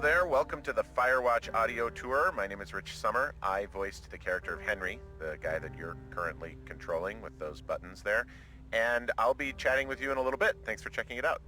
there, welcome to the Firewatch audio tour. My name is Rich Summer. I voiced the character of Henry, the guy that you're currently controlling with those buttons there. And I'll be chatting with you in a little bit. Thanks for checking it out.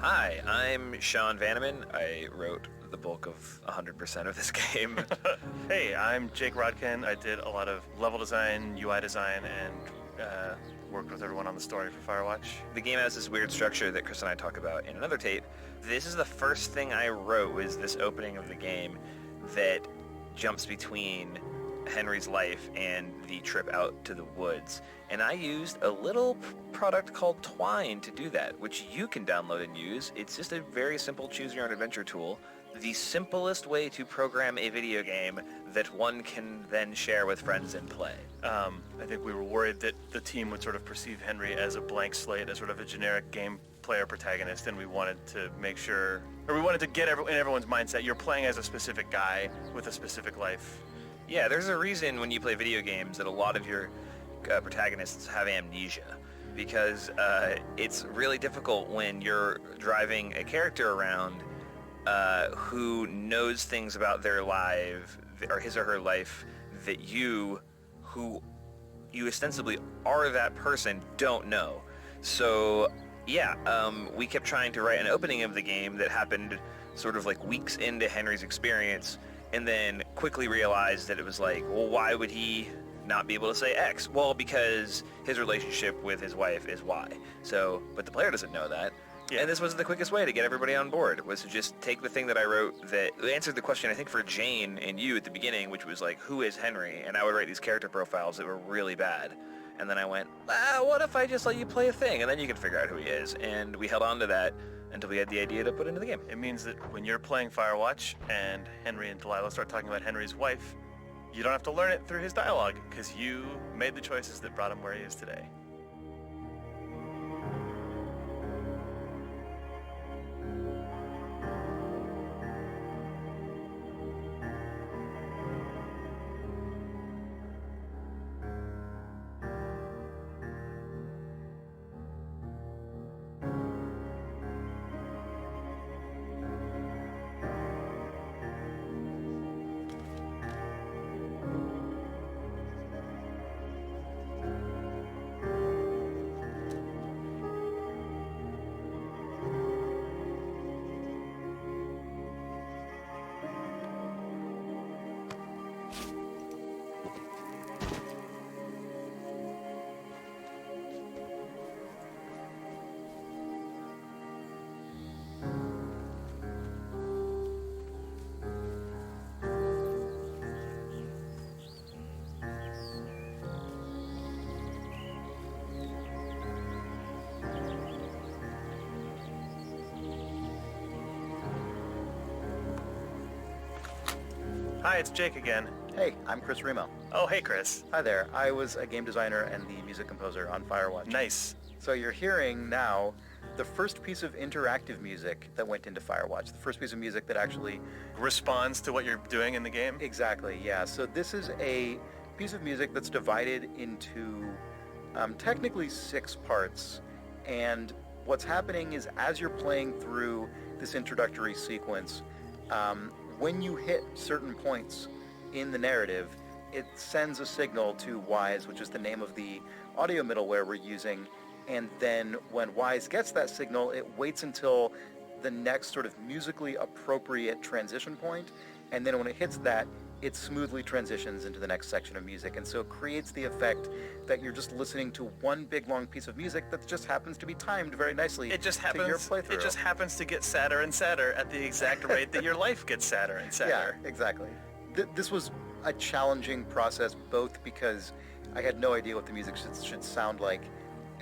Hi, I'm Sean Vanneman. I wrote the bulk of 100% of this game. Hey, I'm Jake Rodkin. I did a lot of level design, UI design, and worked with everyone on the story for Firewatch. The game has this weird structure that Chris and I talk about in another tape. This is the first thing I wrote, was this opening of the game that jumps between Henry's life and the trip out to the woods. And I used a little product called Twine to do that, which you can download and use. It's just a very simple choose your own adventure tool. The simplest way to program a video game that one can then share with friends and play. I think we were worried that the team would sort of perceive Henry as a blank slate, as sort of a generic game player protagonist, and we wanted to make sure, or we wanted to get in everyone's mindset, you're playing as a specific guy with a specific life. Yeah, there's a reason when you play video games that a lot of your protagonists have amnesia, because it's really difficult when you're driving a character around who knows things about their life, or his or her life, that you, who you ostensibly are that person, don't know. So yeah, we kept trying to write an opening of the game that happened sort of like weeks into Henry's experience, and then quickly realized that it was like, well, why would he not be able to say X? Well, because his relationship with his wife is Y. So, but the player doesn't know that. Yeah. And this was the quickest way to get everybody on board, was to just take the thing that I wrote that answered the question, I think, for Jane and you at the beginning, which was like, who is Henry? And I would write these character profiles that were really bad. And then I went, what if I just let you play a thing? And then you can figure out who he is. And we held on to that until we had the idea to put into the game. It means that when you're playing Firewatch and Henry and Delilah start talking about Henry's wife, you don't have to learn it through his dialogue, because you made the choices that brought him where he is today. Hi, it's Jake again. Hey, I'm Chris Remo. Oh, hey, Chris. Hi there. I was a game designer and the music composer on Firewatch. Nice. So you're hearing now the first piece of interactive music that went into Firewatch. The first piece of music that actually... Responds to what you're doing in the game? Exactly, yeah. So this is a piece of music that's divided into technically 6 parts. And what's happening is as you're playing through this introductory sequence, when you hit certain points in the narrative, it sends a signal to Wise, which is the name of the audio middleware we're using, and then when Wise gets that signal, it waits until the next sort of musically appropriate transition point, and then when it hits that, it smoothly transitions into the next section of music, and so it creates the effect that you're just listening to one big long piece of music that just happens to be timed very nicely to your playthrough. It just happens to get sadder and sadder at the exact rate that your life gets sadder and sadder. Yeah, exactly. This was a challenging process, both because I had no idea what the music should sound like,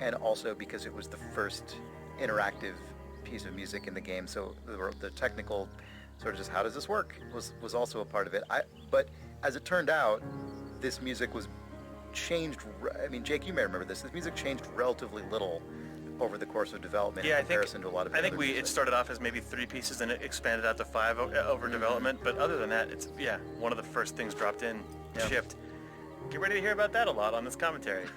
and also because it was the first interactive piece of music in the game. So the technical sort of just how does this work was also a part of it. But as it turned out, this music was changed. I mean, Jake, you may remember this. This music changed relatively little over the course of development in comparison to a lot of. I think it started off as maybe 3 pieces and it expanded out to 5 over development. But other than that, it's one of the first things dropped in, shipped. Get ready to hear about that a lot on this commentary.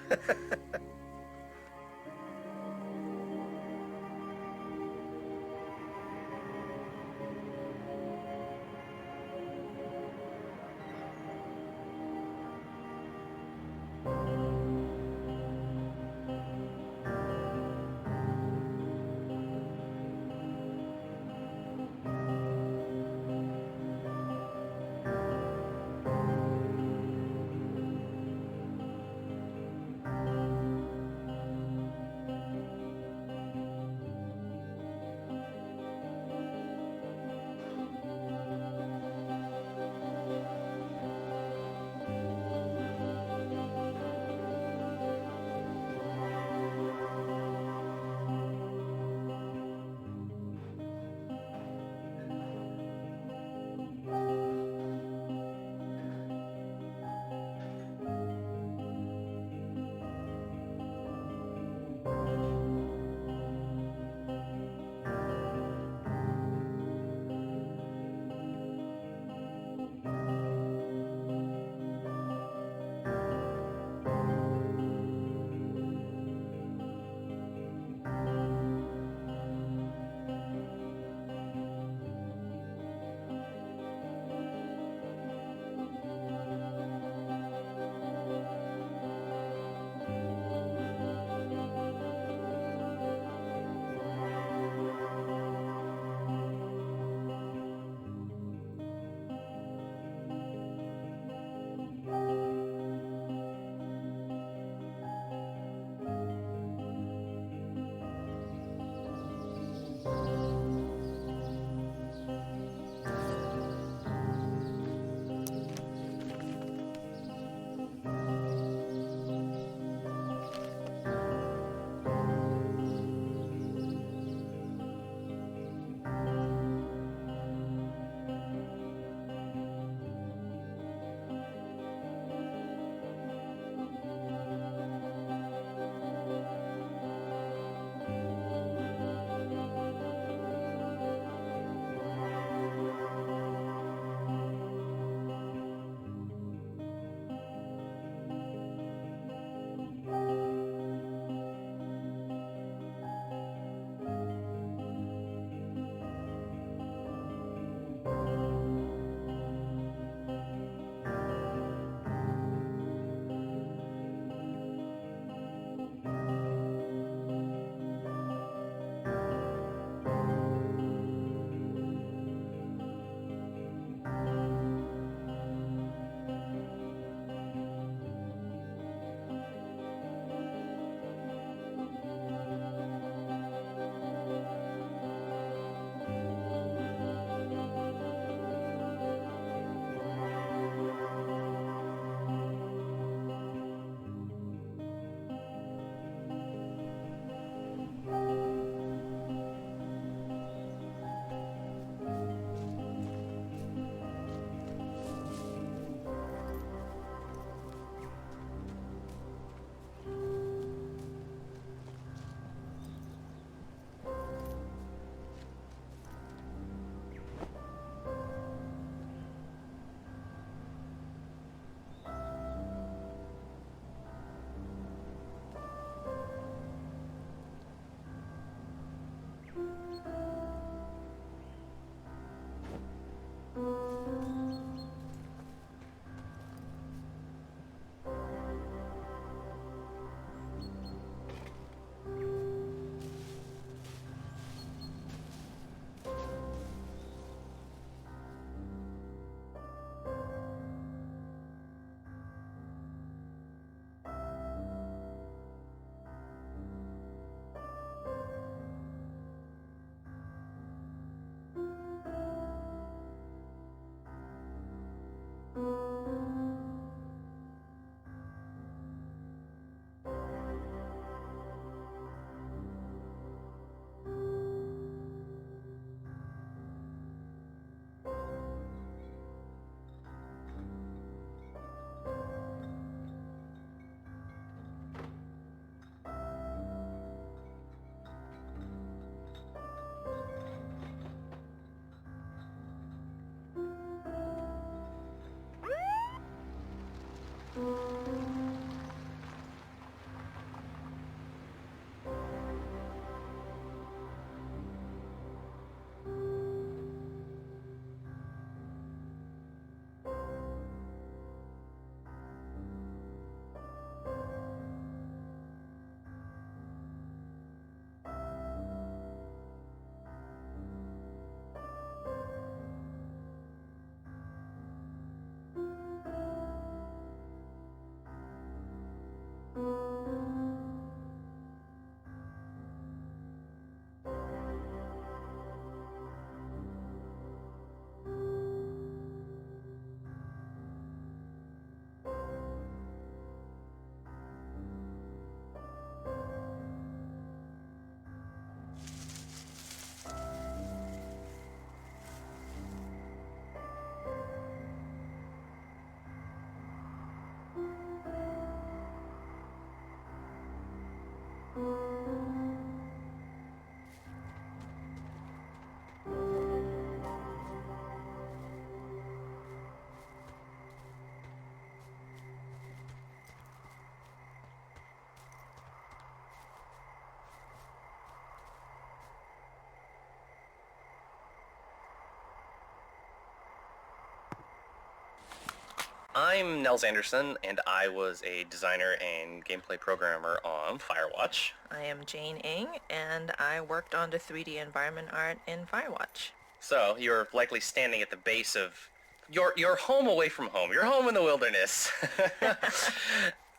I'm Nels Anderson, and I was a designer and gameplay programmer on Firewatch. I am Jane Ng, and I worked on the 3D environment art in Firewatch. So you're likely standing at the base of your home away from home. Your home in the wilderness.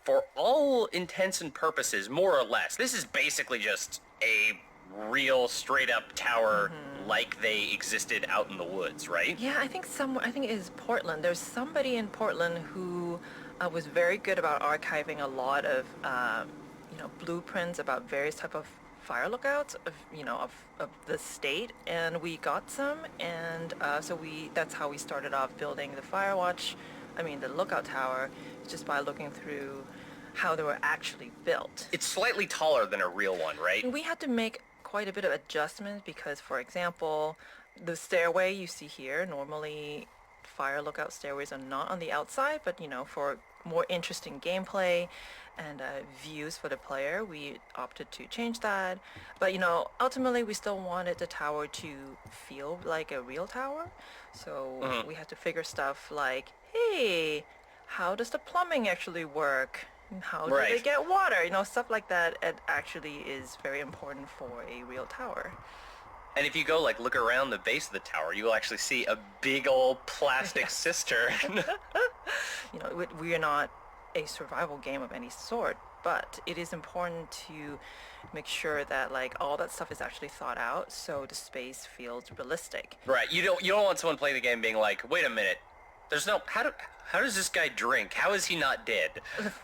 For all intents and purposes, more or less, this is basically just a real straight-up tower like they existed out in the woods, right? Yeah, I think it is Portland. There's somebody in Portland who was very good about archiving a lot of blueprints about various type of fire lookouts of the state, and we got some, and that's how we started off building the lookout tower, just by looking through how they were actually built. It's slightly taller than a real one, right? We had to make quite a bit of adjustments because, for example, the stairway you see here, normally fire lookout stairways are not on the outside, but for more interesting gameplay and views for the player, we opted to change that. But ultimately we still wanted the tower to feel like a real tower, so we had to figure stuff like, hey, how does the plumbing actually work? How do they get water? Stuff like that. It actually is very important for a real tower. And if you go look around the base of the tower, you will actually see a big old plastic cistern. We are not a survival game of any sort, but it is important to make sure that all that stuff is actually thought out, so the space feels realistic. Right. You don't want someone playing the game being like, wait a minute, there's no how does this guy drink? How is he not dead?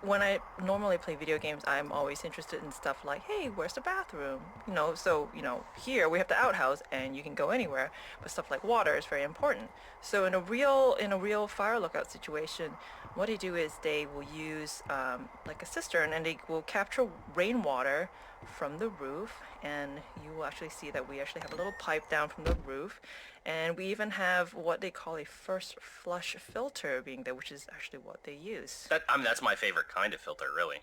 When I normally play video games, I'm always interested in stuff like, hey, where's the bathroom? Here we have the outhouse and you can go anywhere, but stuff like water is very important. So in a real fire lookout situation, what they do is they will use a cistern, and they will capture rainwater from the roof, and you will actually see that we actually have a little pipe down from the roof, and we even have what they call a first flush filter being there, which is actually what they use. That's my favorite kind of filter, really.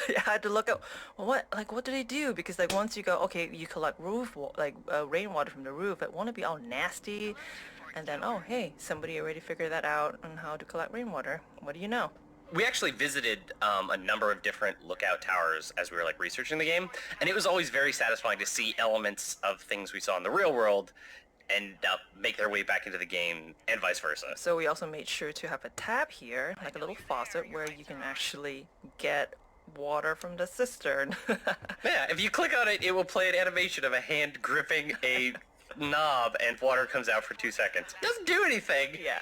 Yeah, I had to look up, what do they do? Because once you go, okay, you collect rainwater from the roof, it won't be all nasty, and then, oh, hey, somebody already figured that out on how to collect rainwater. What do you know? We actually visited a number of different lookout towers as we were researching the game, and it was always very satisfying to see elements of things we saw in the real world end up make their way back into the game, and vice versa. So we also made sure to have a tab here, like a little faucet, where you can actually get water from the cistern. Yeah, if you click on it, it will play an animation of a hand gripping a knob and water comes out for 2 seconds. Doesn't do anything. Yeah.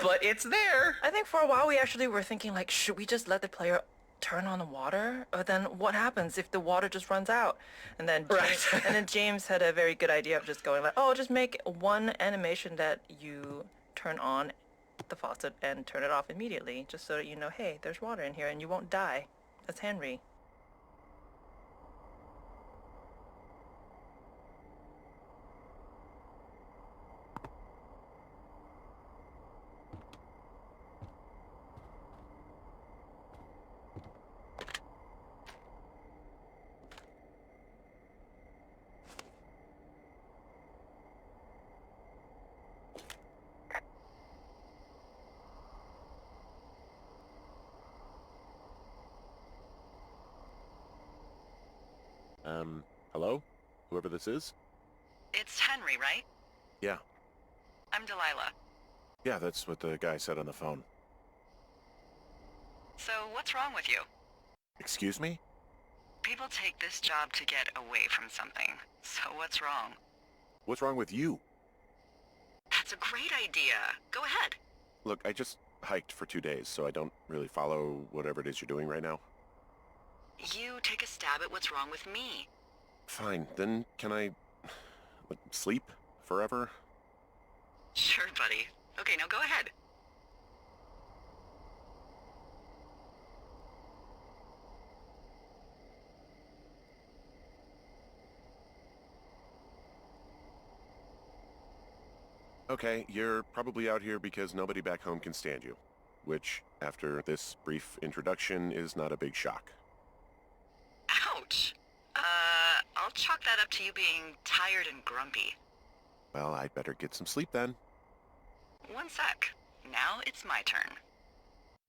But it's there. I think for a while we actually were thinking should we just let the player turn on the water? Or then what happens if the water just runs out? And then James had a very good idea of just going just make one animation that you turn on the faucet and turn it off immediately, just so that hey, there's water in here and you won't die. That's Henry. Hello? Whoever this is? It's Henry, right? Yeah. I'm Delilah. Yeah, that's what the guy said on the phone. So what's wrong with you? Excuse me? People take this job to get away from something. So what's wrong? What's wrong with you? That's a great idea. Go ahead. Look, I just hiked for 2 days, so I don't really follow whatever it is you're doing right now. You take a stab at what's wrong with me. Fine, then can I... sleep? Forever? Sure, buddy. Okay, now go ahead. Okay, you're probably out here because nobody back home can stand you. Which, after this brief introduction, is not a big shock. Ouch. I'll chalk that up to you being tired and grumpy. Well, I'd better get some sleep then. One sec. Now it's my turn.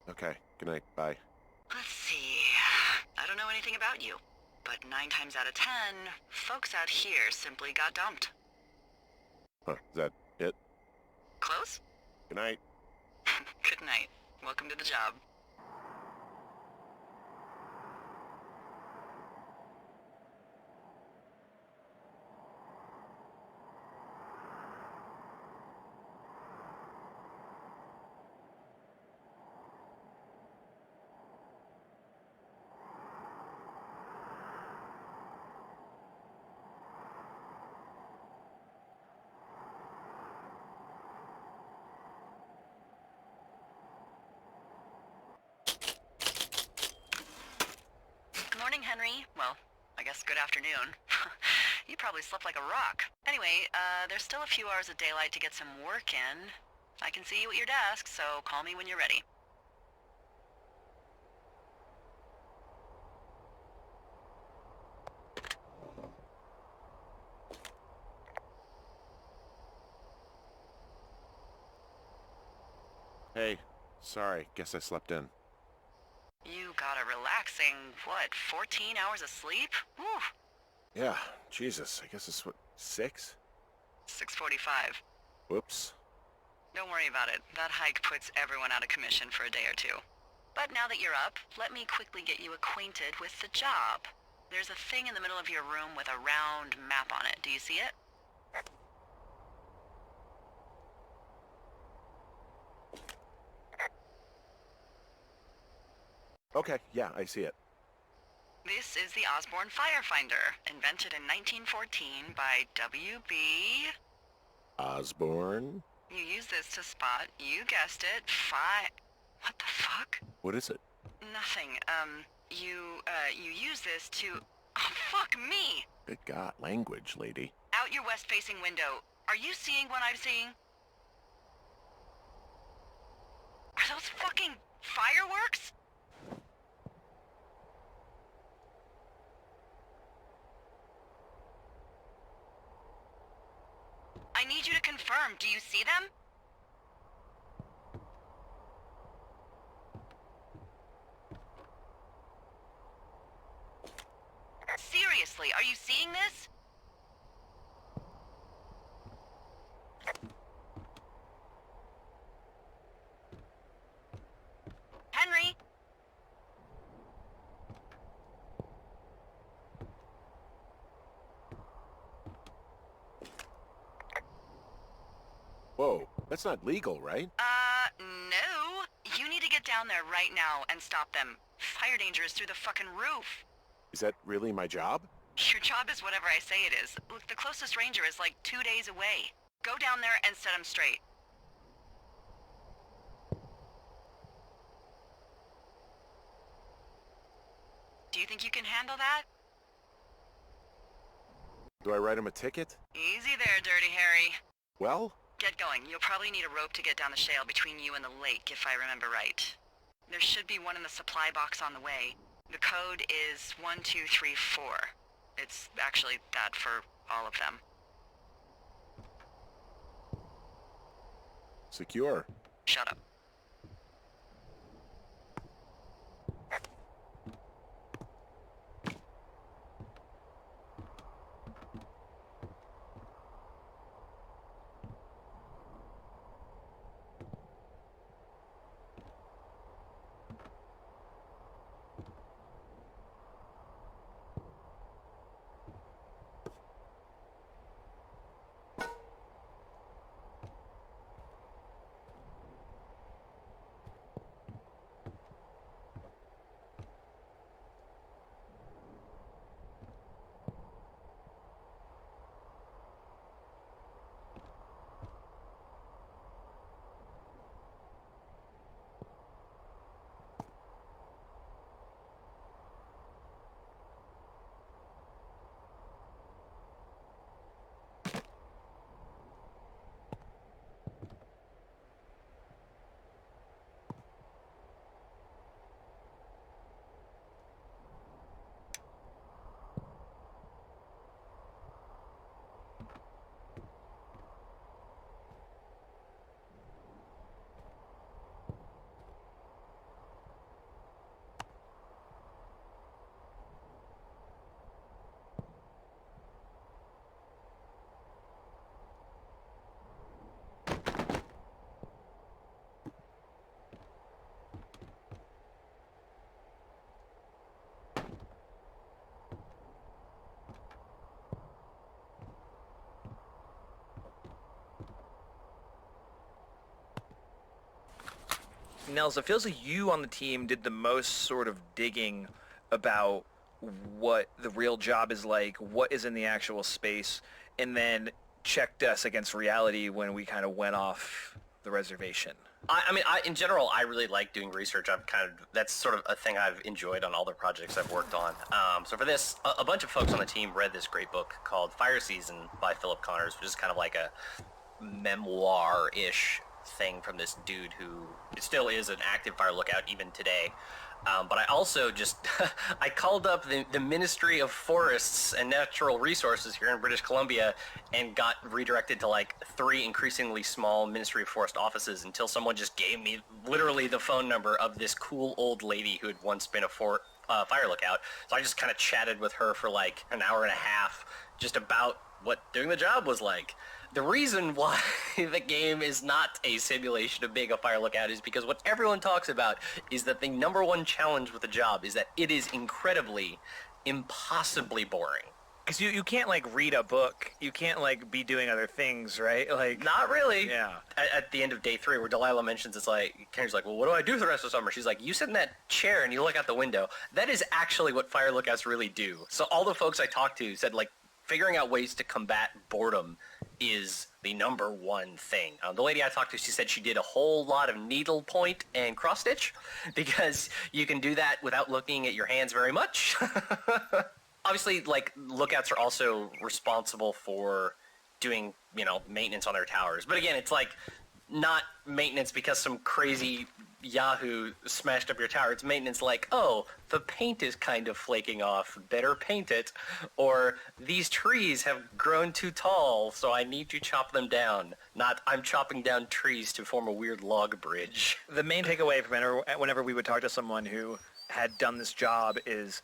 Okay, good night, bye. Let's see. I don't know anything about you, but 9 times out of 10, folks out here simply got dumped. Huh, is that it? Close? Good night. Good night. Welcome to the job. Good morning, Henry. Well, I guess good afternoon. You probably slept like a rock. Anyway, there's still a few hours of daylight to get some work in. I can see you at your desk, so call me when you're ready. Hey, sorry, guess I slept in. You got a relaxing, 14 hours of sleep? Whew. Yeah, Jesus, I guess it's what, 6? 6:45. Whoops. Don't worry about it. That hike puts everyone out of commission for a day or two. But now that you're up, let me quickly get you acquainted with the job. There's a thing in the middle of your room with a round map on it. Do you see it? Okay, yeah, I see it. This is the Osborne Firefinder, invented in 1914 by W.B. Osborne? You use this to spot, you guessed it, What the fuck? What is it? Nothing. You use this to... Oh, fuck me! Good God, language, lady. Out your west-facing window. Are you seeing what I'm seeing? Are those fucking fireworks? I need you to confirm. Do you see them? Seriously, are you seeing this? Henry? Whoa, that's not legal, right? No. You need to get down there right now and stop them. Fire danger is through the fucking roof. Is that really my job? Your job is whatever I say it is. Look, the closest ranger is like 2 days away. Go down there and set him straight. Do you think you can handle that? Do I write him a ticket? Easy there, Dirty Harry. Well, Get going. You'll probably need a rope to get down the shale between you and the lake, if I remember right. There should be one in the supply box on the way. The code is 1234. It's actually that for all of them. secure. Shut up. Nels, it feels like you on the team did the most sort of digging about what the real job is like, what is in the actual space, and then checked us against reality when we kind of went off the reservation. I mean, in general, I really like doing research. That's sort of a thing I've enjoyed on all the projects I've worked on. So for this, a bunch of folks on the team read this great book called Fire Season by Philip Connors, which is kind of like a memoir-ish thing from this dude who still is an active fire lookout even today. But I also just, I called up the Ministry of Forests and Natural Resources here in British Columbia and got redirected to like 3 increasingly small Ministry of Forest offices until someone just gave me literally the phone number of this cool old lady who had once been a fire lookout. So I just kind of chatted with her for like an hour and a half just about what doing the job was like. The reason why the game is not a simulation of being a fire lookout is because what everyone talks about is that the number one challenge with the job is that it is incredibly, impossibly boring. Because you can't, like, read a book. You can't, like, be doing other things, right? Like, Not really. Yeah. At the end of day 3, where Delilah mentions it's like, Kenny's like, well, what do I do for the rest of the summer? She's like, you sit in that chair and you look out the window. That is actually what fire lookouts really do. So all the folks I talked to said, like, figuring out ways to combat boredom is the number one thing. The lady I talked to, she said she did a whole lot of needlepoint and cross stitch because you can do that without looking at your hands very much. Obviously, like, lookouts are also responsible for doing, maintenance on their towers. But again, it's like not maintenance because some crazy Yahoo smashed up your tower. It's maintenance like, oh, the paint is kind of flaking off, better paint it, or these trees have grown too tall, so I need to chop them down. Not, I'm chopping down trees to form a weird log bridge. The main takeaway from whenever we would talk to someone who had done this job is,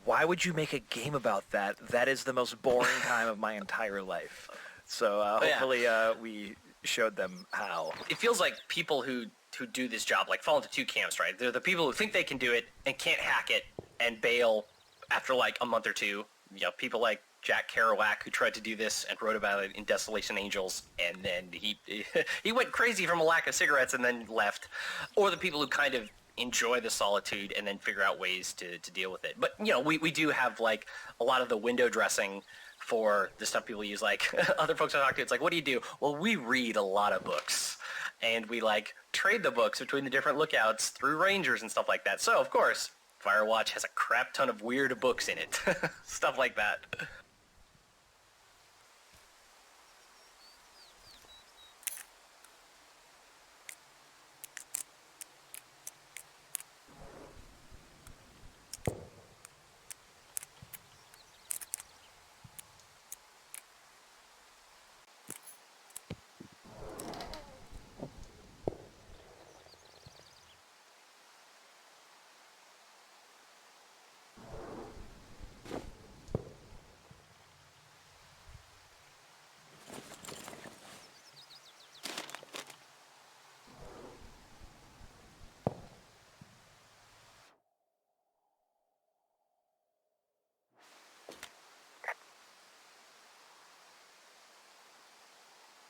why would you make a game about that? That is the most boring time of my entire life. So hopefully we showed them how. It feels like people who do this job like fall into 2 camps, right? They're the people who think they can do it and can't hack it and bail after like a month or 2. People like Jack Kerouac, who tried to do this and wrote about it in Desolation Angels, and then he went crazy from a lack of cigarettes and then left. Or the people who kind of enjoy the solitude and then figure out ways to deal with it. But, we do have like a lot of the window dressing for the stuff people use. Like other folks I talk to, it's like, what do you do? Well, we read a lot of books. And we like trade the books between the different lookouts through rangers and stuff like that. So, of course, Firewatch has a crap ton of weird books in it. Stuff like that.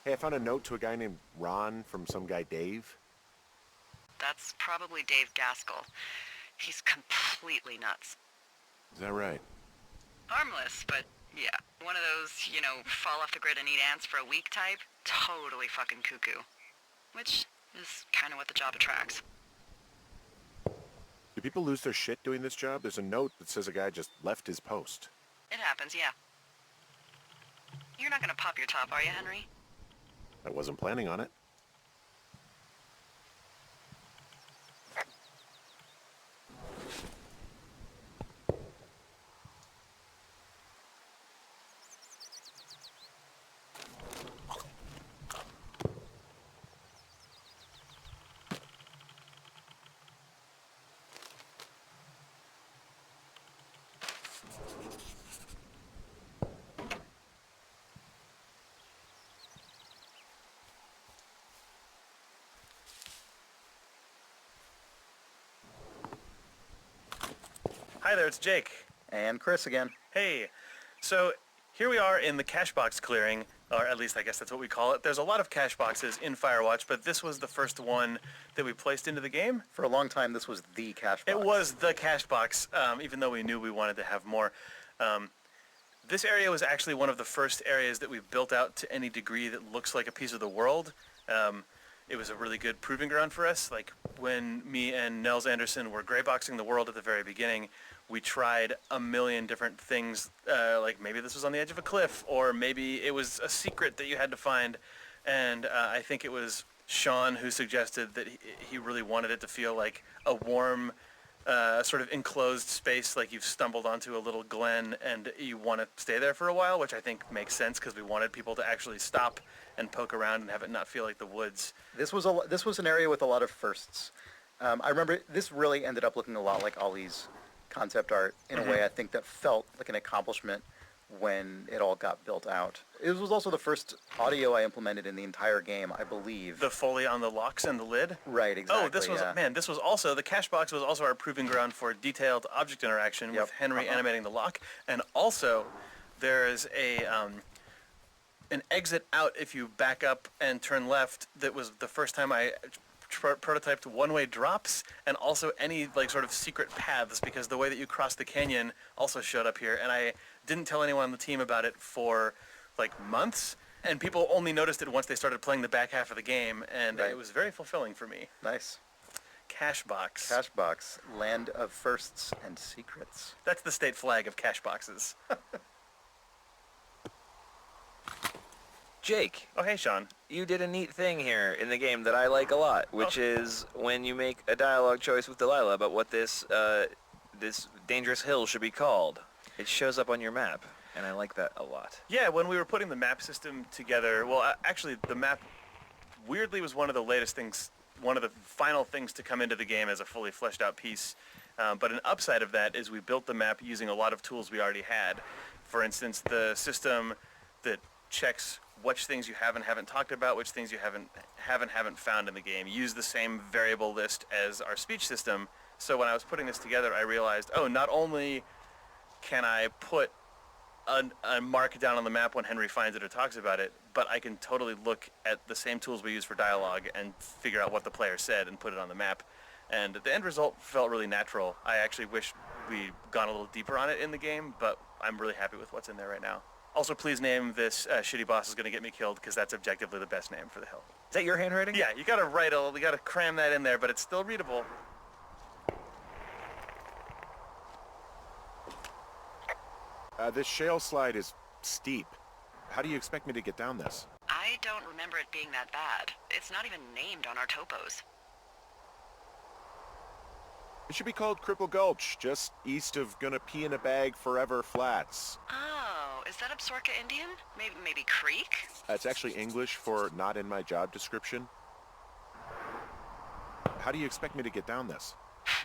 Hey, I found a note to a guy named Ron from some guy Dave. That's probably Dave Gaskell. He's completely nuts. Is that right? Harmless, but yeah. One of those, fall off the grid and eat ants for a week type. Totally fucking cuckoo. Which is kind of what the job attracts. Do people lose their shit doing this job? There's a note that says a guy just left his post. It happens, yeah. You're not gonna pop your top, are you, Henry? I wasn't planning on it. Hi there, it's Jake. And Chris again. Hey, so here we are in the cash box clearing, or at least I guess that's what we call it. There's a lot of cache boxes in Firewatch, but this was the first one that we placed into the game. For a long time, this was the cache box. It was the cache box, even though we knew we wanted to have more. This area was actually one of the first areas that we built out to any degree that looks like a piece of the world. It was a really good proving ground for us. Like when me and Nels Anderson were grayboxing the world at the very beginning, we tried a million different things. Like maybe this was on the edge of a cliff, or maybe it was a secret that you had to find. And I think it was Sean who suggested that he really wanted it to feel like a warm, sort of enclosed space, like you've stumbled onto a little glen and you want to stay there for a while, which I think makes sense because we wanted people to actually stop and poke around and have it not feel like the woods. This was an area with a lot of firsts. I remember this really ended up looking a lot like Ollie's concept art in a way I think that felt like an accomplishment when it all got built out. It was also the first audio I implemented in the entire game, I believe. The Foley on the locks and the lid? Right, exactly. Oh, this was, yeah. this was also, the cache box was also our proving ground for detailed object interaction with Henry animating the lock. And also, there is an exit out if you back up and turn left. That was the first time I prototyped one-way drops and also any like sort of secret paths, because the way that you cross the canyon also showed up here, and I didn't tell anyone on the team about it for like months, and people only noticed it once they started playing the back half of the game, and it was very fulfilling for me. Nice. Cache box. Cache box, land of firsts and secrets. That's the state flag of cache boxes. Jake, Oh, hey, Sean. you did a neat thing here in the game that I like a lot, which is when you make a dialogue choice with Delilah about what this dangerous hill should be called. It shows up on your map, and I like that a lot. Yeah, when we were putting the map system together, well, actually, the map weirdly was one of the latest things, one of the final things to come into the game as a fully fleshed out piece. But an upside of that is we built the map using a lot of tools we already had. For instance, the system that checks which things you have and haven't talked about, which things you haven't found in the game. Use the same variable list as our speech system. So when I was putting this together, I realized, oh, not only can I put a mark down on the map when Henry finds it or talks about it, but I can totally look at the same tools we use for dialogue and figure out what the player said and put it on the map. And the end result felt really natural. I actually wish we'd gone a little deeper on it in the game, but I'm really happy with what's in there right now. Also, please name this Shitty Boss Is Gonna Get Me Killed, because that's objectively the best name for the hill. Is that your handwriting? Yeah, you gotta cram that in there, but it's still readable. This shale slide is steep. How do you expect me to get down this? I don't remember it being that bad. It's not even named on our topos. It should be called Cripple Gulch, just east of Gonna Pee in a Bag Forever Flats. Oh, is that Absorka Indian? Maybe Creek? That's actually English for not in my job description. How do you expect me to get down this?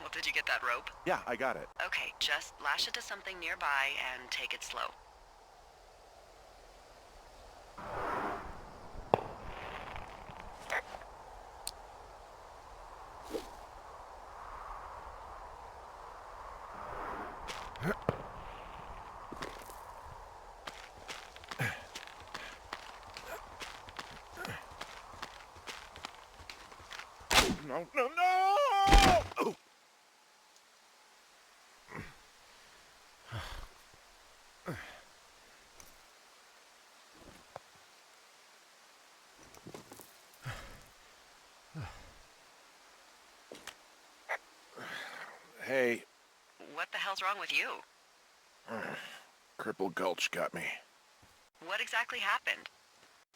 Well, did you get that rope? Yeah, I got it. Okay, just lash it to something nearby and take it slow. No, no, no! Oh. Hey, What the hell's wrong with you? Cripple Gulch got me. What exactly happened?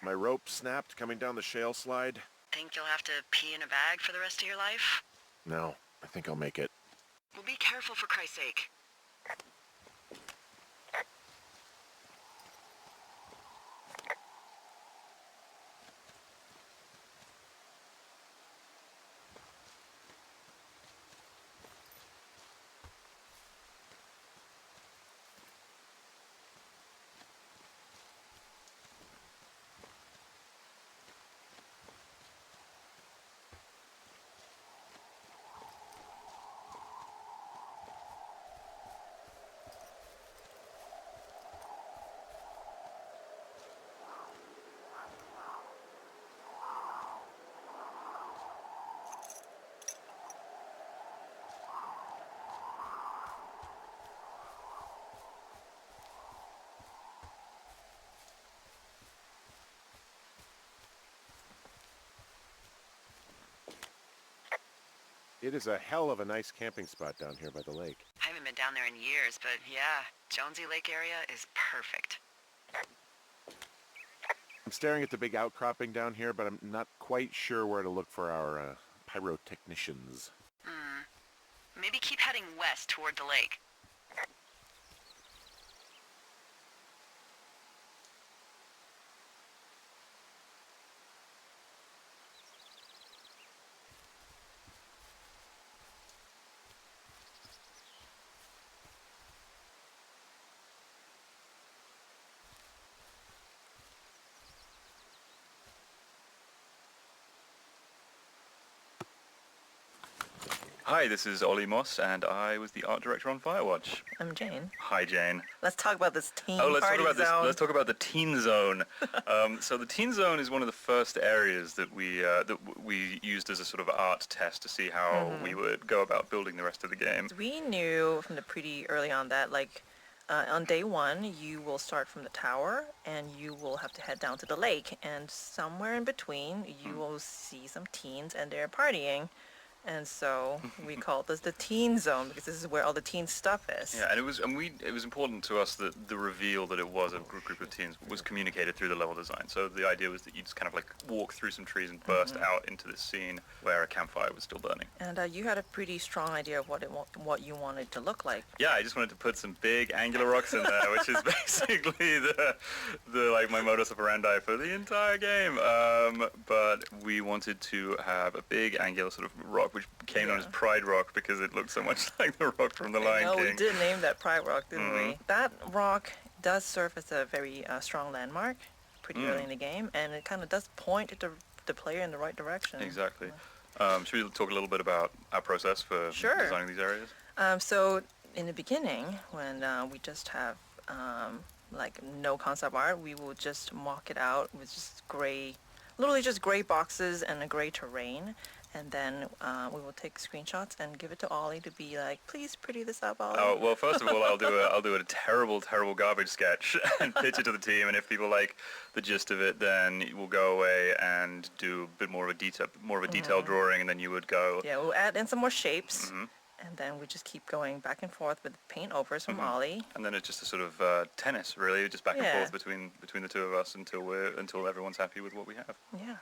My rope snapped coming down the shale slide. Think you'll have to pee in a bag for the rest of your life? No, I think I'll make it. Well, be careful for Christ's sake. It is a hell of a nice camping spot down here by the lake. I haven't been down there in years, but yeah, Jonesy Lake area is perfect. I'm staring at the big outcropping down here, but I'm not quite sure where to look for our pyrotechnicians. Maybe keep heading west toward the lake. Hi, this is Ollie Moss, and I was the art director on Firewatch. I'm Jane. Hi, Jane. Let's talk about this teen Let's party talk about zone. Let's talk about the Teen Zone. So the Teen Zone is one of the first areas that we used as a sort of art test to see how we would go about building the rest of the game. We knew from the pretty early on that, like, on day one, you will start from the tower, and you will have to head down to the lake, and somewhere in between, you will see some teens, and they're partying. And so we call this the teen zone because this is where all the teen stuff is. Yeah, and it was important to us that the reveal that it was a group of teens was communicated through the level design. So the idea was that you just kind of like walk through some trees and burst out into this scene where a campfire was still burning. And you had a pretty strong idea of what you wanted to look like. Yeah, I just wanted to put some big angular rocks in there, which is basically the like my modus operandi for the entire game. But we wanted to have a big angular sort of rock, which became known as Pride Rock because it looked so much like the rock from The Lion King. We did name that Pride Rock, didn't we? That rock does serve as a very strong landmark pretty early in the game, and it kind of does point the player in the right direction. Exactly. Should we talk a little bit about our process for designing these areas? So in the beginning, when we just have like no concept art, we will just mock it out with just gray, literally just gray boxes and a gray terrain. And then we will take screenshots and give it to Ollie to be like, please pretty this up, Ollie. Oh, well, first of all, I'll do a terrible garbage sketch and pitch it to the team. And if people like the gist of it, then we'll go away and do a bit more of a detailed drawing, and then you would go. Yeah, we'll add in some more shapes, and then we just keep going back and forth with paint overs from Ollie. And then it's just a sort of tennis, really, just back and forth between the two of us until everyone's happy with what we have. Yeah.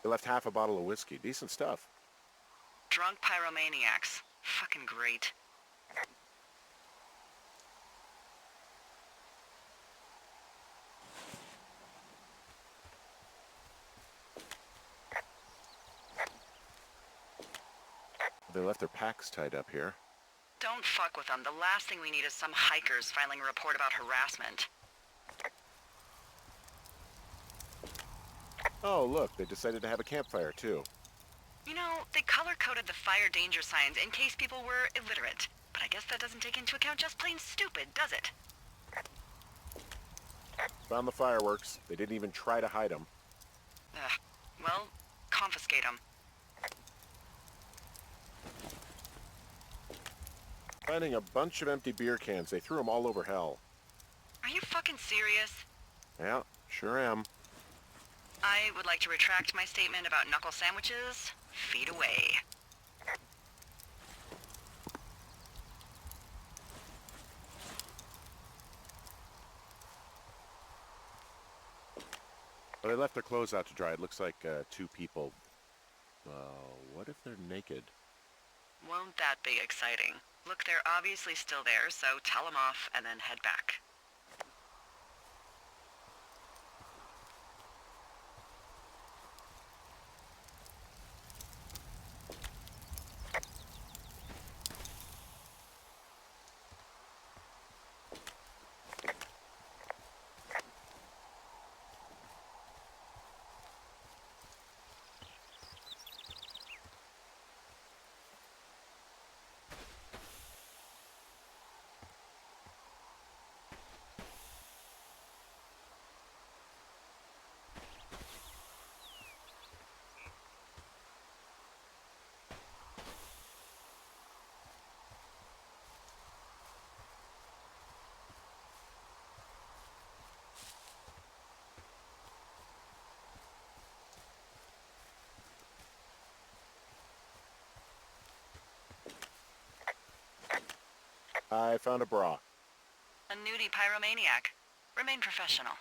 They left half a bottle of whiskey. Decent stuff. Drunk pyromaniacs. Fucking great. They left their packs tied up here. Don't fuck with them. The last thing we need is some hikers filing a report about harassment. Oh, look, they decided to have a campfire, too. You know, they color-coded the fire danger signs in case people were illiterate. But I guess that doesn't take into account just plain stupid, does it? Found the fireworks. They didn't even try to hide them. Ugh. Well, confiscate them. Finding a bunch of empty beer cans. They threw them all over hell. Are you fucking serious? Yeah, sure am. I would like to retract my statement about knuckle sandwiches. Feet away. Well, they left their clothes out to dry. It looks like two people. What if they're naked? Won't that be exciting? Look, they're obviously still there, so tell them off and then head back. I found a bra. A nudie pyromaniac. Remain professional.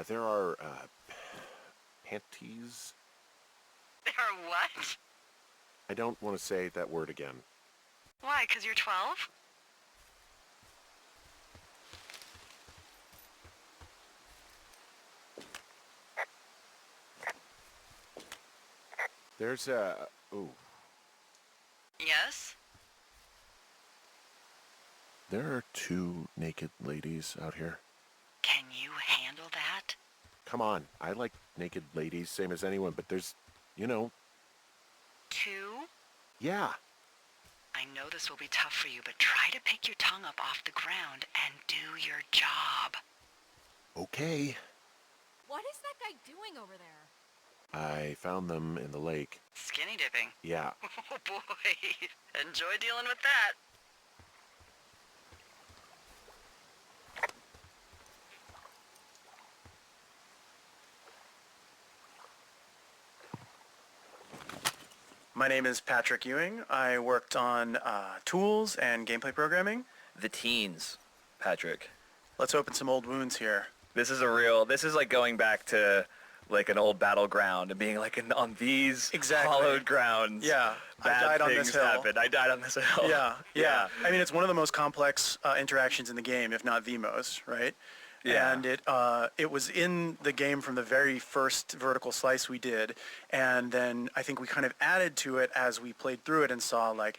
There are, panties. There are what? I don't want to say that word again. Why, 'cause you're 12? There's a... Ooh. Yes? There are 2 naked ladies out here. Can you handle that? Come on, I like naked ladies, same as anyone, but there's, you know... 2? Yeah. I know this will be tough for you, but try to pick your tongue up off the ground and do your job. Okay. What is that guy doing over there? I found them in the lake. Skinny dipping. Yeah. Oh boy. Enjoy dealing with that. My name is Patrick Ewing. I worked on tools and gameplay programming. The teens, Patrick. Let's open some old wounds here. This is like going back to like an old battleground and being like on these Exactly. hallowed grounds. Yeah, I bad died on things this hill. happened. I died on this hill. Yeah. I mean, it's one of the most complex interactions in the game, if not the most, right? Yeah. And it was in the game from the very first vertical slice we did, and then I think we kind of added to it as we played through it and saw like,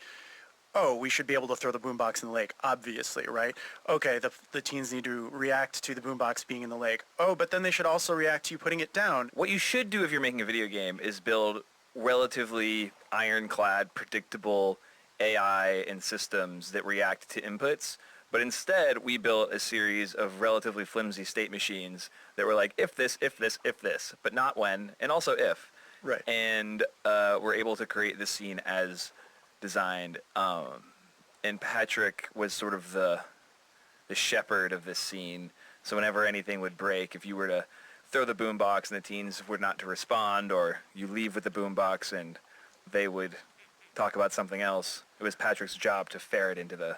oh, we should be able to throw the boombox in the lake, obviously, right? Okay, the teens need to react to the boombox being in the lake. Oh, but then they should also react to you putting it down. What you should do if you're making a video game is build relatively ironclad, predictable AI and systems that react to inputs. But instead, we built a series of relatively flimsy state machines that were like, if this, if this, if this, but not when, and also if. Right. And we're able to create this scene as designed. And Patrick was sort of the shepherd of this scene. So whenever anything would break, if you were to throw the boombox and the teens were not to respond, or you leave with the boombox and they would talk about something else, it was Patrick's job to ferret into the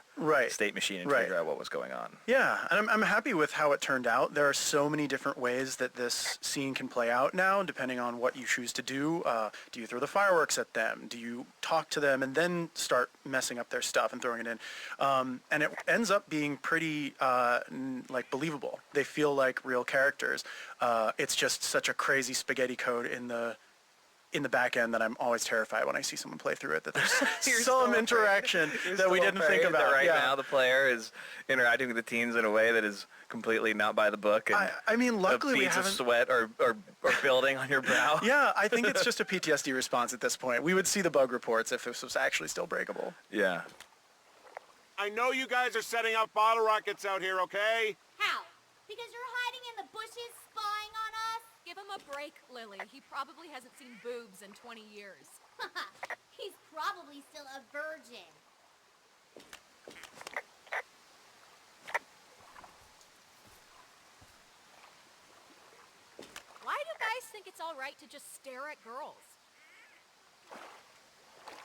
state machine and figure out what was going on. Yeah, and I'm happy with how it turned out. There are so many different ways that this scene can play out now, depending on what you choose to do. Do you throw the fireworks at them? Do you talk to them and then start messing up their stuff and throwing it in? And it ends up being pretty like believable. They feel like real characters. It's just such a crazy spaghetti code in the back end that I'm always terrified when I see someone play through it, that there's some interaction that we didn't think about. Right now the player is interacting with the teens in a way that is completely not by the book. And I mean, luckily we beads haven't... of sweat are building on your brow. Yeah, I think it's just a PTSD response at this point. We would see the bug reports if this was actually still breakable. Yeah. I know you guys are setting up bottle rockets out here, okay? How? Because you're hiding in the bushes spying on us? Give him a break, Lily. He probably hasn't seen boobs in 20 years. He's probably still a virgin. Why do guys think it's all right to just stare at girls?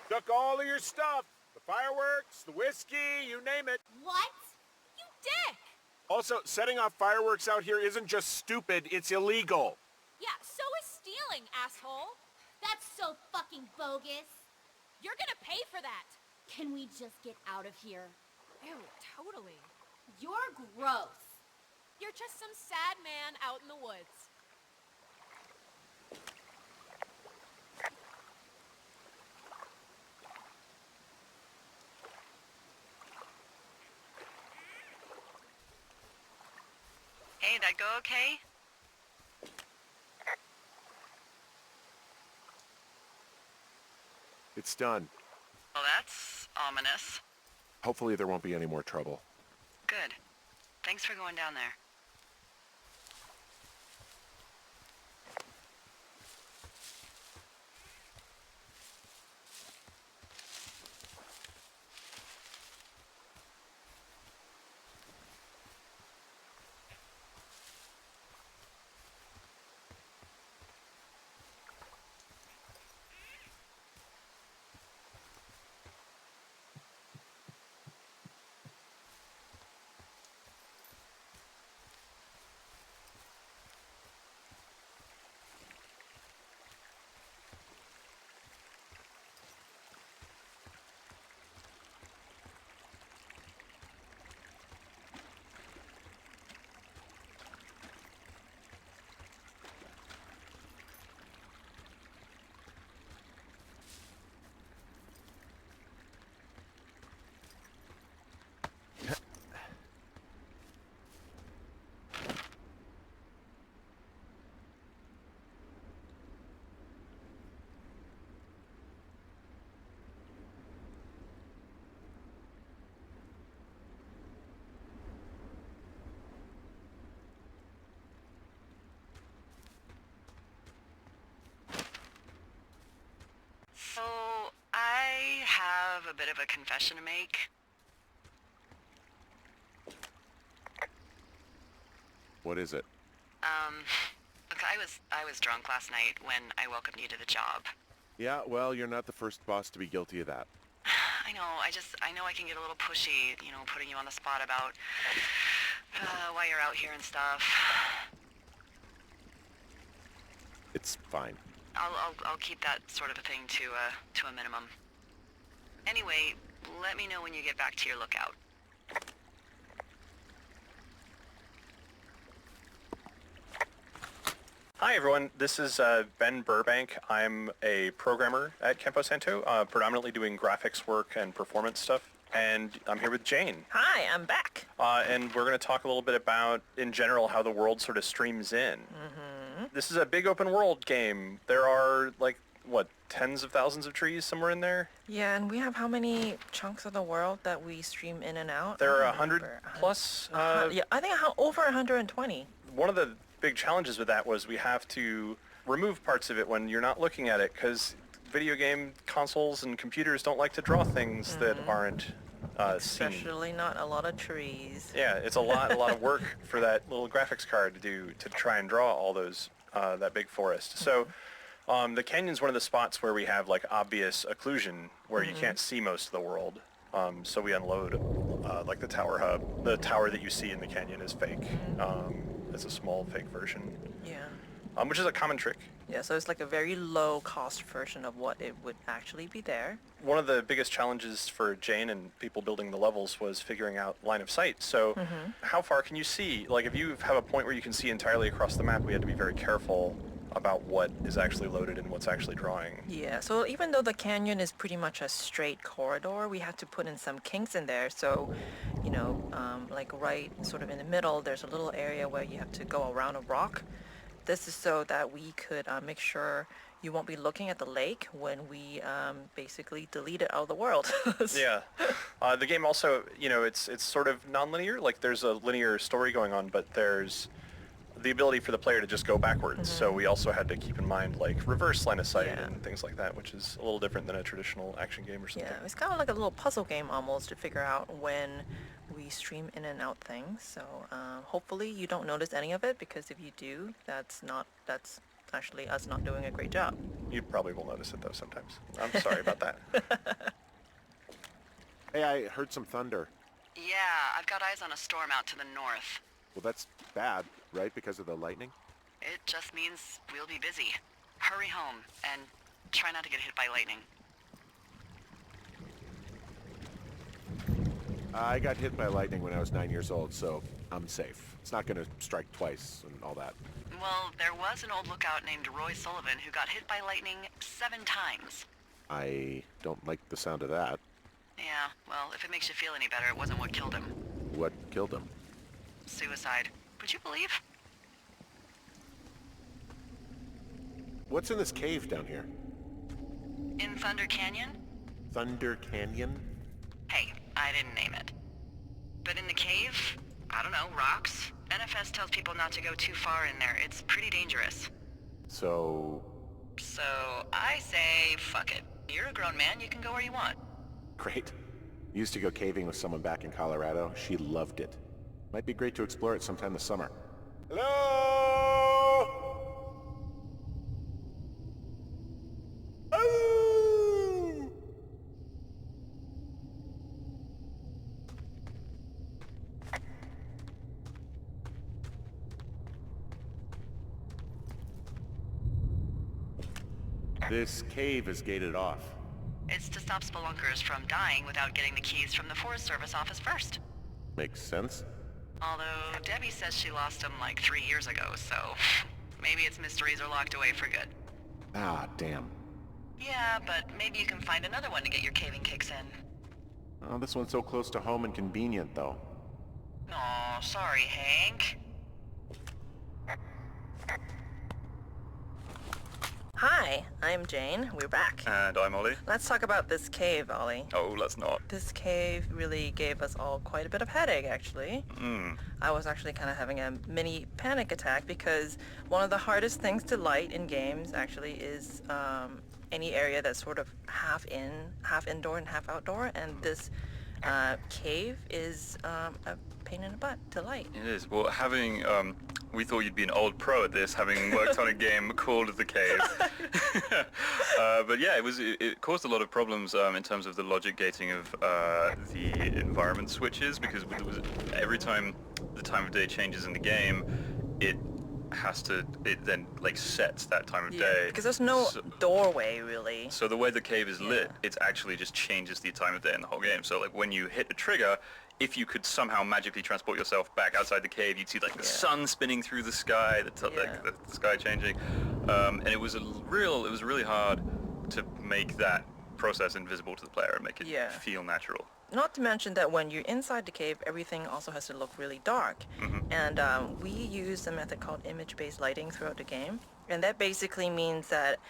Took all of your stuff. The fireworks, the whiskey, you name it. What? You dick! Also, setting off fireworks out here isn't just stupid, it's illegal. Yeah, so is stealing, asshole. That's so fucking bogus. You're gonna pay for that. Can we just get out of here? Ew, totally. You're gross. You're just some sad man out in the woods. Hey, that go okay? It's done. Well, that's ominous. Hopefully there won't be any more trouble. Good. Thanks for going down there. have a bit of a confession to make. What is it? Look, I was drunk last night when I welcomed you to the job. Yeah, well, you're not the first boss to be guilty of that. I know, I know I can get a little pushy, putting you on the spot about why you're out here and stuff. It's fine. I'll keep that sort of a thing to a minimum. Anyway, let me know when you get back to your lookout. Hi everyone, this is Ben Burbank. I'm a programmer at Campo Santo, predominantly doing graphics work and performance stuff. And I'm here with Jane. Hi, I'm back. And we're going to talk a little bit about, in general, how the world sort of streams in. This is a big open world game. There are, tens of thousands of trees somewhere in there? Yeah, and we have how many chunks of the world that we stream in and out? There are 100 plus? Yeah, I think over 120. One of the big challenges with that was we have to remove parts of it when you're not looking at it, because video game consoles and computers don't like to draw things that aren't seen. Especially not a lot of trees. Yeah, it's a lot of work for that little graphics card to try and draw all those that big forest. So the canyon's one of the spots where we have obvious occlusion where you can't see most of the world. So we unload the tower hub. The tower that you see in the canyon is fake. It's a small fake version. Yeah. Which is a common trick. Yeah, so it's like a very low cost version of what it would actually be there. One of the biggest challenges for Jane and people building the levels was figuring out line of sight. So how far can you see? If you have a point where you can see entirely across the map, we had to be very careful about what is actually loaded and what's actually drawing. Yeah, so even though the canyon is pretty much a straight corridor, we had to put in some kinks in there. So, right sort of in the middle, there's a little area where you have to go around a rock. This is so that we could make sure you won't be looking at the lake when we basically delete it out of the world. Yeah. The game also, it's sort of non-linear. There's a linear story going on, but there's the ability for the player to just go backwards. So we also had to keep in mind reverse line of sight and things like that, which is a little different than a traditional action game or something. Yeah, it's kind of like a little puzzle game almost to figure out when we stream in and out things. So hopefully you don't notice any of it, because if you do, that's actually us not doing a great job. You probably will notice it though sometimes. I'm sorry about that. Hey, I heard some thunder. Yeah, I've got eyes on a storm out to the north. Well, that's bad, right? Because of the lightning? It just means we'll be busy. Hurry home, and try not to get hit by lightning. I got hit by lightning when I was 9 years old, so I'm safe. It's not going to strike twice and all that. Well, there was an old lookout named Roy Sullivan who got hit by lightning 7 times. I don't like the sound of that. Yeah, well, if it makes you feel any better, it wasn't what killed him. What killed him? Suicide. Would you believe? What's in this cave down here? In Thunder Canyon? Thunder Canyon? Hey, I didn't name it. But in the cave, I don't know, rocks? NFS tells people not to go too far in there. It's pretty dangerous. So I say, fuck it. You're a grown man, you can go where you want. great. Used to go caving with someone back in Colorado. She loved it. Might be great to explore it sometime this summer. Hello? Oh! This cave is gated off. It's to stop spelunkers from dying without getting the keys from the Forest Service office first. Makes sense. Although Debbie says she lost them like 3 years ago, so maybe its mysteries are locked away for good. Ah, damn. Yeah, but maybe you can find another one to get your caving kicks in. Oh, this one's so close to home and convenient, though. Aw, sorry, Hank. Hi, I'm Jane. We're back. And I'm Ollie. Let's talk about this cave, Ollie. Oh, let's not. This cave really gave us all quite a bit of headache, actually. I was actually kind of having a mini panic attack because one of the hardest things to light in games actually is any area that's sort of half indoor and half outdoor, and this cave is a pain in the butt to light. It is. Well, having we thought you'd be an old pro at this, having worked on a game called The Cave. But yeah, it caused a lot of problems in terms of the logic gating of the environment switches, because every time the time of day changes in the game, it then like sets that time of day. Because there's no doorway really. So the way the cave is lit, it actually just changes the time of day in the whole game. So like when you hit a trigger, if you could somehow magically transport yourself back outside the cave, you'd see like the sun spinning through the sky, like the sky changing, and it was really hard to make that process invisible to the player and make it feel natural. Not to mention that when you're inside the cave, everything also has to look really dark. And we use a method called image-based lighting throughout the game. And that basically means that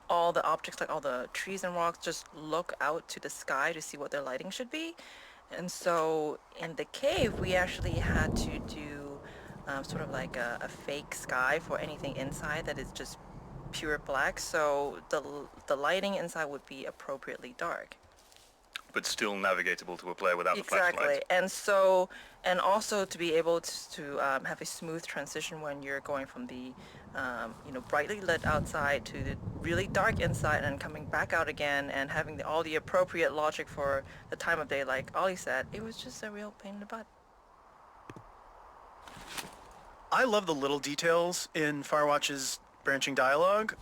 all the objects, like all the trees and rocks, just look out to the sky to see what their lighting should be. And so in the cave, we actually had to do sort of like a fake sky for anything inside that is just pure black. So the lighting inside would be appropriately dark. But still navigatable to a player without the Exactly. flashlights. And so, and also to be able to have a smooth transition when you're going from the brightly lit outside to the really dark inside and coming back out again, and having all the appropriate logic for the time of day, like Ollie said, it was just a real pain in the butt. I love the little details in Firewatch's branching dialogue.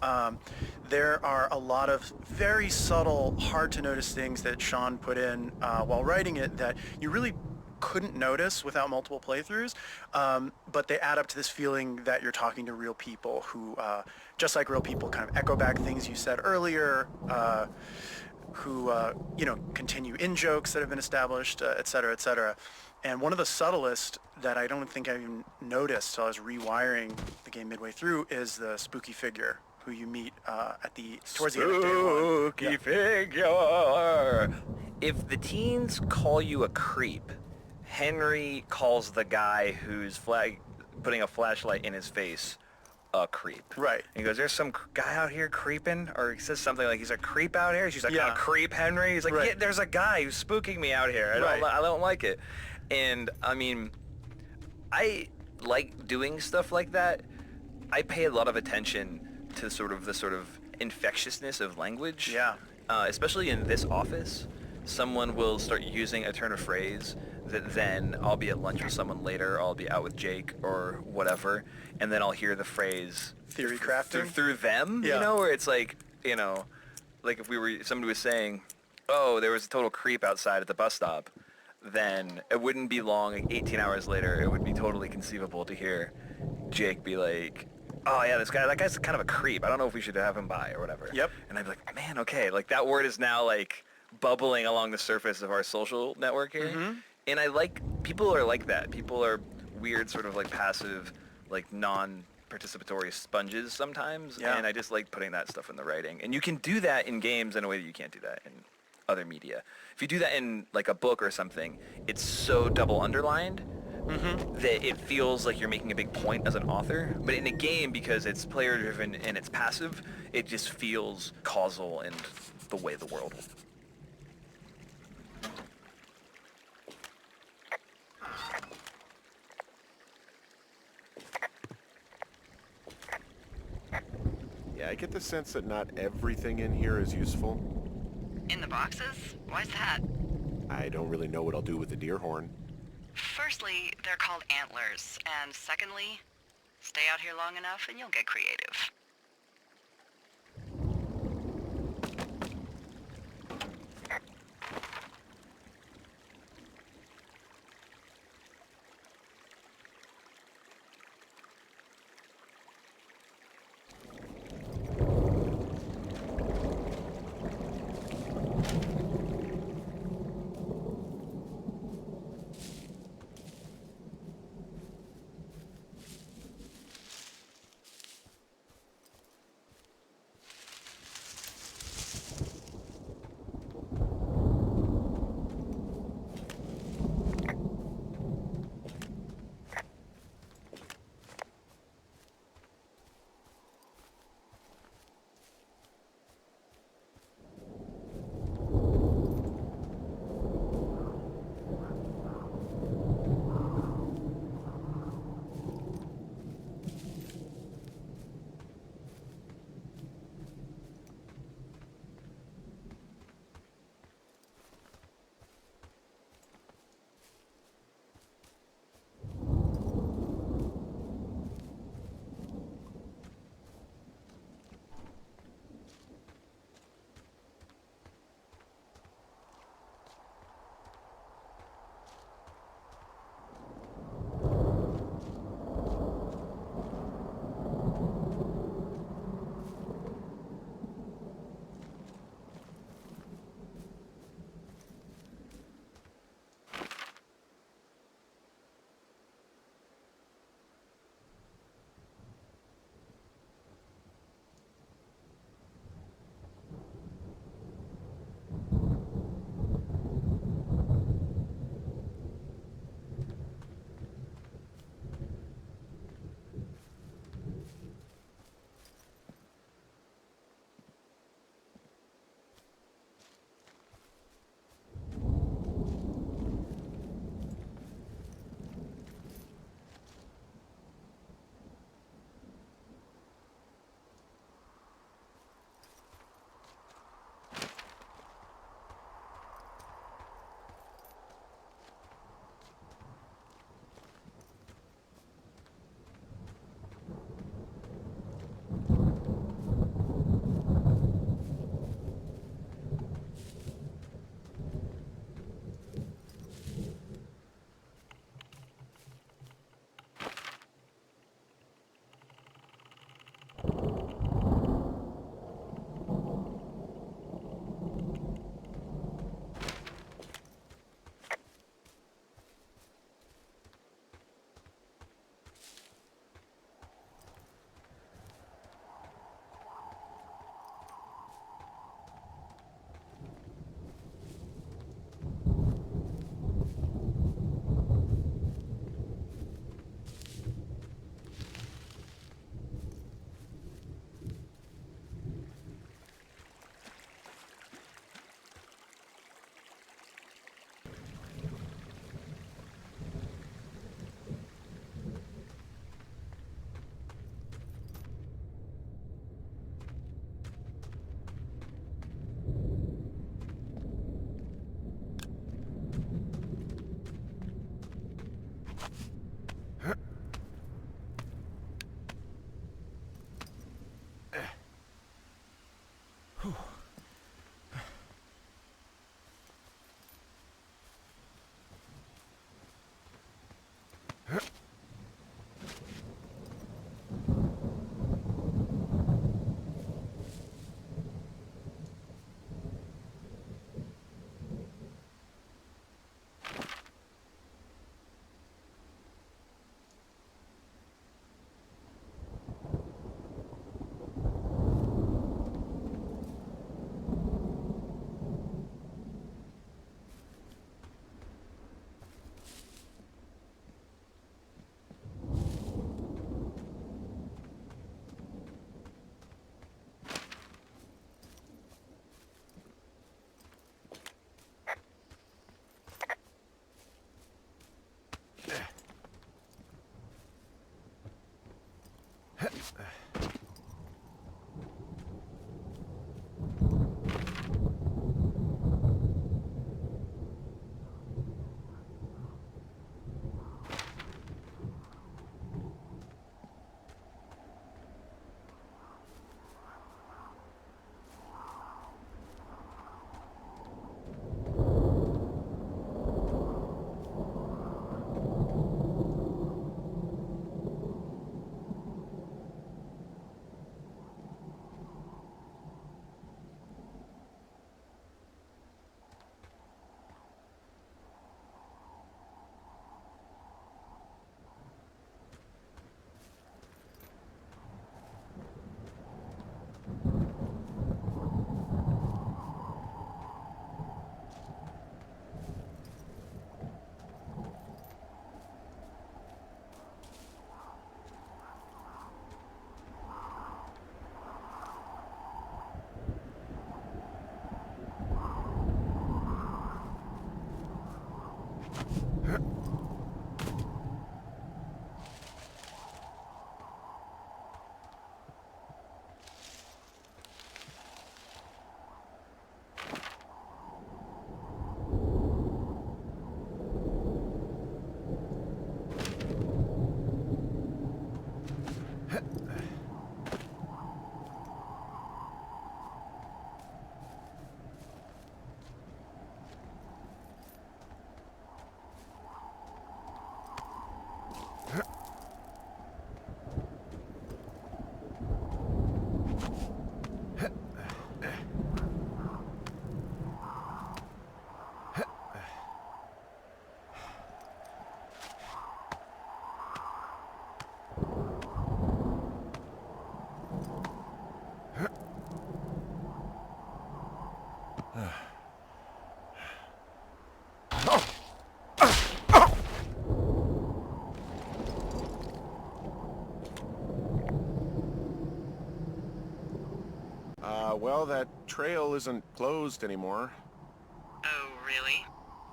There are a lot of very subtle, hard to notice things that Sean put in while writing it that you really couldn't notice without multiple playthroughs, but they add up to this feeling that you're talking to real people who, just like real people, kind of echo back things you said earlier, who continue in jokes that have been established, et cetera, et cetera. And one of the subtlest that I don't think I even noticed till I was rewiring the game midway through is the spooky figure who you meet towards the end of day one. Spooky figure. If the teens call you a creep, Henry calls the guy who's putting a flashlight in his face a creep. Right. And he goes, "There's some guy out here creeping," or he says something like, "He's a creep out here." She's like, "A creep, Henry?" He's like, "Yeah, there's a guy who's spooking me out here. I don't like it." And I mean, I like doing stuff like that. I pay a lot of attention to the sort of infectiousness of language. Yeah. Especially in this office, someone will start using a turn of phrase that then I'll be at lunch with someone later, or I'll be out with Jake or whatever, and then I'll hear the phrase theory crafting through them, where it's like, like if somebody was saying, "Oh, there was a total creep outside at the bus stop," then it wouldn't be long, like 18 hours later, it would be totally conceivable to hear Jake be like, "Oh yeah, that guy's kind of a creep. I don't know if we should have him by or whatever." Yep. And I'd be like, "Man, okay, like that word is now like bubbling along the surface of our social network here." Mm-hmm. And people are like that. People are weird, sort of like passive, like non-participatory sponges sometimes. Yeah. And I just like putting that stuff in the writing. And you can do that in games in a way that you can't do that in other media. If you do that in like a book or something, it's so double underlined that it feels like you're making a big point as an author. But in a game, because it's player driven and it's passive, it just feels causal and the way the world will. Yeah, I get the sense that not everything in here is useful. In the boxes? Why's that? I don't really know what I'll do with the deer horn. Firstly, they're called antlers. And secondly, stay out here long enough and you'll get creative. Well, that trail isn't closed anymore. Oh, really?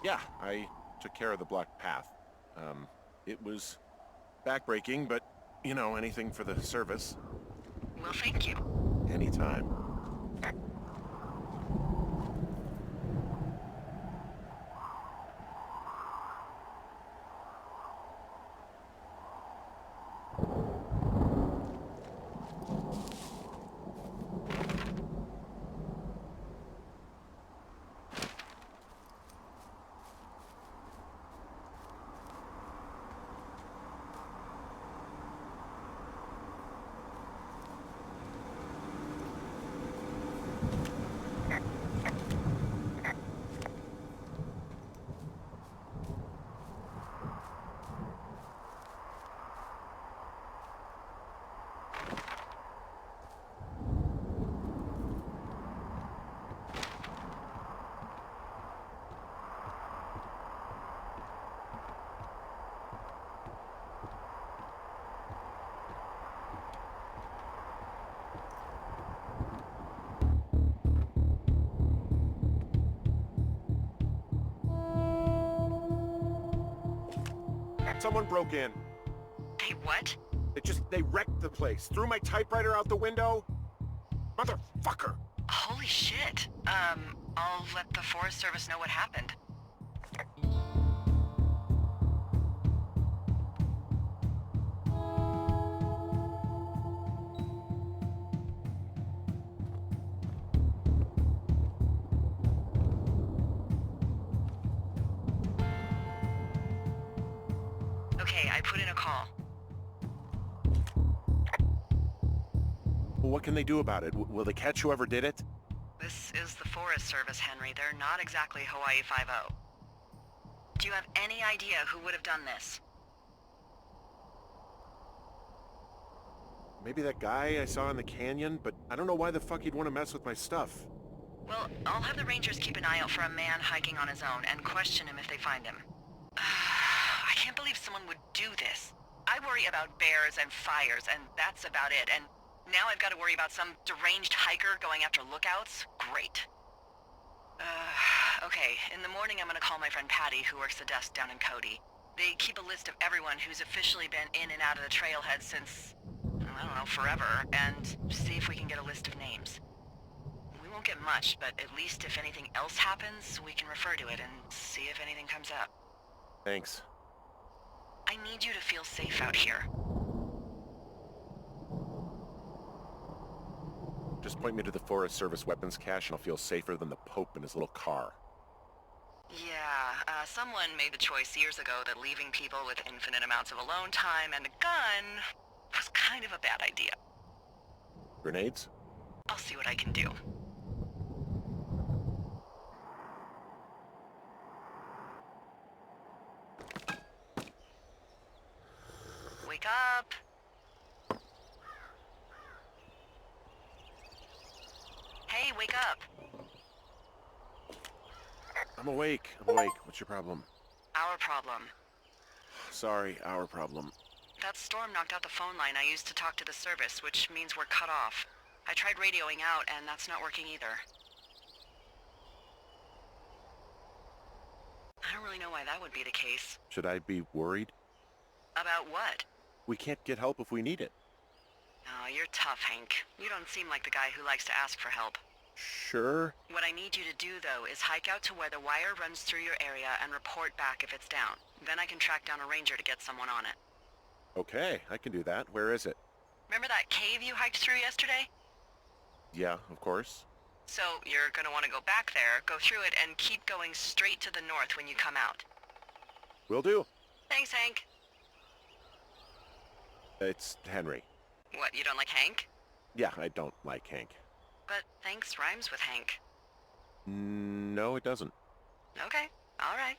Yeah, I took care of the blocked path. It was backbreaking, but, you know, anything for the service. Well, thank you. Anytime. Someone broke in. Hey, what? They wrecked the place. Threw my typewriter out the window. Motherfucker! Holy shit. I'll let the Forest Service know what happened. Okay, I put in a call. Well, what can they do about it? Will they catch whoever did it? This is the Forest Service, Henry. They're not exactly Hawaii Five-0. Do you have any idea who would have done this? Maybe that guy I saw in the canyon, but I don't know why the fuck he'd want to mess with my stuff. Well, I'll have the Rangers keep an eye out for a man hiking on his own and question him if they find him. I can't believe someone would do this. I worry about bears and fires, and that's about it, and now I've got to worry about some deranged hiker going after lookouts? Great. Okay, in the morning I'm gonna call my friend Patty, who works the desk down in Cody. They keep a list of everyone who's officially been in and out of the trailhead since, I don't know, forever, and see if we can get a list of names. We won't get much, but at least if anything else happens, we can refer to it and see if anything comes up. Thanks. I need you to feel safe out here. Just point me to the Forest Service weapons cache and I'll feel safer than the Pope in his little car. Yeah, someone made the choice years ago that leaving people with infinite amounts of alone time and a gun was kind of a bad idea. Grenades? I'll see what I can do. Wake up! Hey, wake up! I'm awake. What's your problem? Our problem. Sorry, our problem. That storm knocked out the phone line I used to talk to the service, which means we're cut off. I tried radioing out, and that's not working either. I don't really know why that would be the case. Should I be worried? About what? We can't get help if we need it. Oh, you're tough, Hank. You don't seem like the guy who likes to ask for help. Sure. What I need you to do, though, is hike out to where the wire runs through your area and report back if it's down. Then I can track down a ranger to get someone on it. Okay, I can do that. Where is it? Remember that cave you hiked through yesterday? Yeah, of course. So you're gonna want to go back there, go through it, and keep going straight to the north when you come out. Will do. Thanks, Hank. It's Henry. What, you don't like Hank? Yeah, I don't like Hank. But thanks rhymes with Hank. No, it doesn't. Okay, all right.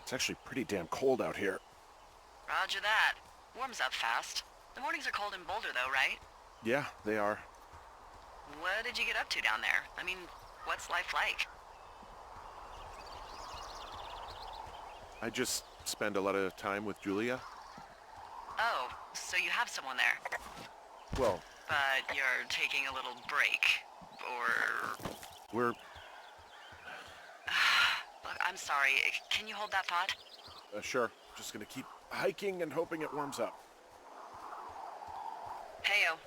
It's actually pretty damn cold out here. Roger that. Warms up fast. The mornings are cold in Boulder, though, right? Yeah, they are. What did you get up to down there? I mean, what's life like? I just spend a lot of time with Julia. Oh, so you have someone there. Well, But you're taking a little break. Or... we're... Look, I'm sorry. Can you hold that thought? Sure. Just gonna keep hiking and hoping it warms up. Heyo.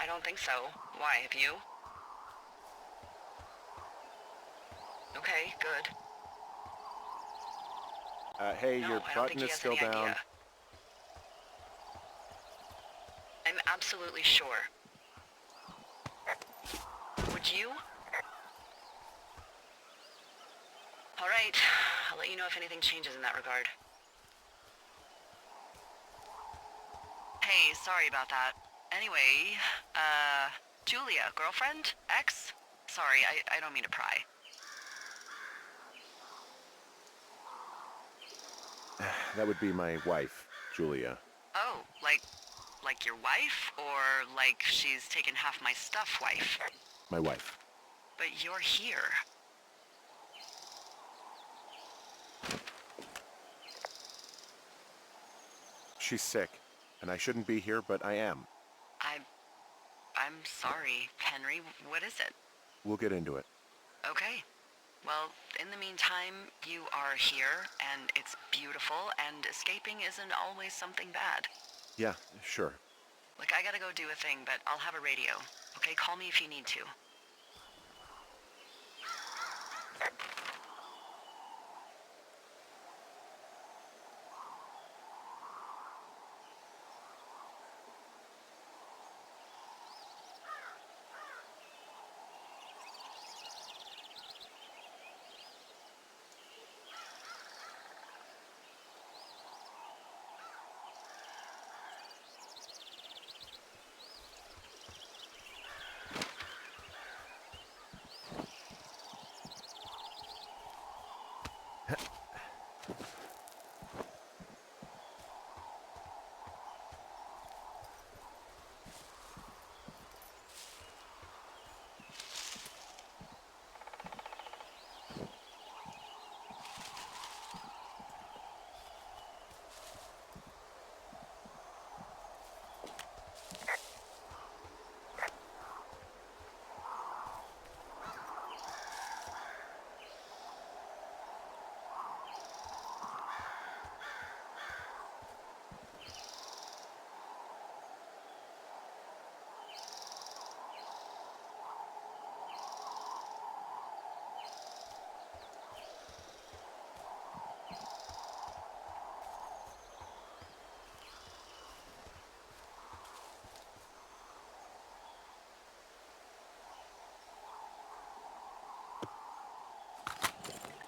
I don't think so. Why, have you? Okay, good. Hey, No, your I don't think button he is has still any down. idea. I'm absolutely sure. Would you? All right. I'll let you know if anything changes in that regard. Hey, sorry about that. Anyway, Julia, girlfriend? Ex? Sorry, I don't mean to pry. That would be my wife, Julia. Oh, like your wife? Or like she's taken half my stuff wife? My wife. But you're here. She's sick, and I shouldn't be here, but I am. I'm sorry, Henry. What is it? We'll get into it. Okay. Well, in the meantime, you are here, and it's beautiful, and escaping isn't always something bad. Yeah, sure. Like, I gotta go do a thing, but I'll have a radio. Okay, call me if you need to.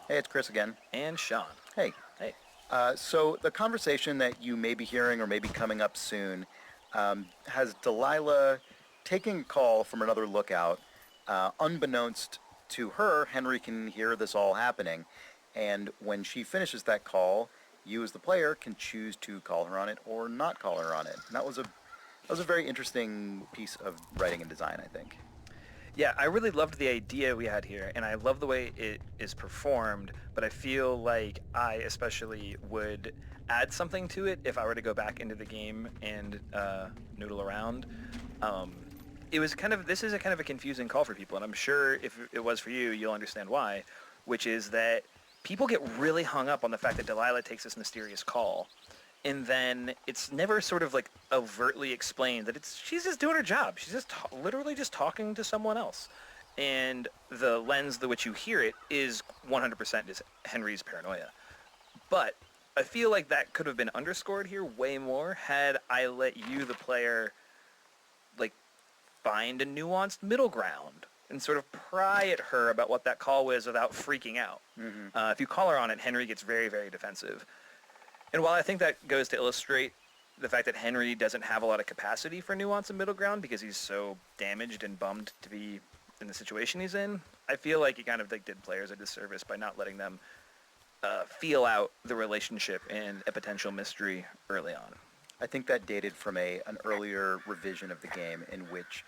Hey, it's Chris again. And Sean. Hey. Hey. So the conversation that you may be hearing or may be coming up soon has Delilah taking a call from another lookout. Unbeknownst to her, Henry can hear this all happening. And when she finishes that call, you as the player can choose to call her on it or not call her on it. And that was a very interesting piece of writing and design, I think. Yeah, I really loved the idea we had here, and I love the way it is performed, but I feel like I especially would add something to it if I were to go back into the game and noodle around. This is a kind of a confusing call for people, and I'm sure if it was for you, you'll understand why, which is that people get really hung up on the fact that Delilah takes this mysterious call, and then it's never sort of like overtly explained that she's just doing her job. She's just literally just talking to someone else. And the lens through which you hear it is 100% just Henry's paranoia. But I feel like that could have been underscored here way more had I let you, the player, like find a nuanced middle ground and sort of pry at her about what that call was without freaking out. Mm-hmm. If you call her on it, Henry gets very, very defensive. And while I think that goes to illustrate the fact that Henry doesn't have a lot of capacity for nuance and middle ground because he's so damaged and bummed to be in the situation he's in, I feel like he kind of did players a disservice by not letting them feel out the relationship and a potential mystery early on. I think that dated from an earlier revision of the game in which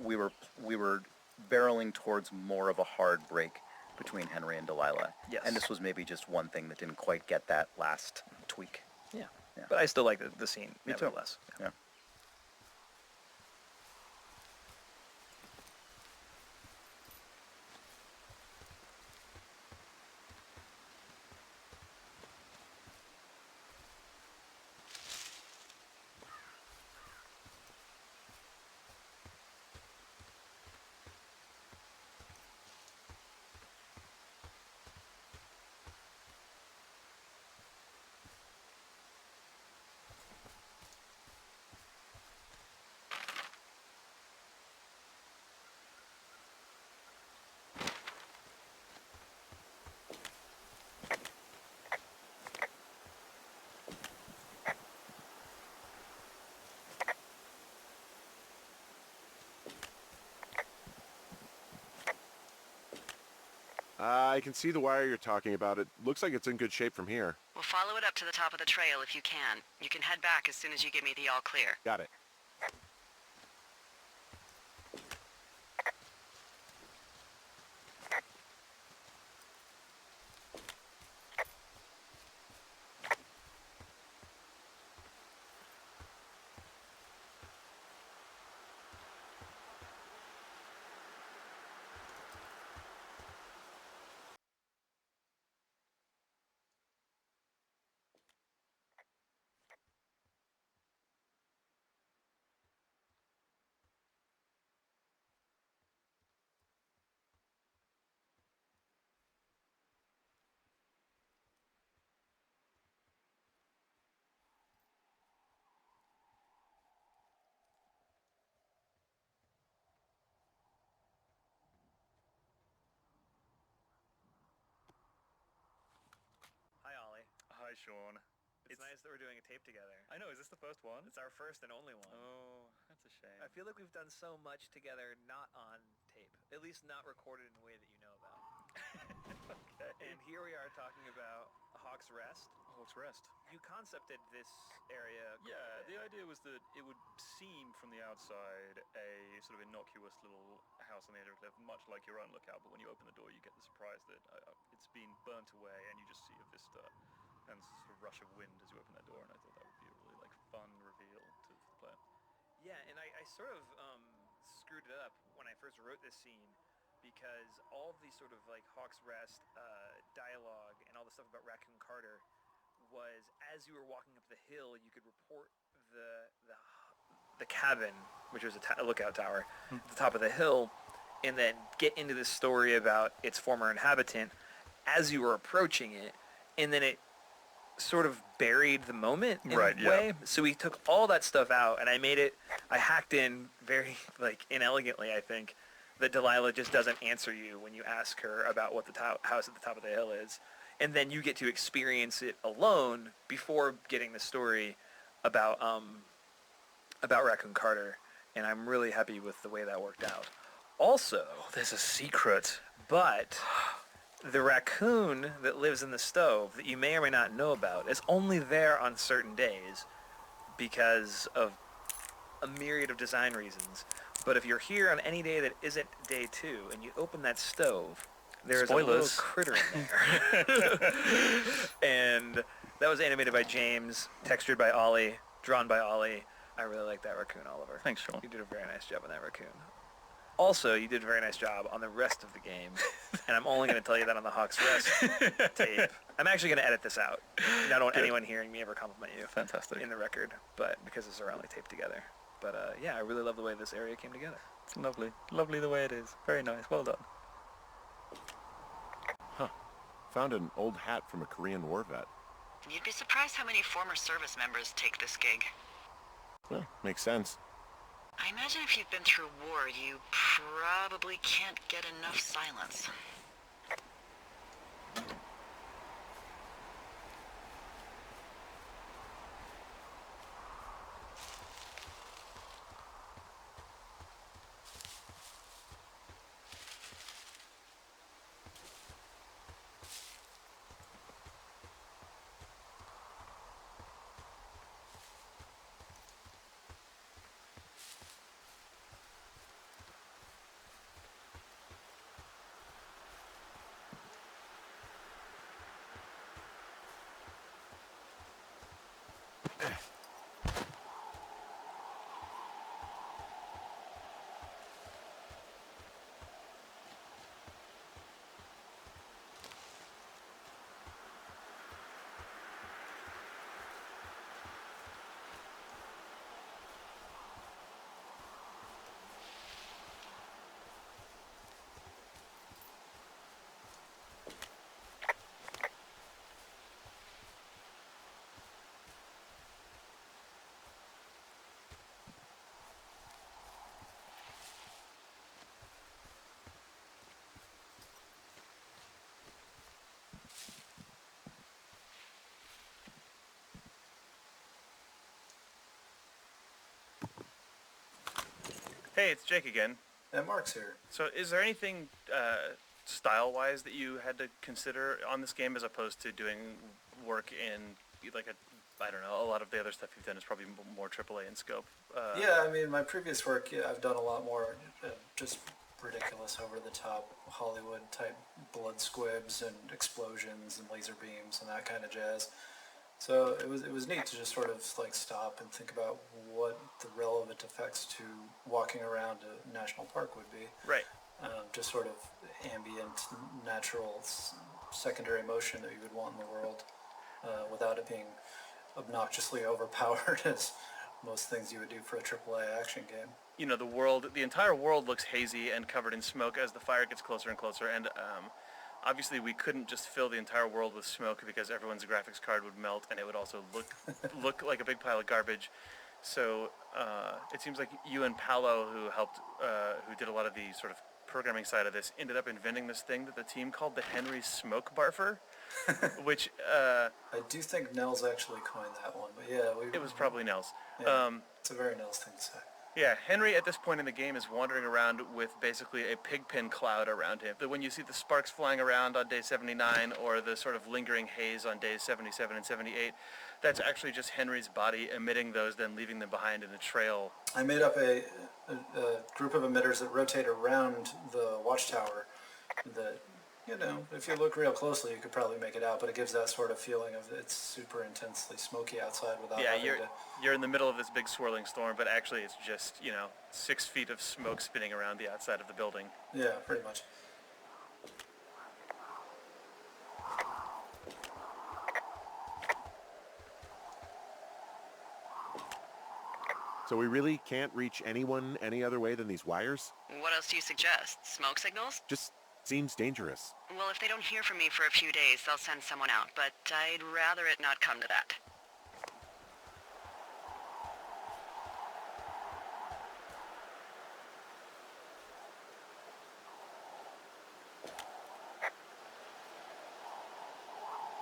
we were barreling towards more of a hard break between Henry and Delilah. Yes. And this was maybe just one thing that didn't quite get that last tweak. Yeah. Yeah. But I still like the scene, Me too. nevertheless. Yeah. I can see the wire you're talking about. It looks like it's in good shape from here. We'll follow it up to the top of the trail if you can. You can head back as soon as you give me the all clear. Got it. Hi, Ollie. Hi, Sean. It's nice that we're doing a tape together. I know, is this the first one? It's our first and only one. Oh, that's a shame. I feel like we've done so much together not on tape. At least not recorded in a way that you know about. Okay. And here we are talking about Hawk's Rest. Hawk's Rest. You concepted this area. Yeah, the idea was that it would seem from the outside a sort of innocuous little house on the edge of a cliff, much like your own lookout, but when you open the door you get the surprise that it's been burnt away and you just see a vista and sort of rush of wind as you open that door, and I thought that would be a really like fun reveal to the player. Yeah, and I sort of screwed it up when I first wrote this scene because all of these sort of like Hawk's Rest dialogue and all the stuff about Raccoon Carter was as you were walking up the hill, you could report the cabin, which was a lookout tower, at the top of the hill, and then get into this story about its former inhabitant as you were approaching it, and then it sort of buried the moment in a way. So we took all that stuff out, and I hacked in very like inelegantly, I think, that Delilah just doesn't answer you when you ask her about what the house at the top of the hill is. And then you get to experience it alone before getting the story about Raccoon Carter. And I'm really happy with the way that worked out. Also, There's a secret. but the raccoon that lives in the stove that you may or may not know about is only there on certain days because of a myriad of design reasons. But if you're here on any day that isn't day 2 and you open that stove, there's a little Spoilers. critter in there. And that was animated by James, textured by Ollie, drawn by Ollie. I really like that raccoon, Oliver. Thanks, Sean. You did a very nice job on that raccoon. Also, you did a very nice job on the rest of the game, and I'm only going to tell you that on the Hawk's Rest tape. I'm actually going to edit this out. I don't want anyone hearing me ever compliment you Fantastic. in the record, but because it's only taped together. But yeah, I really love the way this area came together. It's lovely. Lovely the way it is. Very nice. Well done. Huh. Found an old hat from a Korean war vet. You'd be surprised how many former service members take this gig. Well, makes sense. I imagine if you've been through war, you probably can't get enough silence. Hey, it's Jake again. And Mark's here. So is there anything style-wise that you had to consider on this game as opposed to doing work in like I don't know, a lot of the other stuff you've done is probably more AAA in scope. Yeah, I mean, my previous work, I've done a lot more just ridiculous, over-the-top Hollywood-type blood squibs and explosions and laser beams and that kind of jazz. So it was neat to just sort of like stop and think about what the relevant effects to walking around a national park would be. Right. Just sort of ambient, natural, secondary motion that you would want in the world without it being obnoxiously overpowered as most things you would do for a AAA action game. You know, the entire world looks hazy and covered in smoke as the fire gets closer and closer, and obviously we couldn't just fill the entire world with smoke because everyone's graphics card would melt and it would also look like a big pile of garbage. So it seems like you and Paolo, who did a lot of the sort of programming side of this, ended up inventing this thing that the team called the Henry Smoke Barfer, which I do think Nels actually coined that one, but yeah, it was probably Nels. Yeah, it's a very Nels thing to say. Yeah, Henry at this point in the game is wandering around with basically a pigpen cloud around him. When you see the sparks flying around on day 79 or the sort of lingering haze on days 77 and 78, that's actually just Henry's body emitting those, then leaving them behind in a trail. I made up a group of emitters that rotate around the watchtower that, you know, if you look real closely, you could probably make it out, but it gives that sort of feeling of it's super intensely smoky outside without having you're in the middle of this big swirling storm, but actually it's just, 6 feet of smoke spinning around the outside of the building. Yeah, pretty much. So we really can't reach anyone any other way than these wires? What else do you suggest? Smoke signals? Just seems dangerous. Well, if they don't hear from me for a few days, they'll send someone out, but I'd rather it not come to that.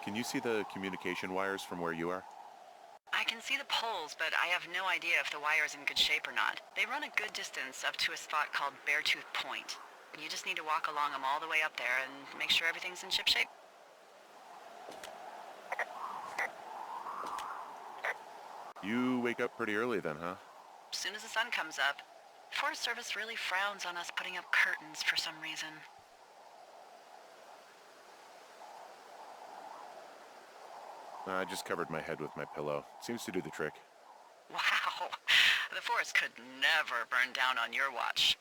Can you see the communication wires from where you are? I can see the poles, but I have no idea if the wire's in good shape or not. They run a good distance up to a spot called Beartooth Point. You just need to walk along them all the way up there and make sure everything's in ship shape. You wake up pretty early then, huh? As soon as the sun comes up. Forest Service really frowns on us putting up curtains for some reason. I just covered my head with my pillow. Seems to do the trick. Wow. The forest could never burn down on your watch.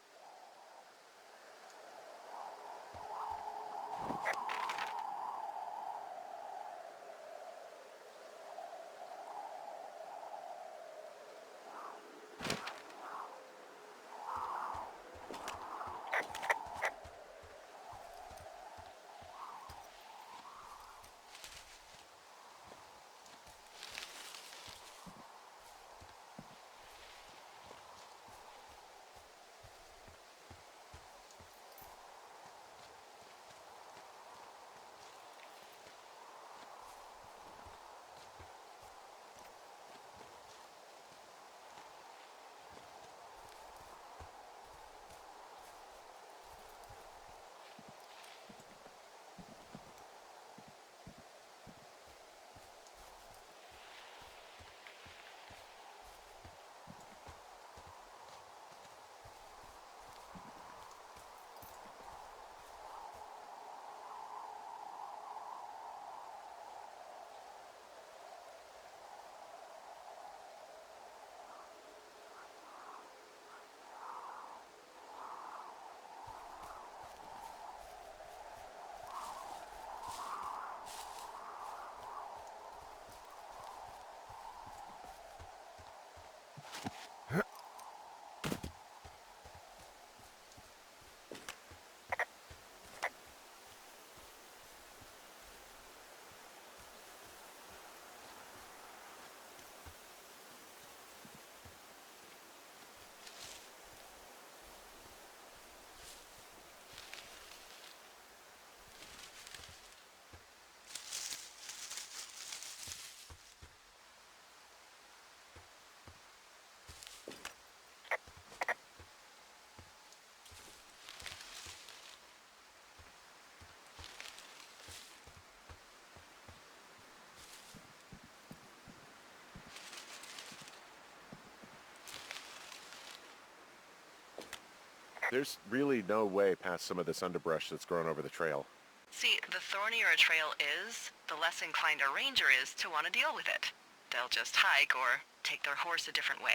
There's really no way past some of this underbrush that's grown over the trail. See, the thornier a trail is, the less inclined a ranger is to want to deal with it. They'll just hike or take their horse a different way.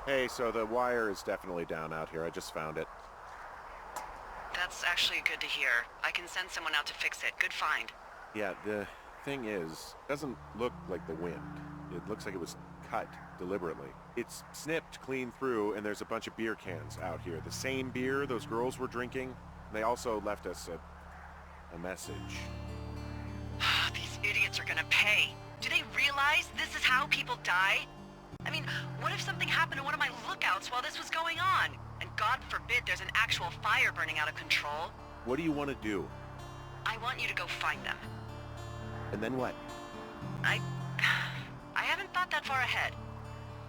Hey, so the wire is definitely down out here. I just found it. That's actually good to hear. I can send someone out to fix it. Good find. Yeah, the thing is, it doesn't look like the wind. It looks like it was cut deliberately. It's snipped clean through, and there's a bunch of beer cans out here. The same beer those girls were drinking. They also left us a message. These idiots are gonna pay. Do they realize this is how people die? I mean, what if something happened to one of my lookouts while this was going on? And God forbid there's an actual fire burning out of control. What do you want to do? I want you to go find them. And then what? I haven't thought that far ahead.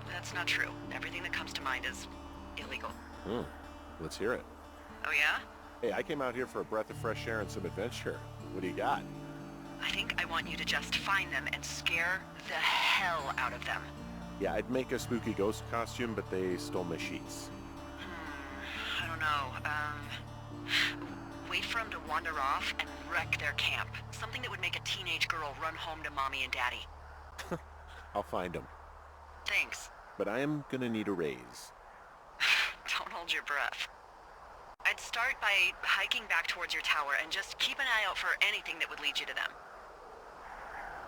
That's not true. Everything that comes to mind is illegal. Let's hear it. Oh yeah? Hey, I came out here for a breath of fresh air and some adventure. What do you got? I think I want you to just find them and scare the hell out of them. Yeah, I'd make a spooky ghost costume, but they stole my sheets. I don't know. Wait for them to wander off and wreck their camp. Something that would make a teenage girl run home to mommy and daddy. I'll find them. Thanks. But I am gonna need a raise. Don't hold your breath. I'd start by hiking back towards your tower and just keep an eye out for anything that would lead you to them.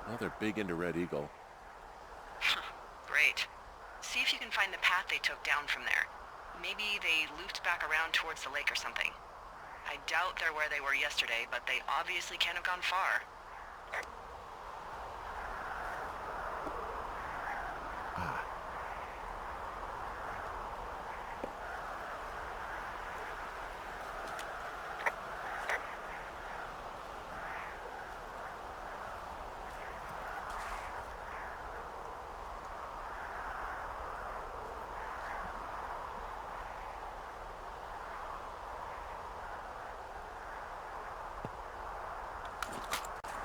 Well, they're big into Red Eagle. Great. See if you can find the path they took down from there. Maybe they looped back around towards the lake or something. I doubt they're where they were yesterday, but they obviously can't have gone far.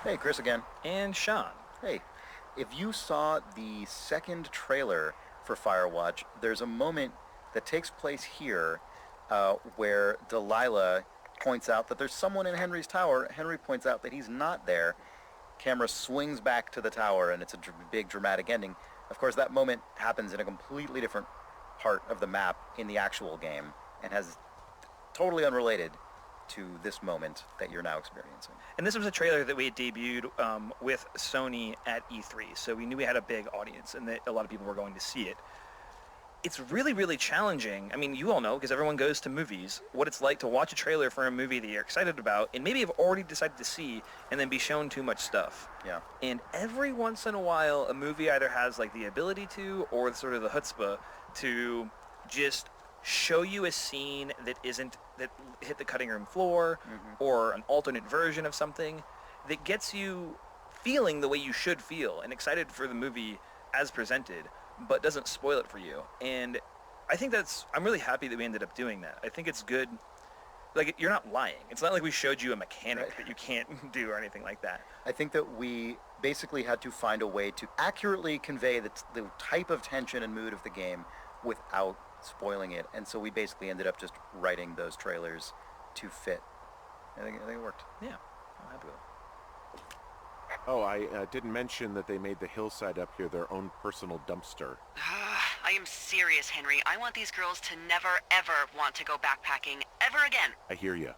Hey, Chris again. And Sean. Hey, if you saw the second trailer for Firewatch, there's a moment that takes place here where Delilah points out that there's someone in Henry's tower. Henry points out that he's not there. Camera swings back to the tower, and it's a big dramatic ending. Of course, that moment happens in a completely different part of the map in the actual game and has totally unrelated to this moment that you're now experiencing. And this was a trailer that we had debuted with Sony at E3, so we knew we had a big audience and that a lot of people were going to see it. It's really, really challenging. I mean, you all know, because everyone goes to movies, what it's like to watch a trailer for a movie that you're excited about and maybe have already decided to see and then be shown too much stuff. Yeah. And every once in a while, a movie either has like the ability to or sort of the chutzpah to just show you a scene that hit the cutting room floor or an alternate version of something that gets you feeling the way you should feel and excited for the movie as presented, but doesn't spoil it for you. And I think I'm really happy that we ended up doing that. I think it's good. Like, you're not lying. It's not like we showed you a mechanic that you can't do or anything like that. I think that we basically had to find a way to accurately convey the type of tension and mood of the game without spoiling it, and so we basically ended up just writing those trailers to fit. I think it worked. Yeah, I'm happy with it. Oh, I didn't mention that they made the hillside up here their own personal dumpster. I am serious, Henry. I want these girls to never, ever want to go backpacking ever again. I hear you.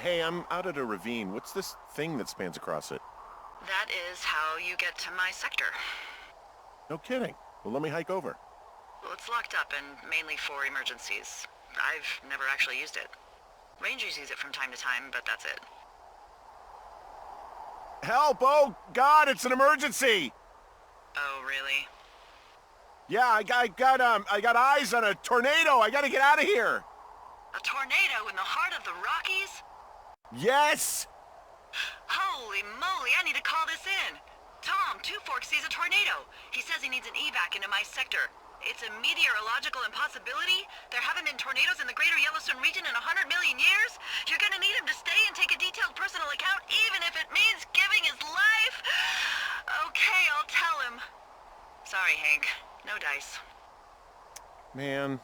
Hey, I'm out at a ravine. What's this thing that spans across it? That is how you get to my sector. No kidding. Well, let me hike over. Well, it's locked up and mainly for emergencies. I've never actually used it. Rangers use it from time to time, but that's it. Help! Oh, God, it's an emergency! Oh, really? Yeah, I got eyes on a tornado. I gotta get out of here. A tornado in the heart of the Rockies? Yes! Holy moly, I need to call this in. Tom, Two Forks sees a tornado. He says he needs an evac into my sector. It's a meteorological impossibility. There haven't been tornadoes in the greater Yellowstone region in 100 million years. You're gonna need him to stay and take a detailed personal account, even if it means giving his life. Okay, I'll tell him. Sorry, Hank. No dice. Man.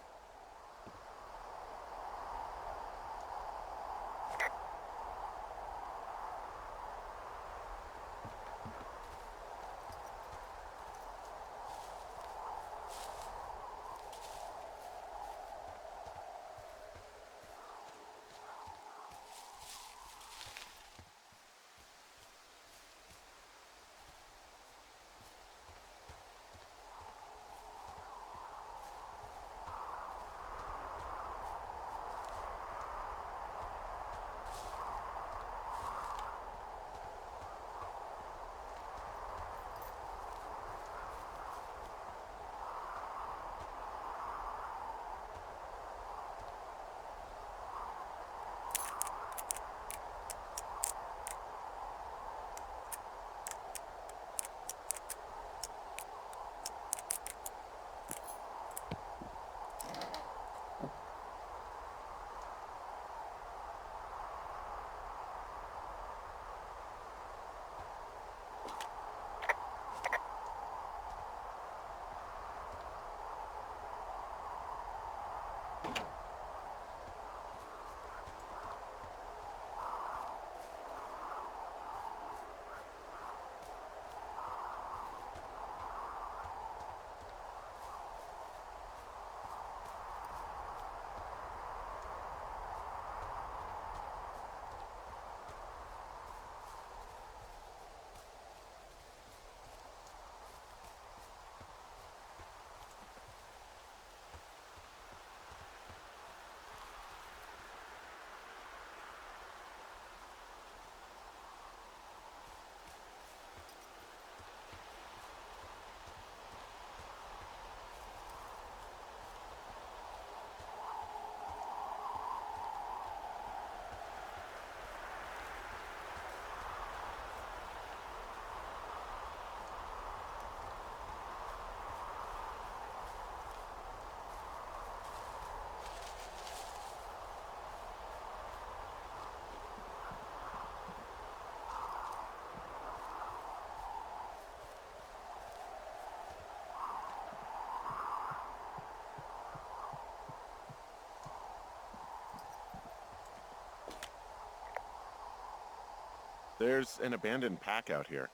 There's an abandoned pack out here.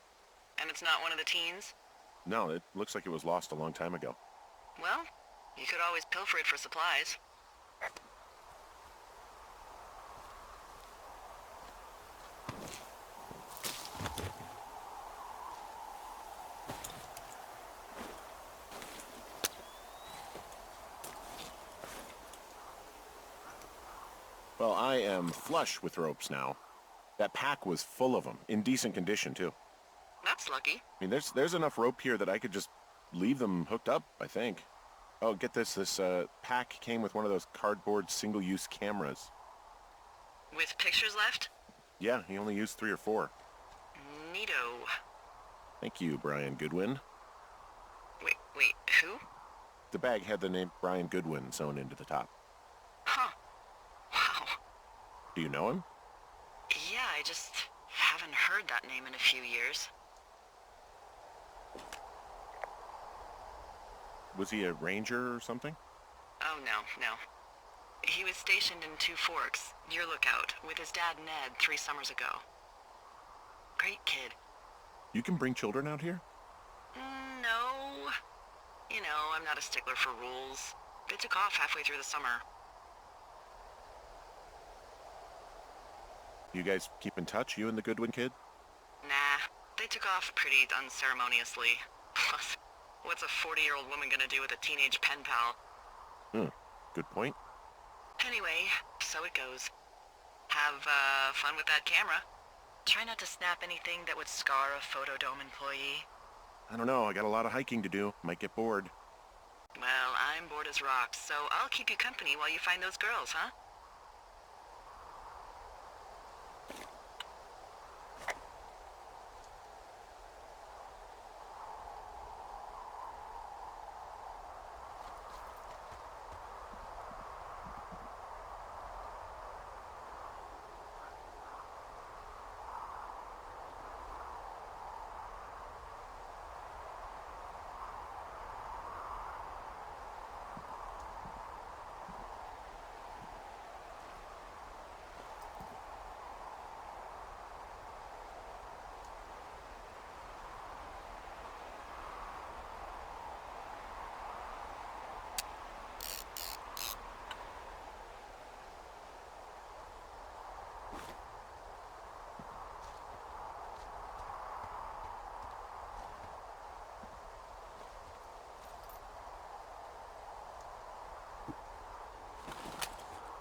And it's not one of the teens? No, it looks like it was lost a long time ago. Well, you could always pilfer it for supplies. Well, I am flush with ropes now. That pack was full of them, in decent condition, too. That's lucky. I mean, there's enough rope here that I could just leave them hooked up, I think. Oh, get this. This pack came with one of those cardboard single-use cameras. With pictures left? Yeah, he only used 3 or 4. Neato. Thank you, Brian Goodwin. Wait, who? The bag had the name Brian Goodwin sewn into the top. Huh. Wow. Do you know him? Yeah, I just haven't heard that name in a few years. Was he a ranger or something? Oh, no. He was stationed in Two Forks, your lookout, with his dad Ned 3 summers ago. Great kid. You can bring children out here? No. You know, I'm not a stickler for rules. They took off halfway through the summer. You guys keep in touch, you and the Goodwin kid? Nah, they took off pretty unceremoniously. Plus, what's a 40-year-old woman gonna do with a teenage pen pal? Good point. Anyway, so it goes. Have, fun with that camera. Try not to snap anything that would scar a Photodome employee. I don't know, I got a lot of hiking to do. Might get bored. Well, I'm bored as rocks, so I'll keep you company while you find those girls, huh?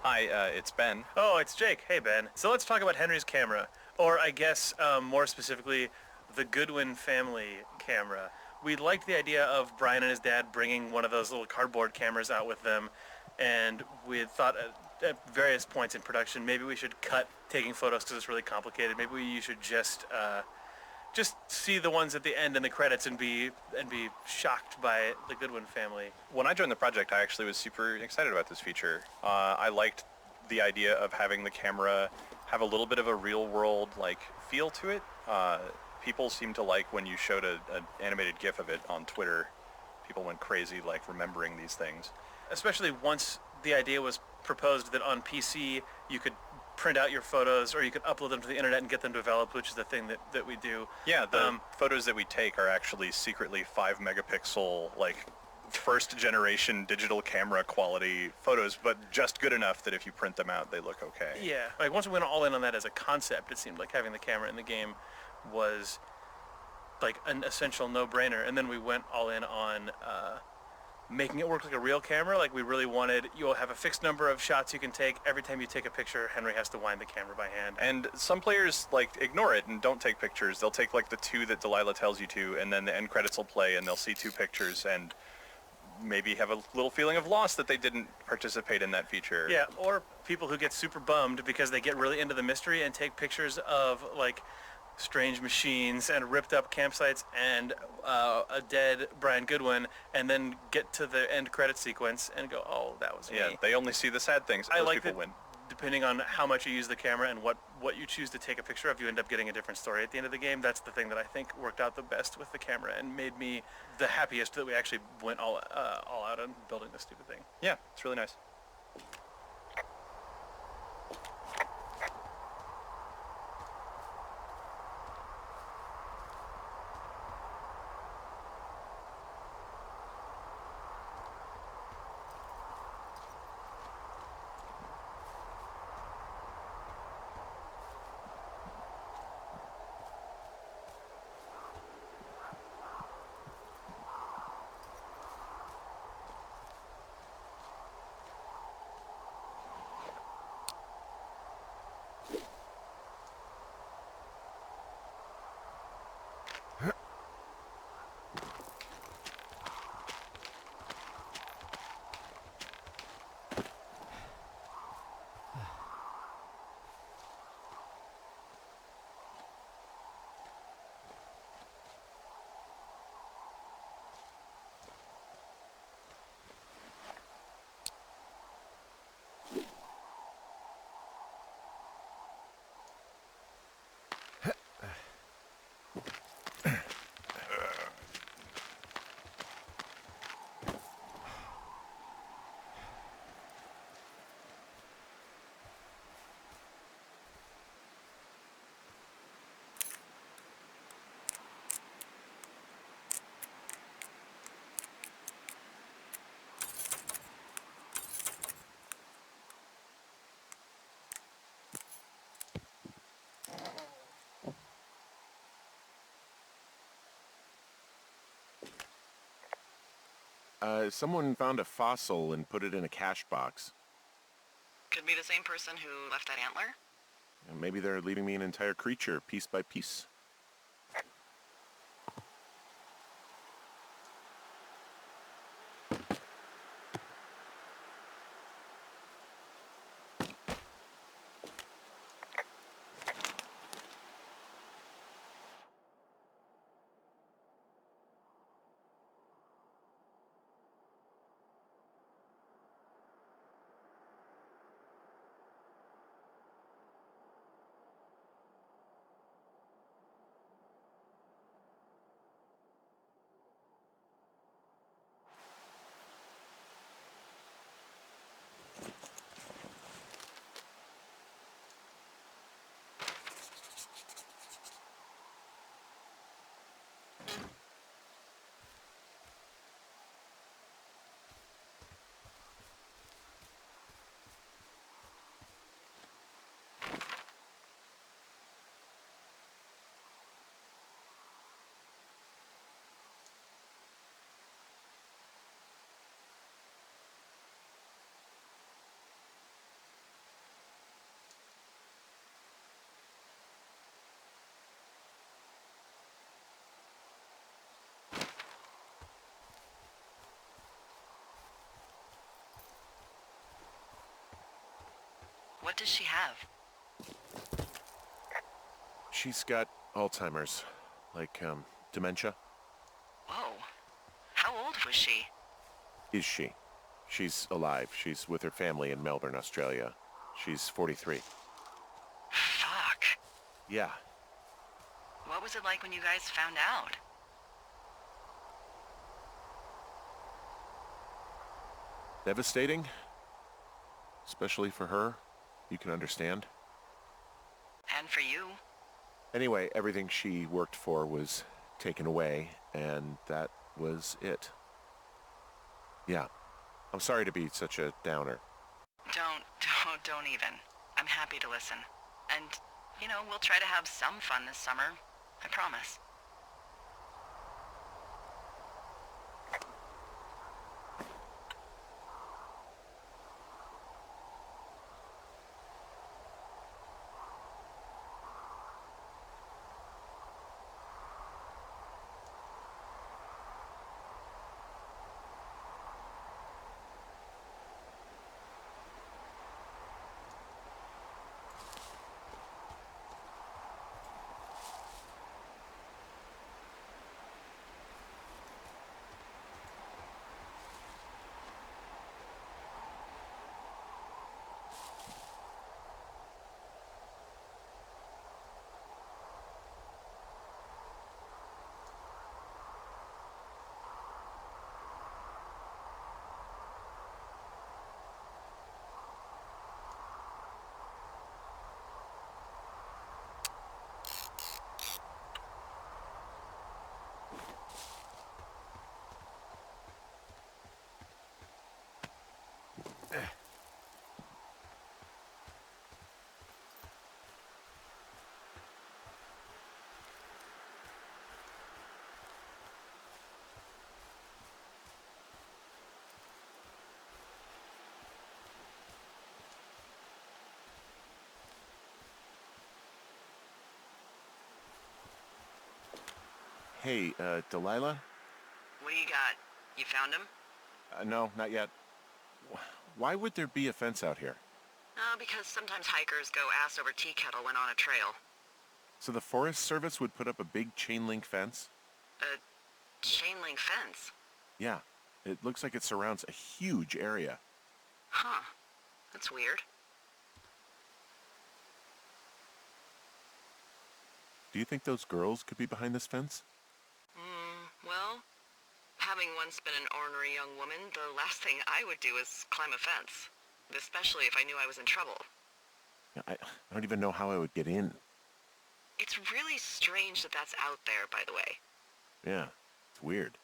Hi, it's Ben. Oh, it's Jake. Hey, Ben. So let's talk about Henry's camera, or I guess more specifically, the Goodwin family camera. We liked the idea of Brian and his dad bringing one of those little cardboard cameras out with them, and we had thought at various points in production maybe we should cut taking photos because it's really complicated. Maybe you should just see the ones at the end in the credits and be shocked by the Goodwin family. When I joined the project, I actually was super excited about this feature. I liked the idea of having the camera have a little bit of a real-world like feel to it. People seem to like when you showed an animated GIF of it on Twitter. People went crazy like remembering these things. Especially once the idea was proposed that on PC you could print out your photos or you could upload them to the internet and get them developed, which is the thing that we do. Yeah, the photos that we take are actually secretly 5 megapixel, like first generation digital camera quality photos, but just good enough that if you print them out, they look okay. Yeah, like once we went all in on that as a concept, it seemed like having the camera in the game was like an essential no-brainer. And then we went all in on making it work like a real camera. Like we really wanted, you'll have a fixed number of shots you can take. Every time you take a picture, Henry has to wind the camera by hand. And some players like ignore it and don't take pictures. They'll take like the 2 that Delilah tells you to, and then the end credits will play and they'll see 2 pictures and maybe have a little feeling of loss that they didn't participate in that feature. Yeah, or people who get super bummed because they get really into the mystery and take pictures of like strange machines and ripped up campsites and a dead Brian Goodwin, and then get to the end credit sequence and go, oh, that was me. Yeah, they only see the sad things. I Those like people that win. depending on how much you use the camera and what you choose to take a picture of, you end up getting a different story at the end of the game. That's the thing that I think worked out the best with the camera and made me the happiest that we actually went all out on building this stupid thing. Yeah, it's really nice. Someone found a fossil and put it in a cache box. Could be the same person who left that antler. And maybe they're leaving me an entire creature, piece by piece. What does she have? She's got Alzheimer's, like, dementia. Whoa. How old was she? Is she? She's alive. She's with her family in Melbourne, Australia. She's 43. Fuck. Yeah. What was it like when you guys found out? Devastating. Especially for her. You can understand. And for you? Anyway, everything she worked for was taken away, and that was it. Yeah. I'm sorry to be such a downer. Don't even. I'm happy to listen. And, we'll try to have some fun this summer. I promise. Hey, Delilah? What do you got? You found him? No, not yet. Why would there be a fence out here? Because sometimes hikers go ass over tea kettle when on a trail. So the Forest Service would put up a big chain link fence? A chain link fence? Yeah. It looks like it surrounds a huge area. Huh. That's weird. Do you think those girls could be behind this fence? Well, having once been an ornery young woman, the last thing I would do is climb a fence. Especially if I knew I was in trouble. I don't even know how I would get in. It's really strange that that's out there, by the way. Yeah, it's weird.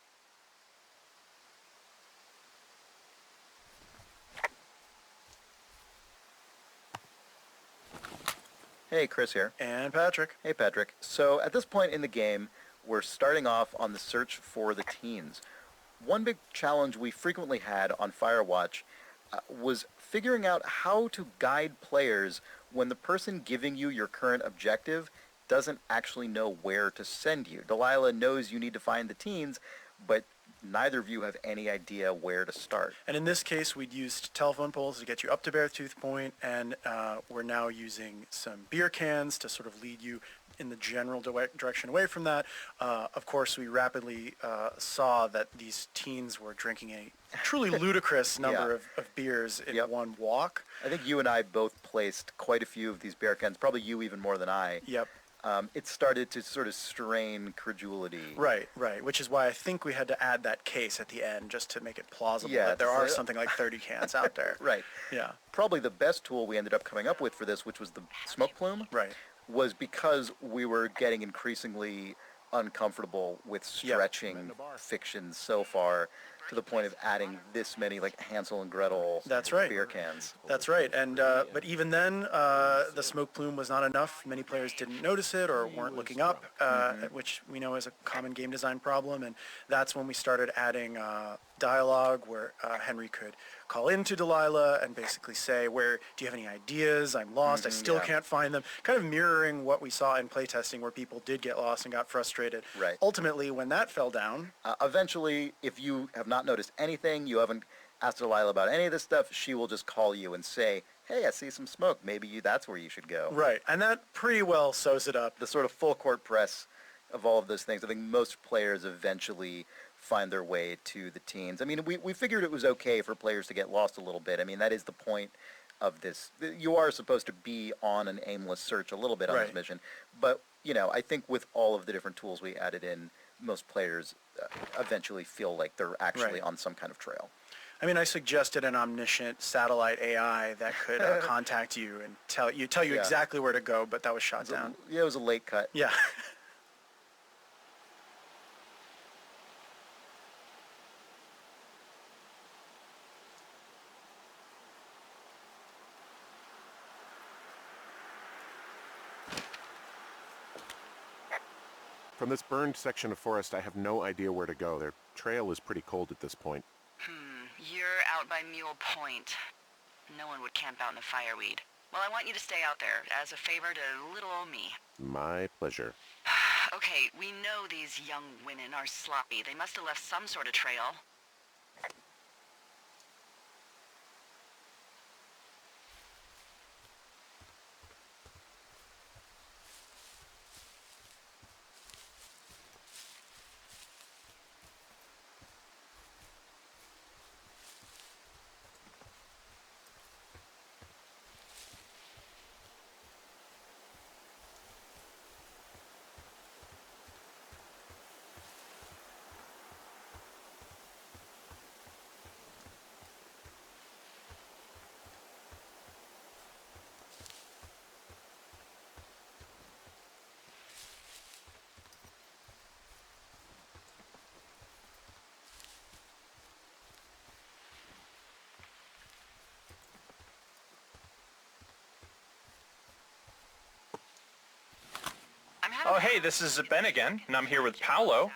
Hey, Chris here. And Patrick. Hey, Patrick. So at this point in the game, we're starting off on the search for the teens. one big challenge we frequently had on Firewatch was figuring out how to guide players when the person giving you your current objective doesn't actually know where to send you. Delilah knows you need to find the teens, but neither of you have any idea where to start. And in this case, we'd used telephone poles to get you up to Beartooth Point, and we're now using some beer cans to sort of lead you in the general direction away from that. Of course, we rapidly saw that these teens were drinking a truly ludicrous number of beers in one walk. I think you and I both placed quite a few of these beer cans, probably you even more than I. Yep. It started to sort of strain credulity. Right, which is why I think we had to add that case at the end just to make it plausible Yeah, that there are something like 30 cans out there. Right. Yeah. Probably the best tool we ended up coming up with for this, which was the smoke plume, Right. was because we were getting increasingly uncomfortable with stretching fiction so far to the point of adding this many like Hansel and Gretel That's right. beer cans. That's right, and but even then, the smoke plume was not enough. Many players didn't notice it or weren't looking up, which we know is a common game design problem, and that's when we started adding dialogue where Henry could call into Delilah and basically say, "Where do you have any ideas? I'm lost. I still can't find them." Kind of mirroring what we saw in playtesting, where people did get lost and got frustrated. Right. Ultimately, when that fell down, Eventually, if you have not noticed anything, you haven't asked Delilah about any of this stuff, she will just call you and say, "Hey, I see some smoke. Maybe that's where you should go." right, and that pretty well sews it up. The sort of full court press of all of those things. I think most players eventually find their way to the teens. I mean, we figured it was okay for players to get lost a little bit. I mean, that is the point of this. You are supposed to be on an aimless search a little bit on this Right. mission. But, you know, I think with all of the different tools we added in, most players eventually feel like they're actually Right. on some kind of trail. I mean, I suggested an omniscient satellite AI that could contact you and tell you Yeah. exactly where to go, but that was shot down. Yeah, it was a late cut. Yeah. From this burned section of forest, I have no idea where to go. Their trail is pretty cold at this point. You're out by Mule Point. No one would camp out in the fireweed. Well, I want you to stay out there as a favor to little old me. My pleasure. Okay, we know these young women are sloppy. They must have left some sort of trail. Oh, hey, this is Ben again, and I'm here with Paolo.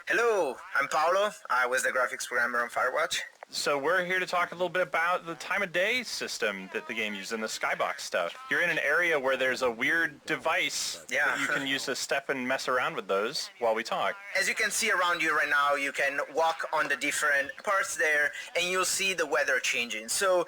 Hello, I'm Paolo. I was the graphics programmer on Firewatch. So we're here to talk a little bit about the time of day system that the game uses and the skybox stuff. You're in an area where there's a weird device that you can use to step and mess around with those while we talk. As you can see around you right now, you can walk on the different parts there, and you'll see the weather changing. So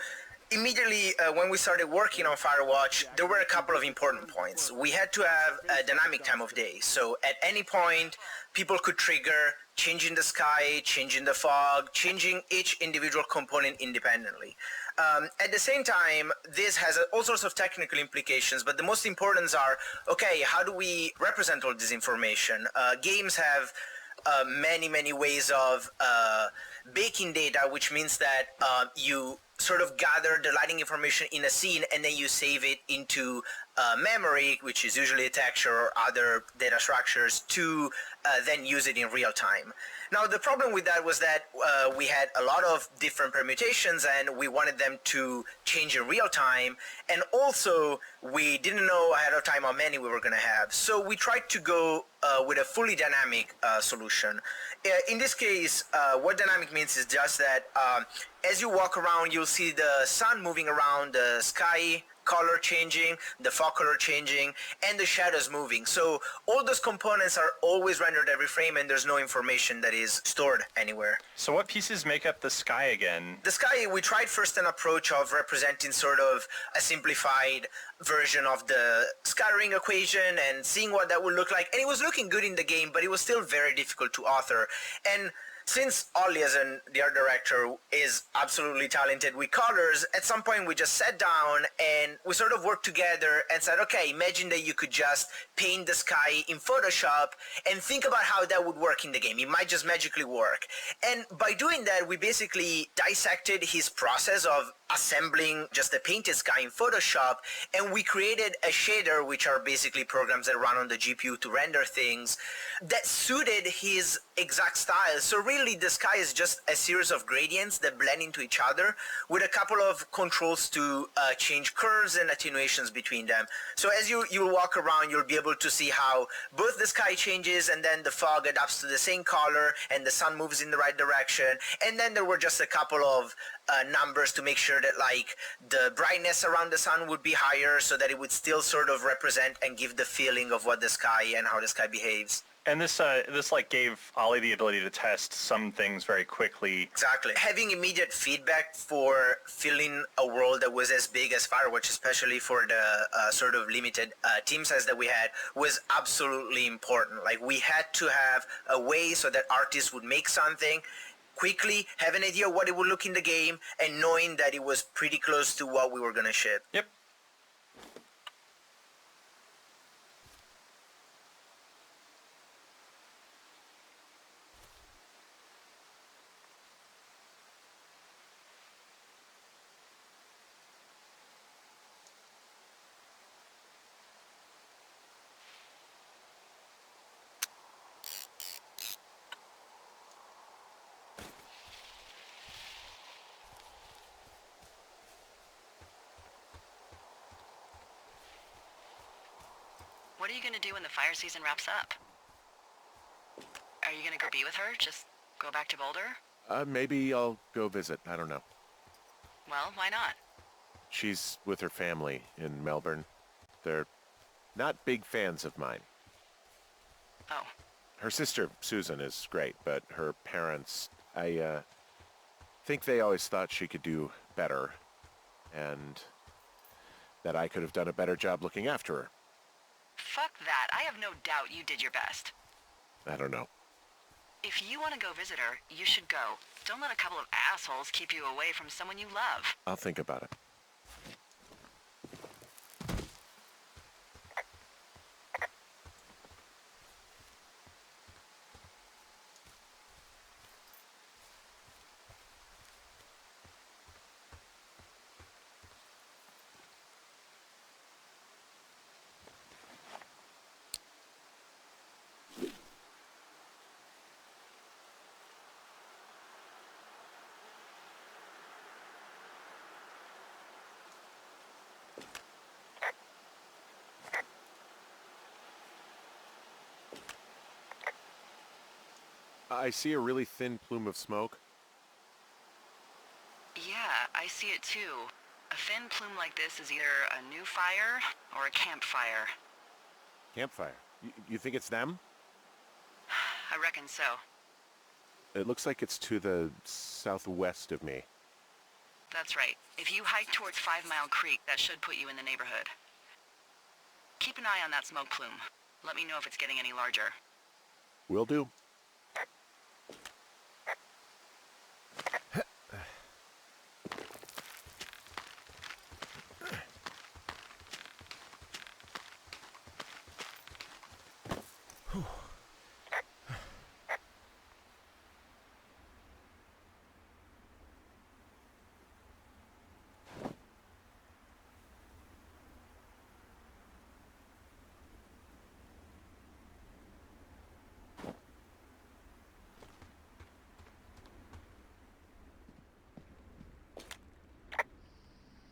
immediately when we started working on Firewatch, there were a couple of important points. We had to have a dynamic time of day. So at any point, people could trigger changing the sky, changing the fog, changing each individual component independently. At the same time, this has all sorts of technical implications, but the most important are, okay, how do we represent all this information? Games have many ways of baking data, which means that you sort of gather the lighting information in a scene and then you save it into memory, which is usually a texture or other data structures, to then use it in real time. Now, the problem with that was that we had a lot of different permutations and we wanted them to change in real time, and also we didn't know ahead of time how many we were going to have. So we tried to go with a fully dynamic solution. In this case, what dynamic means is just that as you walk around, you'll see the sun moving around, the sky color changing, the fog color changing, and the shadows moving. So all those components are always rendered every frame, and there's no information that is stored anywhere. So what pieces make up the sky again? The sky, we tried first an approach of representing sort of a simplified version of the scattering equation and seeing what that would look like. And it was looking good in the game, but it was still very difficult to author. And since Ollie, as the art director, is absolutely talented with colors, at some point we just sat down and we sort of worked together and said, okay, imagine that you could just paint the sky in Photoshop and think about how that would work in the game. It might just magically work. And by doing that, we basically dissected his process of assembling just a painted sky in Photoshop, and we created a shader, which are basically programs that run on the GPU to render things, that suited his exact style. So really the sky is just a series of gradients that blend into each other with a couple of controls to change curves and attenuations between them. So as you walk around, you'll be able to see how both the sky changes and then the fog adapts to the same color and the sun moves in the right direction. And then there were just a couple of numbers to make sure that like the brightness around the sun would be higher so that it would still sort of represent and give the feeling of what the sky and how the sky behaves. And this like gave Ollie the ability to test some things very quickly. Exactly. Having immediate feedback for filling a world that was as big as Firewatch, especially for the sort of limited team size that we had, was absolutely important. Like we had to have a way so that artists would make something quickly, have an idea of what it would look in the game, and knowing that it was pretty close to what we were going to ship. Yep. What are you gonna do when the fire season wraps up? Are you gonna go be with her? Just go back to Boulder? Maybe I'll go visit. I don't know. Well, why not? She's with her family in Melbourne. They're not big fans of mine. Oh. Her sister, Susan, is great, but her parents, I think they always thought she could do better, and that I could have done a better job looking after her. Fuck that. I have no doubt you did your best. I don't know. If you want to go visit her, you should go. Don't let a couple of assholes keep you away from someone you love. I'll think about it. I see a really thin plume of smoke. Yeah, I see it too. A thin plume like this is either a new fire or a campfire. Campfire? You think it's them? I reckon so. It looks like it's to the southwest of me. That's right. If you hike towards 5 Mile Creek, that should put you in the neighborhood. Keep an eye on that smoke plume. Let me know if it's getting any larger. Will do.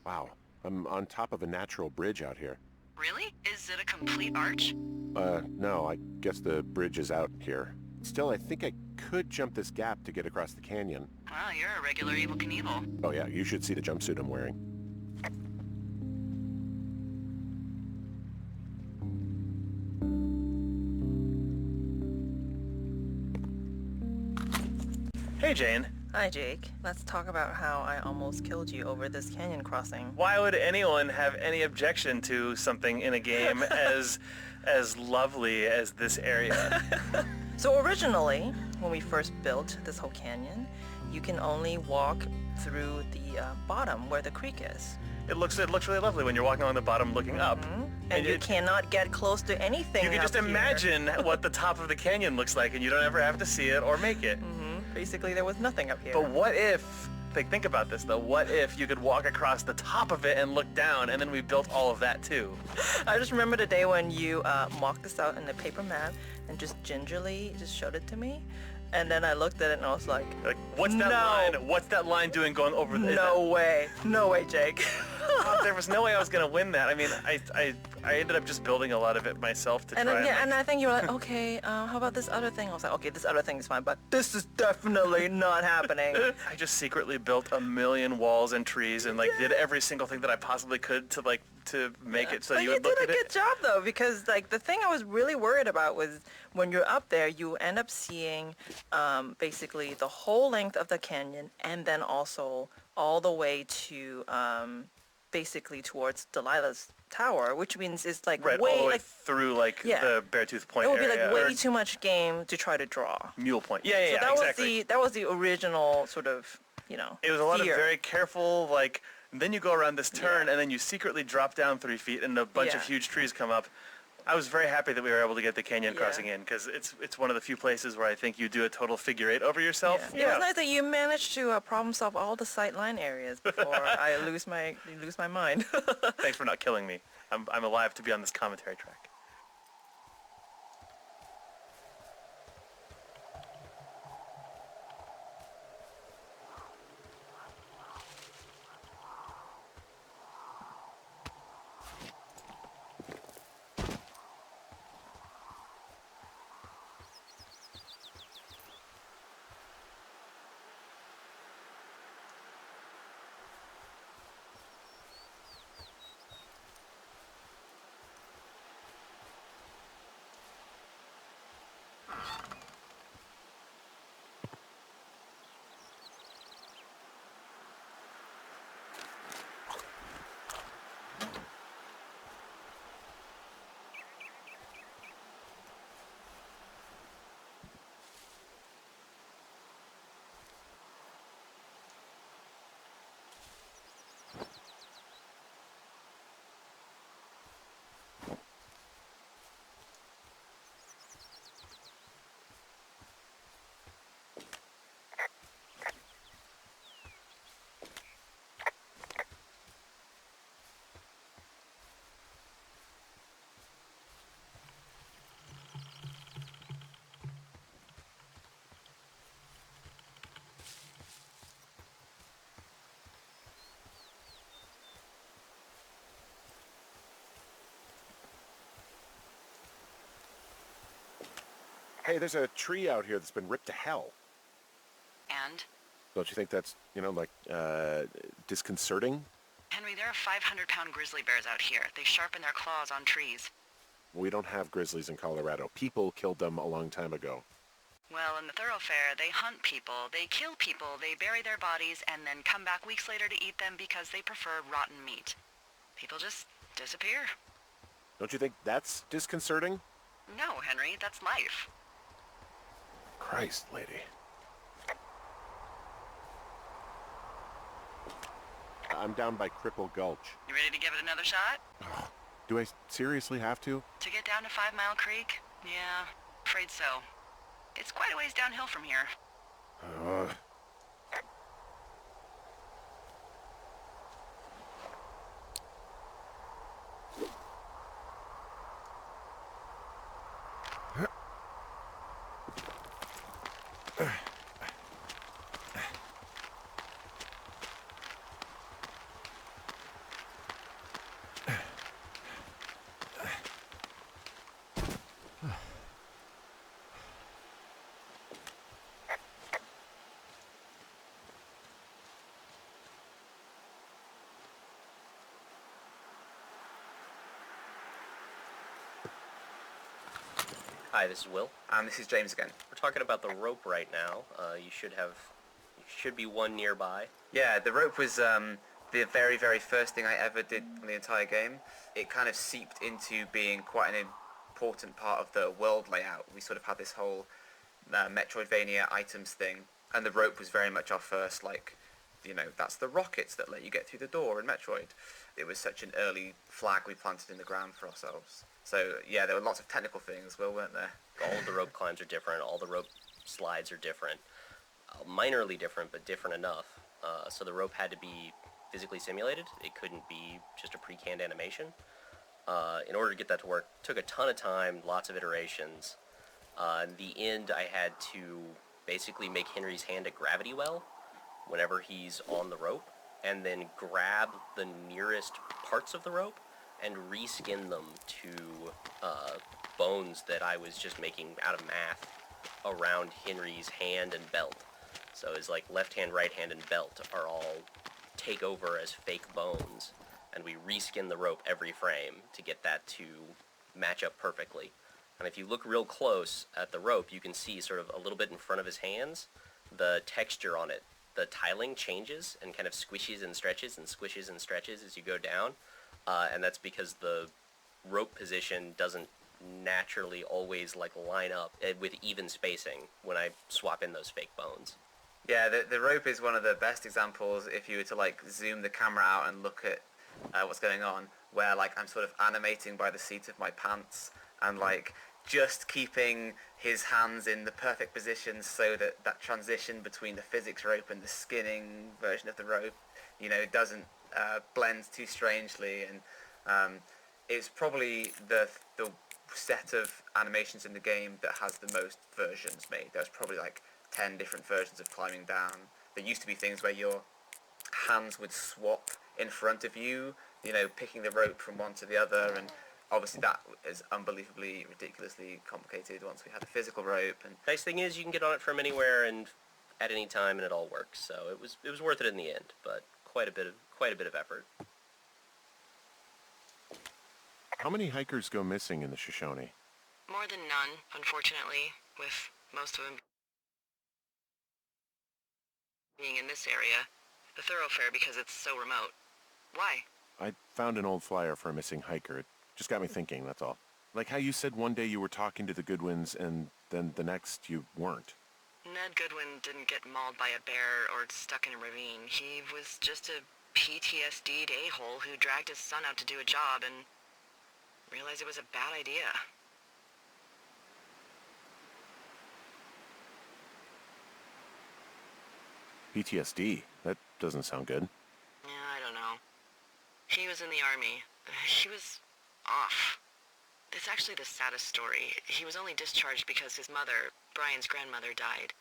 Wow, I'm on top of a natural bridge out here. Really? Is it a complete arch? No, I guess the bridge is out here. Still, I think I could jump this gap to get across the canyon. Wow, you're a regular Evel Knievel. Oh yeah, you should see the jumpsuit I'm wearing. Hey, Jane. Hi, Jake. Let's talk about how I almost killed you over this canyon crossing. Why would anyone have any objection to something in a game as lovely as this area? So originally, when we first built this whole canyon, you can only walk through the bottom where the creek is. It looks really lovely when you're walking along the bottom looking up. And you cannot get close to anything. You can just up here. imagine what the top of the canyon looks like, and you don't ever have to see it or make it. Basically, there was nothing up here. But what if, think about this though, what if you could walk across the top of it and look down, and then we built all of that too? I just remember the day when you mocked this out in the paper map and just gingerly just showed it to me. And then I looked at it and I was like, what's that line? What's that line doing going over the... No way, Jake. There was no way I was gonna win that. I mean, I ended up just building a lot of it myself to And try. then, and I think you were like, okay, how about this other thing? I was like, okay, this other thing is fine, but this is definitely not happening. I just secretly built a million walls and trees and did every single thing that I possibly could to make it so But you would look at did a it. good job though, because the thing I was really worried about was when you're up there, you end up seeing basically the whole length of the canyon, and then also all the way to basically towards Delilah's tower, which means it's Right, way all the way through the Beartooth Point it would be area. way too much game to try to draw. Mule Point. Yeah, So that exactly. that was the original sort of It was a lot fear. of very careful, then you go around this turn, and then you secretly drop down 3 feet, and a bunch of huge trees come up. I was very happy that we were able to get the canyon crossing in, because it's one of the few places where I think you do a total figure 8 over yourself. It was nice that you managed to problem solve all the sight line areas before I lose my mind. Thanks for not killing me. I'm alive to be on this commentary track. Hey, there's a tree out here that's been ripped to hell. And? Don't you think that's, disconcerting? Henry, there are 500-pound grizzly bears out here. They sharpen their claws on trees. We don't have grizzlies in Colorado. People killed them a long time ago. Well, in the thoroughfare, they hunt people, they kill people, they bury their bodies, and then come back weeks later to eat them because they prefer rotten meat. People just disappear. Don't you think that's disconcerting? No, Henry, that's life. Christ, lady. I'm down by Cripple Gulch. You ready to give it another shot? Do I seriously have to? To get down to 5 Mile Creek? Yeah, afraid so. It's quite a ways downhill from here. Hi, this is Will. And this is James again. We're talking about the rope right now. You should be one nearby. Yeah, the rope was the very, very first thing I ever did in the entire game. It kind of seeped into being quite an important part of the world layout. We sort of had this whole Metroidvania items thing, and the rope was very much our first, like, you know, that's the rockets that let you get through the door in Metroid. It was such an early flag we planted in the ground for ourselves. So, yeah, there were lots of technical things, weren't there? All of the rope climbs are different. All the rope slides are different. Minorly different, but different enough. So the rope had to be physically simulated. It couldn't be just a pre-canned animation. In order to get that to work, took a ton of time, lots of iterations. In the end, I had to basically make Henry's hand a gravity well whenever he's on the rope, and then grab the nearest parts of the rope and reskin them to bones that I was just making out of math around Henry's hand and belt. So his like left hand, right hand, and belt are all take over as fake bones, and we reskin the rope every frame to get that to match up perfectly. And if you look real close at the rope, you can see sort of a little bit in front of his hands, the texture on it, the tiling changes and kind of squishes and stretches and squishes and stretches as you go down. And that's because the rope position doesn't naturally always like line up with even spacing when I swap in those fake bones. Yeah, the rope is one of the best examples if you were to like zoom the camera out and look at what's going on, where like I'm sort of animating by the seat of my pants and like just keeping his hands in the perfect position so that that transition between the physics rope and the skinning version of the rope, you know, doesn't blend too strangely. And it's probably the set of animations in the game that has the most versions made. There's probably like 10 different versions of climbing down. There used to be things where your hands would swap in front of you, you know, picking the rope from one to the other, and obviously that is unbelievably, ridiculously complicated once we had a physical rope. And nice thing is you can get on it from anywhere and at any time, and it all works. So it was worth it in the end, but quite a bit of effort. How many hikers go missing in the Shoshone? More than none, unfortunately, with most of them being in this area. The thoroughfare because it's so remote. Why? I found an old flyer for a missing hiker. It just got me thinking, that's all. Like how you said one day you were talking to the Goodwins and then the next you weren't. Ned Goodwin didn't get mauled by a bear or stuck in a ravine. He was just a PTSD'd a-hole who dragged his son out to do a job and realized it was a bad idea. PTSD? That doesn't sound good. Yeah, I don't know. He was in the army. He was off. It's actually the saddest story. He was only discharged because his mother, Brian's grandmother, died.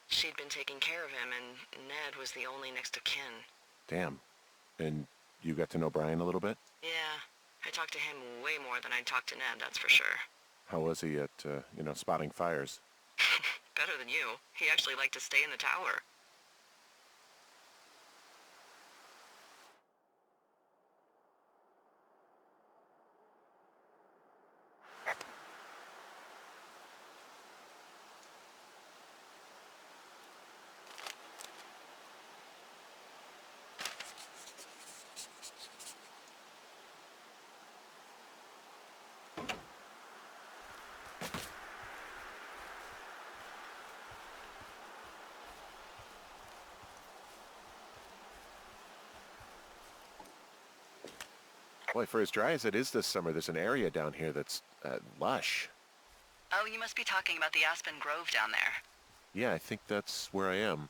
She'd been taking care of him, and Ned was the only next of kin. Damn. And you got to know Brian a little bit? Yeah, I talked to him way more than I talked to Ned, that's for sure. How was he at, spotting fires? Better than you. He actually liked to stay in the tower. Boy, for as dry as it is this summer, there's an area down here that's lush. Oh, you must be talking about the Aspen Grove down there. Yeah, I think that's where I am.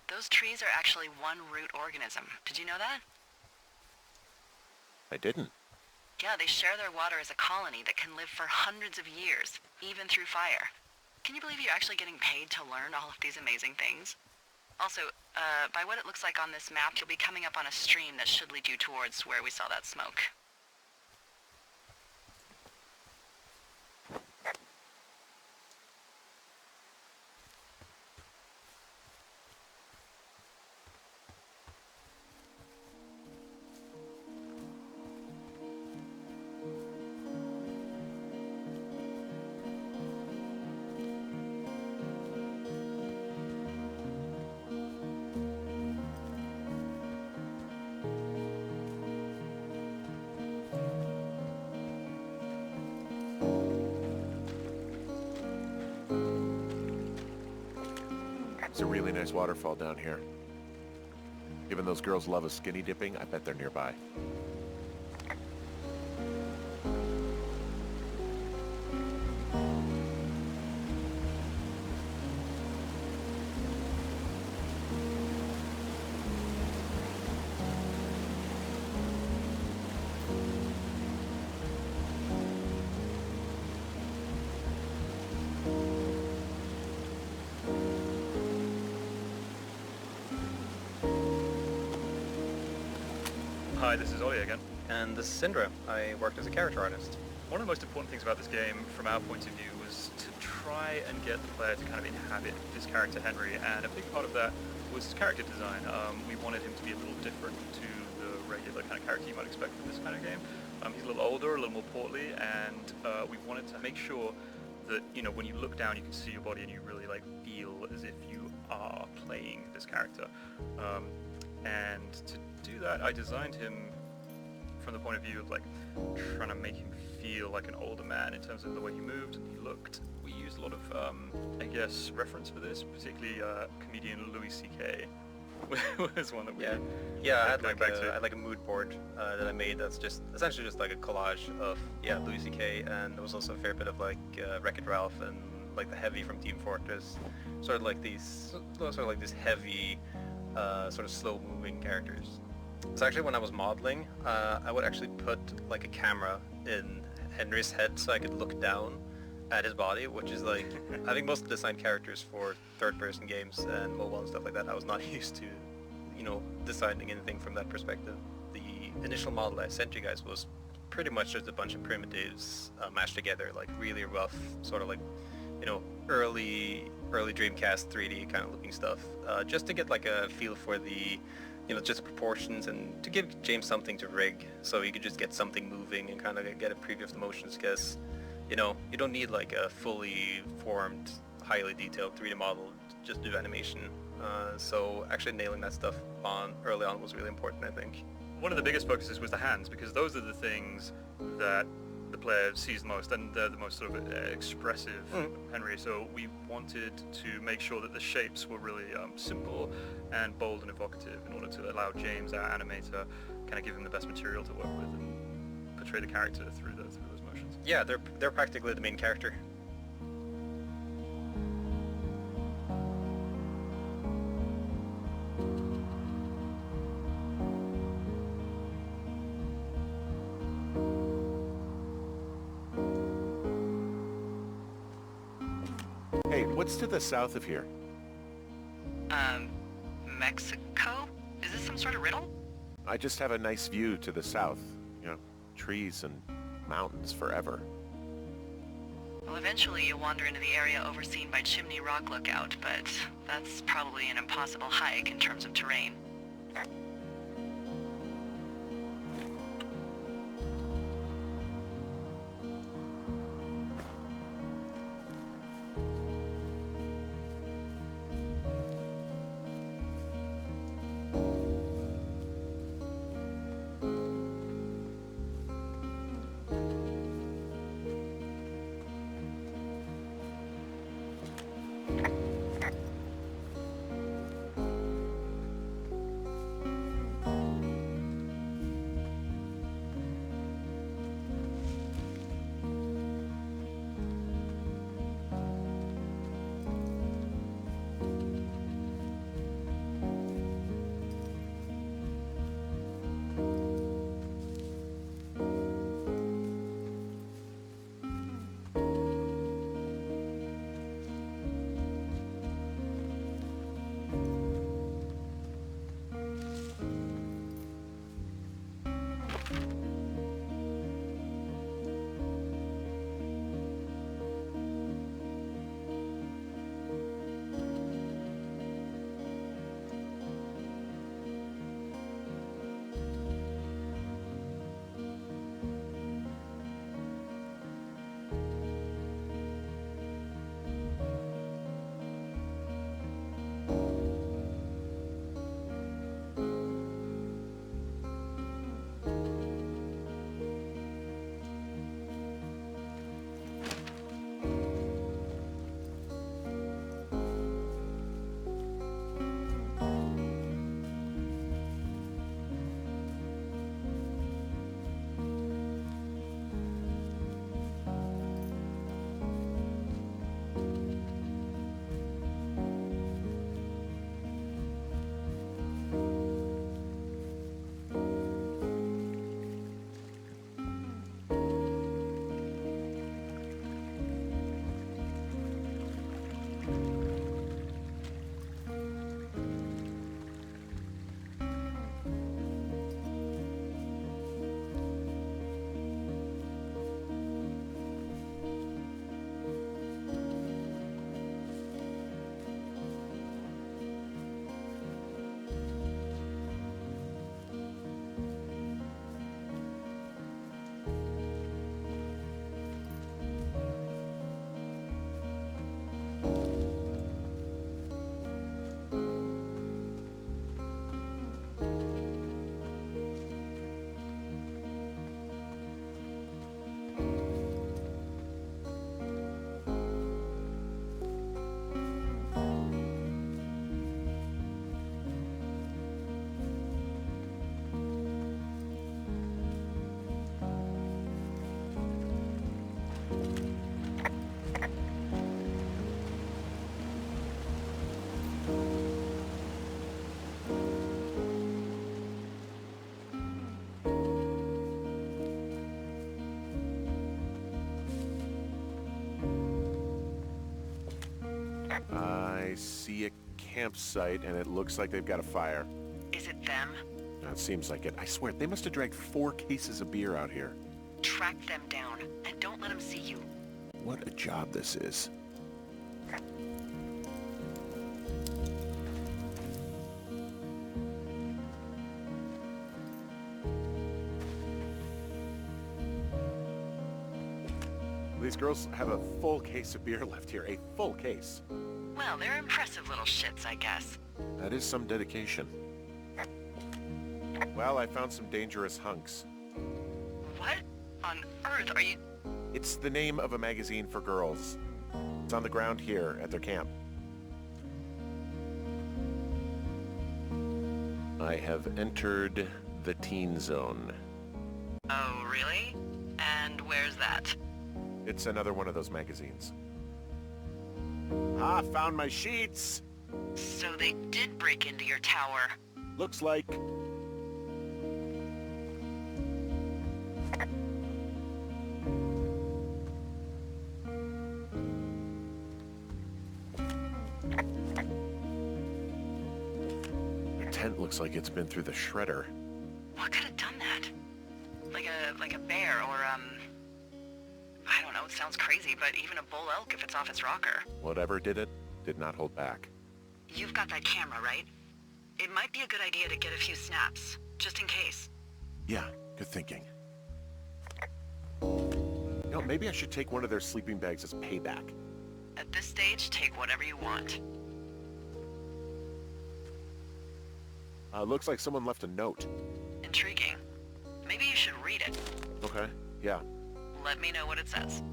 Those trees are actually one root organism. Did you know that? I didn't. Yeah, they share their water as a colony that can live for hundreds of years, even through fire. Can you believe you're actually getting paid to learn all of these amazing things? Also, by what it looks like on this map, you'll be coming up on a stream that should lead you towards where we saw that smoke. It's a really nice waterfall down here. Given those girls love a skinny dipping, I bet they're nearby. Hi, this is Ollie again. And this is Syndra. I worked as a character artist. One of the most important things about this game, from our point of view, was to try and get the player to kind of inhabit this character Henry, and a big part of that was his character design. We wanted him to be a little different to the regular kind of character you might expect from this kind of game. He's a little older, a little more portly, and we wanted to make sure that, you know, when you look down, you can see your body and you really like feel as if you are playing this character. And to do that, I designed him from the point of view of like trying to make him feel like an older man in terms of the way he moved and he looked. We used a lot of, I guess, reference for this, particularly comedian Louis C.K. was one that we I had like a mood board that I made that's just essentially just like a collage of Louis C.K. and there was also a fair bit of like Wreck-It Ralph and like the Heavy from Team Fortress, sort of like these heavy sort of slow moving characters. So actually when I was modeling, I would actually put like a camera in Henry's head so I could look down at his body, which is like, I think most designed characters for third-person games and mobile and stuff like that, I was not used to, you know, designing anything from that perspective. The initial model I sent you guys was pretty much just a bunch of primitives mashed together, like really rough, sort of like, you know, early Dreamcast 3D kind of looking stuff, just to get like a feel for the, you know, just the proportions and to give James something to rig so he could just get something moving and kind of get a preview of the motions, because, you know, you don't need like a fully formed, highly detailed 3D model to just do animation. So actually nailing that stuff early on was really important, I think. One of the biggest focuses was the hands, because those are the things that the player sees the most, and they're the most sort of expressive Henry. So we wanted to make sure that the shapes were really simple and bold and evocative in order to allow James, our animator, kind of give him the best material to work with and portray the character through those motions. Yeah, they're practically the main character. Hey, what's to the south of here? Mexico? Is this some sort of riddle? I just have a nice view to the south. You know, trees and mountains forever. Well, eventually you'll wander into the area overseen by Chimney Rock Lookout, but that's probably an impossible hike in terms of terrain. I see a campsite, and it looks like they've got a fire. Is it them? It seems like it. I swear, they must have dragged 4 cases of beer out here. Track them down, and don't let them see you. What a job this is. These girls have a full case of beer left here. A full case. Well, they're impressive little shits, I guess. That is some dedication. Well, I found some dangerous hunks. What on earth are you... It's the name of a magazine for girls. It's on the ground here at their camp. I have entered the teen zone. Oh, really? And where's that? It's another one of those magazines. Ah, found my sheets! So they did break into your tower. Looks like... Their tent looks like it's been through the shredder. What could have done that? Like a bear or, I don't know, it sounds crazy, but even a bull elk if it's off its rocker. Whatever did it, did not hold back. You've got that camera, right? It might be a good idea to get a few snaps, just in case. Yeah, good thinking. You know, maybe I should take one of their sleeping bags as payback. At this stage, take whatever you want. Looks like someone left a note. Intriguing. Maybe you should read it. Okay, yeah. Let me know what it says.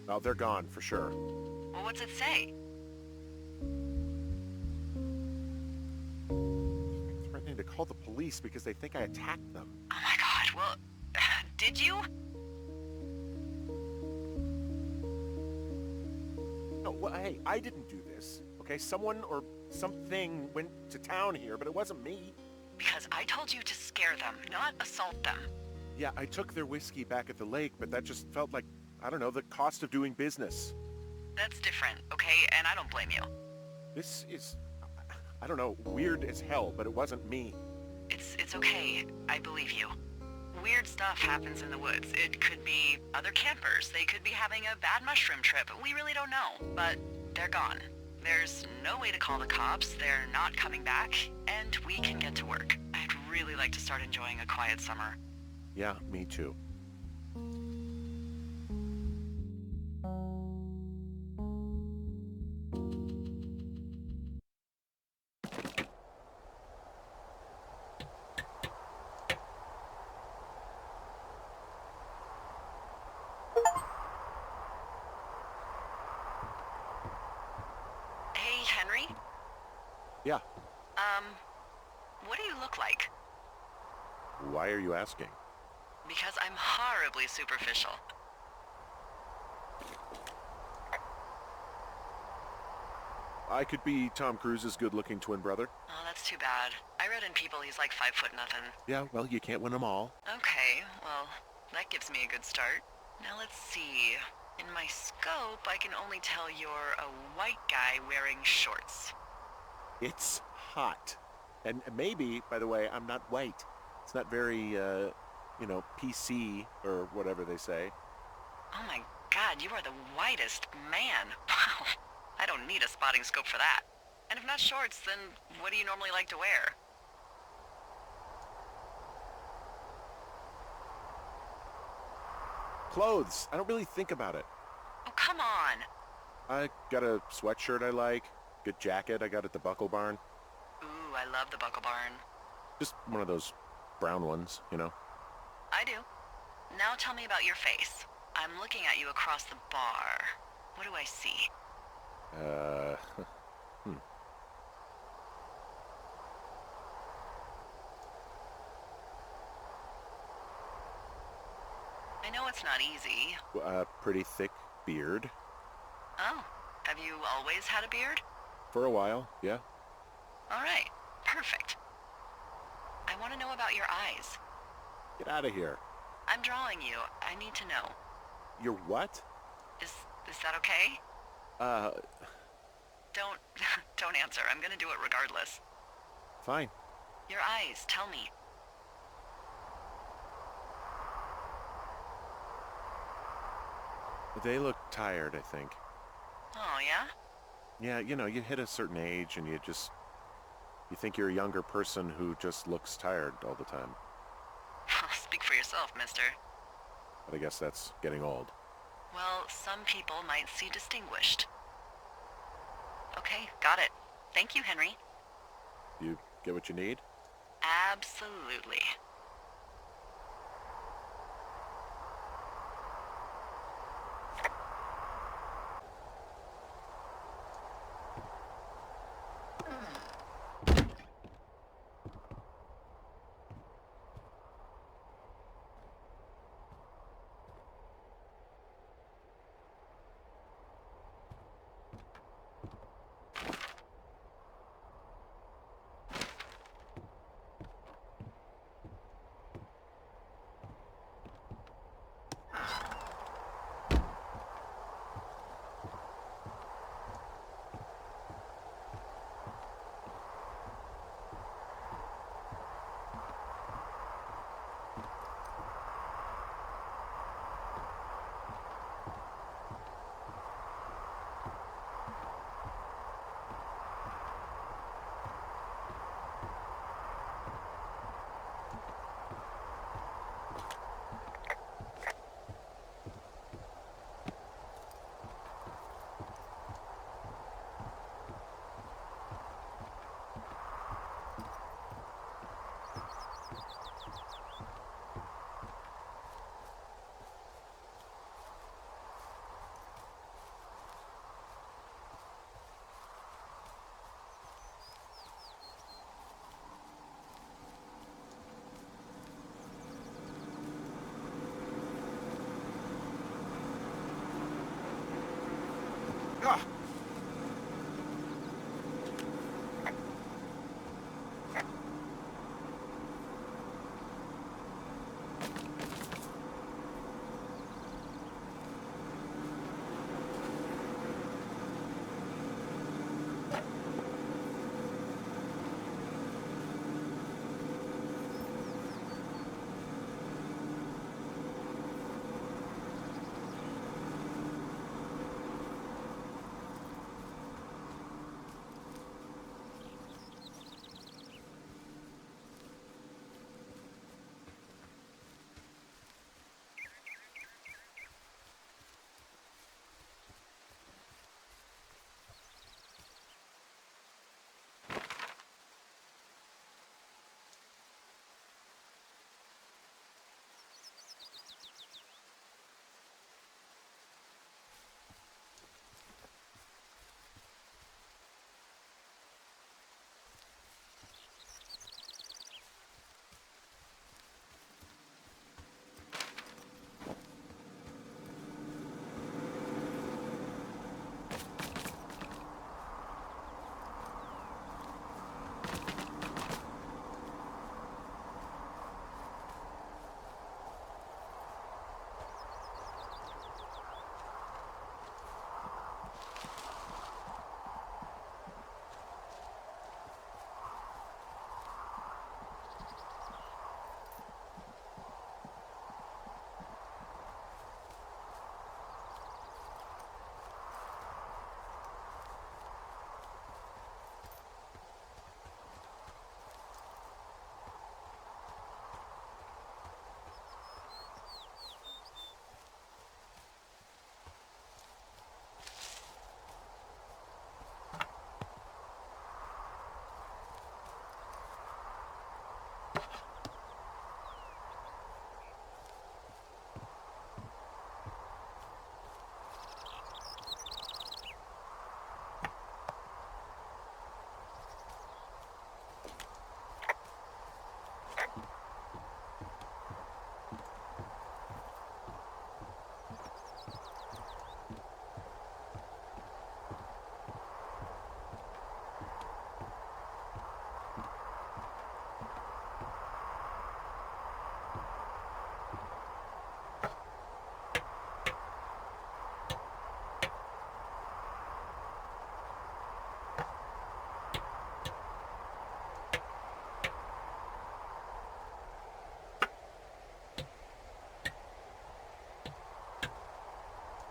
Well, they're gone, for sure. Well, what's it say? Threatening to call the police because they think I attacked them. Oh my god, well, did you? No, well, hey, I didn't do this, okay? Someone or something went to town here, but it wasn't me. Because I told you to scare them, not assault them. Yeah, I took their whiskey back at the lake, but that just felt like, I don't know, the cost of doing business. That's different, okay? And I don't blame you. This is, I don't know, weird as hell, but it wasn't me. It's okay. I believe you. Weird stuff happens in the woods. It could be other campers. They could be having a bad mushroom trip. We really don't know. But they're gone. There's no way to call the cops. They're not coming back. And we can get to work. I'd really like to start enjoying a quiet summer. Yeah, me too. Hey, Henry? Yeah. What do you look like? Why are you asking? Because I'm horribly superficial. I could be Tom Cruise's good-looking twin brother. Oh, that's too bad. I read in People he's like 5 foot nothing. Yeah, well, you can't win them all. Okay, well, that gives me a good start. Now let's see. In my scope, I can only tell you're a white guy wearing shorts. It's hot. And maybe, by the way, I'm not white. It's not very, you know, PC or whatever they say. Oh my god, you are the whitest man. Wow. I don't need a spotting scope for that. And if not shorts, then what do you normally like to wear? Clothes. I don't really think about it. Oh, come on. I got a sweatshirt I like. Good jacket I got at the Buckle Barn. Ooh, I love the Buckle Barn. Just one of those brown ones, you know? I do. Now tell me about your face. I'm looking at you across the bar. What do I see? I know know it's not easy. Pretty thick beard. Oh, have you always had a beard? For a while, yeah. All right, perfect. I want to know about your eyes. Get out of here. I'm drawing you. I need to know. You're what? Is that okay? Don't don't answer. I'm gonna do it regardless. Fine. Your eyes, tell me. They look tired, I think. Oh, yeah? Yeah, you hit a certain age and you think you're a younger person who just looks tired all the time. Speak for yourself, mister. But I guess that's getting old. Well, some people might see distinguished. Okay, got it. Thank you, Henry. You get what you need? Absolutely.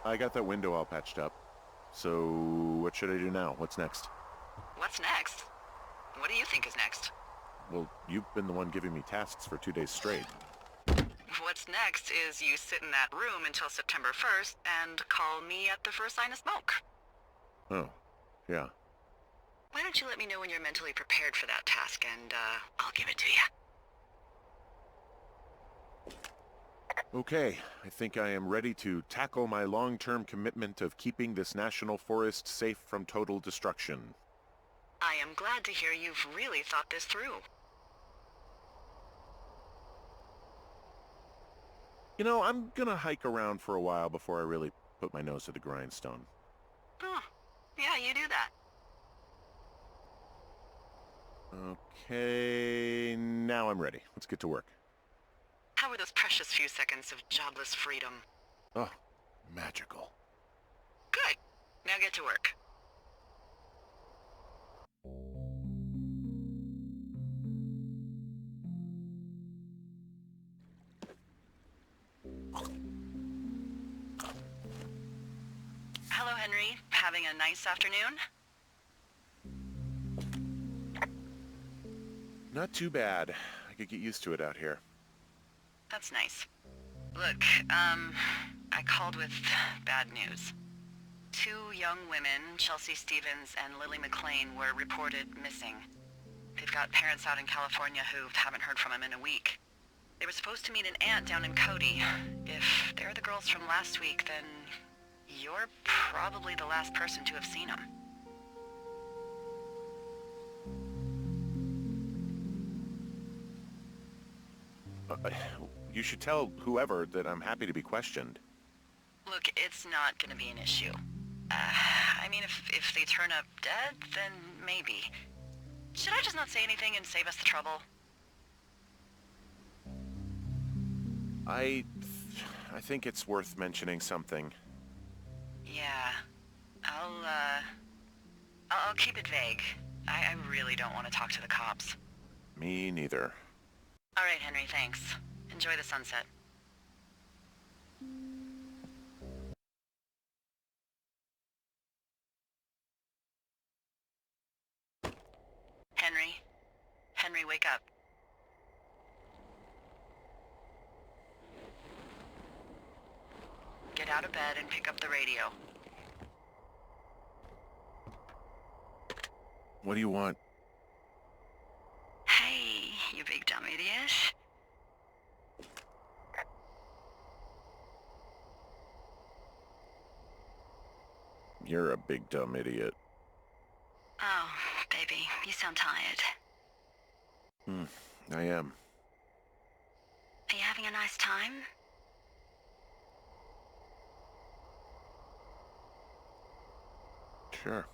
I got that window all patched up. So, what should I do now? What's next? What's next? What do you think is next? Well, you've been the one giving me tasks for 2 days straight. What's next is you sit in that room until September 1st and call me at the first sign of smoke. Oh, yeah. Why don't you let me know when you're mentally prepared for that task, and I'll give it to you. Okay, I think I am ready to tackle my long-term commitment of keeping this national forest safe from total destruction. I am glad to hear you've really thought this through. You know, I'm gonna hike around for a while before I really put my nose to the grindstone. Huh. Yeah, you do that. Okay, now I'm ready. Let's get to work. How were those precious few seconds of jobless freedom? Oh, magical. Good. Now get to work. Hello, Henry. Having a nice afternoon? Not too bad. I could get used to it out here. That's nice. Look, I called with bad news. 2 young women, Chelsea Stevens and Lily McLean, were reported missing. They've got parents out in California who haven't heard from them in a week. They were supposed to meet an aunt down in Cody. If they're the girls from last week, then you're probably the last person to have seen them. You should tell whoever that I'm happy to be questioned. Look, it's not gonna be an issue. I mean, if they turn up dead, then maybe. Should I just not say anything and save us the trouble? I think it's worth mentioning something. Yeah. I'll keep it vague. I really don't want to talk to the cops. Me neither. All right, Henry, thanks. Enjoy the sunset. Henry? Henry, wake up. Get out of bed and pick up the radio. What do you want? Hey, you big dumb idiot. You're a big dumb idiot. Oh, baby, you sound tired. I am. Are you having a nice time? Sure.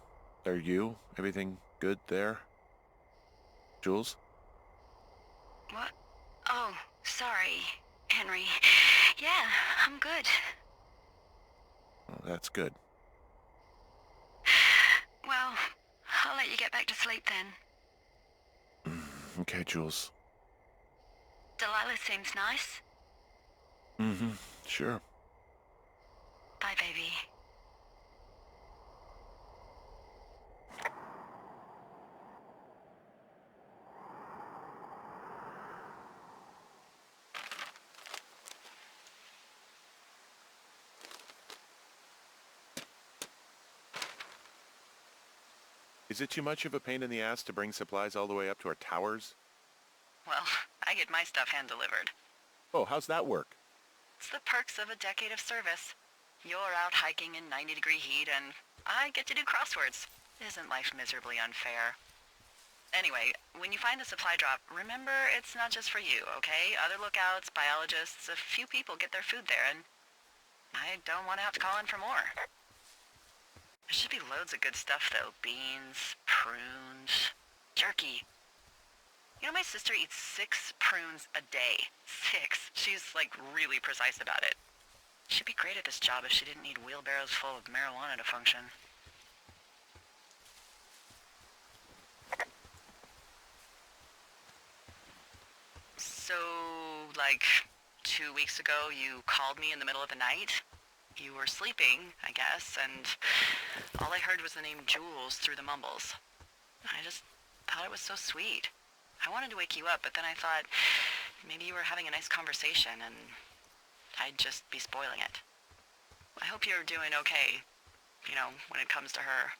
Are you? Everything good there? Jules? What? Oh, sorry, Henry. Yeah, I'm good. Oh, that's good. Well, I'll let you get back to sleep then. Okay, Jules. Delilah seems nice. Sure. Bye, baby. Is it too much of a pain in the ass to bring supplies all the way up to our towers? Well, I get my stuff hand-delivered. Oh, how's that work? It's the perks of a decade of service. You're out hiking in 90-degree heat, and I get to do crosswords. Isn't life miserably unfair? Anyway, when you find the supply drop, remember it's not just for you, okay? Other lookouts, biologists, a few people get their food there, and I don't want to have to call in for more. There should be loads of good stuff, though. Beans, prunes, jerky. You know, my sister eats 6 prunes a day. 6. She's, like, really precise about it. She'd be great at this job if she didn't need wheelbarrows full of marijuana to function. So, like, 2 weeks ago, you called me in the middle of the night? You were sleeping, I guess, and all I heard was the name Jules through the mumbles. I just thought it was so sweet. I wanted to wake you up, but then I thought maybe you were having a nice conversation and I'd just be spoiling it. I hope you're doing okay, you know, when it comes to her.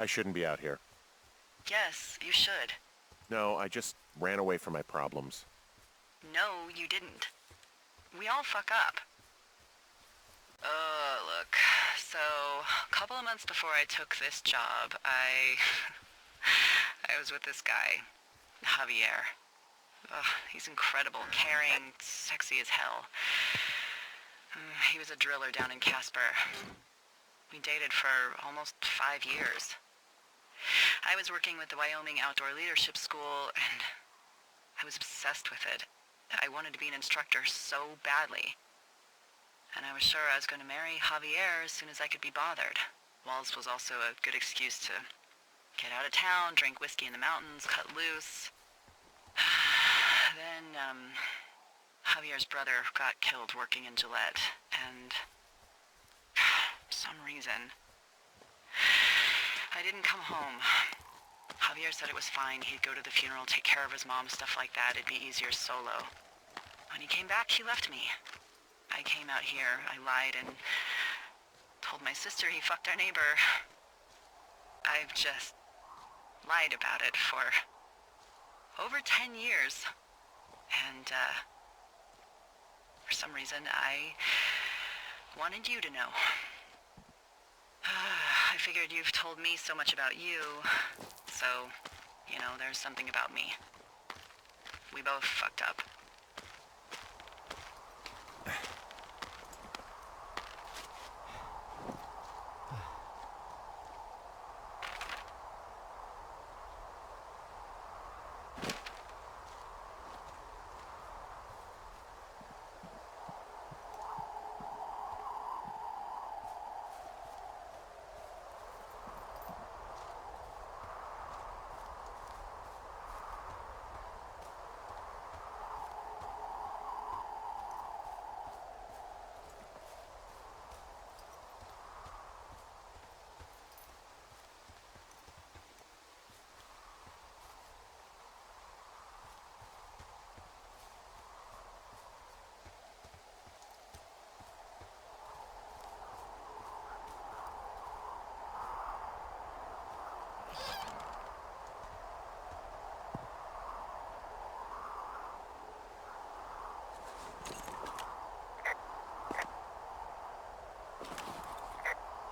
I shouldn't be out here. Yes, you should. No, I just ran away from my problems. No, you didn't. We all fuck up. Look, so a couple of months before I took this job, I was with this guy, Javier. Ugh, he's incredible, caring, sexy as hell. He was a driller down in Casper. We dated for almost 5 years. I was working with the Wyoming Outdoor Leadership School, and I was obsessed with it. I wanted to be an instructor so badly. And I was sure I was going to marry Javier as soon as I could be bothered. Walls was also a good excuse to get out of town, drink whiskey in the mountains, cut loose. Then, Javier's brother got killed working in Gillette, and for some reason, I didn't come home. Javier said it was fine. He'd go to the funeral, take care of his mom, stuff like that. It'd be easier solo. When he came back, he left me. I came out here, I lied, and told my sister he fucked our neighbor. I've just lied about it for over 10 years. And, for some reason, I wanted you to know. I figured you've told me so much about you, so, you know, there's something about me. We both fucked up.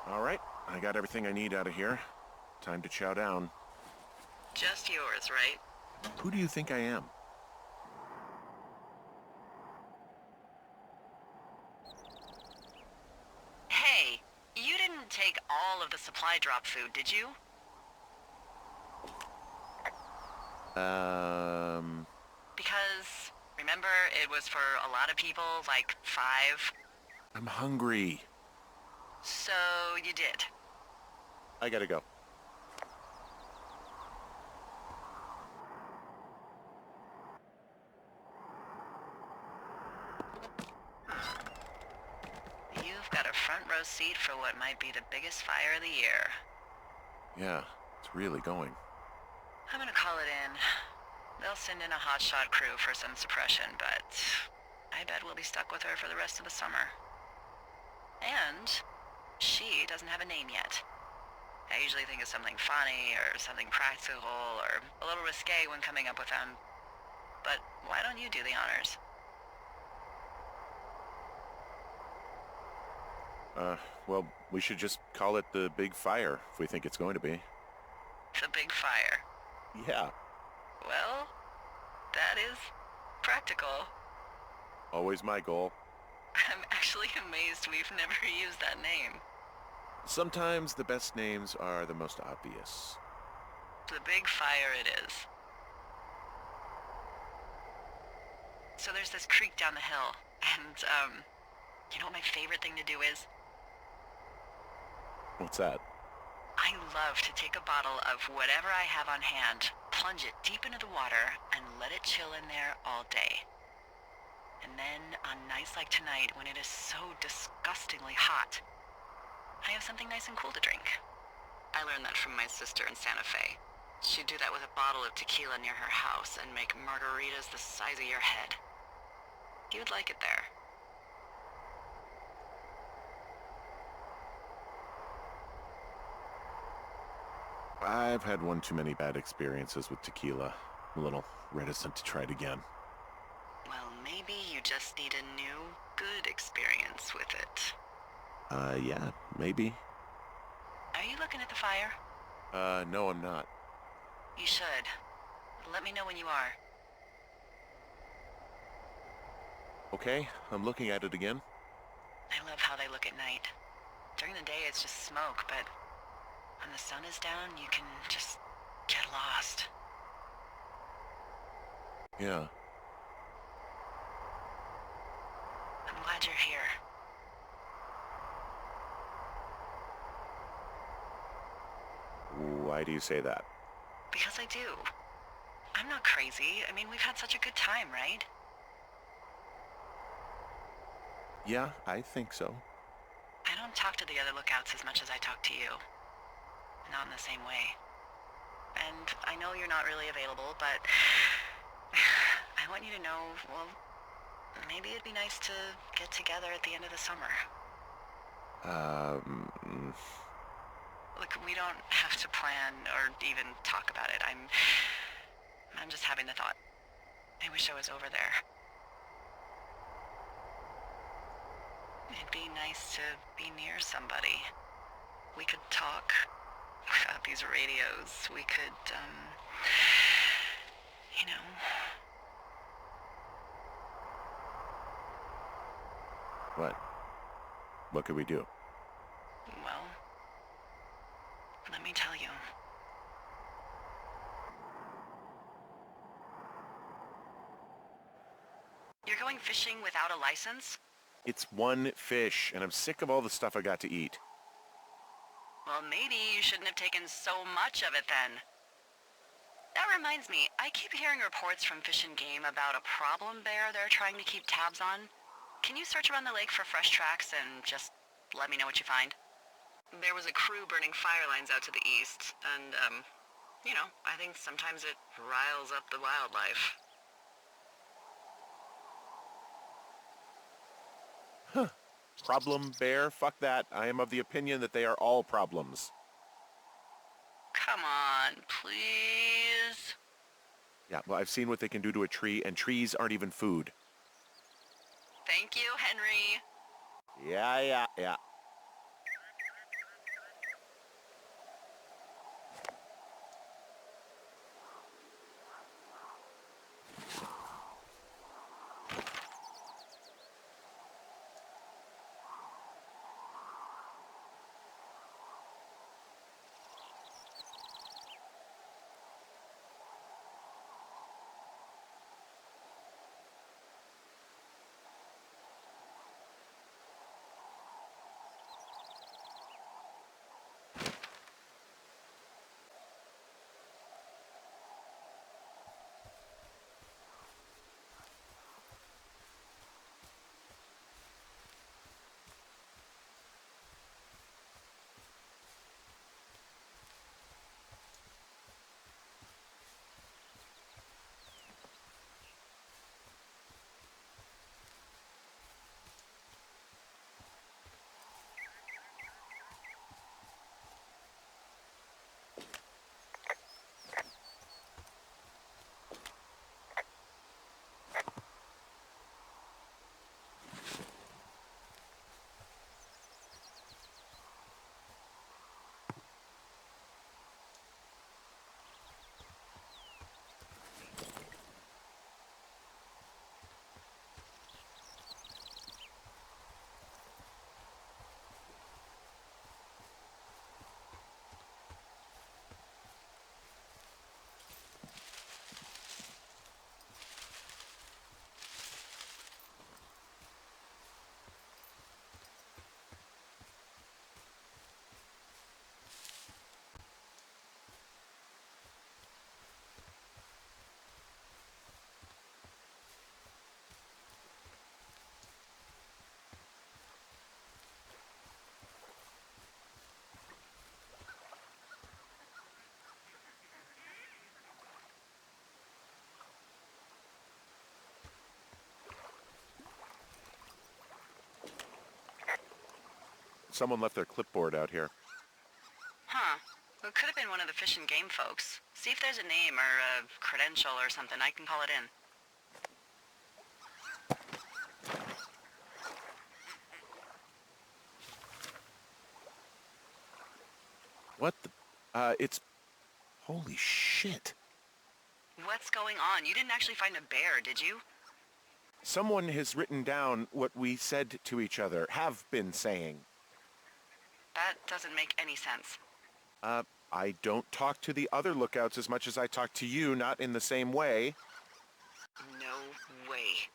All right, I got everything I need out of here. Time to chow down. Just yours, right? Who do you think I am? Hey, you didn't take all of the supply drop food, did you? Because, remember, it was for a lot of people, like 5? I'm hungry. So you did. I gotta go. You've got a front row seat for what might be the biggest fire of the year. Yeah, it's really going. I'm gonna call it in. They'll send in a hotshot crew for some suppression, but I bet we'll be stuck with her for the rest of the summer. And she doesn't have a name yet. I usually think of something funny or something practical or a little risque when coming up with them. But why don't you do the honors? Well, we should just call it the Big Fire if we think it's going to be. The Big Fire. Yeah, Well, that is practical. always my goal. I'm actually amazed we've never used that name. Sometimes the best names are the most obvious. The Big Fire it is. So there's this creek down the hill, and, you know what my favorite thing to do is? What's that? I love to take a bottle of whatever I have on hand, plunge it deep into the water, and let it chill in there all day. And then, on nights like tonight, when it is so disgustingly hot, I have something nice and cool to drink. I learned that from my sister in Santa Fe. She'd do that with a bottle of tequila near her house and make margaritas the size of your head. You'd like it there. I've had one too many bad experiences with tequila. I'm a little reticent to try it again. Well, maybe you just need a new, good experience with it. Yeah, maybe. Are you looking at the fire? No, I'm not. You should. Let me know when you are. Okay, I'm looking at it again. I love how they look at night. During the day, it's just smoke, but when the sun is down, you can just get lost. Yeah. I'm glad you're here. Why do you say that? Because I do. I'm not crazy. I mean, we've had such a good time, right? Yeah, I think so. I don't talk to the other lookouts as much as I talk to you. Not in the same way. And I know you're not really available, but I want you to know, well, maybe it'd be nice to get together at the end of the summer. Look, we don't have to plan or even talk about it. I'm just having the thought. I wish I was over there. It'd be nice to be near somebody. We could talk without these radios. We could, you know. What? What could we do? Well, let me tell you. You're going fishing without a license? It's one fish, and I'm sick of all the stuff I got to eat. Well, maybe you shouldn't have taken so much of it then. That reminds me, I keep hearing reports from Fish and Game about a problem bear they're trying to keep tabs on. Can you search around the lake for fresh tracks and just let me know what you find? There was a crew burning fire lines out to the east, and, you know, I think sometimes it riles up the wildlife. Huh. Problem bear? Fuck that. I am of the opinion that they are all problems. Come on, please. Yeah, well, I've seen what they can do to a tree, and trees aren't even food. Thank you, Henry. Yeah. someone left their clipboard out here. Huh. Well, it could have been one of the Fish and Game folks. See if there's a name or a credential or something. I can call it in. What the? It's... Holy shit. What's going on? You didn't actually find a bear, did you? Someone has written down what we said to each other, have been saying. That doesn't make any sense. I don't talk to the other lookouts as much as I talk to you, not in the same way. No way.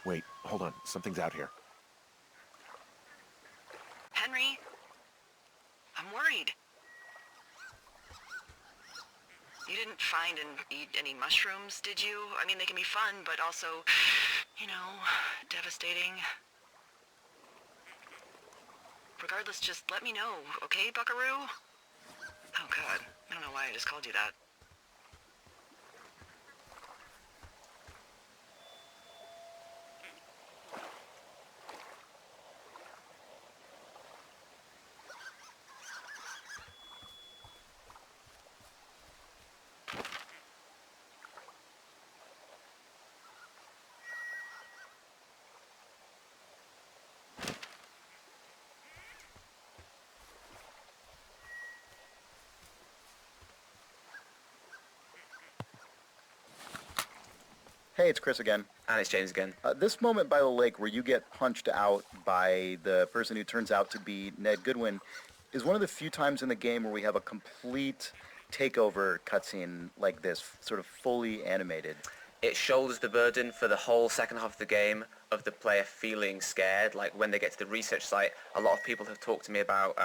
Wait, hold on. Something's out here. Henry? I'm worried. You didn't find and eat any mushrooms, did you? I mean, they can be fun, but also, you know, devastating. Regardless, just let me know, okay, Buckaroo? Oh, God. I don't know why I just called you that. Hey, it's Chris again. And it's James again. This moment by the lake where you get punched out by the person who turns out to be Ned Goodwin is one of the few times in the game where we have a complete takeover cutscene like this, sort of fully animated. It shoulders the burden for the whole second half of the game of the player feeling scared. Like when they get to the research site, a lot of people have talked to me about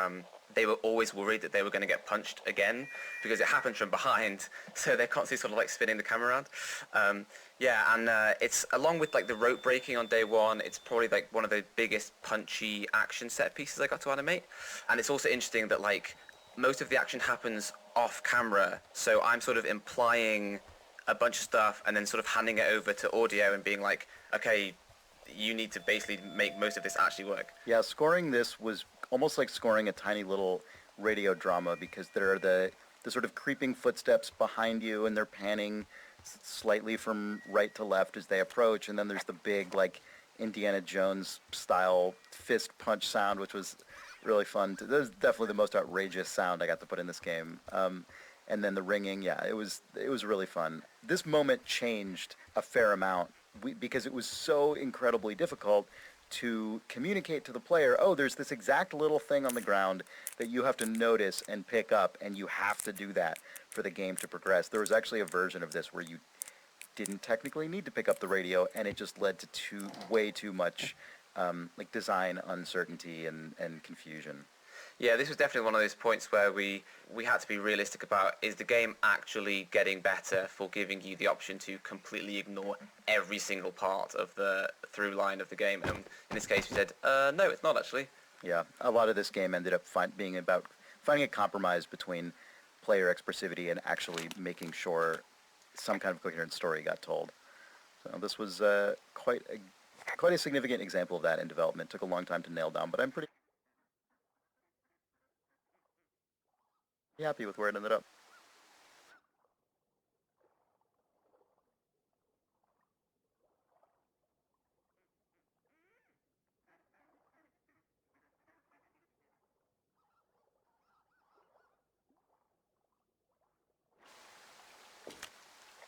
they were always worried that they were going to get punched again because it happens from behind, so they're constantly sort of like spinning the camera around. It's along with like the rope breaking on day one, it's probably like one of the biggest punchy action set pieces I got to animate. And it's also interesting that like most of the action happens off camera, so I'm sort of implying a bunch of stuff and then sort of handing it over to audio and being like, okay, you need to basically make most of this actually work. Yeah, scoring this was almost like scoring a tiny little radio drama because there are the sort of creeping footsteps behind you and they're panning slightly from right to left as they approach, and then there's the big like Indiana Jones style fist punch sound, which was really fun. That was definitely the most outrageous sound I got to put in this game. And then the ringing, yeah, it was really fun. This moment changed a fair amount because it was so incredibly difficult to communicate to the player, oh, there's this exact little thing on the ground that you have to notice and pick up, and you have to do that for the game to progress. There was actually a version of this where you didn't technically need to pick up the radio, and it just led to way too much like design uncertainty and confusion. Yeah, this was definitely one of those points where we had to be realistic about, is the game actually getting better for giving you the option to completely ignore every single part of the through line of the game? And in this case, we said, no, it's not actually. Yeah, a lot of this game ended up being about finding a compromise between player expressivity and actually making sure some kind of coherent story got told. So this was quite a significant example of that in development. Took a long time to nail down, but I'm pretty happy with where it ended up.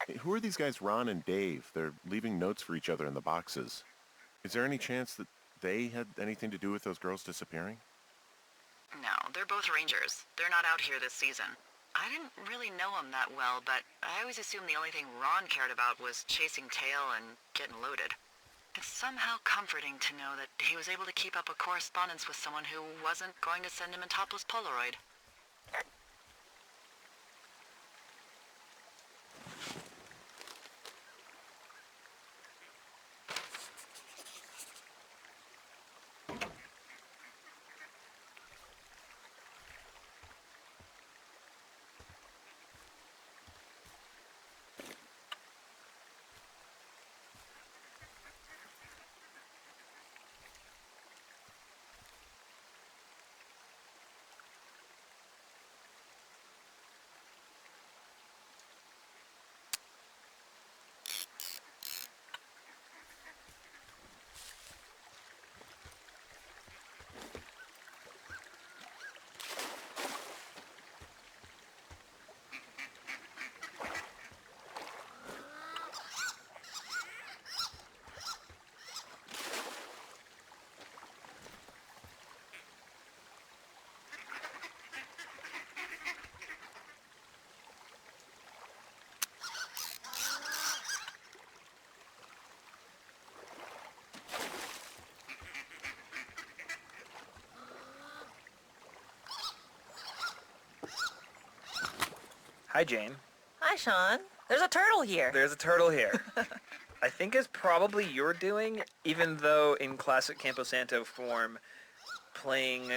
Hey, who are these guys, Ron and Dave? They're leaving notes for each other in the boxes. Is there any chance that they had anything to do with those girls disappearing? No, they're both rangers. They're not out here this season. I didn't really know him that well, but I always assumed the only thing Ron cared about was chasing tail and getting loaded. It's somehow comforting to know that he was able to keep up a correspondence with someone who wasn't going to send him a topless Polaroid. Hi, Jane. Hi, Sean. There's a turtle here. There's a turtle here. I think it's probably your doing, even though in classic Camposanto form, playing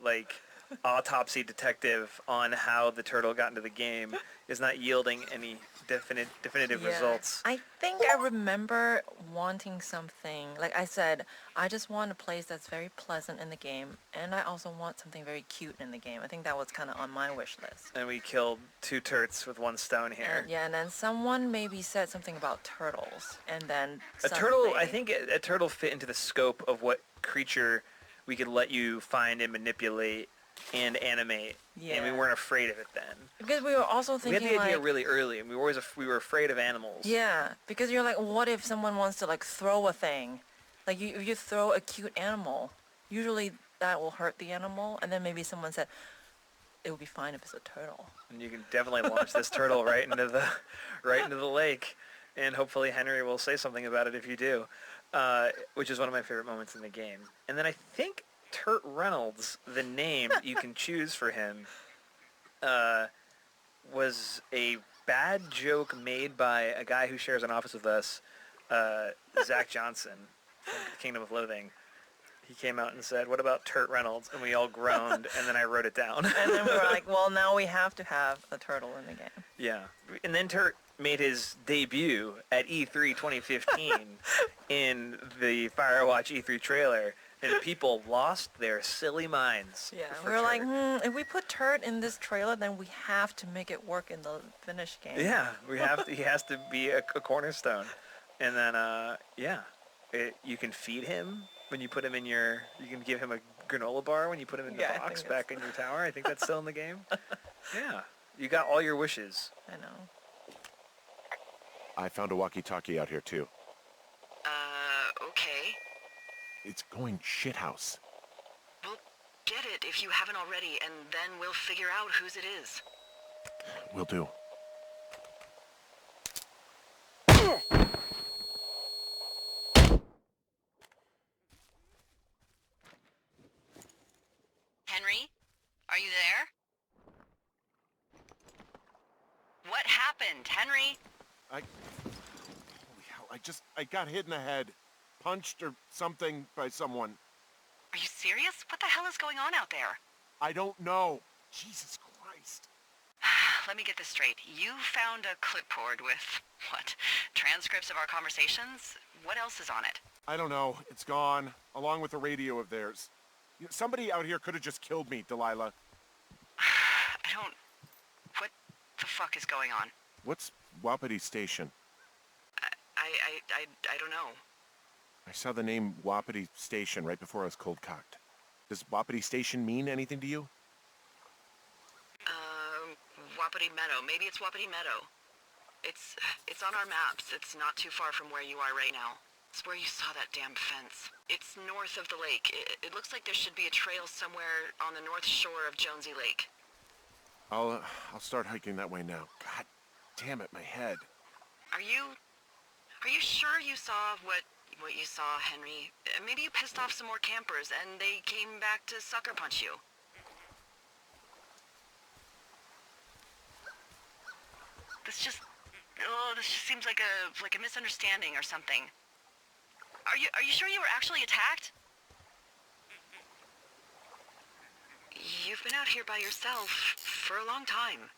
like autopsy detective on how the turtle got into the game is not yielding any definitive results. I think I remember wanting something. Like I said, I just want a place that's very pleasant in the game, and I also want something very cute in the game. I think that was kind of on my wish list. And we killed 2 turts with 1 stone here. And then someone maybe said something about turtles, and then A turtle, I think a turtle fit into the scope of what creature we could let you find and manipulate and animate, and we weren't afraid of it then. Because we were also thinking, we had the idea really early, and we were afraid of animals. Yeah, because you're like, what if someone wants to like throw a thing? Like if you throw a cute animal, usually that will hurt the animal, and then maybe someone said, it would be fine if it's a turtle. And you can definitely launch this turtle right into the lake, and hopefully Henry will say something about it if you do, which is one of my favorite moments in the game. And then I think Turt Reynolds, the name you can choose for him, was a bad joke made by a guy who shares an office with us, Zach Johnson from Kingdom of Loathing. He came out and said, "What about Turt Reynolds?" And we all groaned, and then I wrote it down. And then we were like, well, now we have to have a turtle in the game. Yeah. And then Turt made his debut at E3 2015 in the Firewatch E3 trailer, and people lost their silly minds. Yeah, we were like, if we put Turt in this trailer, then we have to make it work in the finished game. Yeah, we have to, he has to be a cornerstone. And then, you can feed him when you put him in you can give him a granola bar when you put him in the box back in your tower. I think that's still in the game. Yeah, you got all your wishes. I know. I found a walkie-talkie out here, too. Okay. It's going shithouse. Well, get it if you haven't already, and then we'll figure out whose it is. Will do. Henry? Are you there? What happened, Henry? Holy hell, I got hit in the head. Punched or something by someone. Are you serious? What the hell is going on out there? I don't know. Jesus Christ. Let me get this straight. You found a clipboard with, what, transcripts of our conversations? What else is on it? I don't know. It's gone, along with a radio of theirs. Somebody out here could have just killed me, Delilah. What the fuck is going on? What's Wapiti Station? I don't know. I saw the name Wapiti Station right before I was cold-cocked. Does Wapiti Station mean anything to you? Wapiti Meadow. Maybe it's Wapiti Meadow. It's on our maps. It's not too far from where you are right now. It's where you saw that damn fence. It's north of the lake. It looks like there should be a trail somewhere on the north shore of Jonesy Lake. I'll start hiking that way now. God damn it, my head. Are you sure you saw what you saw, Henry? Maybe you pissed off some more campers and they came back to sucker punch you. This just seems like a misunderstanding or something. Are you sure you were actually attacked? You've been out here by yourself for a long time.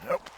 Nope.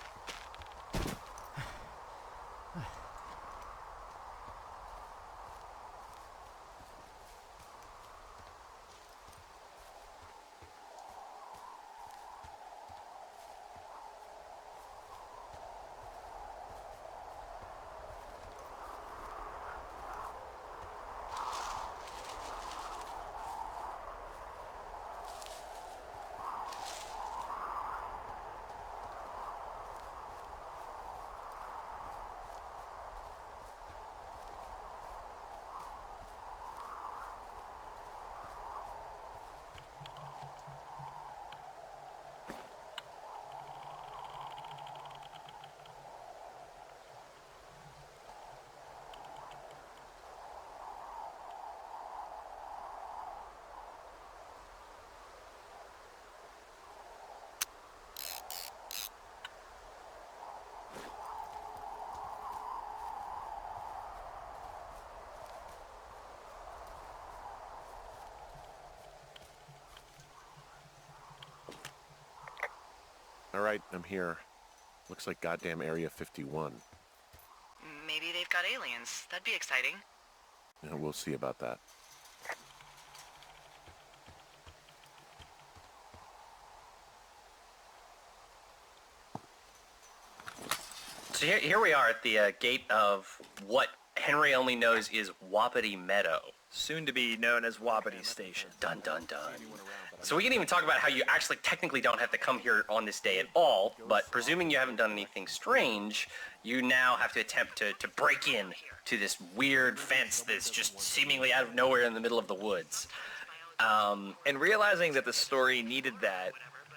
All right, I'm here. Looks like goddamn Area 51. Maybe they've got aliens. That'd be exciting. Yeah, we'll see about that. So here we are at the gate of what Henry only knows is Wapiti Meadow. Soon to be known as Wapiti Station. Dun dun dun. So we can even talk about how you actually technically don't have to come here on this day at all, but presuming you haven't done anything strange, you now have to attempt to break in to this weird fence that's just seemingly out of nowhere in the middle of the woods. And realizing that the story needed that,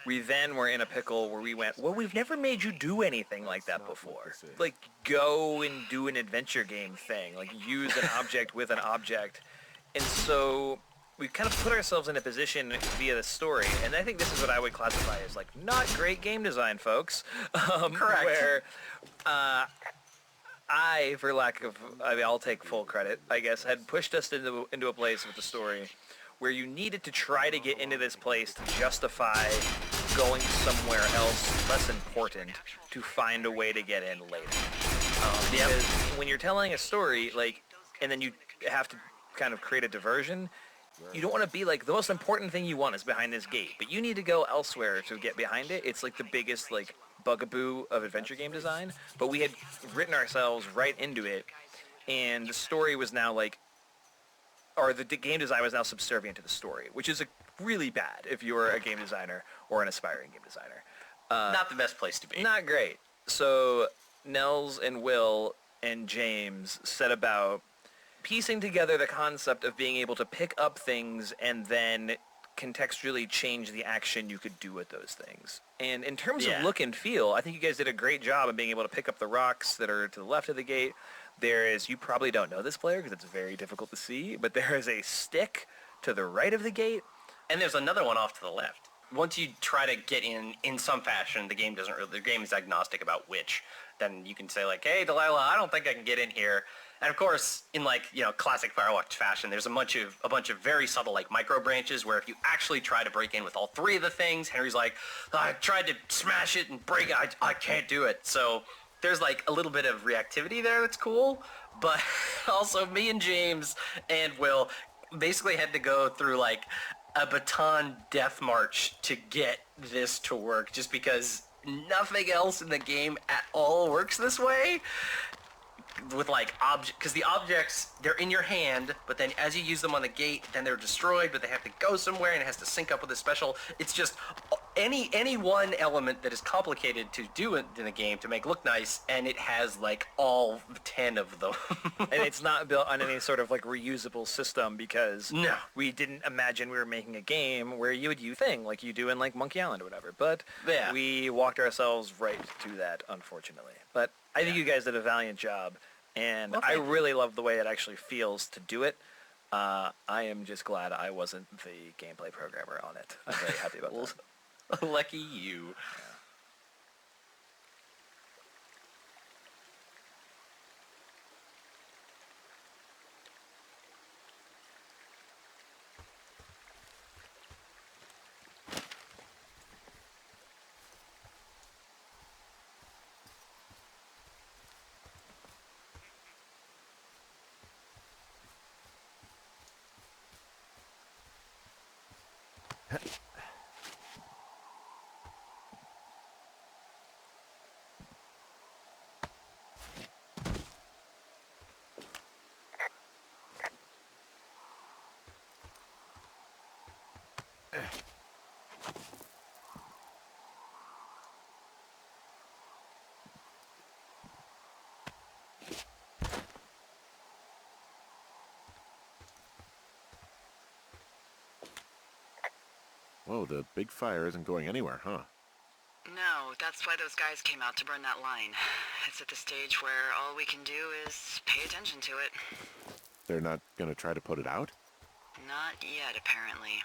we then were in a pickle where we went, well, we've never made you do anything like that before. Like, go and do an adventure game thing. Like, use an object with an object. And so we kind of put ourselves in a position via the story, and I think this is what I would classify as, like, not great game design, folks. Correct. Where I, for lack of, I'll take full credit, I guess, had pushed us into a place with the story where you needed to try to get into this place to justify going somewhere else less important to find a way to get in later. Because when you're telling a story, like, and then you have to kind of create a diversion, you don't want to be like, the most important thing you want is behind this gate, but you need to go elsewhere to get behind it. It's like the biggest, like, bugaboo of adventure game design, but we had written ourselves right into it, and the story was now like, or the game design was now subservient to the story, which is really bad if you're a game designer or an aspiring game designer. Not the best place to be. Not great. So Nels and Will and James set about piecing together the concept of being able to pick up things and then contextually change the action you could do with those things. And in terms of look and feel, I think you guys did a great job of being able to pick up the rocks that are to the left of the gate. There is, you probably don't know this player because it's very difficult to see, but there is a stick to the right of the gate. And there's another one off to the left. Once you try to get in some fashion, the game is agnostic about which. Then you can say like, hey, Delilah, I don't think I can get in here. And of course, in like, you know, classic Firewatch fashion, there's a bunch of very subtle like micro branches where if you actually try to break in with all three of the things, Henry's like, I tried to smash it and break it, I can't do it. So there's like a little bit of reactivity there that's cool, but also me and James and Will basically had to go through like a baton death march to get this to work just because nothing else in the game at all works this way. With like because the objects, they're in your hand, but then as you use them on the gate, then they're destroyed, but they have to go somewhere and it has to sync up with a special. It's just any one element that is complicated to do in the game to make look nice, and it has like all 10 of them. And it's not built on any sort of like reusable system because we didn't imagine we were making a game where you would use thing like you do in like Monkey Island or whatever. But we walked ourselves right to that, unfortunately. But I think you guys did a valiant job, and I really love the way it actually feels to do it. I am just glad I wasn't the gameplay programmer on it. I'm very happy about that. Lucky you. Whoa, the big fire isn't going anywhere, huh? No, that's why those guys came out to burn that line. It's at the stage where all we can do is pay attention to it. They're not gonna try to put it out? Not yet, apparently.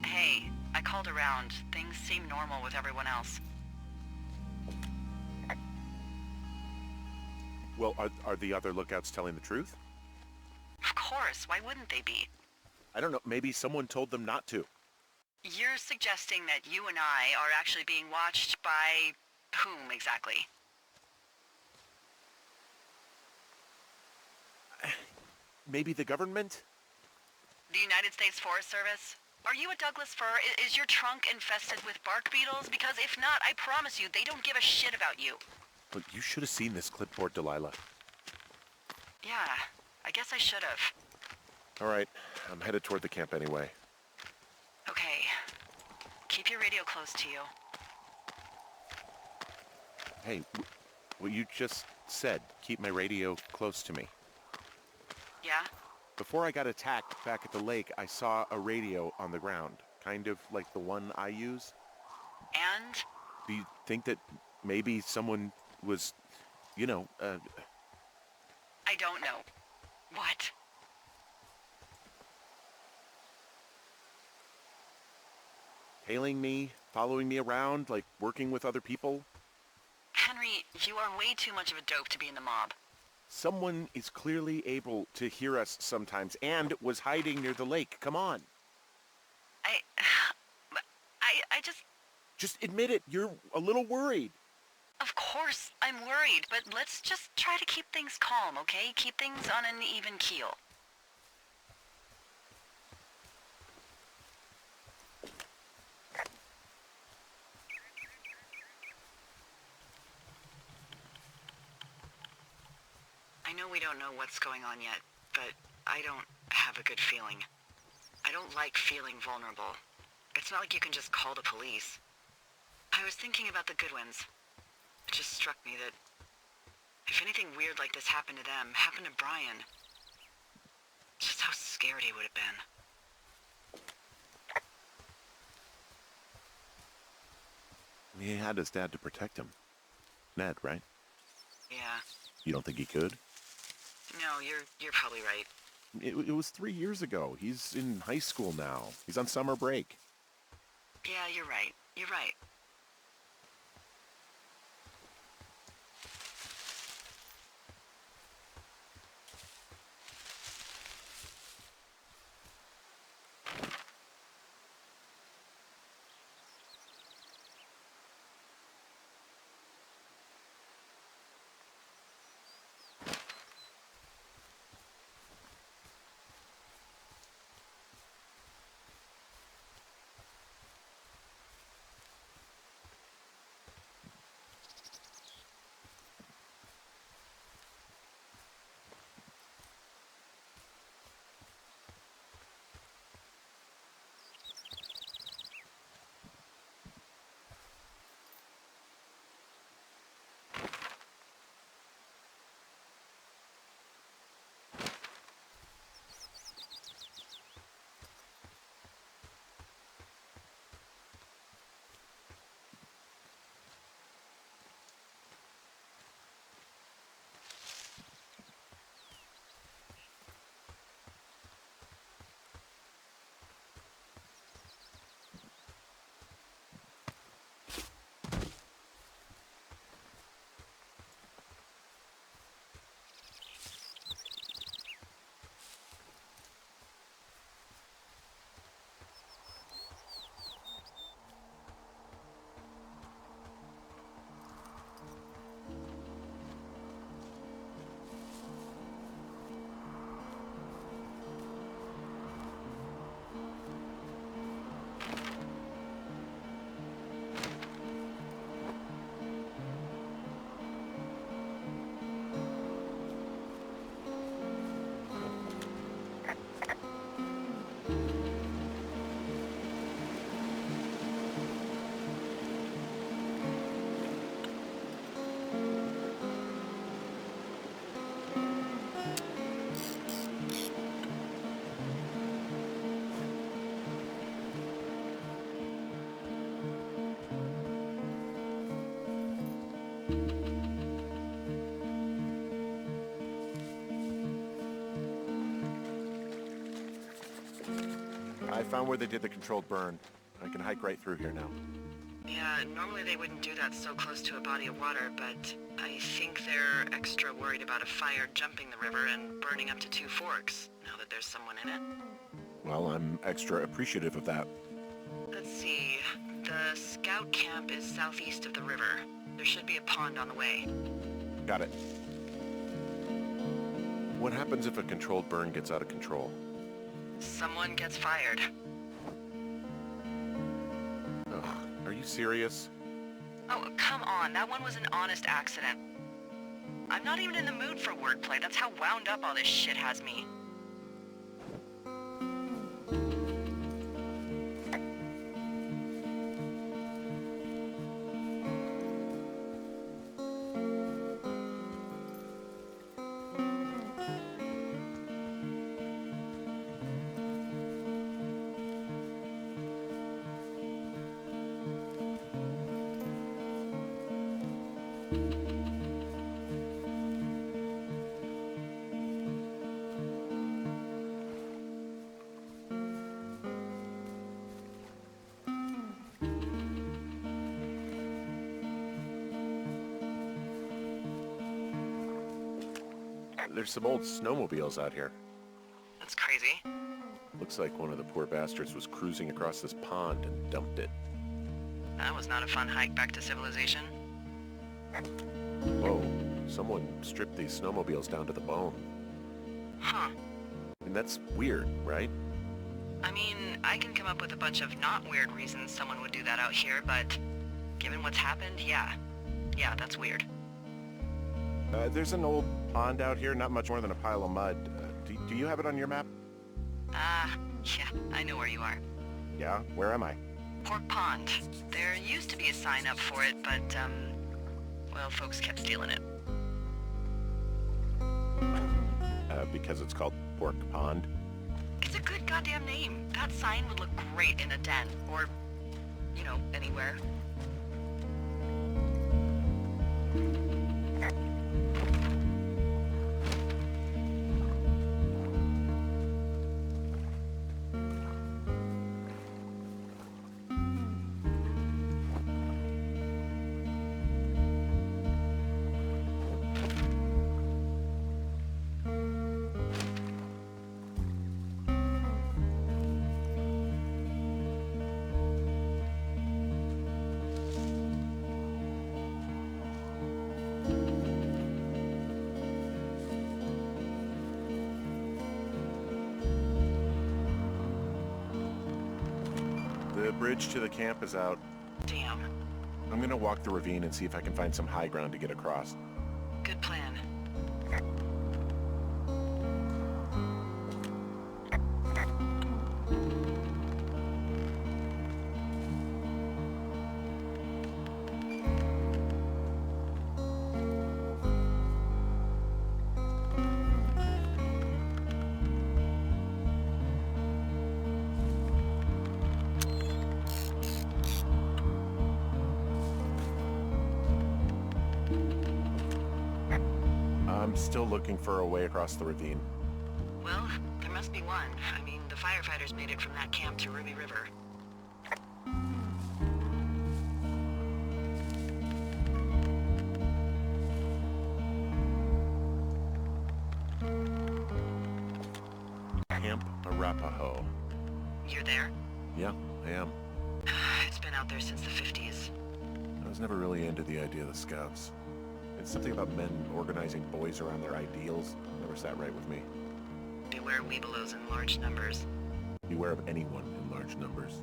Hey, I called around. Things seem normal with everyone else. Well, are the other lookouts telling the truth? Of course, why wouldn't they be? I don't know, maybe someone told them not to. You're suggesting that you and I are actually being watched by whom exactly? Maybe the government? The United States Forest Service? Are you a Douglas fir? Is your trunk infested with bark beetles? Because if not, I promise you, they don't give a shit about you. Look, you should have seen this clipboard, Delilah. Yeah, I guess I should have. All right, I'm headed toward the camp anyway. Okay. Keep your radio close to you. Hey, what you just said, keep my radio close to me. Yeah? Before I got attacked back at the lake, I saw a radio on the ground, kind of like the one I use. And? Do you think that maybe someone was, I don't know. What? tailing me, following me around, like working with other people? Henry, you are way too much of a dope to be in the mob. Someone is clearly able to hear us sometimes and was hiding near the lake. Come on. I just... Just admit it. You're a little worried. Of course, I'm worried, but let's just try to keep things calm, okay? Keep things on an even keel. I know we don't know what's going on yet, but I don't have a good feeling. I don't like feeling vulnerable. It's not like you can just call the police. I was thinking about the Goodwins. It just struck me that if anything weird like this happened to them, happened to Brian, just how scared he would have been. He had his dad to protect him. Ned, right? Yeah. You don't think he could? No, you're probably right. It was 3 years ago. He's in high school now. He's on summer break. Yeah, you're right. You're right. I found where they did the controlled burn. I can hike right through here now. Yeah, normally they wouldn't do that so close to a body of water, but I think they're extra worried about a fire jumping the river and burning up to 2 forks, now that there's someone in it. Well, I'm extra appreciative of that. Let's see. The scout camp is southeast of the river. There should be a pond on the way. Got it. What happens if a controlled burn gets out of control? Someone gets fired. Ugh, are you serious? Oh, come on. That one was an honest accident. I'm not even in the mood for wordplay. That's how wound up all this shit has me. There's some old snowmobiles out here. That's crazy. Looks like one of the poor bastards was cruising across this pond and dumped it. That was not a fun hike back to civilization. Whoa, someone stripped these snowmobiles down to the bone. Huh. And that's weird, right? I mean, I can come up with a bunch of not weird reasons someone would do that out here, but given what's happened, yeah. Yeah, that's weird. There's an old pond out here, not much more than a pile of mud. Do you have it on your map? Yeah, I know where you are. Yeah? Where am I? Pork Pond. There used to be a sign up for it, but, well, folks kept stealing it. Because it's called Pork Pond? It's a good goddamn name. That sign would look great in a den, or, you know, anywhere. The bridge to the camp is out. Damn. I'm gonna walk the ravine and see if I can find some high ground to get across. Good plan. I'm still looking for a way across the ravine. Well, there must be one. I mean, the firefighters made it from that camp to Ruby River. Camp Arapaho. You're there? Yeah, I am. It's been out there since the 50s. I was never really into the idea of the Scouts. It's something about men organizing boys around their ideals. Never sat right with me. Beware weebelows in large numbers. Beware of anyone in large numbers.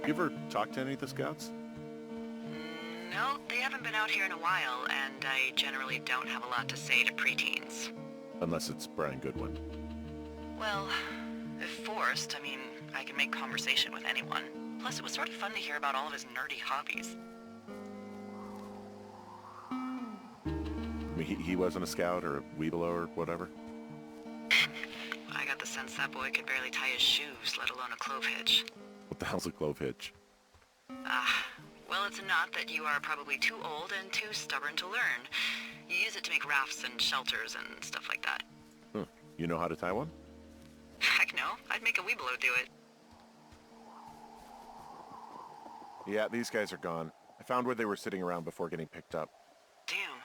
You ever talked to any of the Scouts? No, they haven't been out here in a while, and I generally don't have a lot to say to preteens. Unless it's Brian Goodwin. Well, if forced, I mean, I can make conversation with anyone. Plus, it was sort of fun to hear about all of his nerdy hobbies. I mean, he wasn't a Scout or a Weebelow or whatever? I got the sense that boy could barely tie his shoes, let alone a clove hitch. What the hell's a clove hitch? Well, it's a knot that you are probably too old and too stubborn to learn. You use it to make rafts and shelters and stuff like that. You know how to tie one? Heck no, I'd make a weebelow do it. Yeah, these guys are gone. I found where they were sitting around before getting picked up. Damn.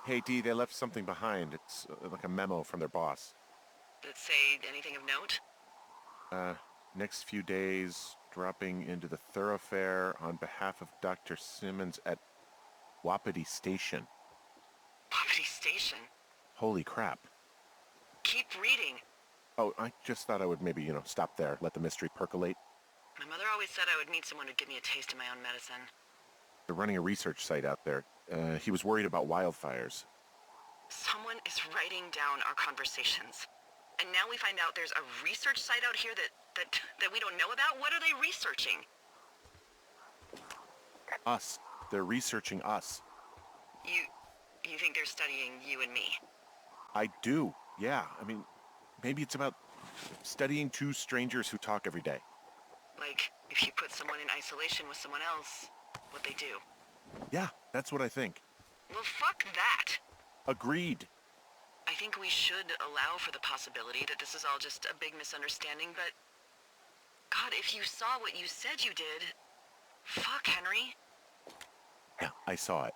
Hey, Dee, they left something behind. It's like a memo from their boss. Did it say anything of note? Next few days, dropping into the thoroughfare on behalf of Dr. Simmons at Wapiti Station. Poverty Station. Holy crap. Keep reading. Oh, I just thought I would maybe, stop there, let the mystery percolate. My mother always said I would meet someone who'd give me a taste of my own medicine. They're running a research site out there. He was worried about wildfires. Someone is writing down our conversations. And now we find out there's a research site out here that we don't know about? What are they researching? Us. They're researching us. You think they're studying you and me? I do, yeah. I mean, maybe it's about studying two strangers who talk every day. Like, if you put someone in isolation with someone else, what they do. Yeah, that's what I think. Well, fuck that. Agreed. I think we should allow for the possibility that this is all just a big misunderstanding, but... God, if you saw what you said you did... Fuck, Henry. Yeah, I saw it.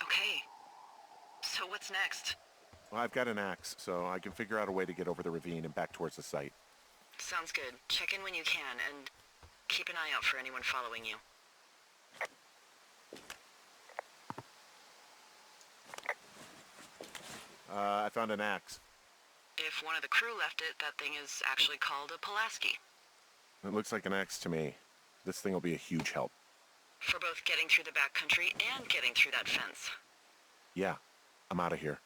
Okay. So what's next? Well, I've got an axe, so I can figure out a way to get over the ravine and back towards the site. Sounds good. Check in when you can, and keep an eye out for anyone following you. I found an axe. If one of the crew left it, that thing is actually called a Pulaski. It looks like an axe to me. This thing will be a huge help. For both getting through the backcountry and getting through that fence. Yeah, I'm out of here.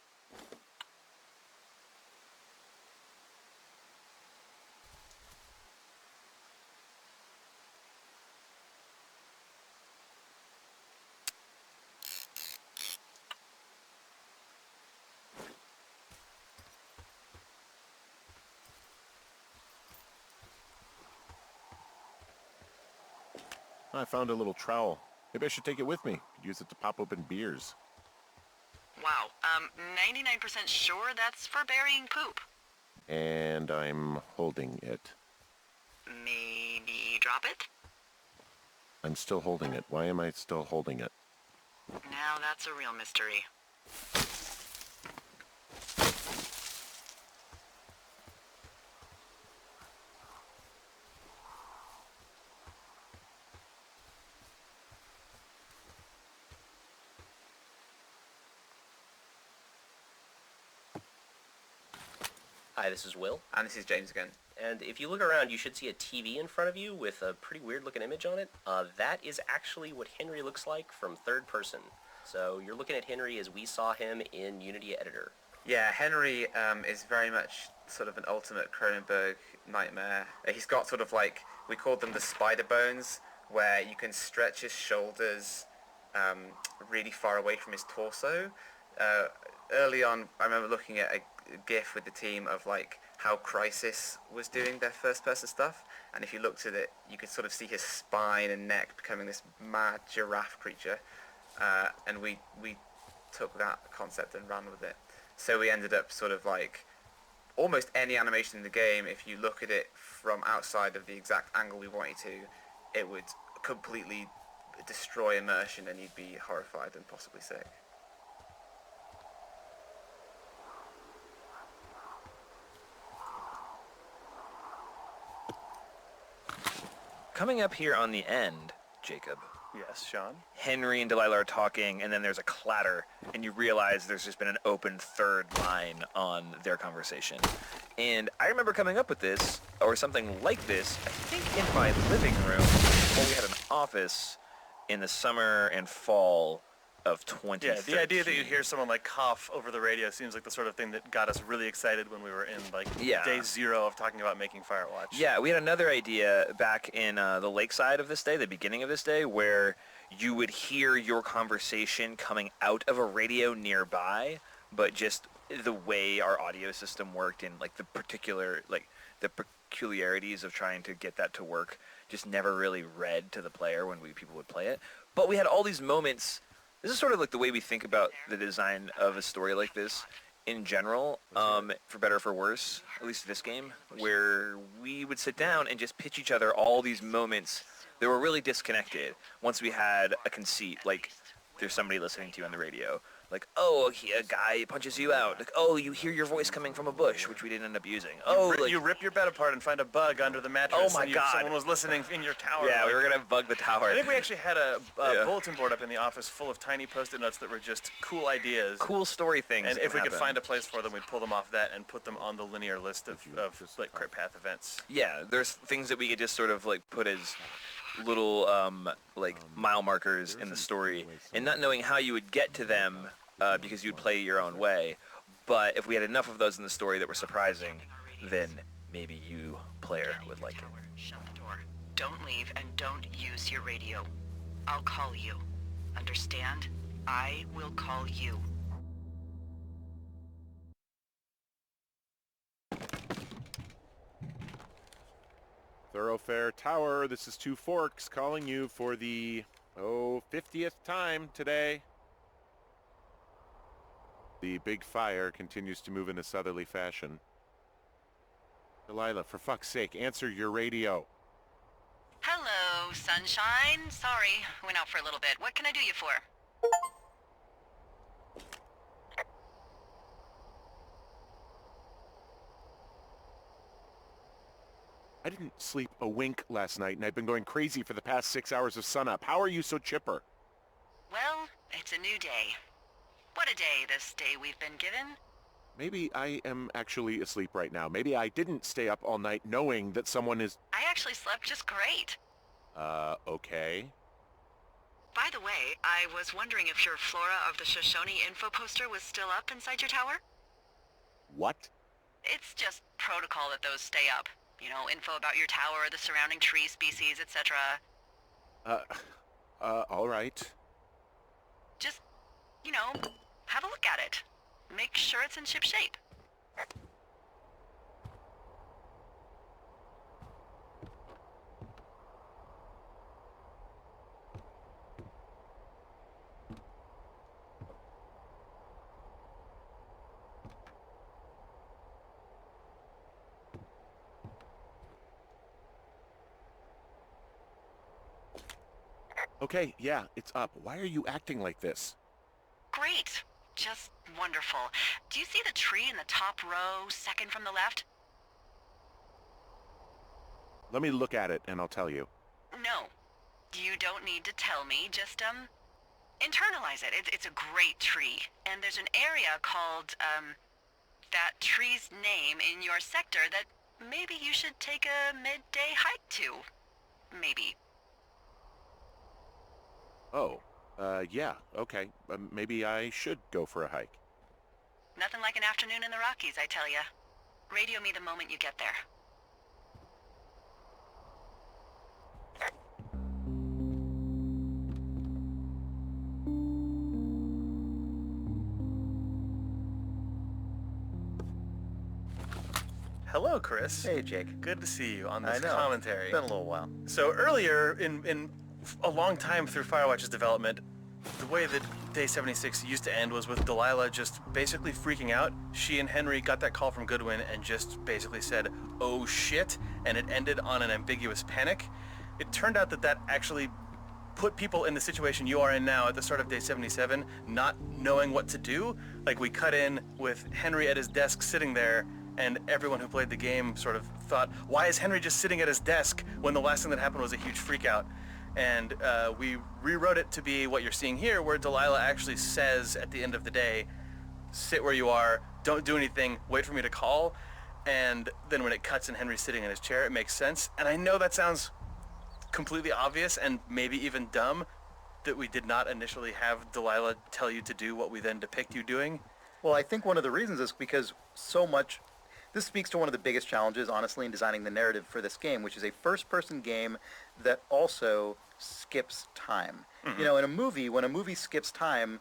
I found a little trowel. Maybe I should take it with me. Could use it to pop open beers. Wow, 99% sure that's for burying poop. And I'm holding it. Maybe drop it? I'm still holding it. Why am I still holding it? Now that's a real mystery. Hi, this is Will. And this is James again. And if you look around, you should see a TV in front of you with a pretty weird-looking image on it. That is actually what Henry looks like from third person. So you're looking at Henry as we saw him in Unity Editor. Yeah, Henry is very much sort of an ultimate Cronenberg nightmare. He's got sort of like, we called them the spider bones, where you can stretch his shoulders really far away from his torso. Early on, I remember looking at a GIF with the team of like how Crysis was doing their first-person stuff, and if you looked at it, you could sort of see his spine and neck becoming this mad giraffe creature, and we took that concept and ran with it. So we ended up sort of like almost any animation in the game, if you look at it from outside of the exact angle we want you to, it would completely destroy immersion and you'd be horrified and possibly sick. Coming up here on the end, Jacob. Yes, Sean? Henry and Delilah are talking, and then there's a clatter, and you realize there's just been an open third line on their conversation. And I remember coming up with this, or something like this, I think in my living room, when we had an office in the summer and fall of 2013. Yeah, the idea that you hear someone like cough over the radio seems like the sort of thing that got us really excited when we were in like day zero of talking about making Firewatch. Yeah, we had another idea back in the lakeside of this day, the beginning of this day, where you would hear your conversation coming out of a radio nearby, but just the way our audio system worked and like the peculiarities of trying to get that to work just never really read to the player when people would play it. But we had all these moments. This is sort of like the way we think about the design of a story like this in general, for better or for worse, at least this game, where we would sit down and just pitch each other all these moments that were really disconnected once we had a conceit. Like, there's somebody listening to you on the radio. Like, oh, a guy punches you out. Like, oh, you hear your voice coming from a bush, which we didn't end up using. Oh, you rip your bed apart and find a bug under the mattress. Oh my God! Someone was listening in your tower. Yeah, we were gonna bug the tower. I think we actually had a bulletin board up in the office full of tiny Post-it notes that were just cool ideas, cool story things. And if we could find a place for them, we'd pull them off that and put them on the linear list of like Crit Path events. Yeah, there's things that we could just sort of like put as little mile markers in the story, and not knowing how you would get to them. Because you'd play your own way. But if we had enough of those in the story that were surprising, then maybe you, player, would like it. Shut the door. Don't leave and don't use your radio. I'll call you. Understand? I will call you. Thoroughfare Tower, this is Two Forks calling you for the, 50th time today. The big fire continues to move in a southerly fashion. Delilah, for fuck's sake, answer your radio. Hello, sunshine. Sorry, went out for a little bit. What can I do you for? I didn't sleep a wink last night, and I've been going crazy for the past 6 hours of sunup. How are you so chipper? Well, it's a new day. What a day, this day we've been given. Maybe I am actually asleep right now. Maybe I didn't stay up all night knowing that someone is... I actually slept just great. Okay. By the way, I was wondering if your Flora of the Shoshone info poster was still up inside your tower? What? It's just protocol that those stay up. You know, info about your tower, the surrounding tree species, etc. All right. Just, you know, have a look at it. Make sure it's in ship shape. Okay, yeah, it's up. Why are you acting like this? Great. Just wonderful. Do you see the tree in the top row, second from the left? Let me look at it and I'll tell you. No. You don't need to tell me. Just, internalize it. It's a great tree. And there's an area called, that tree's name in your sector that maybe you should take a midday hike to. Maybe. Oh, yeah, okay. Maybe I should go for a hike. Nothing like an afternoon in the Rockies, I tell ya. Radio me the moment you get there. Hello, Chris. Hey, Jake. Good to see you on this I know. commentary. It's been a little while. So earlier, in a long time through Firewatch's development, the way that Day 76 used to end was with Delilah just basically freaking out. She and Henry got that call from Goodwin and just basically said, oh shit, and it ended on an ambiguous panic. It turned out that that actually put people in the situation you are in now at the start of Day 77, not knowing what to do. Like, we cut in with Henry at his desk sitting there, and everyone who played the game sort of thought, why is Henry just sitting at his desk when the last thing that happened was a huge freakout? And we rewrote it to be what you're seeing here, where Delilah actually says at the end of the day, sit where you are, don't do anything, wait for me to call. And then when it cuts and Henry's sitting in his chair, it makes sense. And I know that sounds completely obvious and maybe even dumb, that we did not initially have Delilah tell you to do what we then depict you doing. Well, I think one of the reasons is because so much... This speaks to one of the biggest challenges, honestly, in designing the narrative for this game, which is a first-person game that also skips time. Mm-hmm. You know, in a movie, when a movie skips time,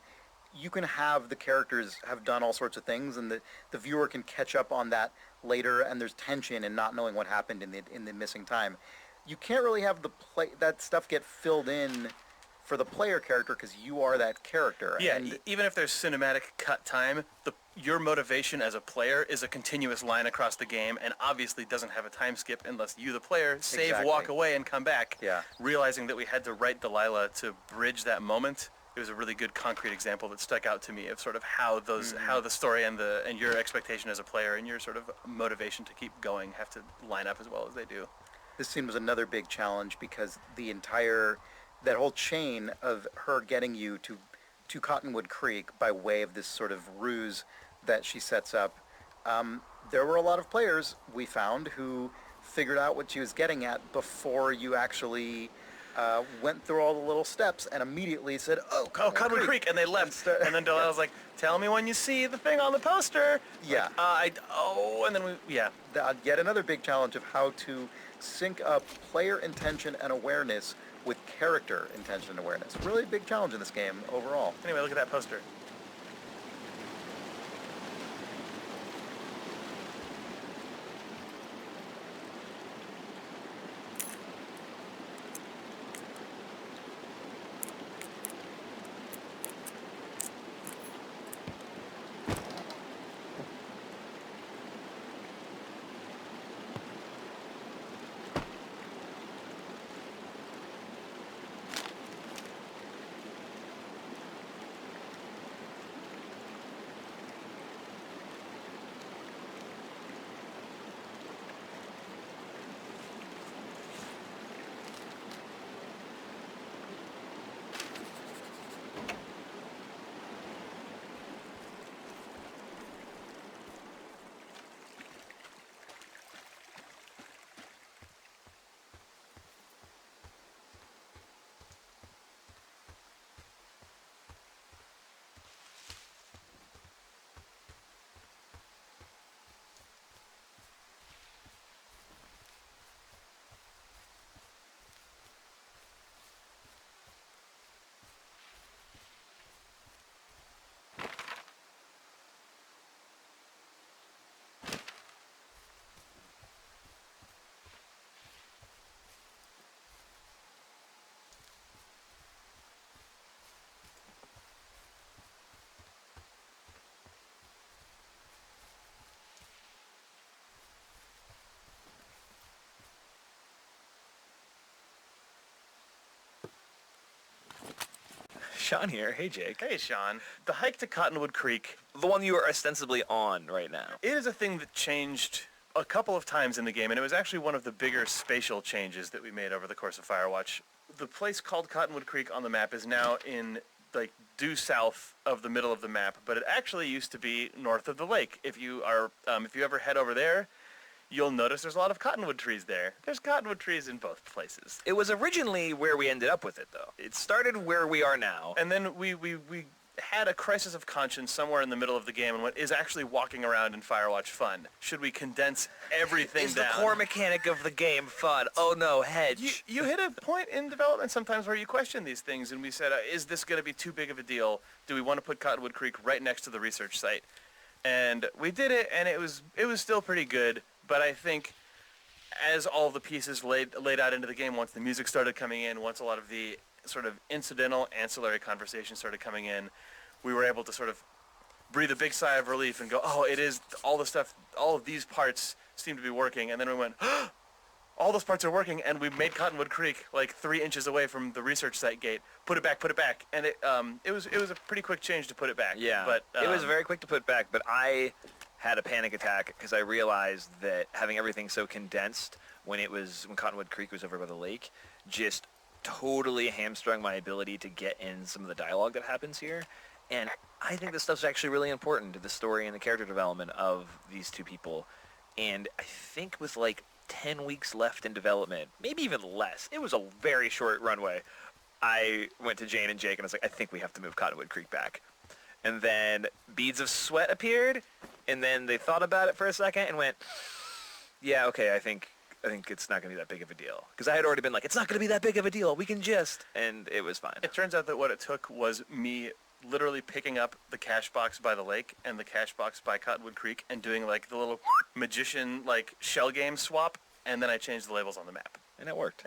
you can have the characters have done all sorts of things, and the viewer can catch up on that later, and there's tension in not knowing what happened in the missing time. You can't really have that stuff get filled in for the player character because you are that character. Yeah, and even if there's cinematic cut time, your motivation as a player is a continuous line across the game, and obviously doesn't have a time skip unless you, the player, save, Exactly. walk away, and come back. Yeah. Realizing that we had to write Delilah to bridge that moment it was a really good concrete example that stuck out to me of sort of how the story and your expectation as a player and your sort of motivation to keep going have to line up as well as they do. This scene was another big challenge because that whole chain of her getting you to Cottonwood Creek by way of this sort of ruse that she sets up, there were a lot of players we found who figured out what she was getting at before you actually went through all the little steps and immediately said, "Oh, Cottonwood Creek," and they left. And then Delilah was like, "Tell me when you see the thing on the poster." Yeah. And then Yet another big challenge of how to sync up player intention and awareness with character intention and awareness. Really big challenge in this game overall. Anyway, look at that poster. Sean here. Hey, Jake. Hey, Sean. The hike to Cottonwood Creek. The one you are ostensibly on right now. It is a thing that changed a couple of times in the game, and it was actually one of the bigger spatial changes that we made over the course of Firewatch. The place called Cottonwood Creek on the map is now in, like, due south of the middle of the map, but it actually used to be north of the lake. If you ever head over there, you'll notice there's a lot of cottonwood trees there. There's cottonwood trees in both places. It was originally where we ended up with it, though. It started where we are now. And then we had a crisis of conscience somewhere in the middle of the game, and what is actually walking around in Firewatch fun? Should we condense everything Is down? the core mechanic of the game fun? Oh no, hedge. You hit a point in development sometimes where you question these things, and we said, is this going to be too big of a deal? Do we want to put Cottonwood Creek right next to the research site? And we did it, and it was still pretty good. But I think as all the pieces laid out into the game, once the music started coming in, once a lot of the sort of incidental, ancillary conversations started coming in, we were able to sort of breathe a big sigh of relief and go, oh, it is all the stuff, all of these parts seem to be working. And then we went, all those parts are working, and we made Cottonwood Creek like 3 inches away from the research site gate. Put it back, and it was a pretty quick change to put it back. Yeah, but it was very quick to put back, but I had a panic attack because I realized that having everything so condensed when Cottonwood Creek was over by the lake just totally hamstrung my ability to get in some of the dialogue that happens here. And I think this stuff's actually really important to the story and the character development of these two people. And I think with like 10 weeks left in development, maybe even less, it was a very short runway, I went to Jane and Jake and I was like, I think we have to move Cottonwood Creek back. And then beads of sweat appeared, and then they thought about it for a second and went, yeah, okay, I think it's not going to be that big of a deal. Because I had already been like, it's not going to be that big of a deal, we can just, and it was fine. It turns out that what it took was me literally picking up the cash box by the lake and the cash box by Cottonwood Creek and doing like the little magician like shell game swap, and then I changed the labels on the map. And it worked.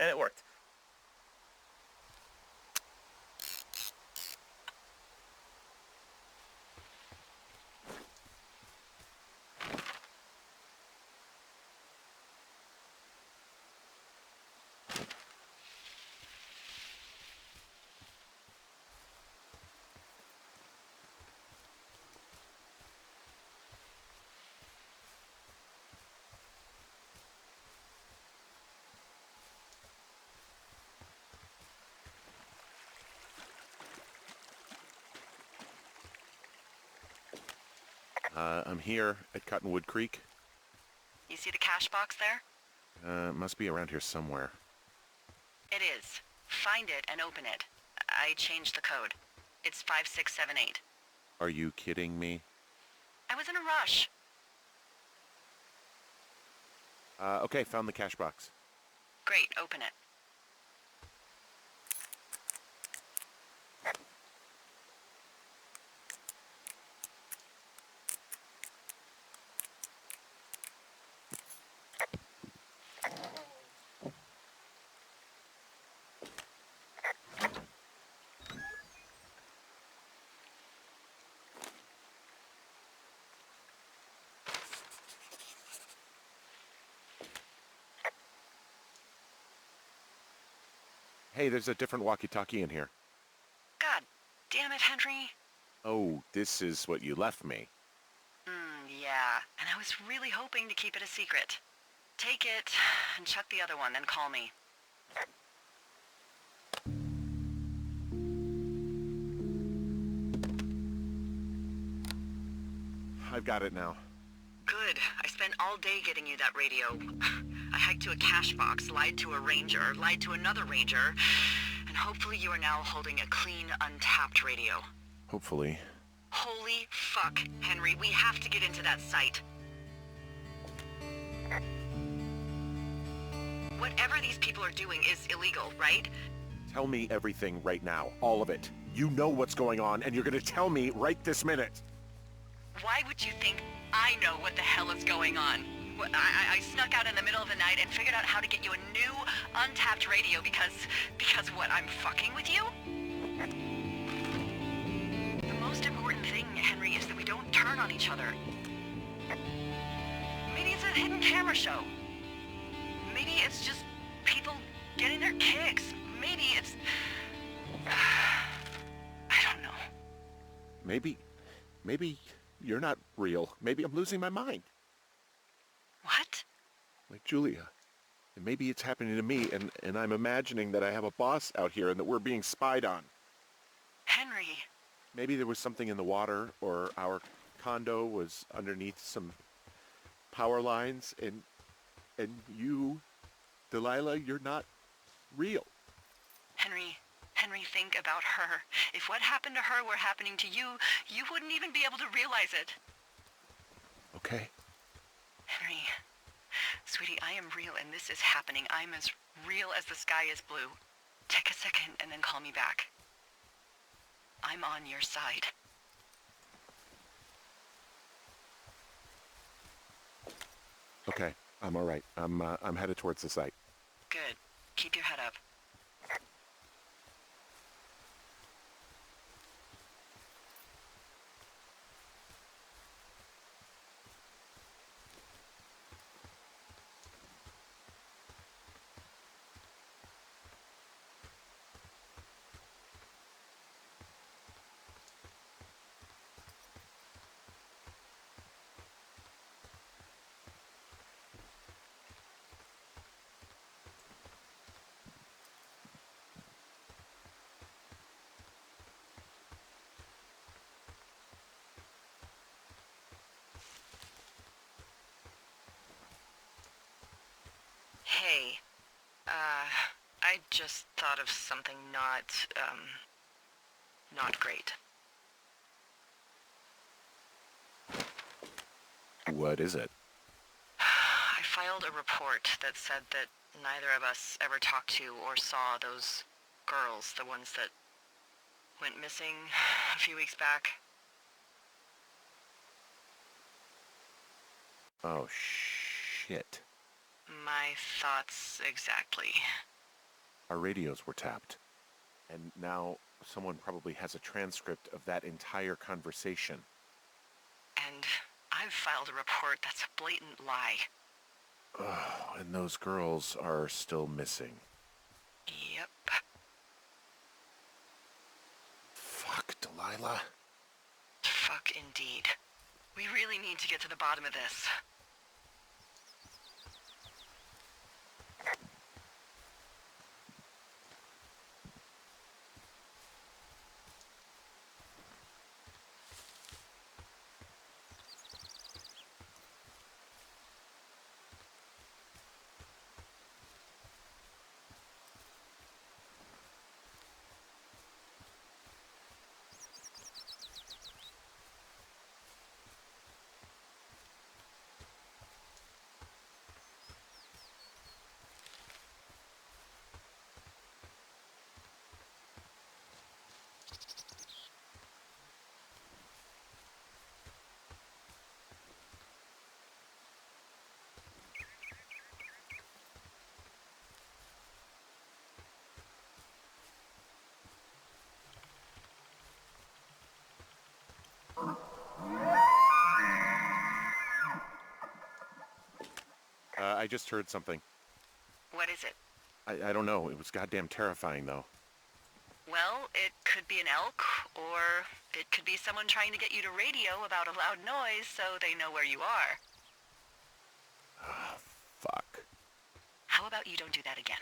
I'm here at Cottonwood Creek. You see the cash box there? It must be around here somewhere. It is. Find it and open it. I changed the code. It's 5678. Are you kidding me? I was in a rush. Okay, found the cash box. Great, open it. Hey, there's a different walkie-talkie in here. God damn it, Henry. Oh, this is what you left me. Yeah. And I was really hoping to keep it a secret. Take it and chuck the other one, then call me. I've got it now. Good. I spent all day getting you that radio. I hiked to a cash box, lied to a ranger, lied to another ranger, and hopefully you are now holding a clean, untapped radio. Hopefully. Holy fuck, Henry, we have to get into that site. Whatever these people are doing is illegal, right? Tell me everything right now. All of it. You know what's going on, and you're gonna tell me right this minute. Why would you think I know what the hell is going on? I snuck out in the middle of the night and figured out how to get you a new, untapped radio because what, I'm fucking with you? The most important thing, Henry, is that we don't turn on each other. Maybe it's a hidden camera show. Maybe it's just people getting their kicks. Maybe it's... I don't know. Maybe you're not real. Maybe I'm losing my mind. What? Like Julia. And maybe it's happening to me, and I'm imagining that I have a boss out here and that we're being spied on. Henry. Maybe there was something in the water, or our condo was underneath some power lines, and you, Delilah, you're not real. Henry, think about her. If what happened to her were happening to you, you wouldn't even be able to realize it. Okay. Henry, sweetie, I am real and this is happening. I'm as real as the sky is blue. Take a second and then call me back. I'm on your side. Okay, I'm all right. I'm headed towards the site. Good. Keep your head up. Hey, I just thought of something not great. What is it? I filed a report that said that neither of us ever talked to or saw those girls, the ones that went missing a few weeks back. Oh, shit. My thoughts exactly. Our radios were tapped. And now someone probably has a transcript of that entire conversation. And I've filed a report that's a blatant lie. Oh, and those girls are still missing. Yep. Fuck, Delilah. Fuck indeed. We really need to get to the bottom of this. I just heard something. What is it? I don't know. It was goddamn terrifying, though. Well, it could be an elk, or it could be someone trying to get you to radio about a loud noise so they know where you are. Fuck. How about you don't do that again?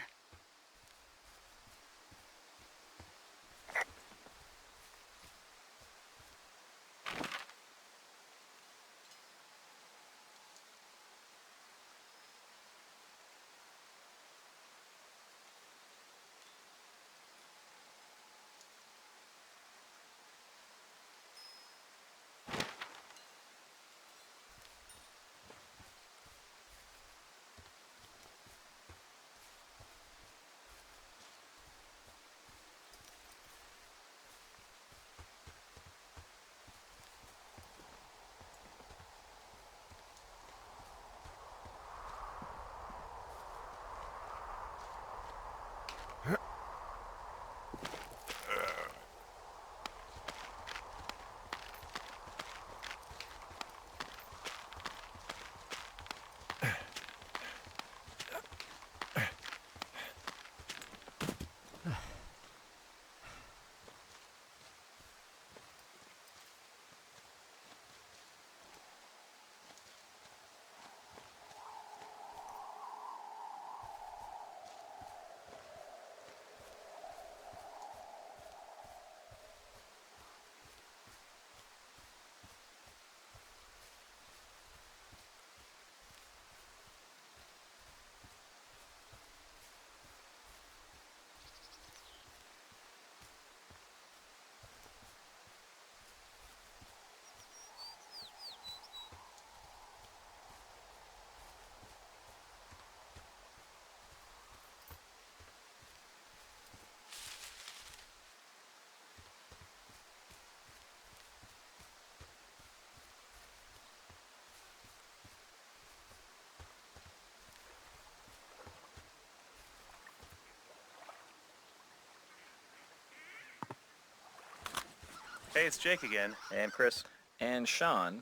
Hey, it's Jake again. And Chris. And Sean.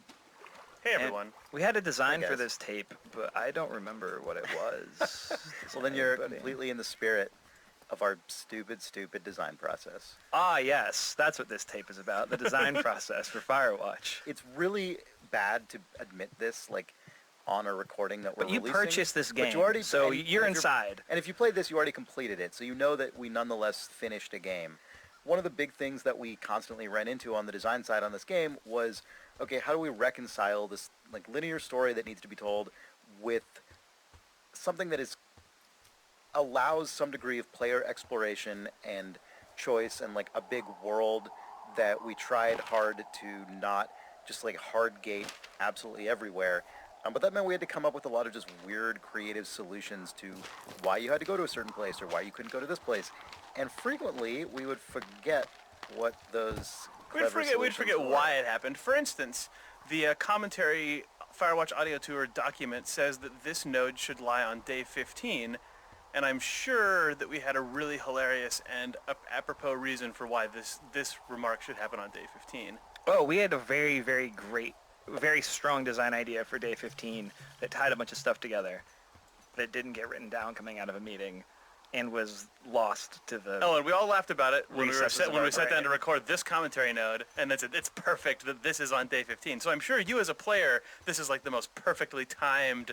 Hey, everyone. We had a design Hey, for guys. this tape, but I don't remember what it was. Well, then you're completely in the spirit of our stupid design process. Ah, yes. That's what this tape is about, the design process for Firewatch. It's really bad to admit this, like, on a recording that we're But you releasing. purchased this But game, you already, so and you're if inside. And if you played this, you already completed it, so you know that we nonetheless finished a game. One of the big things that we constantly ran into on the design side on this game was, okay, how do we reconcile this like linear story that needs to be told with something that is allows some degree of player exploration and choice and like a big world that we tried hard to not just like hard gate absolutely everywhere. But that meant we had to come up with a lot of just weird creative solutions to why you had to go to a certain place or why you couldn't go to this place. And frequently we would forget what those We'd forget solutions were. why it happened. For instance, the commentary Firewatch Audio Tour document says that this node should lie on day 15, and I'm sure that we had a really hilarious and apropos reason for why this remark should happen on day 15. Oh, we had a very, very great, very strong design idea for day 15 that tied a bunch of stuff together that didn't get written down coming out of a meeting and was lost to the... Oh, and we all laughed about it when we recesses of sat our down brain. to record this commentary node, and it's perfect that this is on day 15. So I'm sure you as a player, this is like the most perfectly timed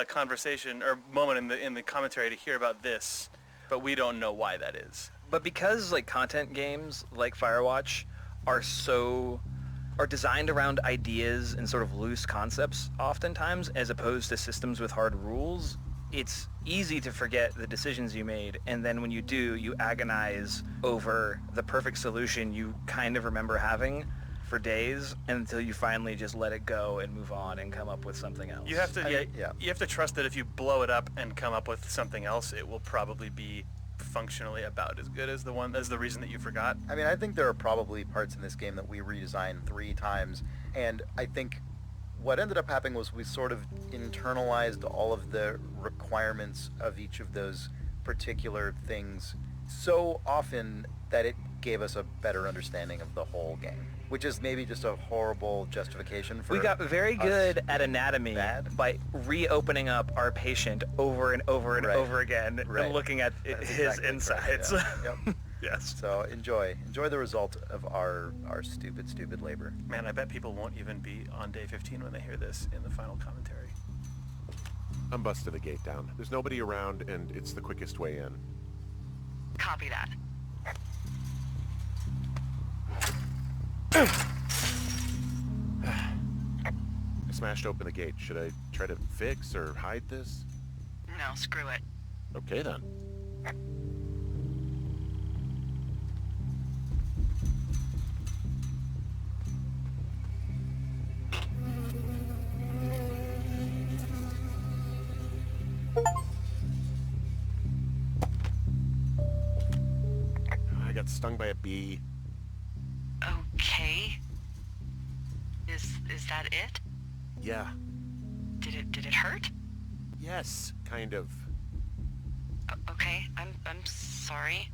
conversation or moment in the commentary to hear about this, but we don't know why that is. But because like content games like Firewatch are designed around ideas and sort of loose concepts oftentimes, as opposed to systems with hard rules, it's easy to forget the decisions you made, and then when you do, you agonize over the perfect solution you kind of remember having for days until you finally just let it go and move on and come up with something else. You have to you have to trust that if you blow it up and come up with something else, it will probably be functionally about as good as the reason that you forgot. I mean, I think there are probably parts in this game that we redesigned 3 times, and I think what ended up happening was we sort of internalized all of the requirements of each of those particular things so often that it gave us a better understanding of the whole game, which is maybe just a horrible justification for We got very us good at being anatomy bad. by reopening up our patient over and over and Right. over again Right. and looking at That's his exactly insides. correct, yeah. Yep. Yes. So enjoy the result of our stupid labor. Man, I bet people won't even be on day 15 when they hear this in the final commentary. I'm busting the gate down. There's nobody around, and it's the quickest way in. Copy that. I smashed open the gate. Should I try to fix or hide this? No, screw it. Okay, then. I got stung by a bee. Okay. Is that it? Yeah. Did it hurt? Yes, kind of. Okay, I'm sorry.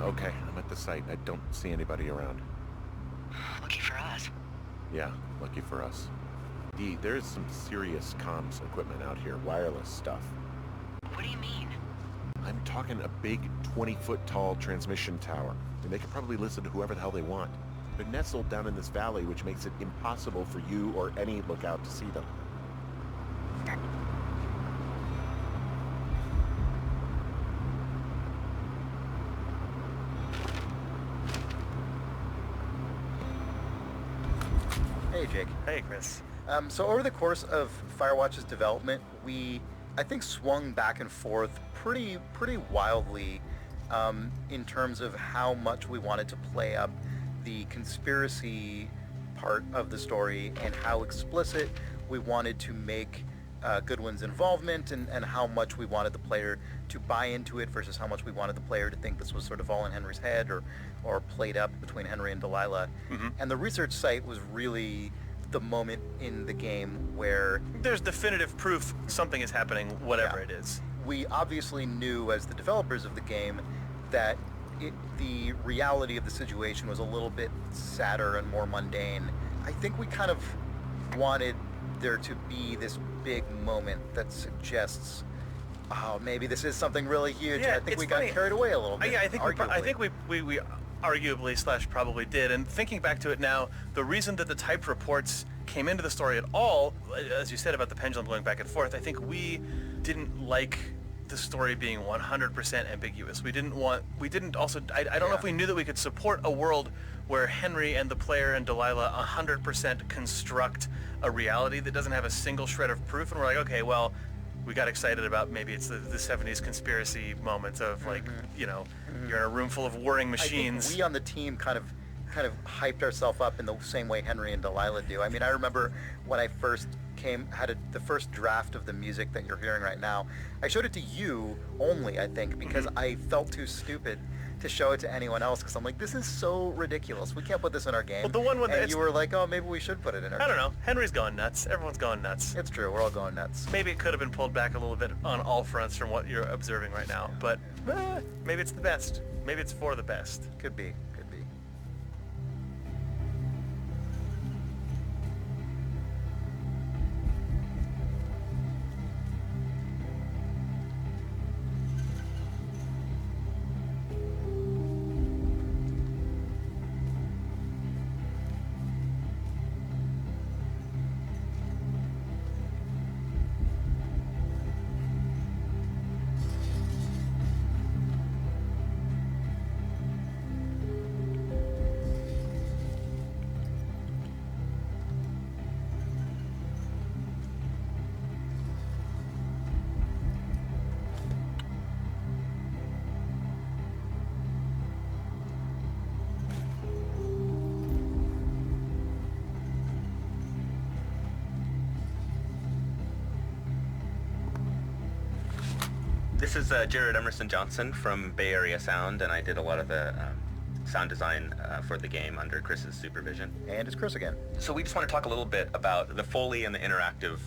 Okay, I'm at the site. I don't see anybody around. Lucky for us. Yeah, lucky for us. Dee, there's some serious comms equipment out here, wireless stuff. What do you mean? I'm talking a big 20-foot tall transmission tower, and they can probably listen to whoever the hell they want. They're nestled down in this valley, which makes it impossible for you or any lookout to see them. Hey, Jake. Hey, Chris. So over the course of Firewatch's development, we, I think, swung back and forth pretty wildly in terms of how much we wanted to play up the conspiracy part of the story and how explicit we wanted to make Goodwin's involvement and how much we wanted the player to buy into it versus how much we wanted the player to think this was sort of all in Henry's head or played up between Henry and Delilah. Mm-hmm. And the research site was really the moment in the game where there's definitive proof something is happening, whatever Yeah. it is. we obviously knew as the developers of the game that the reality of the situation was a little bit sadder and more mundane. I think we kind of wanted there to be this big moment that suggests, oh, maybe this is something really huge. Yeah, I think it's we funny. got carried away a little bit. Yeah, I think arguably. we arguably / probably did. And thinking back to it now, the reason that the typed reports came into the story at all, as you said about the pendulum going back and forth, I think we didn't like the story being 100% ambiguous. We didn't also, I don't know if we knew that we could support a world where Henry and the player and Delilah 100% construct a reality that doesn't have a single shred of proof. And we're like, okay, well, we got excited about maybe it's the 70s conspiracy moments of like, you know, you're in a room full of warring machines. I think we on the team kind of hyped ourselves up in the same way Henry and Delilah do. I mean, I remember when I first the first draft of the music that you're hearing right now, I showed it to you only, I think, because I felt too stupid to show it to anyone else because I'm like, this is so ridiculous. We can't put this in our game. Well, the one with and you were like, oh, maybe we should put it in our game. I don't know. Henry's going nuts. Everyone's going nuts. It's true. We're all going nuts. Maybe it could have been pulled back a little bit on all fronts from what you're observing right now, but maybe it's the best. Maybe it's for the best. Could be. Could be. This is Jared Emerson Johnson from Bay Area Sound, and I did a lot of the sound design for the game under Chris's supervision. And it's Chris again. So we just want to talk a little bit about the Foley and the interactive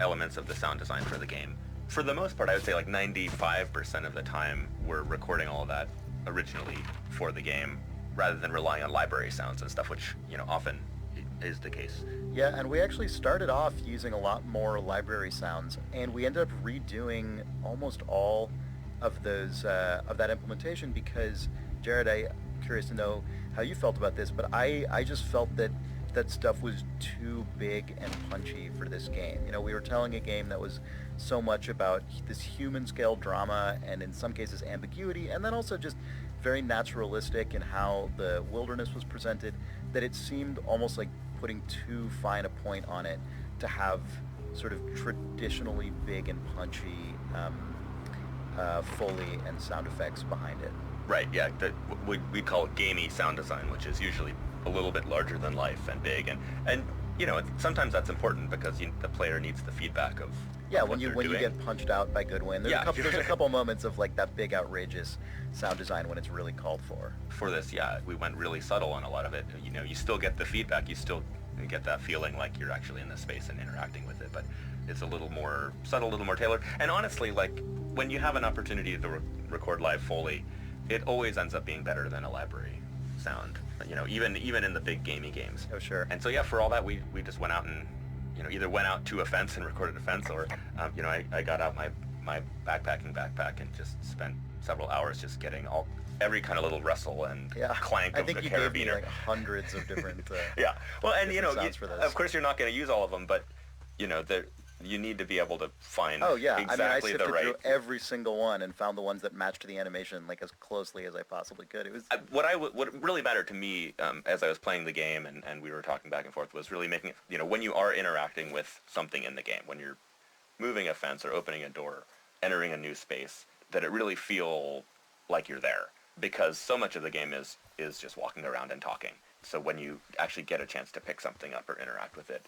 elements of the sound design for the game. For the most part, I would say like 95% of the time we're recording all of that originally for the game, rather than relying on library sounds and stuff, which, you know, often is the case. Yeah, and we actually started off using a lot more library sounds, and we ended up redoing almost all of those of that implementation because, Jared, I'm curious to know how you felt about this, but I just felt that that stuff was too big and punchy for this game. You know, we were telling a game that was so much about this human scale drama and in some cases ambiguity, and then also just very naturalistic in how the wilderness was presented, that it seemed almost like putting too fine a point on it to have sort of traditionally big and punchy Foley and sound effects behind it. Right, yeah. We'd call it gamey sound design, which is usually a little bit larger than life and big. And you know, sometimes that's important because the player needs the feedback of when you get punched out by Goodwin. There's a couple moments of like that big outrageous sound design when it's really called for. For this, we went really subtle on a lot of it. You know, you still get the feedback, you still get that feeling like you're actually in the space and interacting with it, but it's a little more subtle, a little more tailored. And honestly, like when you have an opportunity to record live Foley, it always ends up being better than a library sound. You know, even in the big gamey games. Oh, sure. And so for all that, we just went out and, you know, either went out to a fence and recorded a fence, or you know, I got out my backpack and just spent several hours just getting every kind of little rustle and clank of the carabiner. I think you gave me like hundreds of different well, and you know, of course you're not going to use all of them, but you know, you need to be able to find exactly I sifted the right. through every single one and found the ones that matched the animation like as closely as I possibly could. It was what really mattered to me as I was playing the game and we were talking back and forth was really making it, you know, when you are interacting with something in the game, when you're moving a fence or opening a door, entering a new space, that it really feel like you're there, because so much of the game is just walking around and talking. So when you actually get a chance to pick something up or interact with it,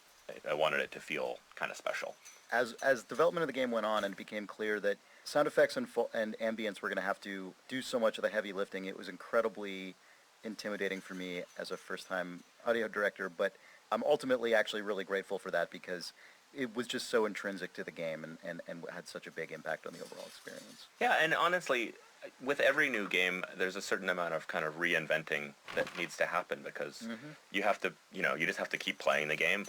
I wanted it to feel kind of special. As development of the game went on and it became clear that sound effects and ambience were going to have to do so much of the heavy lifting, it was incredibly intimidating for me as a first-time audio director, but I'm ultimately actually really grateful for that because it was just so intrinsic to the game and had such a big impact on the overall experience. Yeah, and honestly, with every new game, there's a certain amount of kind of reinventing that needs to happen because you have to, you know, you just have to keep playing the game,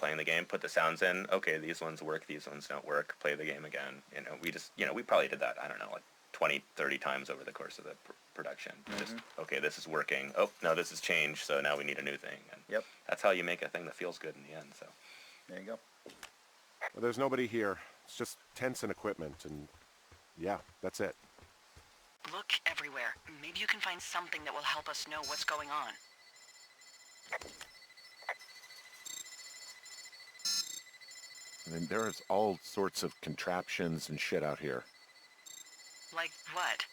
put the sounds in. Okay, these ones work, these ones don't work. Play the game again. You know, we probably did that, I don't know, like 20, 30 times over the course of the production. Just, okay, this is working. Oh, no, this has changed, so now we need a new thing. And that's how you make a thing that feels good in the end, so. There you go. Well, there's nobody here. It's just tents and equipment, and that's it. Look everywhere. Maybe you can find something that will help us know what's going on. I mean, there's all sorts of contraptions and shit out here. Like what?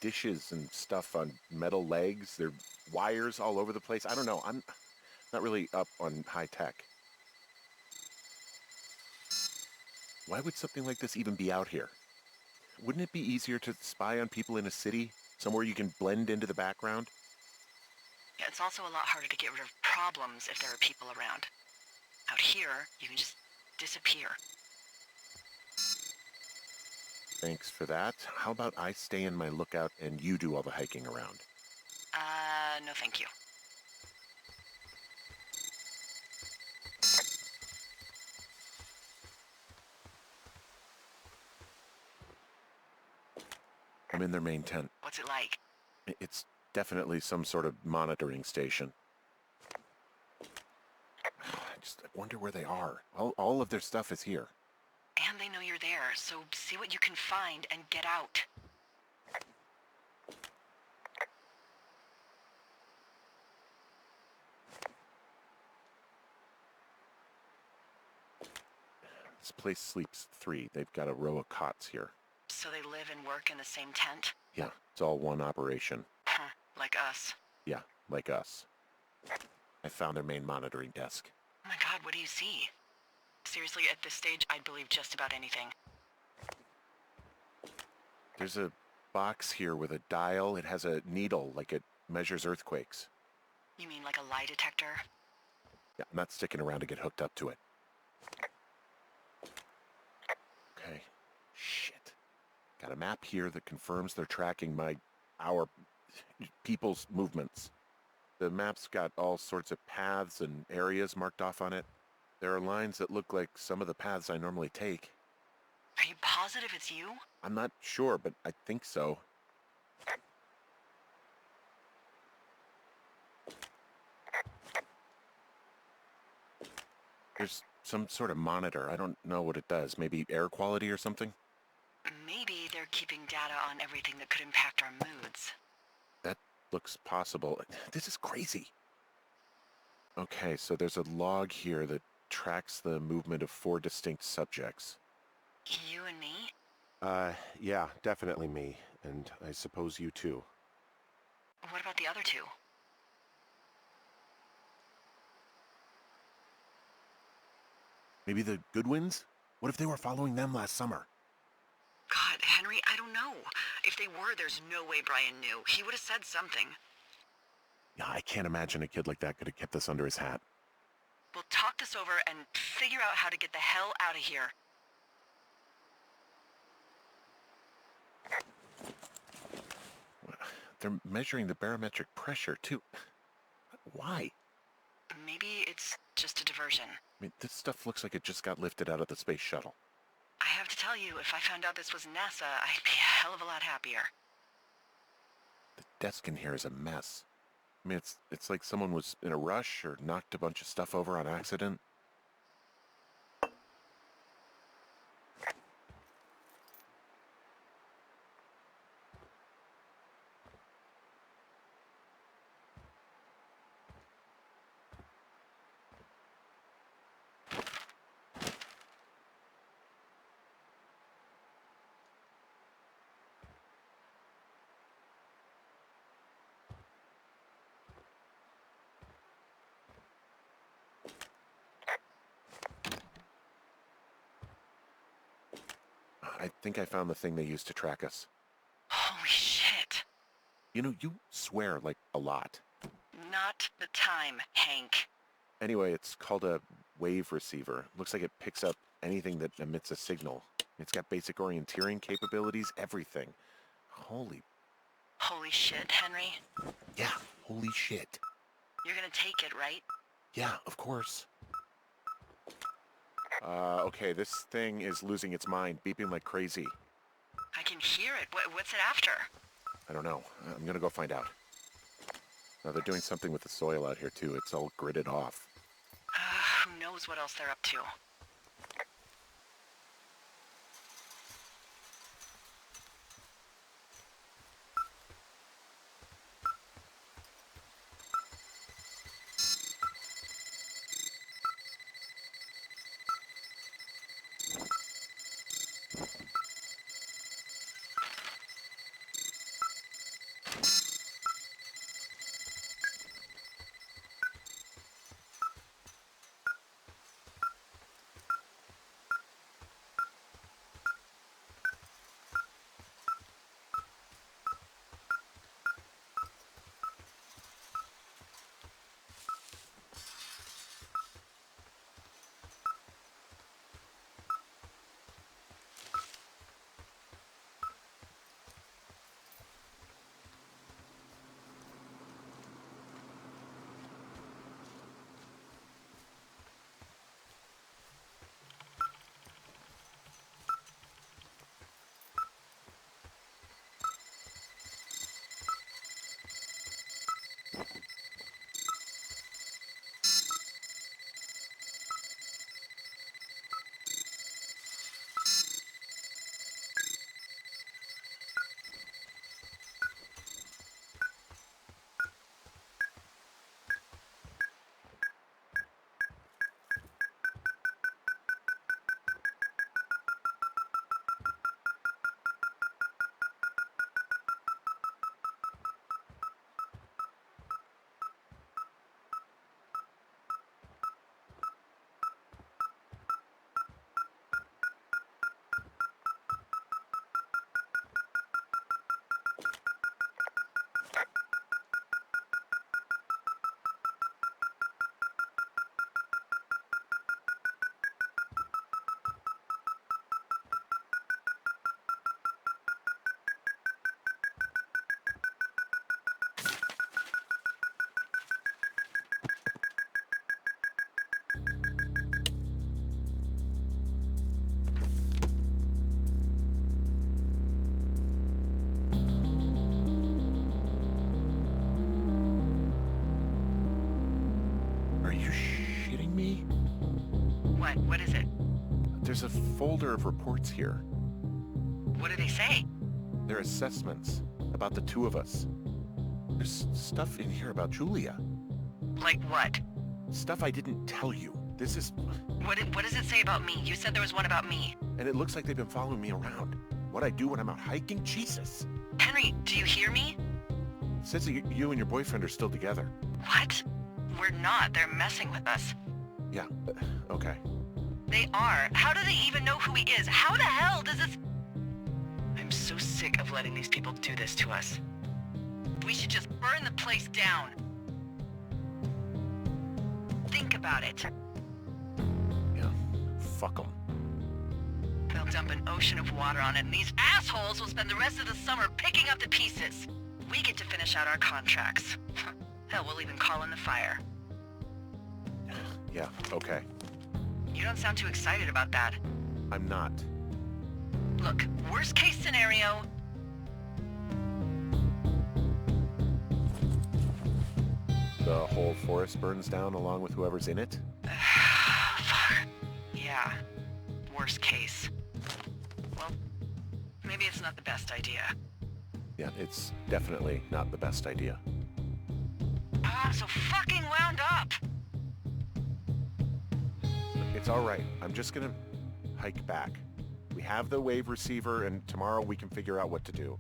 Dishes and stuff on metal legs. There are wires all over the place. I don't know. I'm not really up on high tech. Why would something like this even be out here? Wouldn't it be easier to spy on people in a city, somewhere you can blend into the background? Yeah, it's also a lot harder to get rid of problems if there are people around. Out here, you can just disappear. Thanks for that. How about I stay in my lookout and you do all the hiking around? No thank you. I'm in their main tent. What's it like? It's definitely some sort of monitoring station. I wonder where they are. All of their stuff is here. And they know you're there, so see what you can find and get out. This place sleeps 3. They've got a row of cots here. So they live and work in the same tent? Yeah, it's all one operation. Huh, like us. Yeah, like us. I found their main monitoring desk. Oh my god, what do you see? Seriously, at this stage, I'd believe just about anything. There's a box here with a dial. It has a needle, like it measures earthquakes. You mean like a lie detector? Yeah, I'm not sticking around to get hooked up to it. Okay. Shit. Got a map here that confirms they're tracking our people's movements. The map's got all sorts of paths and areas marked off on it. There are lines that look like some of the paths I normally take. Are you positive it's you? I'm not sure, but I think so. There's some sort of monitor. I don't know what it does. Maybe air quality or something? Maybe they're keeping data on everything that could impact our moods. That looks possible. This is crazy. Okay, so there's a log here that tracks the movement of 4 distinct subjects. You and me? Yeah, definitely me. And I suppose you too. What about the other 2? Maybe the Goodwins? What if they were following them last summer? God, Henry, I don't know. If they were, there's no way Brian knew. He would have said something. Yeah, I can't imagine a kid like that could have kept this under his hat. We'll talk this over and figure out how to get the hell out of here. They're measuring the barometric pressure, too. Why? Maybe it's just a diversion. I mean, this stuff looks like it just got lifted out of the space shuttle. I have to tell you, if I found out this was NASA, I'd be a hell of a lot happier. The desk in here is a mess. I mean, it's like someone was in a rush or knocked a bunch of stuff over on accident. I think I found the thing they used to track us. Holy shit. You know, you swear like a lot. Not the time, Hank. Anyway, it's called a wave receiver. Looks like it picks up anything that emits a signal. It's got basic orienteering capabilities, everything. Holy shit, Henry. Yeah, holy shit. You're gonna take it, right? Yeah, of course. Okay, this thing is losing its mind, beeping like crazy. I can hear it. What's it after? I don't know. I'm gonna go find out. Now, they're doing something with the soil out here, too. It's all gridded off. Who knows what else they're up to? What? What is it? There's a folder of reports here. What do they say? They're assessments about the two of us. There's stuff in here about Julia. Like what? Stuff I didn't tell you. This is... What does it say about me? You said there was one about me. And it looks like they've been following me around. What I do when I'm out hiking? Jesus. Henry, do you hear me? It says that you and your boyfriend are still together. What? We're not. They're messing with us. Yeah, okay. They are. How do they even know who he is? How the hell does this... I'm so sick of letting these people do this to us. We should just burn the place down. Think about it. Yeah, fuck them. They'll dump an ocean of water on it, and these assholes will spend the rest of the summer picking up the pieces. We get to finish out our contracts. Hell, we'll even call in the fire. Yeah, okay. You don't sound too excited about that. I'm not. Look, worst case scenario... The whole forest burns down along with whoever's in it? Fuck. Yeah. Worst case. Well, maybe it's not the best idea. Yeah, it's definitely not the best idea. I'm so fucking wound up! It's all right. I'm just gonna hike back. We have the wave receiver, and tomorrow we can figure out what to do.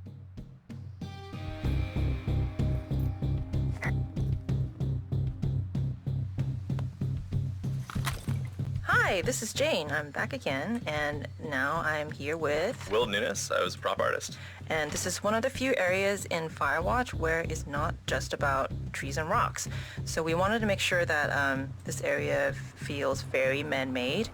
Hi, this is Jane. I'm back again, and now I'm here with... Will Nunes. I was a prop artist. And this is one of the few areas in Firewatch where it's not just about trees and rocks. So we wanted to make sure that this area feels very man-made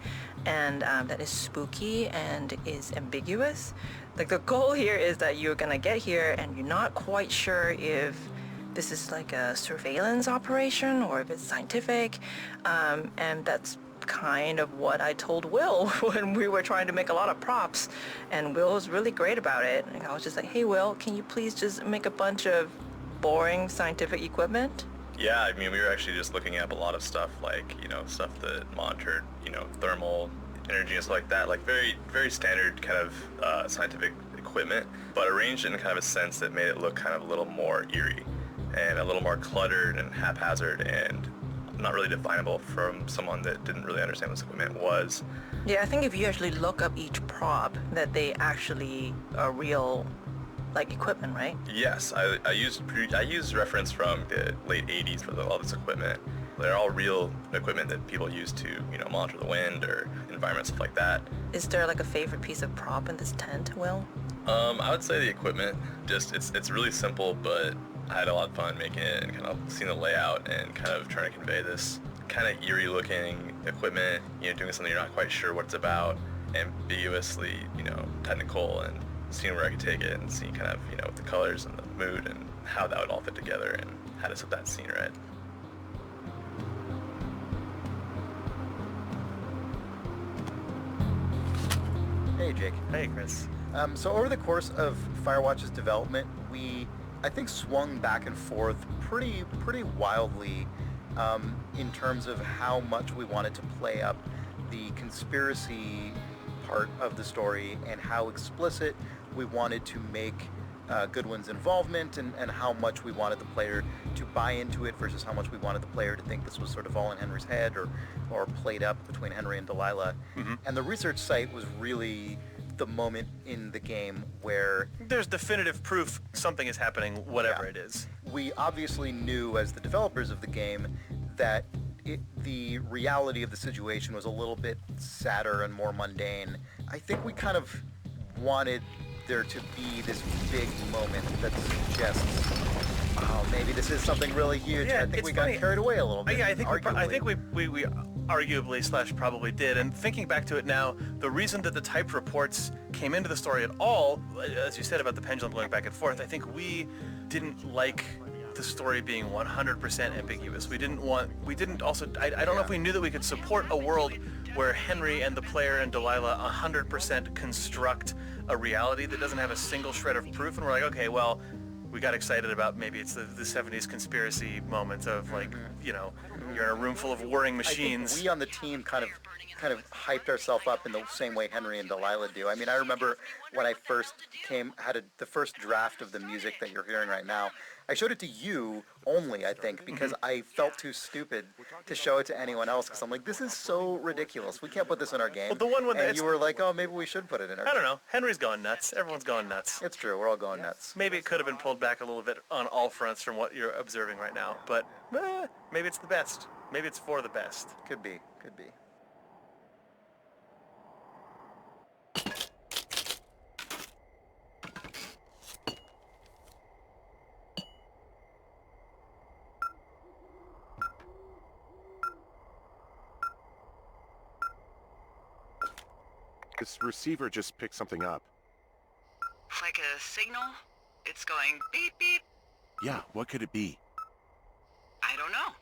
and that is spooky and is ambiguous. Like, the goal here is that you're gonna get here and you're not quite sure if this is like a surveillance operation or if it's scientific, and that's kind of what I told Will when we were trying to make a lot of props, and Will was really great about it. And I was just like, hey Will, can you please just make a bunch of boring scientific equipment? Yeah, I mean, we were actually just looking up a lot of stuff like, stuff that monitored, thermal energy and stuff like that, like very, very standard kind of scientific equipment, but arranged in kind of a sense that made it look kind of a little more eerie and a little more cluttered and haphazard and not really definable from someone that didn't really understand what this equipment was. Yeah, I think if you actually look up each prop, that they actually are real, like, equipment, right? Yes, I used reference from the late 80s for all this equipment. They're all real equipment that people use to, monitor the wind or environment, stuff like that. Is there like a favorite piece of prop in this tent, Will? I would say the equipment. Just it's really simple, but I had a lot of fun making it and kind of seeing the layout and kind of trying to convey this kind of eerie looking equipment, doing something you're not quite sure what it's about, ambiguously, technical, and seeing where I could take it and seeing kind of, the colors and the mood and how that would all fit together and how to set that scene right. Hey Jake. Hey Chris. So over the course of Firewatch's development, we, I think, swung back and forth pretty wildly in terms of how much we wanted to play up the conspiracy part of the story and how explicit we wanted to make Goodwin's involvement and how much we wanted the player to buy into it versus how much we wanted the player to think this was sort of all in Henry's head or played up between Henry and Delilah. Mm-hmm. And the research site was really the moment in the game where there's definitive proof something is happening, whatever it is. We obviously knew as the developers of the game that the reality of the situation was a little bit sadder and more mundane. I think we kind of wanted there to be this big moment that suggests, oh, maybe this is something really huge. Yeah, I think we got carried away a little bit. Yeah, I think we arguably / probably did. And thinking back to it now, the reason that the typed reports came into the story at all, as you said about the pendulum going back and forth, I think we didn't like the story being 100% ambiguous. I don't know if we knew that we could support a world where Henry and the player and Delilah 100% construct a reality that doesn't have a single shred of proof, and we're like, okay, well, we got excited about maybe it's the 70s conspiracy moment of like, you know, you're in a room full of warring machines. I think we on the team kind of hyped ourselves up in the same way Henry and Delilah do. I mean, I remember when I first the first draft of the music that you're hearing right now, I showed it to you only, I think, because I felt too stupid to show it to anyone else, because I'm like, this is so ridiculous. We can't put this in our game. Well, the one when and you were like, oh, maybe we should put it in our game. I don't know. Henry's going nuts. Everyone's going nuts. It's true. We're all going nuts. Maybe it could have been pulled back a little bit on all fronts from what you're observing right now, but maybe it's the best. Maybe it's for the best. Could be. Could be. This receiver just picked something up. Like a signal? It's going beep beep. Yeah, what could it be? I don't know.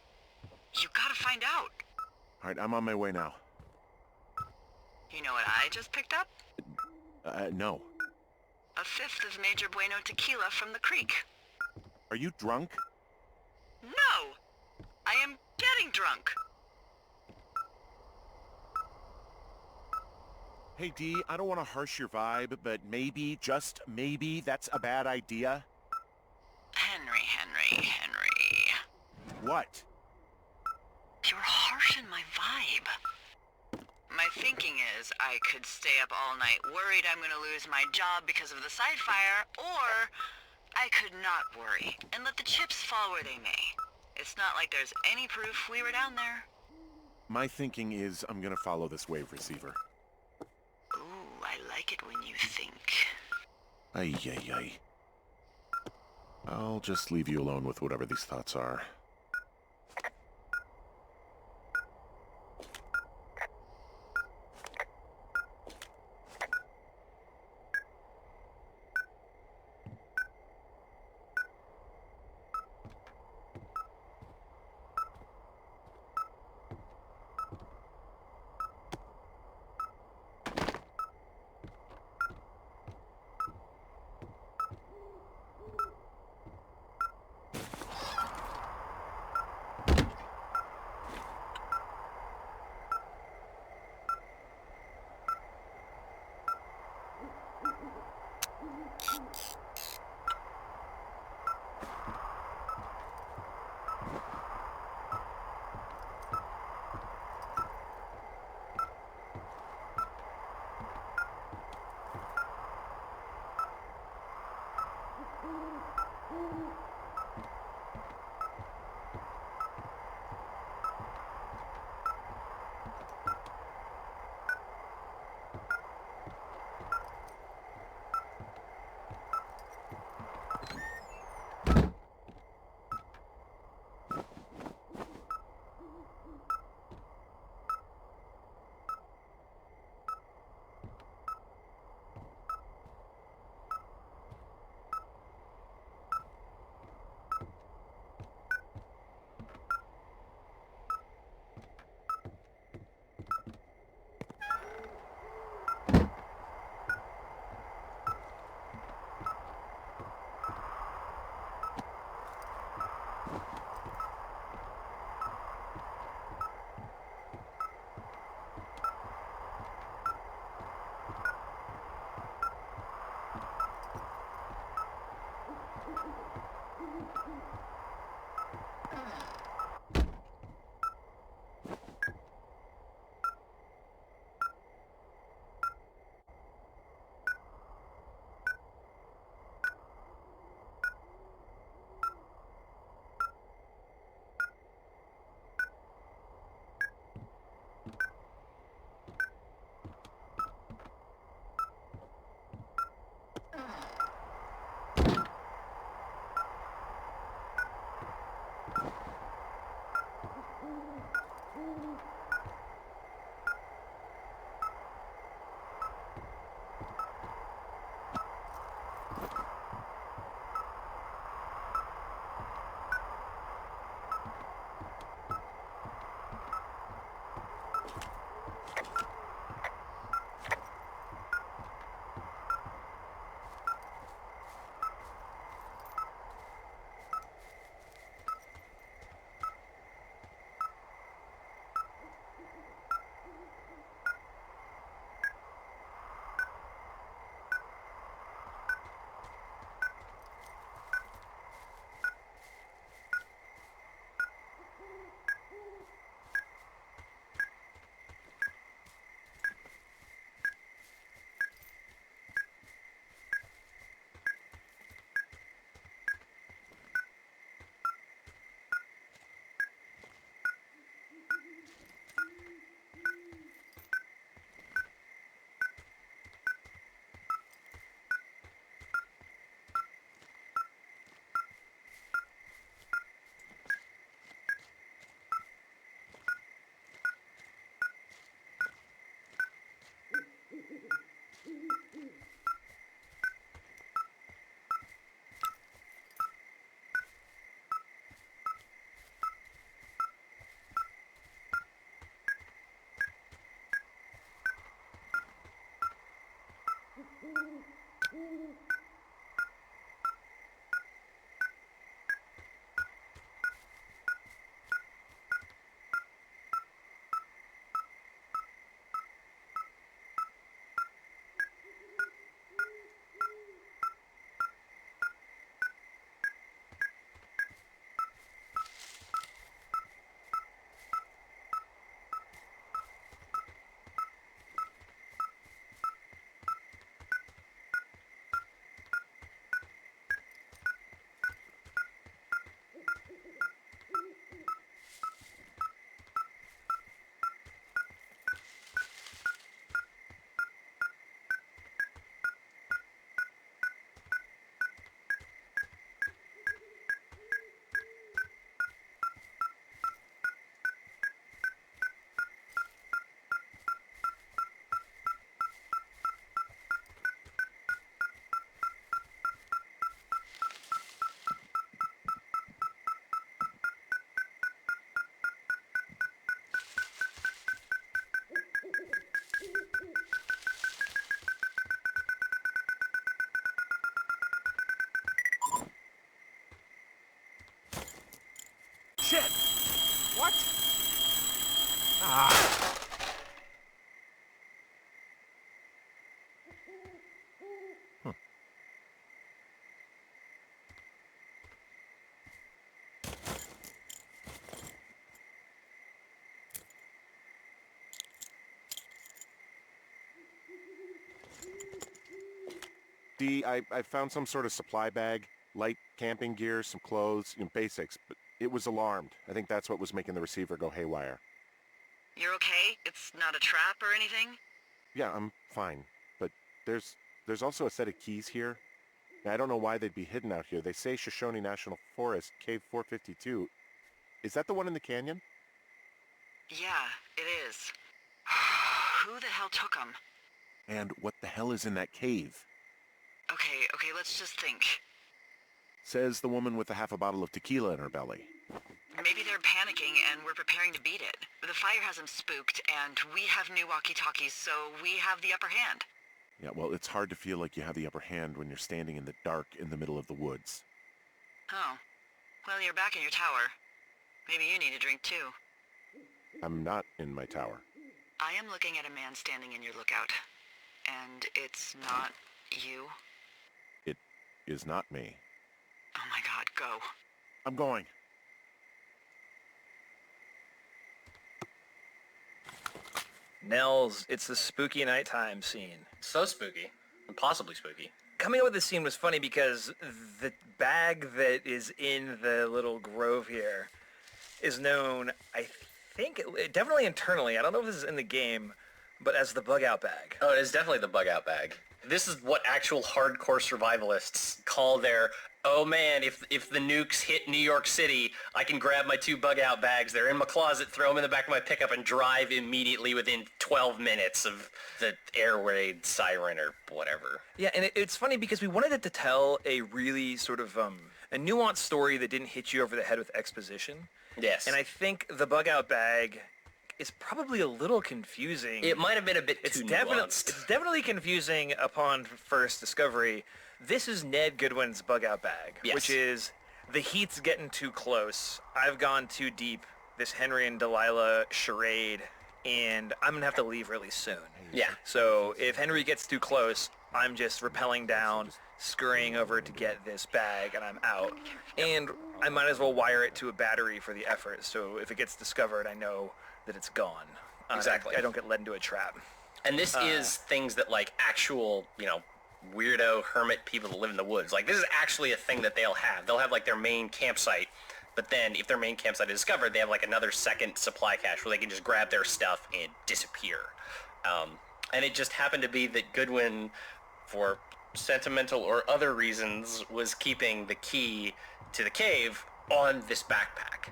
You gotta find out. All right, I'm on my way now. You know what I just picked up? No. A fifth of Major Bueno tequila from the creek. Are you drunk? No! I am getting drunk. Hey, Dee, I don't want to harsh your vibe, but maybe, just maybe, that's a bad idea. Henry. What? You're harshing my vibe. My thinking is I could stay up all night worried I'm gonna lose my job because of the side fire, or I could not worry and let the chips fall where they may. It's not like there's any proof we were down there. My thinking is I'm gonna follow this wave receiver. Ooh, I like it when you think. Ay. I'll just leave you alone with whatever these thoughts are. What? Dee, I found some sort of supply bag, light camping gear, some clothes, basics, but it was alarmed. I think that's what was making the receiver go haywire. You're okay? It's not a trap or anything? Yeah, I'm fine, but there's also a set of keys here. I don't know why they'd be hidden out here. They say Shoshone National Forest, Cave 452. Is that the one in the canyon? Yeah, it is. Who the hell took them? And what the hell is in that cave? Okay, let's just think. Says the woman with a half a bottle of tequila in her belly. Maybe they're panicking and we're preparing to beat it. The fire has them spooked, and we have new walkie-talkies, so we have the upper hand. Yeah, well, it's hard to feel like you have the upper hand when you're standing in the dark in the middle of the woods. Oh. Well, you're back in your tower. Maybe you need a drink, too. I'm not in my tower. I am looking at a man standing in your lookout. And it's not you? It is not me. Oh my god, go. I'm going. Nels, it's the spooky nighttime scene. So spooky. Impossibly spooky. Coming up with this scene was funny because the bag that is in the little grove here is known, I think, definitely internally, I don't know if this is in the game, but as the bug-out bag. Oh, it is definitely the bug-out bag. This is what actual hardcore survivalists call their, oh man, if the nukes hit New York City, I can grab my 2 bug-out bags. They're in my closet, throw them in the back of my pickup, and drive immediately within 12 minutes of the air raid siren or whatever. Yeah, and it's funny because we wanted it to tell a really sort of a nuanced story that didn't hit you over the head with exposition. Yes. And I think the bug-out bag is probably a little confusing. It might have been a bit too nuanced. It's definitely confusing upon first discovery. This is Ned Goodwin's bug-out bag, Yes. which is the heat's getting too close. I've gone too deep. This Henry and Delilah charade, and I'm gonna have to leave really soon. Yeah. So if Henry gets too close, I'm just rappelling down, scurrying over to get this bag, and I'm out. And I might as well wire it to a battery for the effort, so if it gets discovered, I know that it's gone. Exactly. I don't get led into a trap. And this is things that, like, actual, weirdo hermit people that live in the woods. Like, this is actually a thing that they'll have. They'll have, like, their main campsite, but then if their main campsite is discovered, they have, like, another second supply cache where they can just grab their stuff and disappear. And it just happened to be that Goodwin, for sentimental or other reasons, was keeping the key to the cave on this backpack.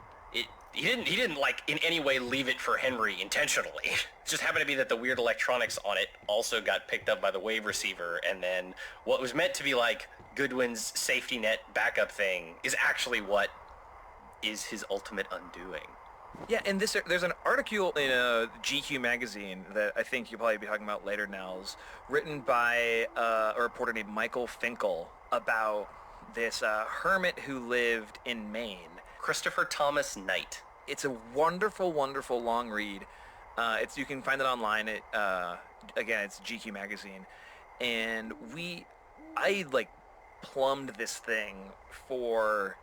He didn't like in any way leave it for Henry intentionally. It just happened to be that the weird electronics on it also got picked up by the wave receiver, and then what was meant to be like Goodwin's safety net backup thing is actually what is his ultimate undoing. Yeah, and there's an article in a GQ magazine that I think you'll probably be talking about later, Nels, written by a reporter named Michael Finkel about this hermit who lived in Maine. Christopher Thomas Knight. It's a wonderful, wonderful long read. You can find it online. Again, it's GQ magazine, and I plumbed this thing for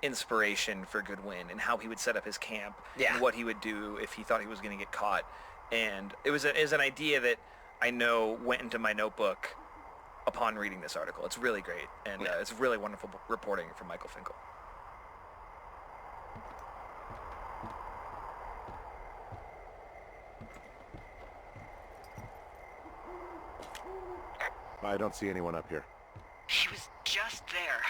inspiration for Goodwin and how he would set up his camp and what he would do if he thought he was going to get caught. And it was an idea that I know went into my notebook upon reading this article. It's really great, and it's really wonderful reporting from Michael Finkel. I don't see anyone up here. He was just there.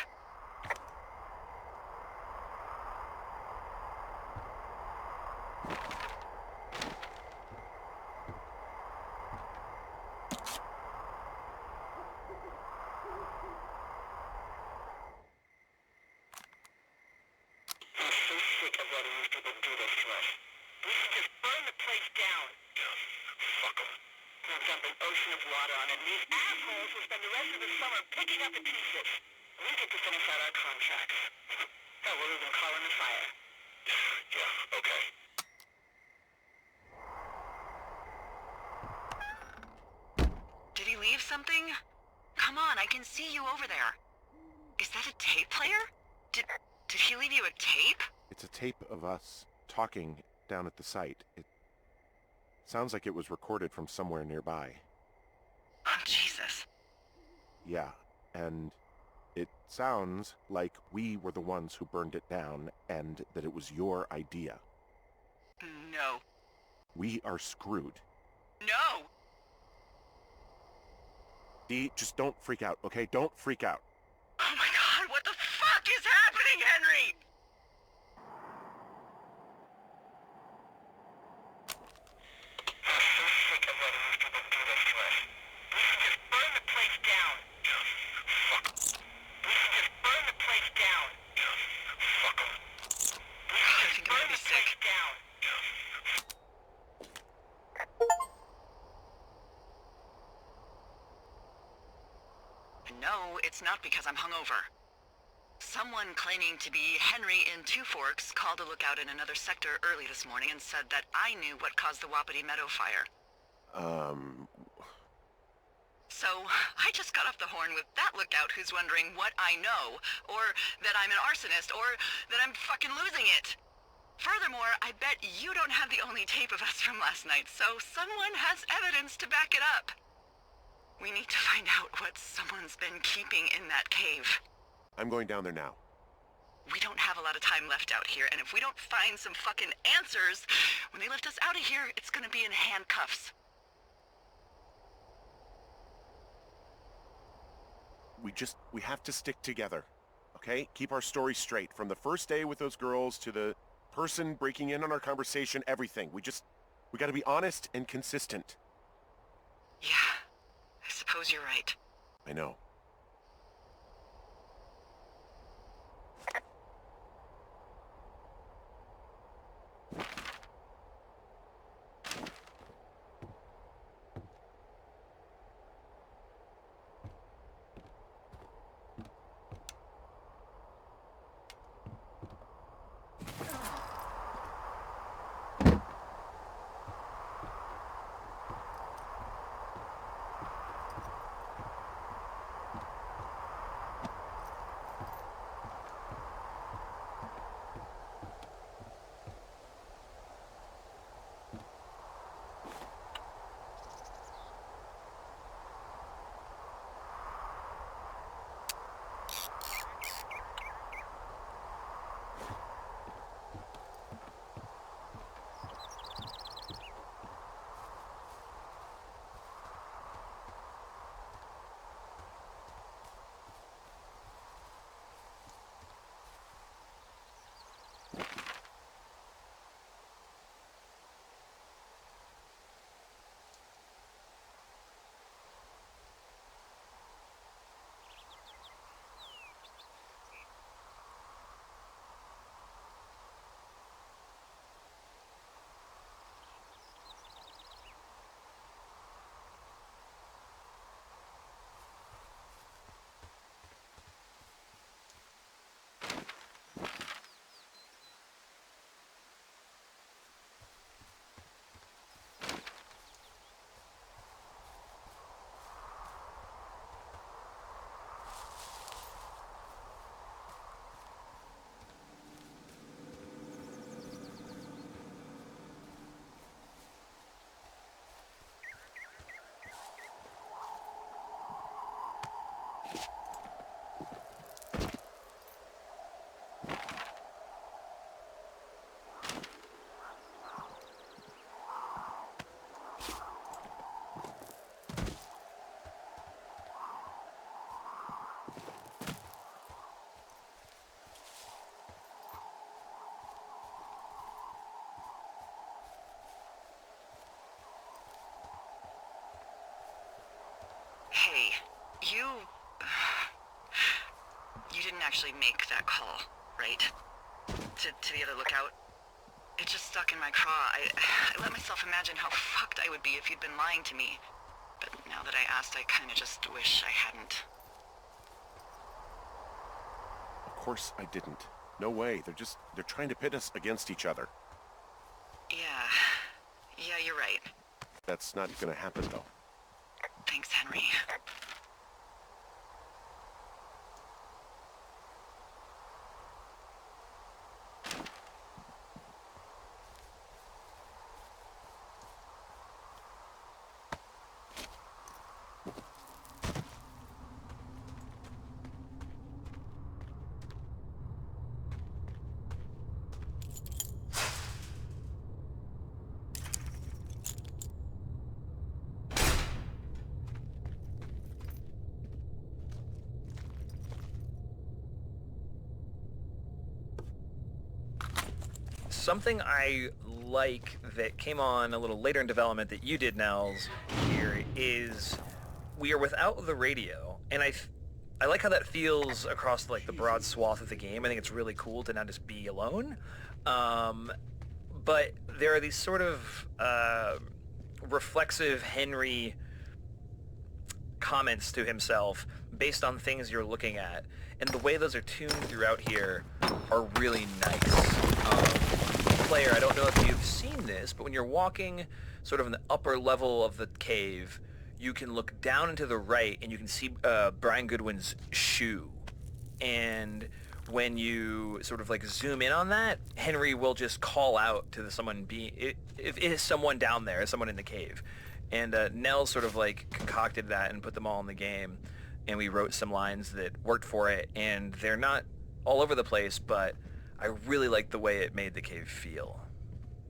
Did he leave something? Come on, I can see you over there. Is that a tape player? Did he leave you a tape? It's a tape of us talking down at the site. It sounds like it was recorded from somewhere nearby. Oh, Jesus. Yeah, and it sounds like we were the ones who burned it down and that it was your idea. No. We are screwed. No! Dee, just don't freak out, okay? Don't freak out. Oh my god, what the fuck is happening, Henry? I think I'm gonna be sick. No, it's not because I'm hungover. Someone claiming to be Henry in Two Forks called a lookout in another sector early this morning and said that I knew what caused the Wapiti Meadow fire. So, I just got off the horn with that lookout who's wondering what I know, or that I'm an arsonist, or that I'm fucking losing it. Furthermore, I bet you don't have the only tape of us from last night, so someone has evidence to back it up. We need to find out what someone's been keeping in that cave. I'm going down there now. We don't have a lot of time left out here, and if we don't find some fucking answers, when they lift us out of here, it's gonna be in handcuffs. We have to stick together, okay? Keep our story straight. From the first day with those girls to the person breaking in on our conversation, everything. We gotta be honest and consistent. Yeah, I suppose you're right. I know. Hey, you didn't actually make that call, right? To the other lookout? It just stuck in my craw. I let myself imagine how fucked I would be if you'd been lying to me. But now that I asked, I kind of just wish I hadn't. Of course I didn't. No way. They're trying to pit us against each other. Yeah, you're right. That's not going to happen, though. Thanks, Henry. Something I like that came on a little later in development that you did, Nels, here is we are without the radio, and I like how that feels across like the broad swath of the game. I think it's really cool to not just be alone. But there are these sort of reflexive Henry comments to himself based on things you're looking at, and the way those are tuned throughout here are really nice. Player, I don't know if you've seen this, but when you're walking sort of in the upper level of the cave, you can look down and to the right and you can see Brian Goodwin's shoe. And when you sort of like zoom in on that, Henry will just call out to someone if it is someone down there, someone in the cave. And Nell sort of like concocted that and put them all in the game, and we wrote some lines that worked for it, and they're not all over the place, but I really like the way it made the cave feel.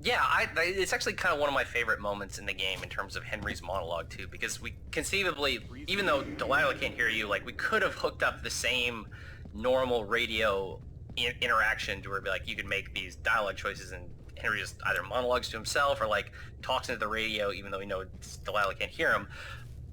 Yeah, it's actually kind of one of my favorite moments in the game in terms of Henry's monologue too, because we conceivably, even though Delilah can't hear you, like we could have hooked up the same normal radio interaction to where it'd be like you could make these dialogue choices and Henry just either monologues to himself or like talks into the radio, even though we know Delilah can't hear him.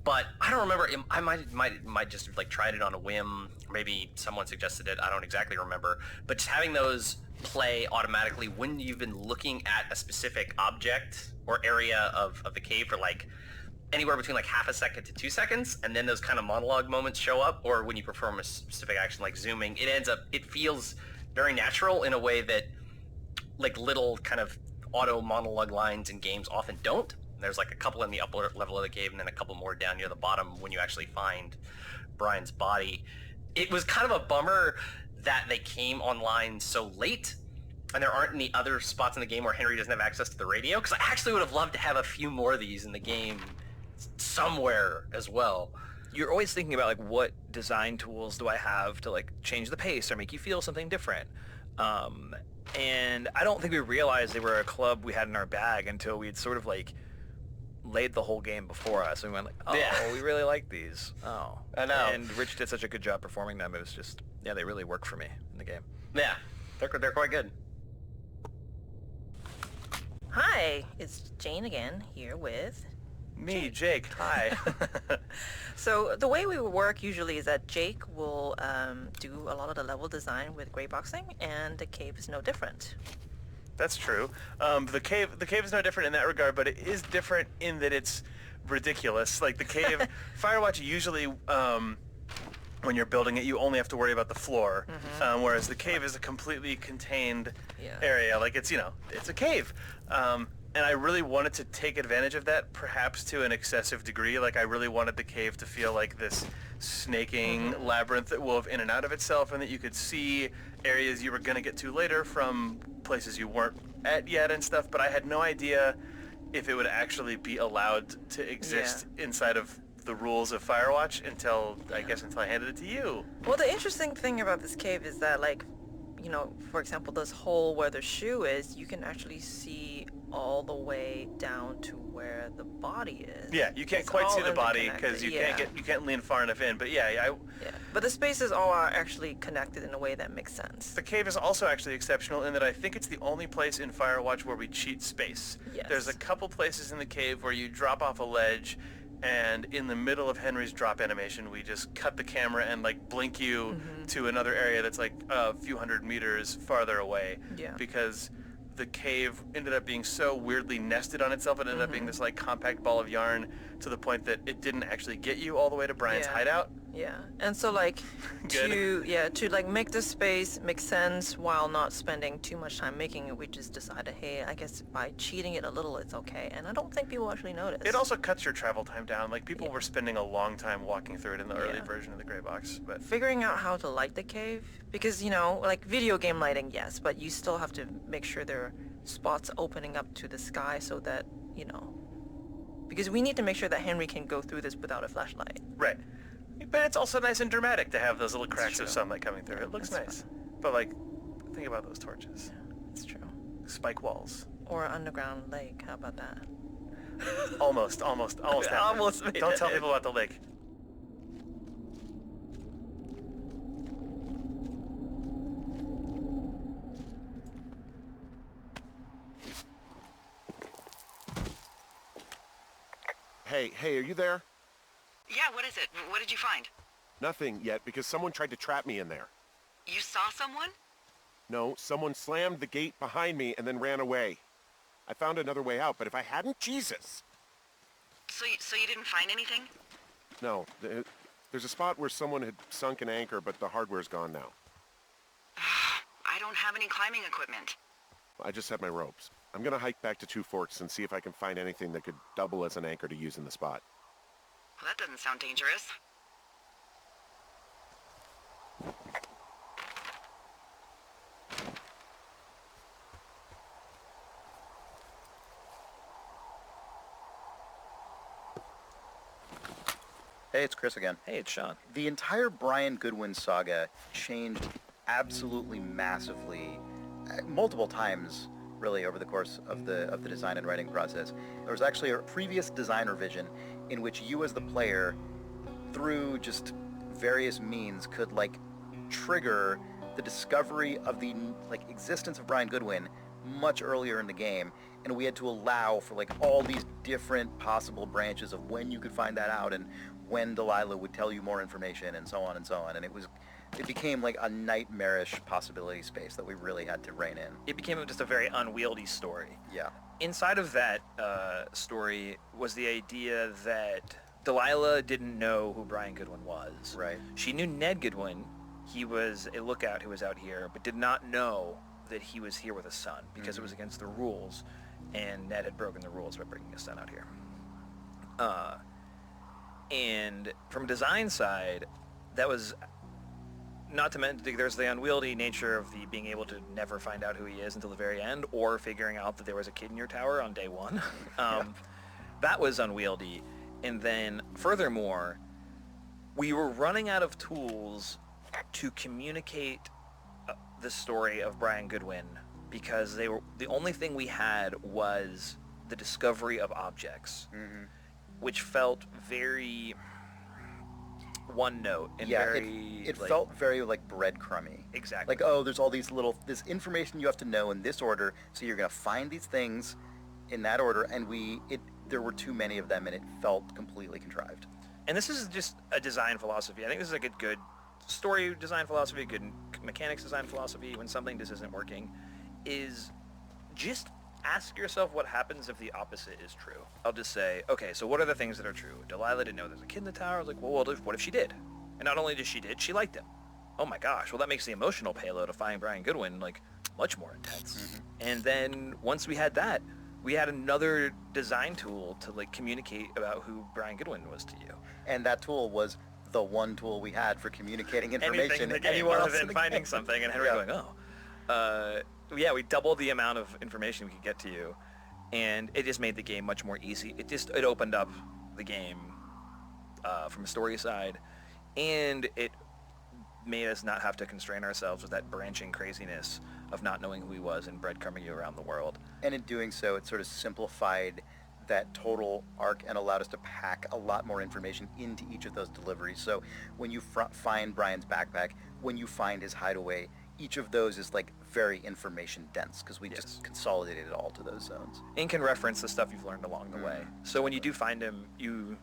But I don't remember. I might just like tried it on a whim. Maybe someone suggested it. I don't exactly remember. But just having those play automatically when you've been looking at a specific object or area of the cave for like anywhere between like half a second to 2 seconds, and then those kind of monologue moments show up, or when you perform a specific action like zooming, it feels very natural in a way that like little kind of auto monologue lines in games often don't. There's like a couple in the upper level of the cave and then a couple more down near the bottom when you actually find Brian's body. It was kind of a bummer that they came online so late and there aren't any other spots in the game where Henry doesn't have access to the radio, because I actually would have loved to have a few more of these in the game somewhere as well. You're always thinking about like what design tools do I have to like change the pace or make you feel something different. And I don't think we realized they were a club we had in our bag until we had sort of like laid the whole game before us, and we went like, oh, yeah, we really like these. Oh, I know. And Rich did such a good job performing them. It was just, yeah, they really work for me in the game. Yeah, they're quite good. Hi, it's Jane again, here with... Me, Jake. Hi. So the way we work usually is that Jake will do a lot of the level design with gray boxing, and the cave is no different. That's true. The cave is no different in that regard, but it is different in that it's ridiculous. Like the cave, Firewatch usually, when you're building it, you only have to worry about the floor, whereas the cave is a completely contained area. Like it's a cave. And I really wanted to take advantage of that, perhaps to an excessive degree. Like I really wanted the cave to feel like this snaking labyrinth that wove in and out of itself, and that you could see areas you were going to get to later from places you weren't at yet and stuff. But I had no idea if it would actually be allowed to exist inside of the rules of Firewatch until I handed it to you. Well, the interesting thing about this cave is that, like, for example, this hole where the shoe is, you can actually see all the way down to where the body is. Yeah, you can't quite see the body because you can't lean far enough in. But but the spaces all are actually connected in a way that makes sense. The cave is also actually exceptional in that I think it's the only place in Firewatch where we cheat space. Yes. There's a couple places in the cave where you drop off a ledge, and in the middle of Henry's drop animation, we just cut the camera and like blink you to another area that's like a few hundred meters farther away. Yeah. Because the cave ended up being so weirdly nested on itself. It ended up being this like compact ball of yarn to the point that it didn't actually get you all the way to Brian's hideout. Yeah, and so like to like make the space make sense while not spending too much time making it, we just decided, hey, I guess by cheating it a little, it's okay. And I don't think people actually notice. It also cuts your travel time down. Like people were spending a long time walking through it in the early version of the gray box. But figuring out how to light the cave, because like video game lighting, yes, but you still have to make sure there are spots opening up to the sky so that because we need to make sure that Henry can go through this without a flashlight. Right. But it's also nice and dramatic to have those little cracks of sunlight coming through. It looks nice. But like, think about those torches. It's true. Spike walls. Or an underground lake. How about that? Almost. Almost made Don't it tell in. people about the lake. Hey, are you there? Yeah, what is it? What did you find? Nothing yet, because someone tried to trap me in there. You saw someone? No, someone slammed the gate behind me and then ran away. I found another way out, but if I hadn't, Jesus! So you didn't find anything? No, there's a spot where someone had sunk an anchor, but the hardware's gone now. I don't have any climbing equipment. I just have my ropes. I'm gonna hike back to Two Forks and see if I can find anything that could double as an anchor to use in the spot. Well, that doesn't sound dangerous. Hey, it's Chris again. Hey, it's Sean. The entire Brian Goodwin saga changed absolutely massively, multiple times, really, over the course of the design and writing process. There was actually a previous design revision in which you as the player, through just various means, could trigger the discovery of the existence of Brian Goodwin much earlier in the game, and we had to allow for all these different possible branches of when you could find that out and when Delilah would tell you more information and so on and so on. And it became a nightmarish possibility space that we really had to rein in. It became just a very unwieldy story. Yeah. Inside of that story was the idea that Delilah didn't know who Brian Goodwin was. Right. She knew Ned Goodwin. He was a lookout who was out here, but did not know that he was here with his son because it was against the rules, and Ned had broken the rules by bringing his son out here. And from design side, that was not to mention there's the unwieldy nature of the being able to never find out who he is until the very end, or figuring out that there was a kid in your tower on day one. That was unwieldy. And then furthermore, we were running out of tools to communicate the story of Brian Goodwin, because the only thing we had was the discovery of objects, which felt very one note and very it felt very breadcrumby. Exactly. There's all this information you have to know in this order, so you're gonna find these things in that order, and there were too many of them, and it felt completely contrived. And this is just a design philosophy. I think this is a good story design philosophy, good mechanics design philosophy. When something just isn't working, is just ask yourself what happens if the opposite is true. I'll just say, okay, so what are the things that are true? Delilah didn't know there's a kid in the tower. I was like, well, what if she did? And not only did she liked him. Oh my gosh, well that makes the emotional payload of finding Brian Goodwin much more intense. And then once we had that, we had another design tool to communicate about who Brian Goodwin was to you. And that tool was the one tool we had for communicating information. Anything in the game, anywhere other else than in finding game. something and Henry going, oh. We doubled the amount of information we could get to you, and it just made the game much more easy. It opened up the game from a story side, and it made us not have to constrain ourselves with that branching craziness of not knowing who he was and breadcrumbing you around the world. And in doing so, it sort of simplified that total arc and allowed us to pack a lot more information into each of those deliveries. So when you find Brian's backpack, when you find his hideaway, each of those is very information dense, because we just consolidated it all to those zones. And can reference the stuff you've learned along the way. So when you do find him, you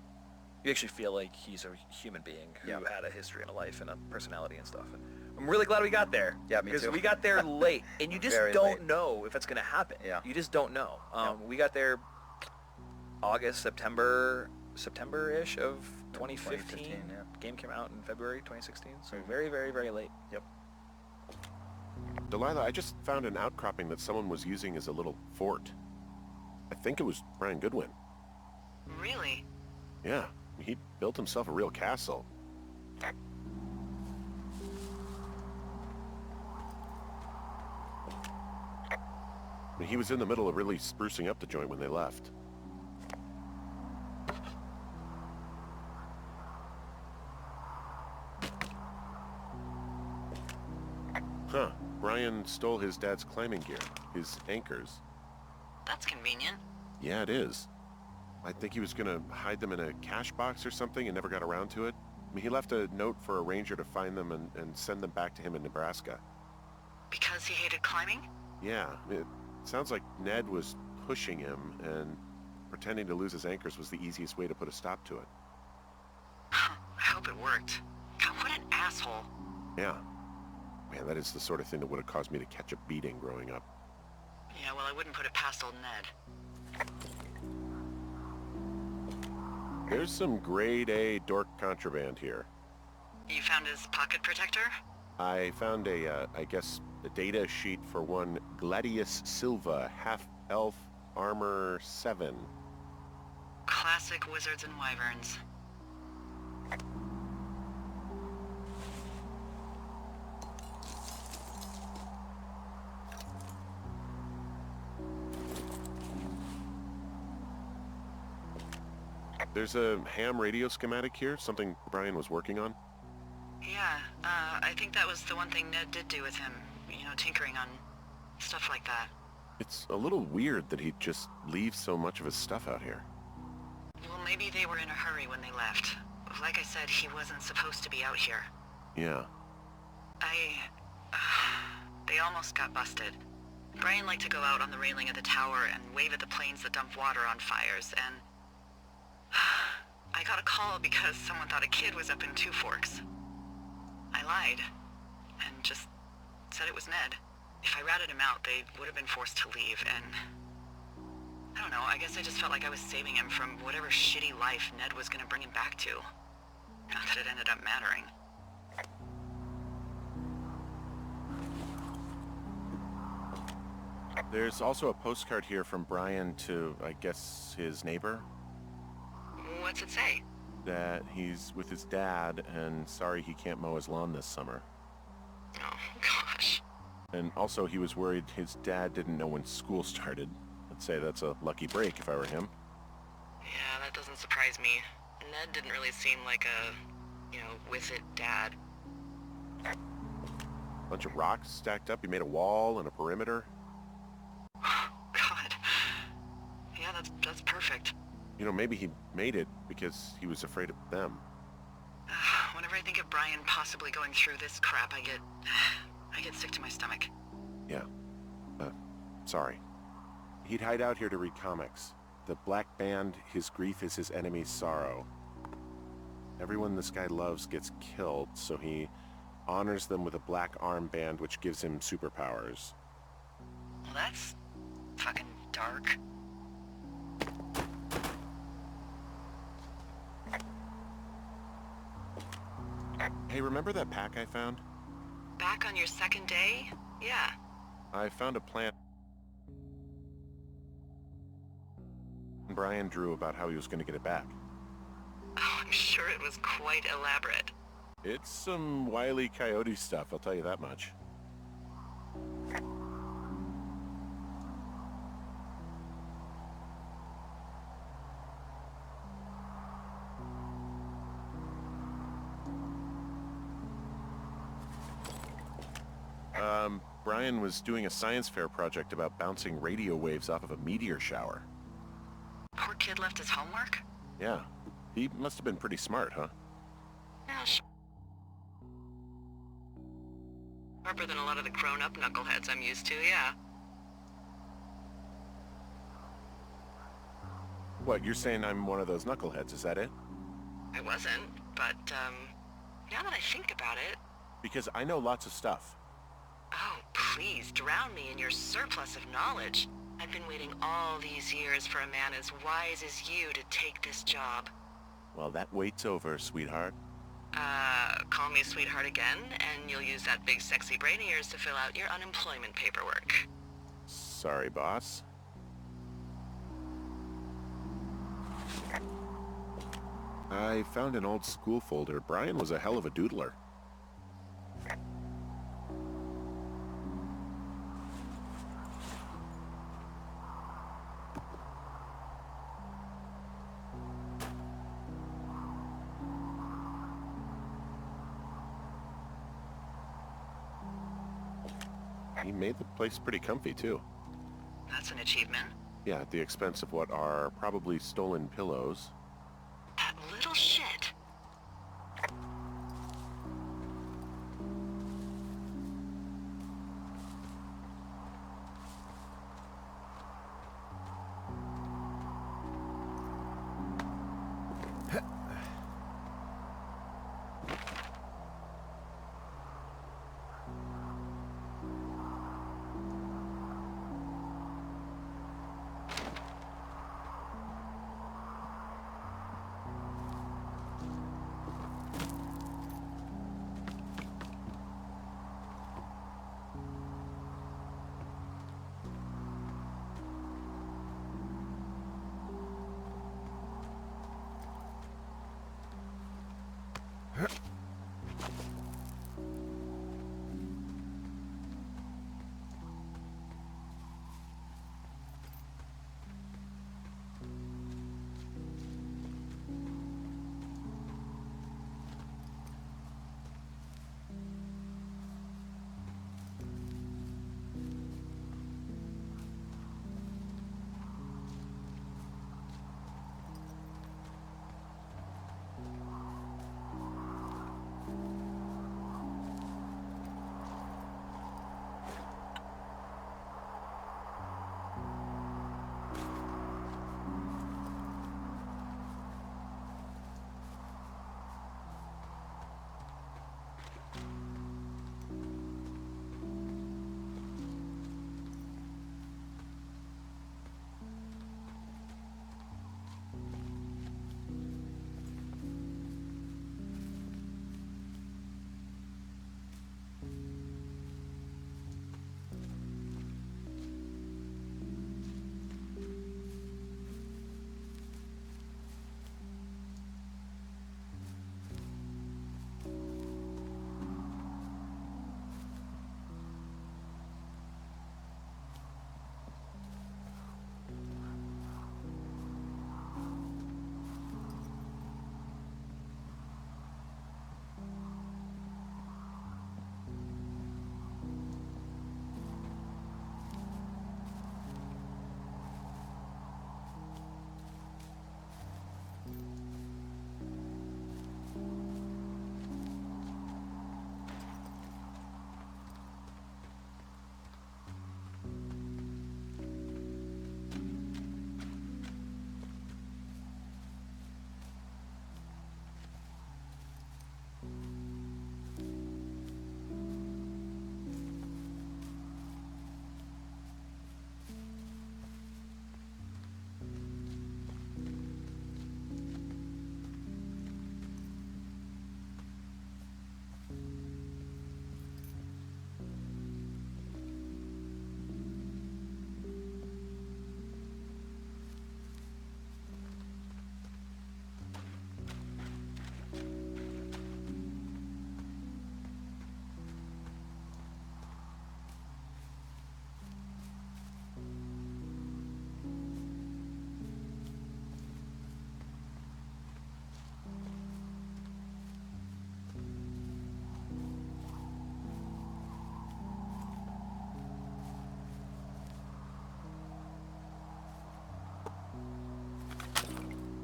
actually feel like he's a human being who had a history and a life and a personality and stuff. And I'm really glad we got there. Yeah, me too. Because we got there late, and you just Very don't late. know if it's going to happen. Yeah. You just don't know. We got there August, September, September-ish of 2015. 2015, yeah. Game came out in February 2016, so very, very, very late. Yep. Delilah, I just found an outcropping that someone was using as a little fort. I think it was Brian Goodwin. Really? Yeah, he built himself a real castle. He was in the middle of really sprucing up the joint when they left. Huh. Brian stole his dad's climbing gear, his anchors. That's convenient. Yeah, it is. I think he was gonna hide them in a cache box or something and never got around to it. I mean, he left a note for a ranger to find them and send them back to him in Nebraska. Because he hated climbing? Yeah, it sounds like Ned was pushing him, and pretending to lose his anchors was the easiest way to put a stop to it. I hope it worked. God, what an asshole. Yeah. Man, that is the sort of thing that would have caused me to catch a beating growing up. Yeah, well, I wouldn't put it past old Ned. There's some grade A dork contraband here. You found his pocket protector? I found I guess, a data sheet for one Gladius Silva, half-elf, armor 7. Classic wizards and wyverns. There's a ham radio schematic here, something Brian was working on. Yeah, I think that was the one thing Ned did do with him. You know, tinkering on stuff like that. It's a little weird that he'd just leave so much of his stuff out here. Well, maybe they were in a hurry when they left. Like I said, he wasn't supposed to be out here. Yeah. They almost got busted. Brian liked to go out on the railing of the tower and wave at the planes that dump water on fires, and I got a call because someone thought a kid was up in Two Forks. I lied, and just said it was Ned. If I ratted him out, they would have been forced to leave, and I don't know, I guess I just felt like I was saving him from whatever shitty life Ned was gonna bring him back to. Not that it ended up mattering. There's also a postcard here from Brian to, I guess, his neighbor. What's it say? That he's with his dad and sorry he can't mow his lawn this summer. Oh, gosh. And also he was worried his dad didn't know when school started. I'd say that's a lucky break if I were him. Yeah, that doesn't surprise me. Ned didn't really seem like a, with it dad. Bunch of rocks stacked up. He made a wall and a perimeter. God. Yeah, that's perfect. You know, maybe he made it because he was afraid of them. Whenever I think of Brian possibly going through this crap, I get sick to my stomach. Yeah. Sorry. He'd hide out here to read comics. The Black Band, his grief is his enemy's sorrow. Everyone this guy loves gets killed, so he honors them with a black armband which gives him superpowers. Well, that's fucking dark. Hey, remember that pack I found? Back on your second day? Yeah. I found a plant Brian drew about how he was going to get it back. Oh, I'm sure it was quite elaborate. It's some Wile E. Coyote stuff, I'll tell you that much. Brian was doing a science fair project about bouncing radio waves off of a meteor shower. Poor kid left his homework? Yeah. He must have been pretty smart, huh? Yeah, sharper than a lot of the grown-up knuckleheads I'm used to, yeah. What, you're saying I'm one of those knuckleheads, is that it? I wasn't, but, now that I think about it... Because I know lots of stuff. Oh, please, drown me in your surplus of knowledge. I've been waiting all these years for a man as wise as you to take this job. Well, that wait's over, sweetheart. Call me sweetheart again, and you'll use that big sexy brain of yours to fill out your unemployment paperwork. Sorry, boss. I found an old school folder. Brian was a hell of a doodler. He made the place pretty comfy, too. That's an achievement. Yeah, at the expense of what are probably stolen pillows. That little shit.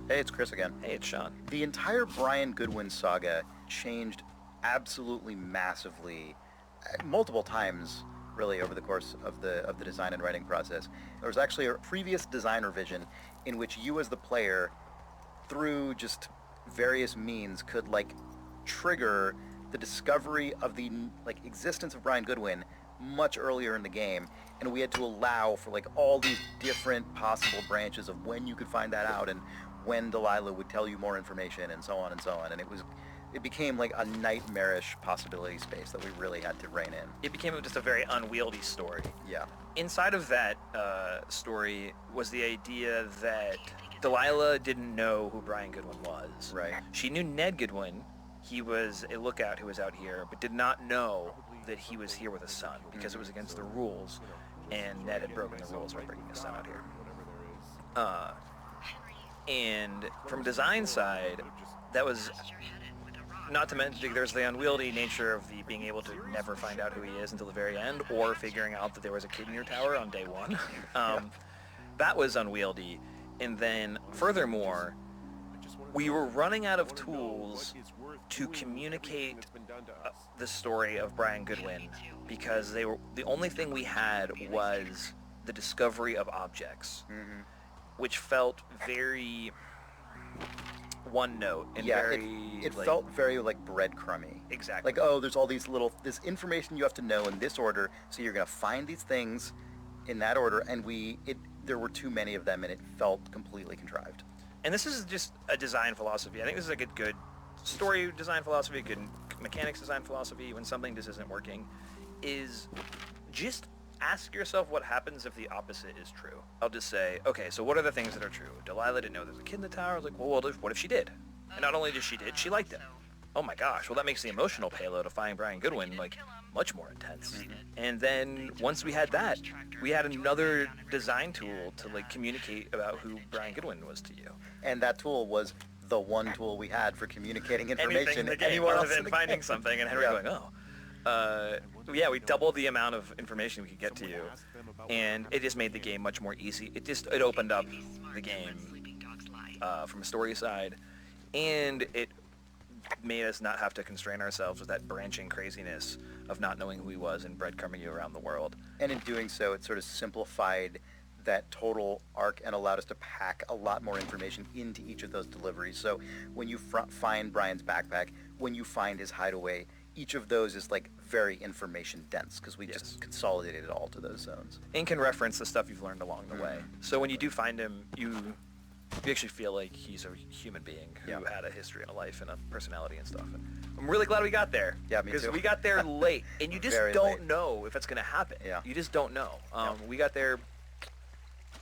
Hey, it's Chris again. Hey, it's Sean. The entire Brian Goodwin saga changed absolutely massively, multiple times, really, over the course of the design and writing process. There was actually a previous design revision in which you, as the player, through just various means, could trigger the discovery of the existence of Brian Goodwin much earlier in the game, and we had to allow for all these different possible branches of when you could find that out and when Delilah would tell you more information and so on and so on. And it became like a nightmarish possibility space that we really had to rein in. It became just a very unwieldy story. Yeah. Inside of that story was the idea that Delilah didn't know who Brian Goodwin was. Right. She knew Ned Goodwin. He was a lookout who was out here, but did not know that he was here with a son because it was against the rules, and Ned had broken the rules by bringing his son out here. And from design side, that was not to mention there's the unwieldy nature of the being able to never find out who he is until the very end, or figuring out that there was a kid in your tower on day one. That was unwieldy. And then furthermore, we were running out of tools to communicate the story of Brian Goodwin because the only thing we had was the discovery of objects, which felt very one note and it felt very like breadcrumby. Exactly. Like, oh, there's all this information you have to know in this order, so you're gonna find these things in that order, and there were too many of them, and it felt completely contrived. And this is just a design philosophy. I think this is a good story design philosophy, a good mechanics design philosophy when something just isn't working, is just ask yourself what happens if the opposite is true. I'll just say, okay, so what are the things that are true? Delilah didn't know there's a kid in the tower. I was like, well, what if she did? And not only did she she liked him. Oh my gosh, well that makes the emotional payload of finding Brian Goodwin like much more intense. And then once we had that, we had another design tool to like communicate about who Brian Goodwin was to you. And that tool was the one tool we had for communicating information. Anything in the game, other than finding something and Henry going, yeah, we doubled the amount of information we could get to you, and it just made the game much more easy. It opened up the game from a story side, and it made us not have to constrain ourselves with that branching craziness of not knowing who he was and breadcrumbing you around the world. And in doing so, it sort of simplified that total arc and allowed us to pack a lot more information into each of those deliveries. So when you find Brian's backpack, when you find his hideaway, each of those is like very information dense because we just consolidated it all to those zones. And can reference the stuff you've learned along the way. So when you do find him, you actually feel like he's a human being who had a history and a life and a personality and stuff. And I'm really glad we got there. Yeah, me too. Because we got there late, and you just don't know if it's going to happen. Yeah. You just don't know. We got there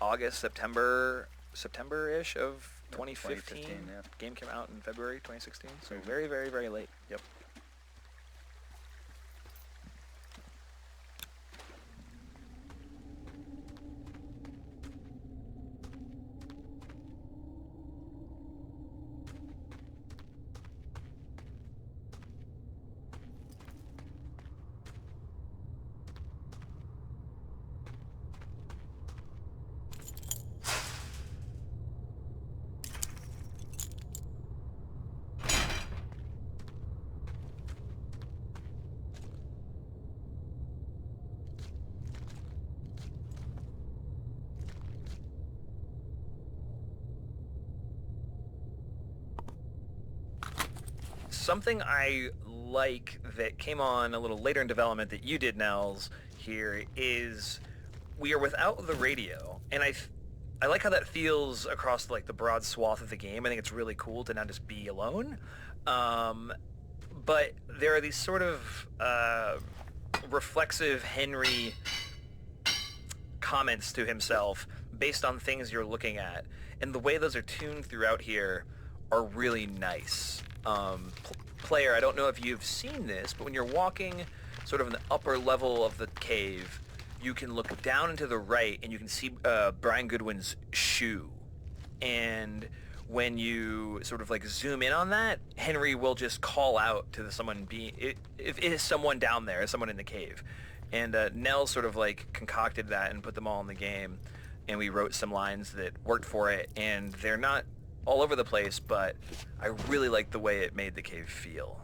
August, September-ish of 2015. Game came out in February 2016, so very, very, very late. Yep. Something I like that came on a little later in development that you did, Nels, here is we are without the radio, and I like how that feels across like the broad swath of the game. I think it's really cool to not just be alone. But there are these sort of reflexive Henry comments to himself based on things you're looking at, and the way those are tuned throughout here are really nice. Player, I don't know if you've seen this, but when you're walking sort of in the upper level of the cave, you can look down and to the right and you can see Brian Goodwin's shoe. And when you sort of like zoom in on that, Henry will just call out to someone if it is someone down there, someone in the cave. And Nell sort of like concocted that and put them all in the game, and we wrote some lines that worked for it, and they're not all over the place, but I really like the way it made the cave feel.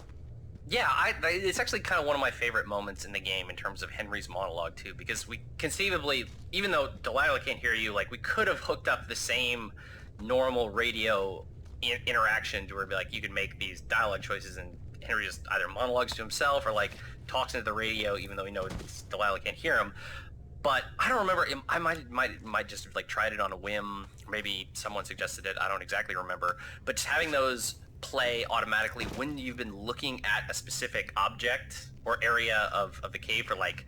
Yeah, it's actually kind of one of my favorite moments in the game in terms of Henry's monologue too, because we conceivably, even though Delilah can't hear you, like we could have hooked up the same normal radio interaction to where it'd be like you could make these dialogue choices and Henry just either monologues to himself or like talks into the radio even though he knows Delilah can't hear him. But I don't remember. I might just like tried it on a whim. Maybe someone suggested it. I don't exactly remember. But just having those play automatically when you've been looking at a specific object or area of the cave for like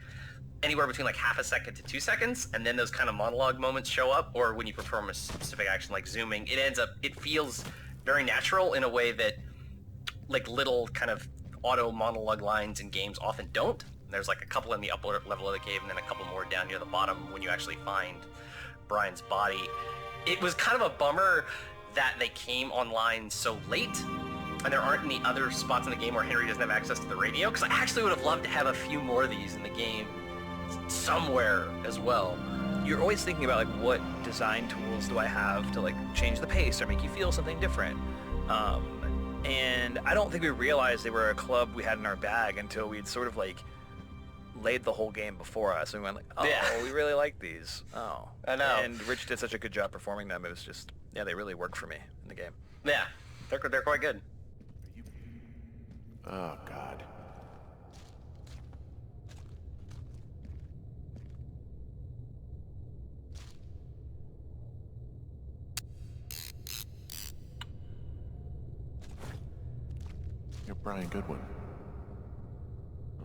anywhere between like half a second to 2 seconds, and then those kind of monologue moments show up, or when you perform a specific action like zooming, it feels very natural in a way that like little kind of auto monologue lines in games often don't. There's like a couple in the upper level of the cave and then a couple more down near the bottom when you actually find Brian's body. It was kind of a bummer that they came online so late and there aren't any other spots in the game where Henry doesn't have access to the radio, because I actually would have loved to have a few more of these in the game somewhere as well. You're always thinking about like what design tools do I have to like change the pace or make you feel something different. And I don't think we realized they were a club we had in our bag until we'd sort of like laid the whole game before us, and we went like, oh, yeah, we really like these. Oh, I know. And Rich did such a good job performing them. It was just, yeah, they really worked for me in the game. Yeah, they're quite good. Oh, God. You're Brian Goodwin.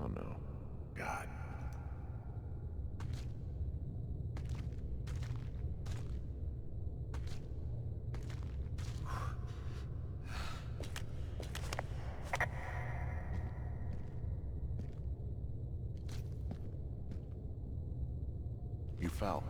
Oh, no. God. You fell.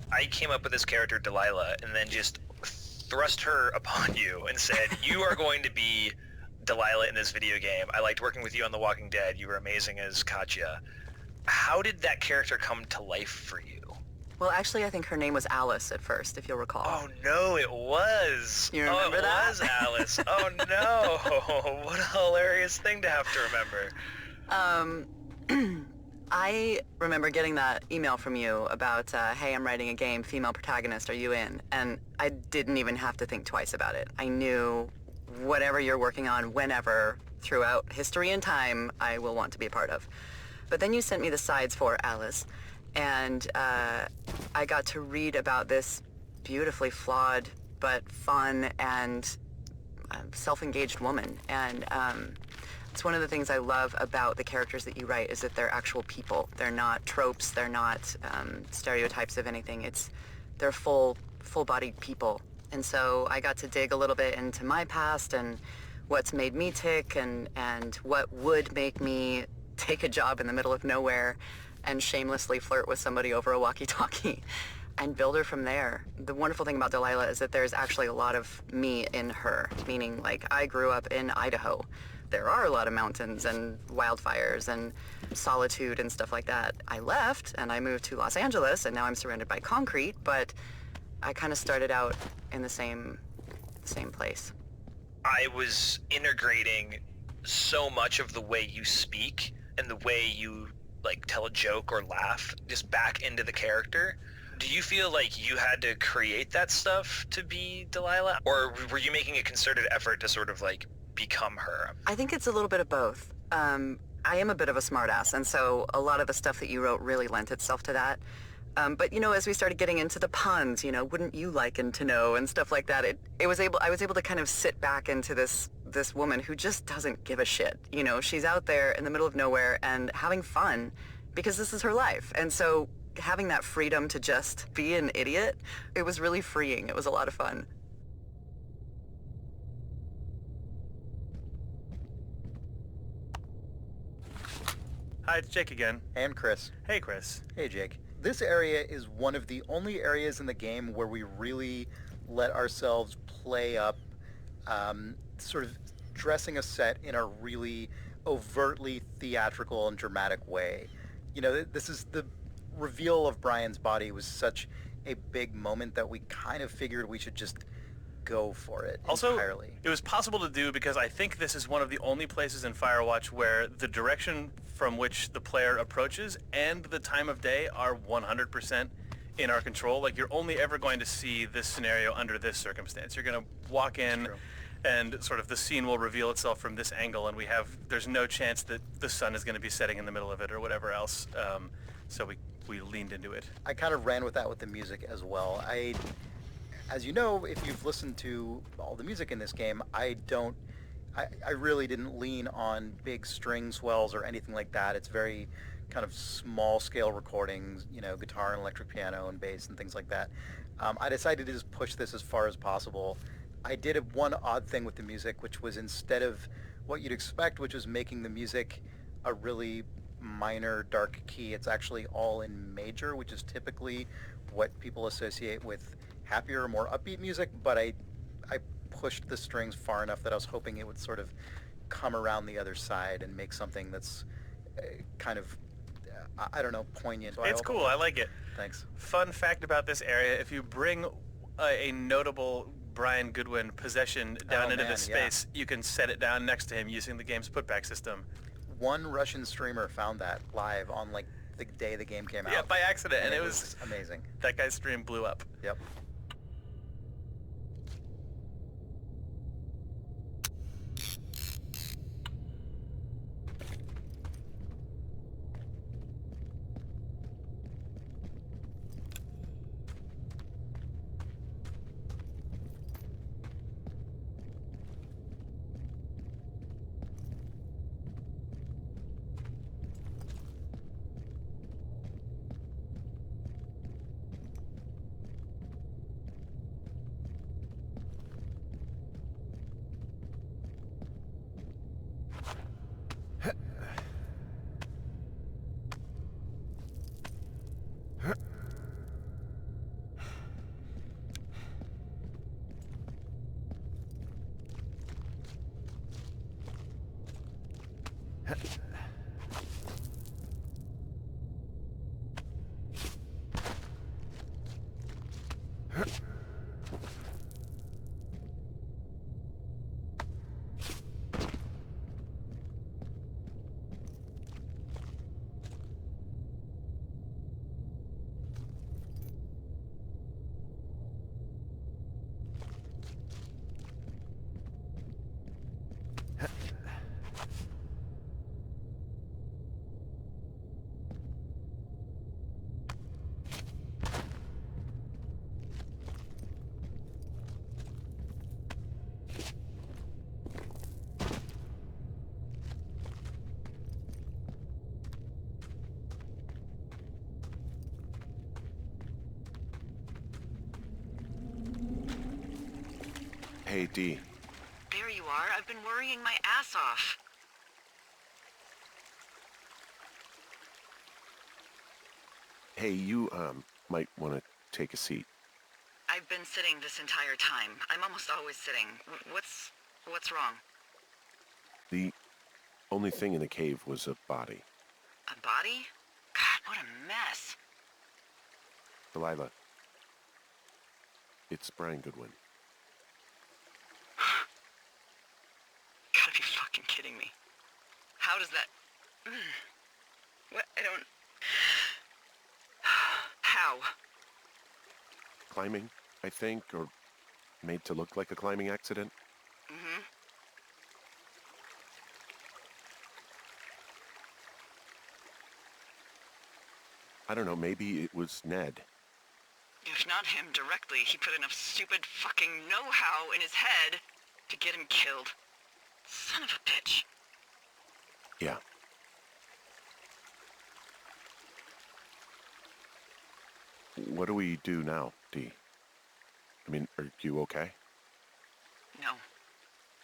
I came up with this character, Delilah, and then just thrust her upon you and said, you are going to be Delilah in this video game. I liked working with you on The Walking Dead. You were amazing as Katya. How did that character come to life for you? Well, actually, I think her name was Alice at first, if you'll recall. Oh, no, it was. You remember that? Oh, it was Alice. Oh, no. What a hilarious thing to have to remember. I remember getting that email from you about, hey, I'm writing a game, female protagonist, are you in? And I didn't even have to think twice about it. I knew whatever you're working on, whenever, throughout history and time, I will want to be a part of. But then you sent me the sides for Alice, and I got to read about this beautifully flawed but fun and self-engaged woman. And it's one of the things I love about the characters that you write is that they're actual people. They're not tropes. They're not stereotypes of anything. They're full-bodied people. And so I got to dig a little bit into my past and what's made me tick and what would make me take a job in the middle of nowhere and shamelessly flirt with somebody over a walkie-talkie and build her from there. The wonderful thing about Delilah is that there's actually a lot of me in her, meaning like I grew up in Idaho. There are a lot of mountains and wildfires and solitude and stuff like that. I left and I moved to Los Angeles and now I'm surrounded by concrete, but I kind of started out in the same place. I was integrating so much of the way you speak and the way you like tell a joke or laugh just back into the character. Do you feel like you had to create that stuff to be Delilah, or were you making a concerted effort to sort of like become her? I think it's a little bit of both. I am a bit of a smartass, and so a lot of the stuff that you wrote really lent itself to that. But as we started getting into the puns, wouldn't you liken to know and stuff like that, I was able to kind of sit back into this woman who just doesn't give a shit. She's out there in the middle of nowhere and having fun because this is her life. And so having that freedom to just be an idiot, it was really freeing. It was a lot of fun. Hi, it's Jake again. And Chris. Hey, Chris. Hey, Jake. This area is one of the only areas in the game where we really let ourselves play up sort of dressing a set in a really overtly theatrical and dramatic way. This is the reveal of Brian's body was such a big moment that we kind of figured we should just go for it entirely. It was possible to do because I think this is one of the only places in Firewatch where the direction from which the player approaches and the time of day are 100% in our control. Like, you're only ever going to see this scenario under this circumstance. You're going to walk in and sort of the scene will reveal itself from this angle, and there's no chance that the sun is going to be setting in the middle of it or whatever else. So we leaned into it. I kind of ran with that with the music as well. As you know, if you've listened to all the music in this game, I really didn't lean on big string swells or anything like that. It's very kind of small scale recordings, guitar and electric piano and bass and things like that. I decided to just push this as far as possible. I did one odd thing with the music, which was instead of what you'd expect, which was making the music a really minor dark key, it's actually all in major, which is typically what people associate with happier, more upbeat music, but I pushed the strings far enough that I was hoping it would sort of come around the other side and make something that's kind of, I don't know, poignant. So it's cool. I like it. Thanks. Fun fact about this area, if you bring a notable Brian Goodwin possession down into this space, you can set it down next to him using the game's putback system. One Russian streamer found that live on like the day the game came out. Yeah, by accident, and it was amazing. That guy's stream blew up. Yep. Hey, Dee. There you are. I've been worrying my ass off. Hey, you, might want to take a seat. I've been sitting this entire time. I'm almost always sitting. What's wrong? The only thing in the cave was a body. A body? God, what a mess. Delilah. It's Brian Goodwin. How does that... What? I don't... How? Climbing, I think, or made to look like a climbing accident. Mm-hmm. I don't know, maybe it was Ned. If not him directly, he put enough stupid fucking know-how in his head to get him killed. Son of a bitch. Yeah. What do we do now, Dee? I mean, are you okay? No,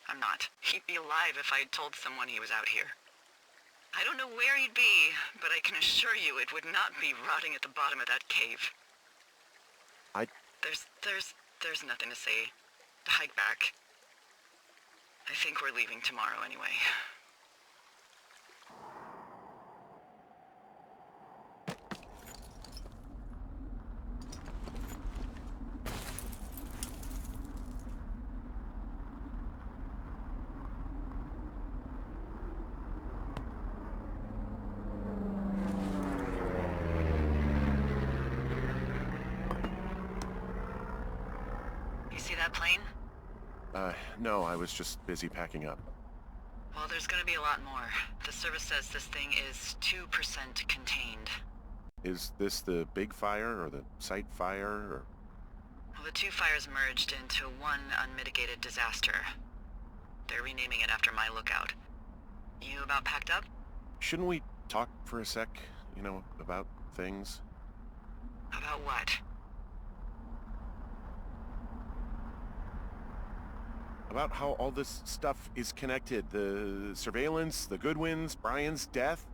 I'm not. He'd be alive if I had told someone he was out here. I don't know where he'd be, but I can assure you it would not be rotting at the bottom of that cave. There's nothing to say. Hike back. I think we're leaving tomorrow anyway. You see that plane? No, I was just busy packing up. Well, there's gonna be a lot more. The service says this thing is 2% contained. Is this the big fire or the site fire or... Well, the two fires merged into one unmitigated disaster. They're renaming it after my lookout. You about packed up? Shouldn't we talk for a sec, about things? About what? About how all this stuff is connected. The surveillance, the Goodwins, Brian's death.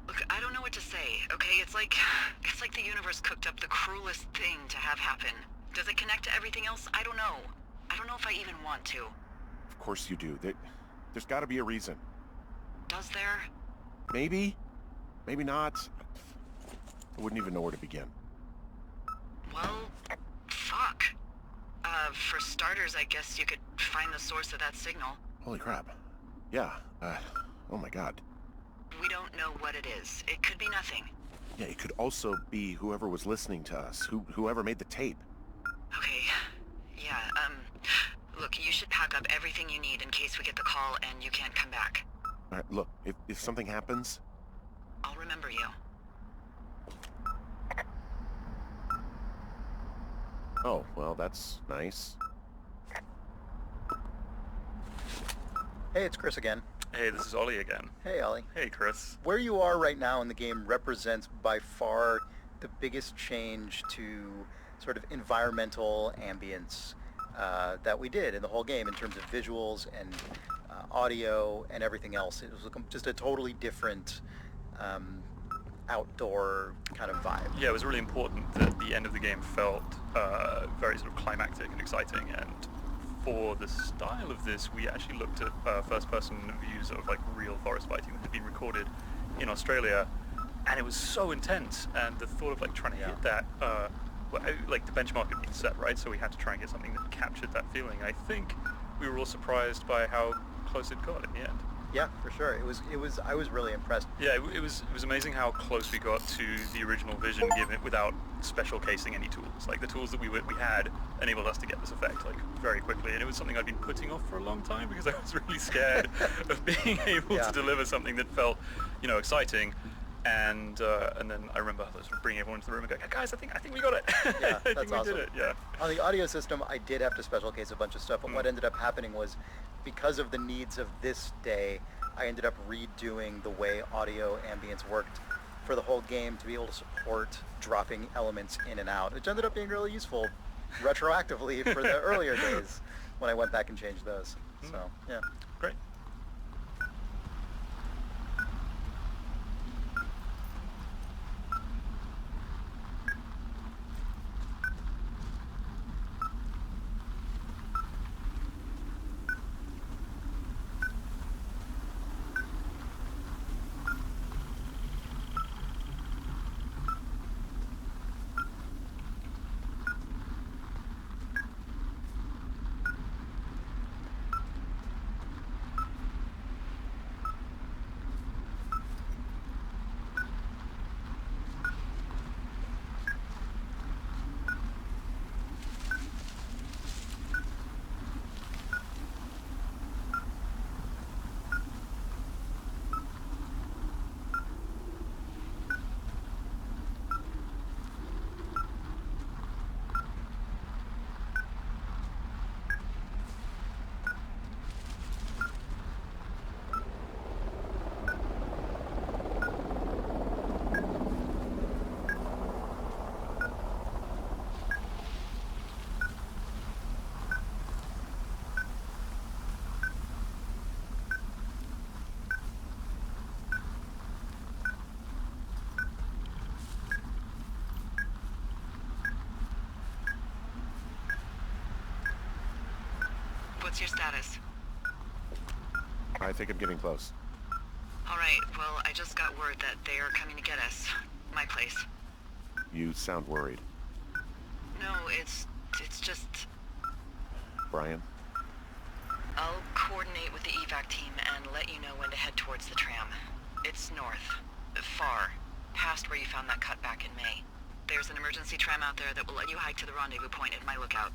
Look, I don't know what to say, okay? It's like the universe cooked up the cruelest thing to have happen. Does it connect to everything else? I don't know. I don't know if I even want to. Of course you do. There's got to be a reason. Does there? Maybe. Maybe not. I wouldn't even know where to begin. Well, fuck. For starters, I guess you could find the source of that signal. Holy crap. Yeah, oh my god. We don't know what it is. It could be nothing. Yeah, it could also be whoever was listening to us, whoever made the tape. Okay, yeah, look, you should pack up everything you need in case we get the call and you can't come back. All right, look, if something happens... I'll remember you. Oh, well, that's nice. Hey, it's Chris again. Hey, this is Ollie again. Hey, Ollie. Hey, Chris. Where you are right now in the game represents by far the biggest change to sort of environmental ambience that we did in the whole game in terms of visuals and audio and everything else. It was just a totally different outdoor kind of vibe. Yeah, it was really important that the end of the game felt very sort of climactic and exciting, and for the style of this, we actually looked at first-person views of like real forest fighting that had been recorded in Australia, and it was so intense, and the thought of like trying to hit that, like the benchmark had been set, right? So we had to try and get something that captured that feeling. I think we were all surprised by how close it got in the end. Yeah, for sure. It was. I was really impressed. Yeah, it was amazing how close we got to the original vision, given without special casing any tools. Like the tools that we had enabled us to get this effect like very quickly, and it was something I'd been putting off for a long time because I was really scared of being able to deliver something that felt, exciting. And then I remember sort of bringing everyone into the room and going, guys, I think we got it. Yeah, I that's think we awesome. did it. Yeah. On the audio system, I did have to special case a bunch of stuff, but what ended up happening was, because of the needs of this day, I ended up redoing the way audio ambience worked for the whole game to be able to support dropping elements in and out, which ended up being really useful retroactively for the earlier days when I went back and changed those. So, yeah. Great. What's your status? I think I'm getting close. All right, well, I just got word that they are coming to get us. My place. You sound worried. No, it's just... Brian? I'll coordinate with the evac team and let you know when to head towards the tram. It's north. Far. Past where you found that cut back in May. There's an emergency tram out there that will let you hike to the rendezvous point at my lookout.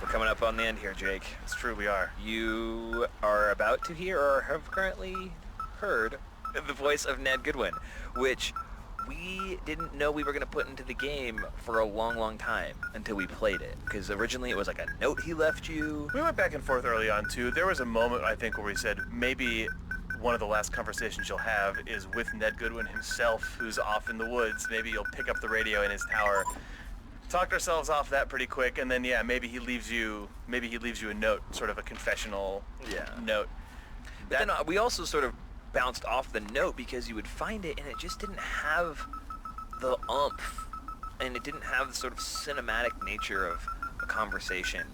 Coming up on the end here, Jake. It's true, we are. You are about to hear, or have currently heard, the voice of Ned Goodwin, which we didn't know we were going to put into the game for a long, long time until we played it. Because originally it was like a note he left you. We went back and forth early on, too. There was a moment, I think, where we said maybe one of the last conversations you'll have is with Ned Goodwin himself, who's off in the woods. Maybe you'll pick up the radio in his tower. Talked ourselves off that pretty quick, and then yeah, maybe he leaves you a note, sort of a confessional note. But then we also sort of bounced off the note because you would find it and it just didn't have the oomph, and it didn't have the sort of cinematic nature of a conversation.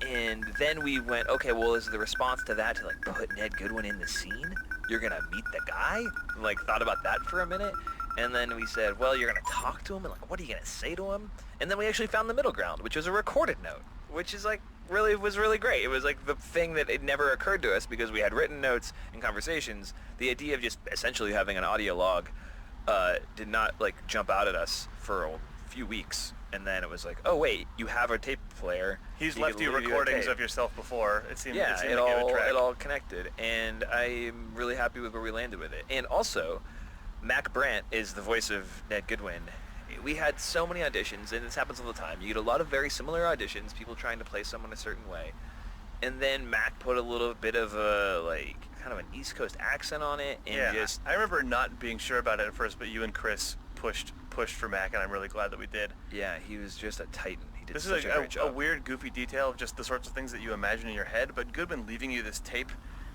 And then we went, okay, well, is the response to that to like put Ned Goodwin in the scene? You're gonna meet the guy? And, like, thought about that for a minute. And then we said, well, you're going to talk to him, and, like, what are you going to say to him? And then we actually found the middle ground, which was a recorded note, which is, like, was really great. It was, like, the thing that it never occurred to us because we had written notes and conversations. The idea of just essentially having an audio log did not, like, jump out at us for a few weeks. And then it was like, oh, wait, you have a tape player. He's left you recordings of yourself before. It seemed yeah, like it all connected. And I'm really happy with where we landed with it. And also, Mac Brandt is the voice of Ned Goodwin. We had so many auditions, and this happens all the time. You get a lot of very similar auditions, people trying to play someone a certain way. And then Mac put a little bit of a, like, kind of an East Coast accent on it. And just I remember not being sure about it at first, but you and Chris pushed for Mac, and I'm really glad that we did. Yeah, he was just a titan. He did this such is a great job. A weird, goofy detail of just the sorts of things that you imagine in your head, but Goodwin leaving you this tape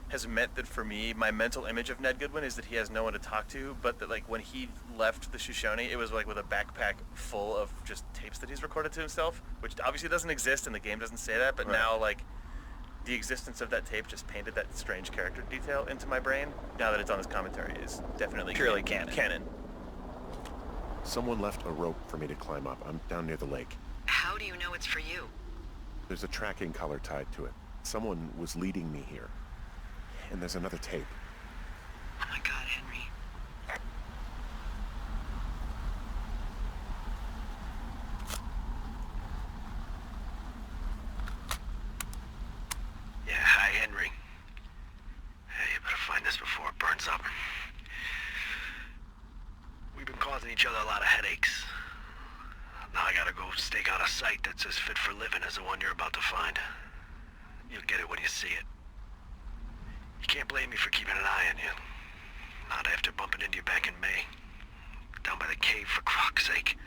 has meant that for me, my mental image of Ned Goodwin is that he has no one to talk to, but that, like, when he left the Shoshone, it was like with a backpack full of just tapes that he's recorded to himself, which obviously doesn't exist and the game doesn't say that, but now, like, the existence of that tape just painted that strange character detail into my brain. Now that it's on his commentary, is definitely purely canon. Someone left a rope for me to climb up. I'm down near the lake. How do you know it's for you? There's a tracking collar tied to it. Someone was leading me here. And there's another tape. Oh my God, Henry. Yeah, hi, Henry. Hey, you better find this before it burns up. We've been causing each other a lot of headaches. Now I gotta go stake out a site that's as fit for living as the one you're about to find. You'll get it when you see it. You can't blame me for keeping an eye on you. Not after bumping into you back in May. Down by the cave, for croc's sake.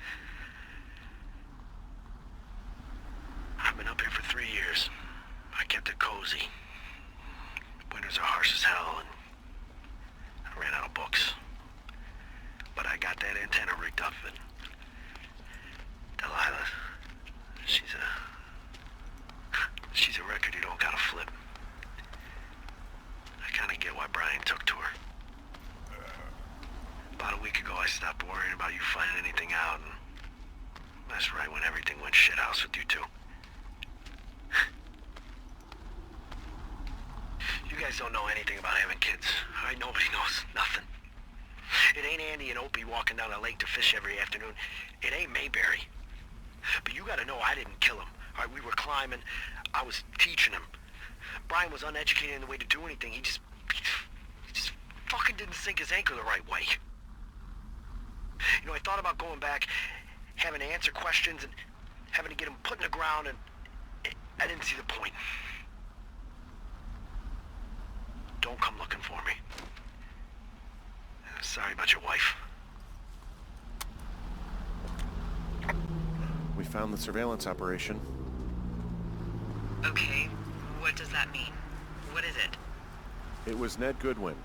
I've been up here for 3 years. I kept it cozy. Winters are harsh as hell, and I ran out of books. But I got that antenna rigged up, and Delilah, she's a record you don't gotta flip. I kinda get why Brian took to her. About a week ago, I stopped worrying about you finding anything out, and that's right when everything went shithouse with you two. You guys don't know anything about having kids. All right, nobody knows nothing. It ain't Andy and Opie walking down the lake to fish every afternoon. It ain't Mayberry. But you gotta know I didn't kill him. All right, we were climbing. I was teaching him. Brian was uneducated in the way to do anything. He just fucking didn't sink his anchor the right way. You know, I thought about going back, having to answer questions, and having to get him put in the ground, and I didn't see the point. Don't come looking for me. Sorry about your wife. We found the surveillance operation. Okay, what does that mean? What is it? It was Ned Goodwin.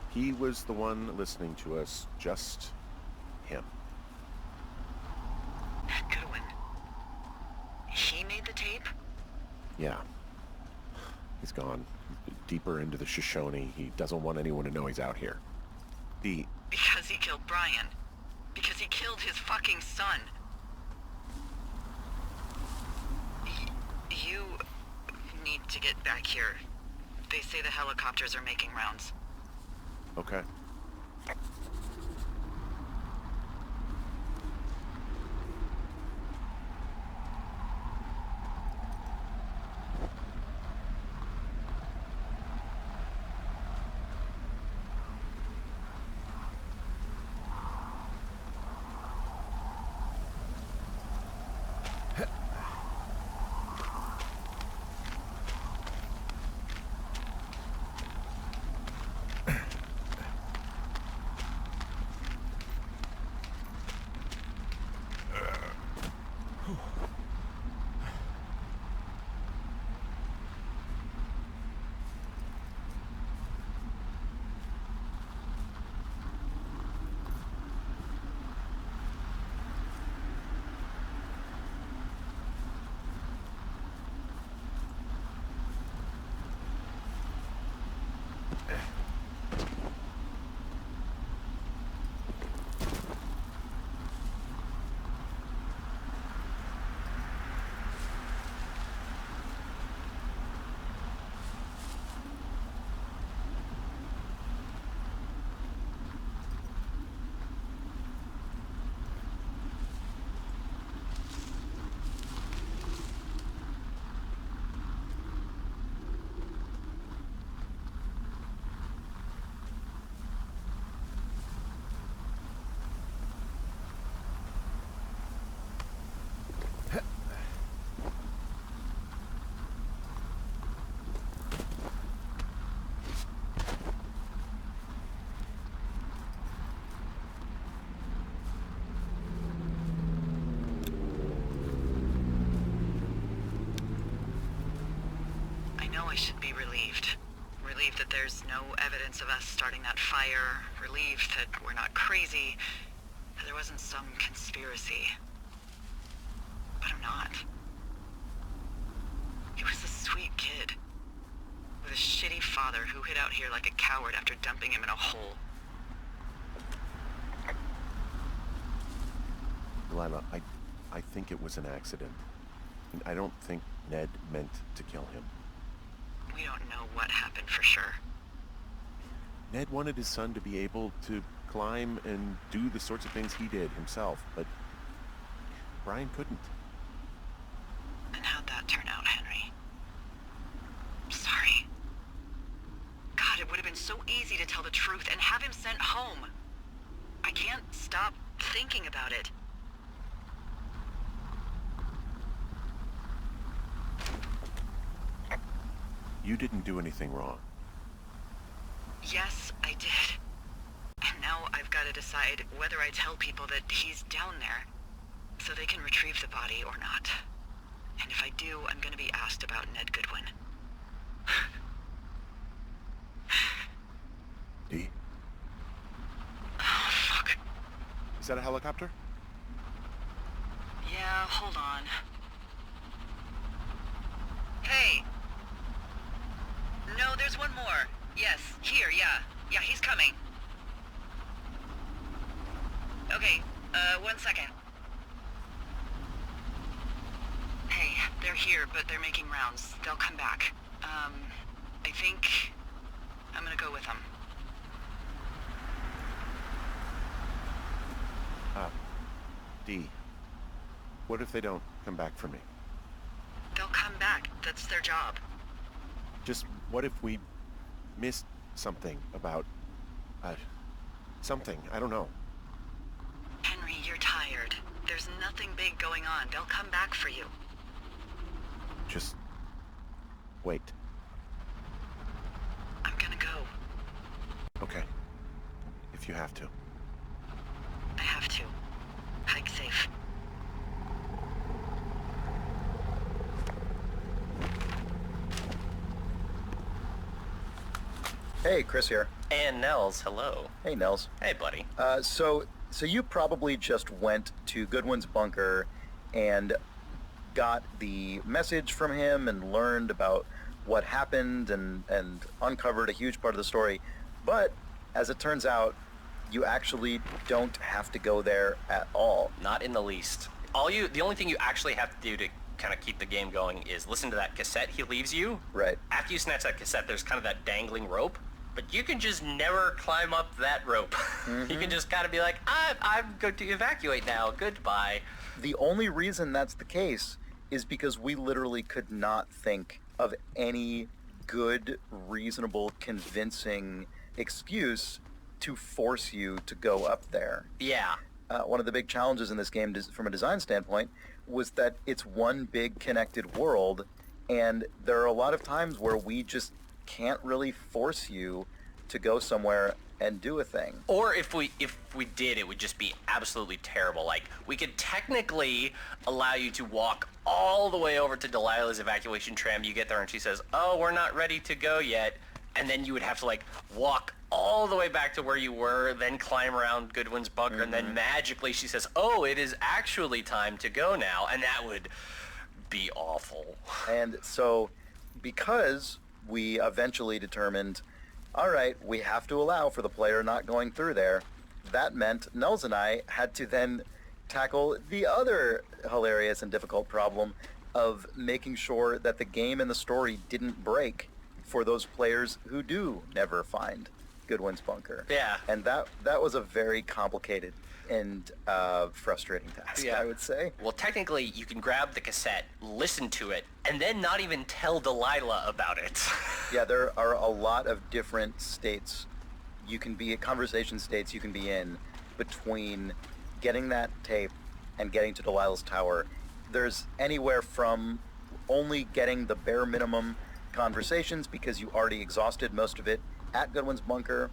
He was the one listening to us, just him. Ned Goodwin. He made the tape? Yeah. He's gone deeper into the Shoshone. He doesn't want anyone to know he's out here. Because he killed Brian. Because he killed his fucking son. You need to get back here. They say the helicopters are making rounds. Okay. I should be relieved. Relieved that there's no evidence of us starting that fire. Relieved that we're not crazy. That there wasn't some conspiracy. But I'm not. He was a sweet kid. With a shitty father who hid out here like a coward after dumping him in a hole. Lila, I think it was an accident. And I don't think Ned meant to kill him. We don't know what happened for sure. Ned wanted his son to be able to climb and do the sorts of things he did himself, but Brian couldn't. And how'd that turn out, Henry? I'm sorry. God, it would have been so easy to tell the truth and have him sent home. I can't stop thinking about it. You didn't do anything wrong. Yes, I did. And now I've got to decide whether I tell people that he's down there so they can retrieve the body or not. And if I do, I'm going to be asked about Ned Goodwin. Dee? Oh, fuck. Is that a helicopter? Yeah, hold on. Hey! No, there's one more. Yes, here, yeah. Yeah, he's coming. Okay, 1 second. Hey, they're here, but they're making rounds. They'll come back. I think I'm gonna go with them. Dee, what if they don't come back for me? They'll come back. That's their job. Just what if we missed something about something? I don't know. Henry, you're tired. There's nothing big going on. They'll come back for you. Just wait. I'm gonna go. Okay. If you have to. I have to. Hike safe. Hey, Chris here. And Nels, hello. Hey, Nels. Hey, buddy. So you probably just went to Goodwin's bunker and got the message from him and learned about what happened and uncovered a huge part of the story. But as it turns out, you actually don't have to go there at all. Not in the least. The only thing you actually have to do to kind of keep the game going is listen to that cassette he leaves you. Right. After you snatch that cassette, there's kind of that dangling rope, but you can just never climb up that rope. Mm-hmm. You can just kind of be like, I'm going to evacuate now. Goodbye. The only reason that's the case is because we literally could not think of any good, reasonable, convincing excuse to force you to go up there. Yeah. One of the big challenges in this game, from a design standpoint, was that it's one big connected world, and there are a lot of times where we just can't really force you to go somewhere and do a thing. Or if we did, it would just be absolutely terrible. Like, we could technically allow you to walk all the way over to Delilah's evacuation tram. You get there and she says, oh, we're not ready to go yet. And then you would have to, like, walk all the way back to where you were, then climb around Goodwin's bunker, and then magically she says, oh, it is actually time to go now. And that would be awful. And so, because we eventually determined, all right, we have to allow for the player not going through there, that meant Nels and I had to then tackle the other hilarious and difficult problem of making sure that the game and the story didn't break for those players who do never find Goodwin's bunker. Yeah. And that was a very complicated and frustrating task, I would say. Well, technically, you can grab the cassette, listen to it, and then not even tell Delilah about it. Yeah, there are a lot of different states you can be, conversation states you can be in between getting that tape and getting to Delilah's tower. There's anywhere from only getting the bare minimum conversations because you already exhausted most of it at Goodwin's bunker,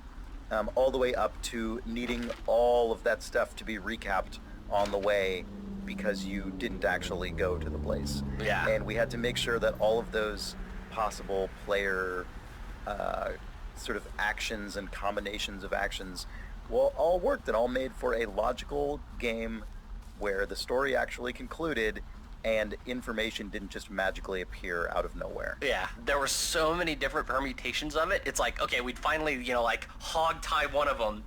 all the way up to needing all of that stuff to be recapped on the way because you didn't actually go to the place. Yeah. And we had to make sure that all of those possible player sort of actions and combinations of actions all worked and all made for a logical game where the story actually concluded and information didn't just magically appear out of nowhere. Yeah, there were so many different permutations of it. It's like, okay, we'd finally, like, hog tie one of them,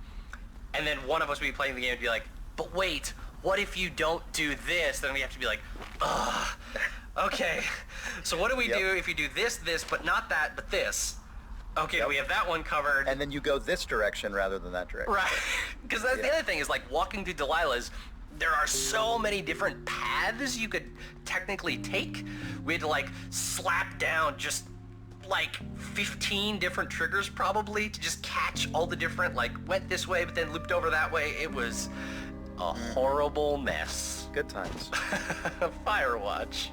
and then one of us would be playing the game and be like, but wait, what if you don't do this? Then we have to be like, ugh, okay, so what do we do if you do this, but not that, but this? Okay, we have that one covered. And then you go this direction rather than that direction. Right, because that's the other thing is, like, walking to Delilah's, there are so many different paths you could technically take. We had to, like, slap down just, like, 15 different triggers probably to just catch all the different, like, went this way but then looped over that way. It was a horrible mess. Good times. Firewatch.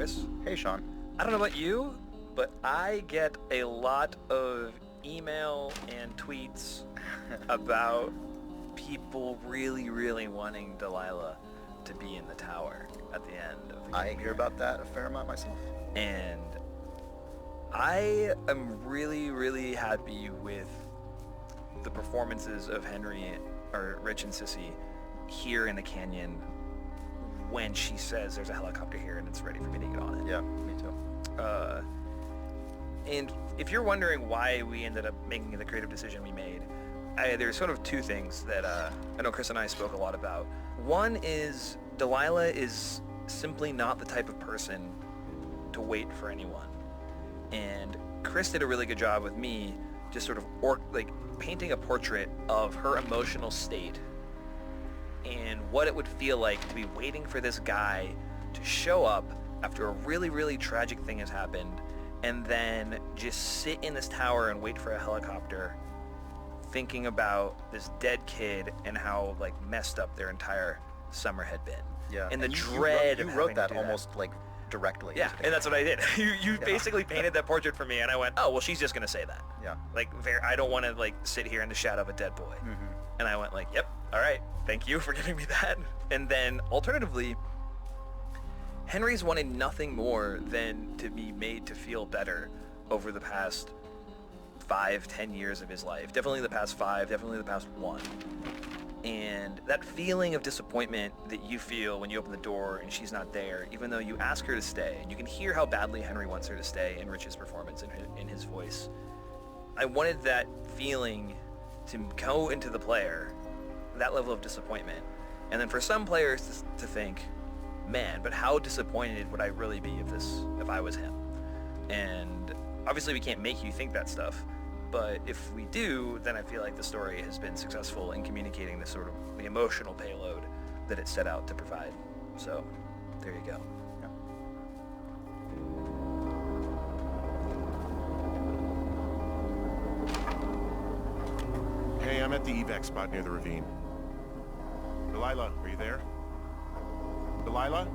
Chris. Hey, Sean. I don't know about you, but I get a lot of email and tweets about people really, really wanting Delilah to be in the tower at the end of the game. I hear about that a fair amount myself. And I am really, really happy with the performances of Henry, or Rich and Sissy, here in the canyon when she says there's a helicopter here and it's ready for me to get on it. Yeah, me too. And if you're wondering why we ended up making the creative decision we made, there's sort of two things that I know Chris and I spoke a lot about. One is Delilah is simply not the type of person to wait for anyone. And Chris did a really good job with me just sort of painting a portrait of her emotional state and what it would feel like to be waiting for this guy to show up after a really, really tragic thing has happened and then just sit in this tower and wait for a helicopter, thinking about this dead kid and how like messed up their entire summer had been. Yeah. And the you dread you of wrote having that to do almost like directly. Yeah, and that's what I did. You basically painted that portrait for me, and I went, oh, well, she's just gonna say that. Yeah. Like, I don't want to like sit here in the shadow of a dead boy. Mm-hmm. And I went like, yep, all right, thank you for giving me that. And then alternatively, Henry's wanted nothing more than to be made to feel better over the past 5-10 years of his life. Definitely the past 5, definitely the past 1. And that feeling of disappointment that you feel when you open the door and she's not there, even though you ask her to stay, and you can hear how badly Henry wants her to stay in Rich's performance, in his voice. I wanted that feeling to go into the player, that level of disappointment. And then for some players to think, man, but how disappointed would I really be if I was him? And obviously we can't make you think that stuff, but if we do, then I feel like the story has been successful in communicating the sort of the emotional payload that it set out to provide. So there you go. Hey, I'm at the evac spot near the ravine. Delilah, are you there? Delilah?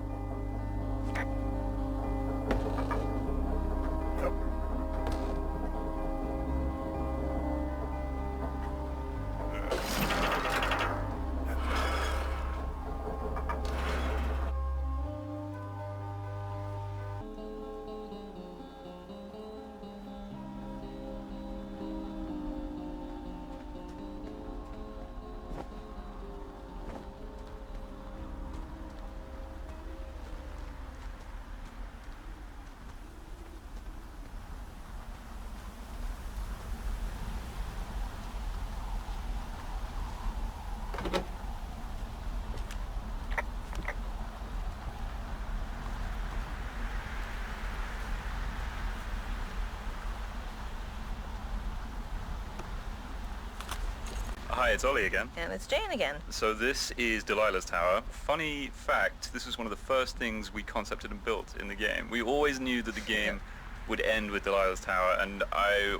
Hi, it's Ollie again. And it's Jane again. So this is Delilah's Tower. Funny fact, this was one of the first things we concepted and built in the game. We always knew that the game would end with Delilah's Tower, and I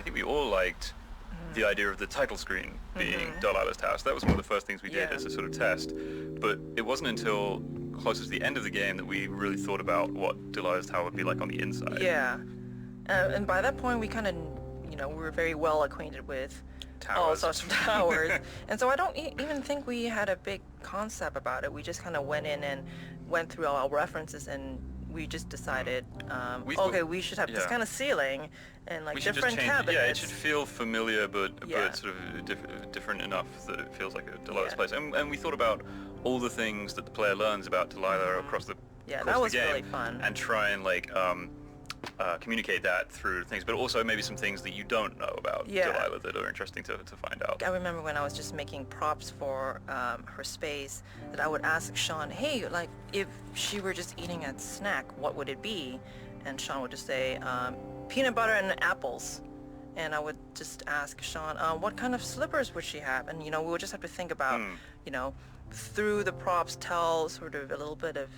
think we all liked the idea of the title screen being Delilah's Tower. So that was one of the first things we did as a sort of test. But it wasn't until closer to the end of the game that we really thought about what Delilah's Tower would be like on the inside. Yeah. And by that point, we kind of, we were very well acquainted with all sorts of towers. And so I don't even think we had a big concept about it. We just kind of went in and went through all our references, and we just decided, we should have this kind of ceiling and like different cabinets. Yeah, it should feel familiar, but sort of different enough that it feels like a Delilah's place. And we thought about all the things that the player learns about Delilah across the that was the game, really fun. and try and communicate that through things, but also maybe some things that you don't know about Delilah that are interesting to find out. I remember when I was just making props for her space that I would ask Sean, hey, like if she were just eating a snack, what would it be? And Sean would just say, peanut butter and apples. And I would just ask Sean, what kind of slippers would she have? And, we would just have to think about, through the props, tell sort of a little bit of,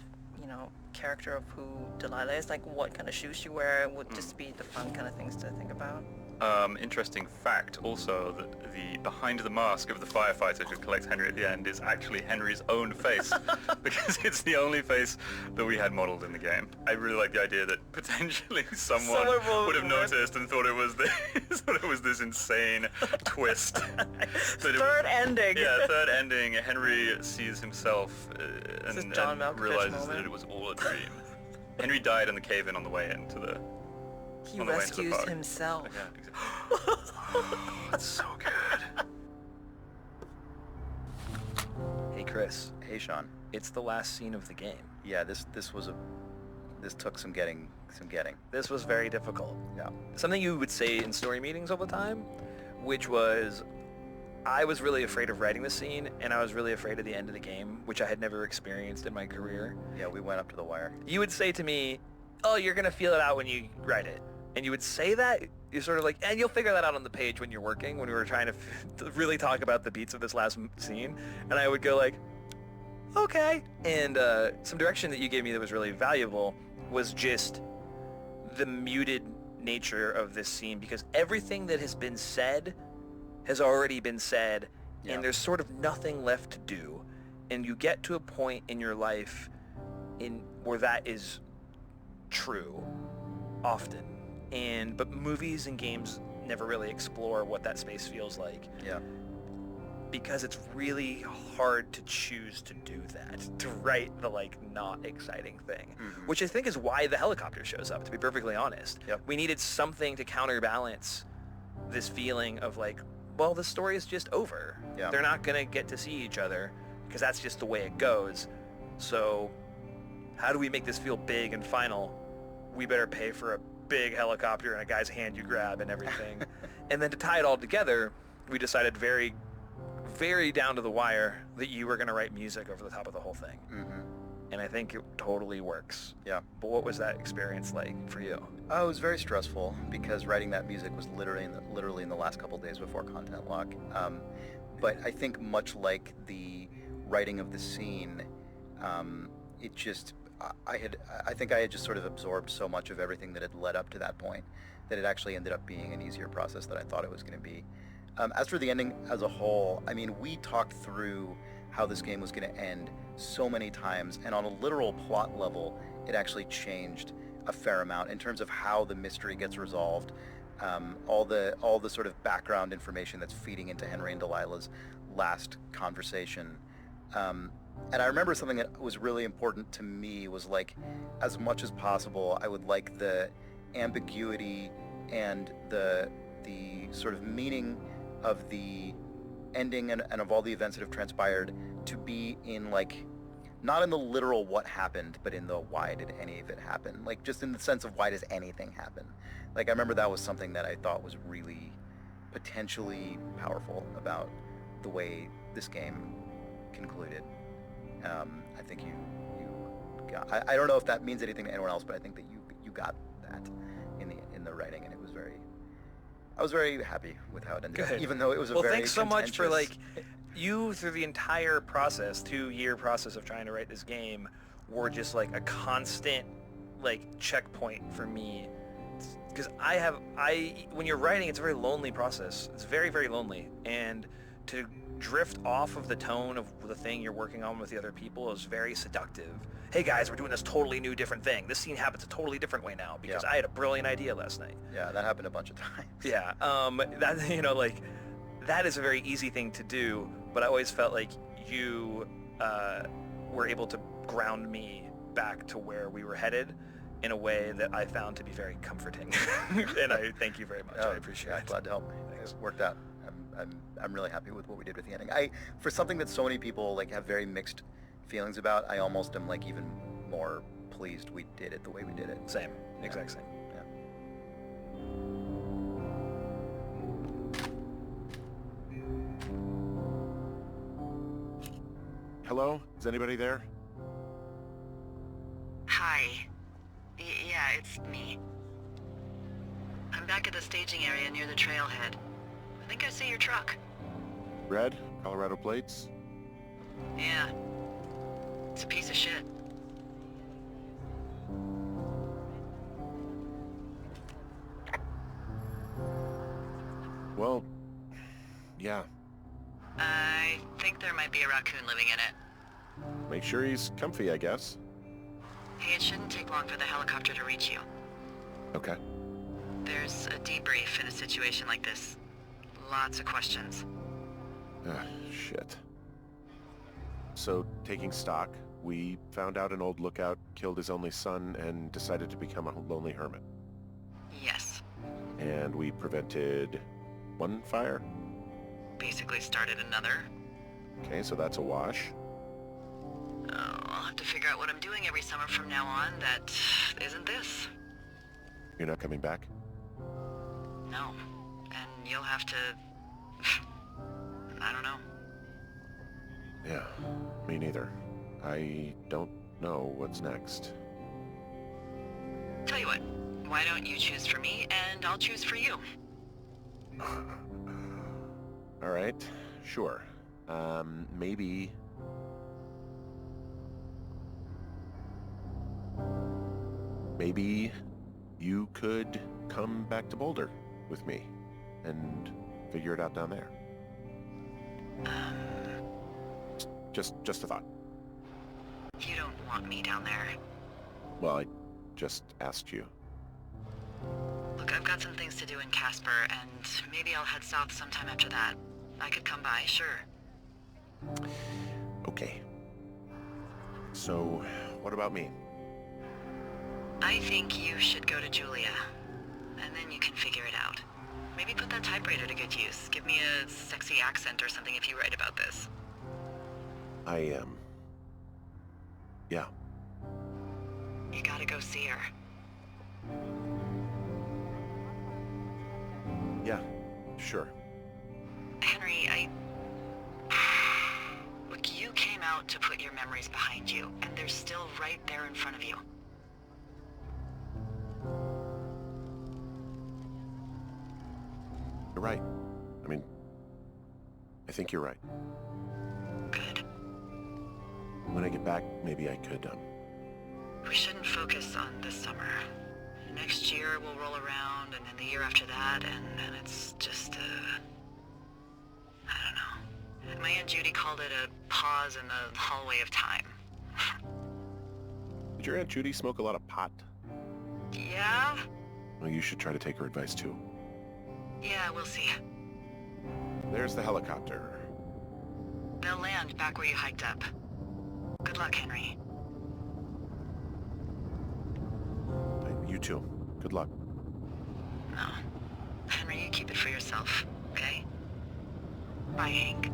character of who Delilah is, like what kind of shoes she wear would just be the fun kind of things to think about. interesting fact also that the behind the mask of the firefighter who collects Henry at the end is actually Henry's own face because it's the only face that we had modeled in the game. I really like the idea that potentially someone would have noticed and thought it was this insane twist. Third ending. Yeah, third ending. Henry sees himself and John Malkovich realizes moment. that it was all a dream. Henry died in the cave-in on the way into the. He on the way into the rescues park. himself. That's so good. Hey Chris, Hey, Sean. it's the last scene of the game. Yeah, this took some getting. This was very difficult. Yeah. Something you would say in story meetings all the time, which was, I was really afraid of writing the scene, and I was really afraid of the end of the game, which I had never experienced in my career. Yeah, we went up to the wire. You would say to me, oh, you're going to feel it out when you write it. And you would say that, you're sort of like, and you'll figure that out on the page when you're working, when we were trying to really talk about the beats of this last scene. And I would go like, okay. And some direction that you gave me that was really valuable was just the muted nature of this scene, because everything that has been said has already been said, and there's sort of nothing left to do. And you get to a point in your life where that is true often. But movies and games never really explore what that space feels like. Yeah. Because it's really hard to choose to do that, to write the not exciting thing, which I think is why the helicopter shows up, to be perfectly honest. Yep. We needed something to counterbalance this feeling of well, the story is just over. Yeah. They're not going to get to see each other because that's just the way it goes. So how do we make this feel big and final? We better pay for a big helicopter and a guy's hand you grab and everything. And then to tie it all together, we decided very, very down to the wire that you were going to write music over the top of the whole thing. And I think it totally works. Yeah. But what was that experience like for you? Oh, it was very stressful because writing that music was literally in the last couple of days before content lock. But I think much like the writing of the scene, it just, I think I had just sort of absorbed so much of everything that had led up to that point that it actually ended up being an easier process than I thought it was going to be. As for the ending as a whole, I mean, we talked through how this game was going to end so many times, and on a literal plot level, it actually changed a fair amount in terms of how the mystery gets resolved, all the sort of background information that's feeding into Henry and Delilah's last conversation. And I remember something that was really important to me was as much as possible, I would like the ambiguity and the sort of meaning of the ending and of all the events that have transpired to be in not in the literal what happened, but in the why did any of it happen? Just in the sense of why does anything happen? I remember that was something that I thought was really potentially powerful about the way this game concluded. I think you got, I don't know if that means anything to anyone else, but I think that you got that in the writing, and I was very happy with how it ended. Good. Even though it was a well, very thanks so much for contentious- you through the entire process, 2-year process of trying to write this game, were just a constant checkpoint for me, because when you're writing, it's a very lonely process. It's very, very lonely, and to drift off of the tone of the thing you're working on with the other people is very seductive. Hey guys, we're doing this totally new, different thing. This scene happens a totally different way now because I had a brilliant idea last night. Yeah, that happened a bunch of times. Yeah, that is a very easy thing to do, but I always felt like you were able to ground me back to where we were headed in a way that I found to be very comforting. And I thank you very much. I appreciate it. Glad to help. It worked out. I'm really happy with what we did with the ending. For something that so many people have very mixed feelings about, I almost am even more pleased we did it the way we did it. Same. Exact same. Hello? Is anybody there? Hi. Yeah, it's me. I'm back at the staging area near the trailhead. I think I see your truck. Red? Colorado plates? Yeah. It's a piece of shit. Yeah. I think there might be a raccoon living in it. Make sure he's comfy, I guess. Hey, it shouldn't take long for the helicopter to reach you. Okay. There's a debrief in a situation like this. Lots of questions. Ah, shit. So, taking stock, we found out an old lookout killed his only son and decided to become a lonely hermit. Yes. And we prevented one fire? Basically started another. Okay, so that's a wash. Oh, I'll have to figure out what I'm doing every summer from now on that isn't this. You're not coming back? No. And you'll have to... I don't know. Yeah, me neither. I don't know what's next. Tell you what, why don't you choose for me and I'll choose for you? All right, sure. Maybe... Maybe you could come back to Boulder with me and figure it out down there. Just a thought. You don't want me down there. Well, I just asked you. Look, I've got some things to do in Casper, and maybe I'll head south sometime after that. I could come by, sure. Okay. So, what about me? I think you should go to Julia, and then you can figure it out. Maybe put that typewriter to good use. Give me a sexy accent or something if you write about this. Yeah. You gotta go see her. Yeah, sure. Henry, Look, you came out to put your memories behind you, and they're still right there in front of you. You're right. I mean, I think you're right. Good. When I get back, maybe I could, We shouldn't focus on this summer. Next year we'll roll around, and then the year after that, and then it's just, I don't know. My Aunt Judy called it a pause in the hallway of time. Did your Aunt Judy smoke a lot of pot? Yeah? Well, you should try to take her advice, too. Yeah, we'll see. There's the helicopter. They'll land back where you hiked up. Good luck, Henry. You too. Good luck. No. Henry, you keep it for yourself, okay? Bye, Hank.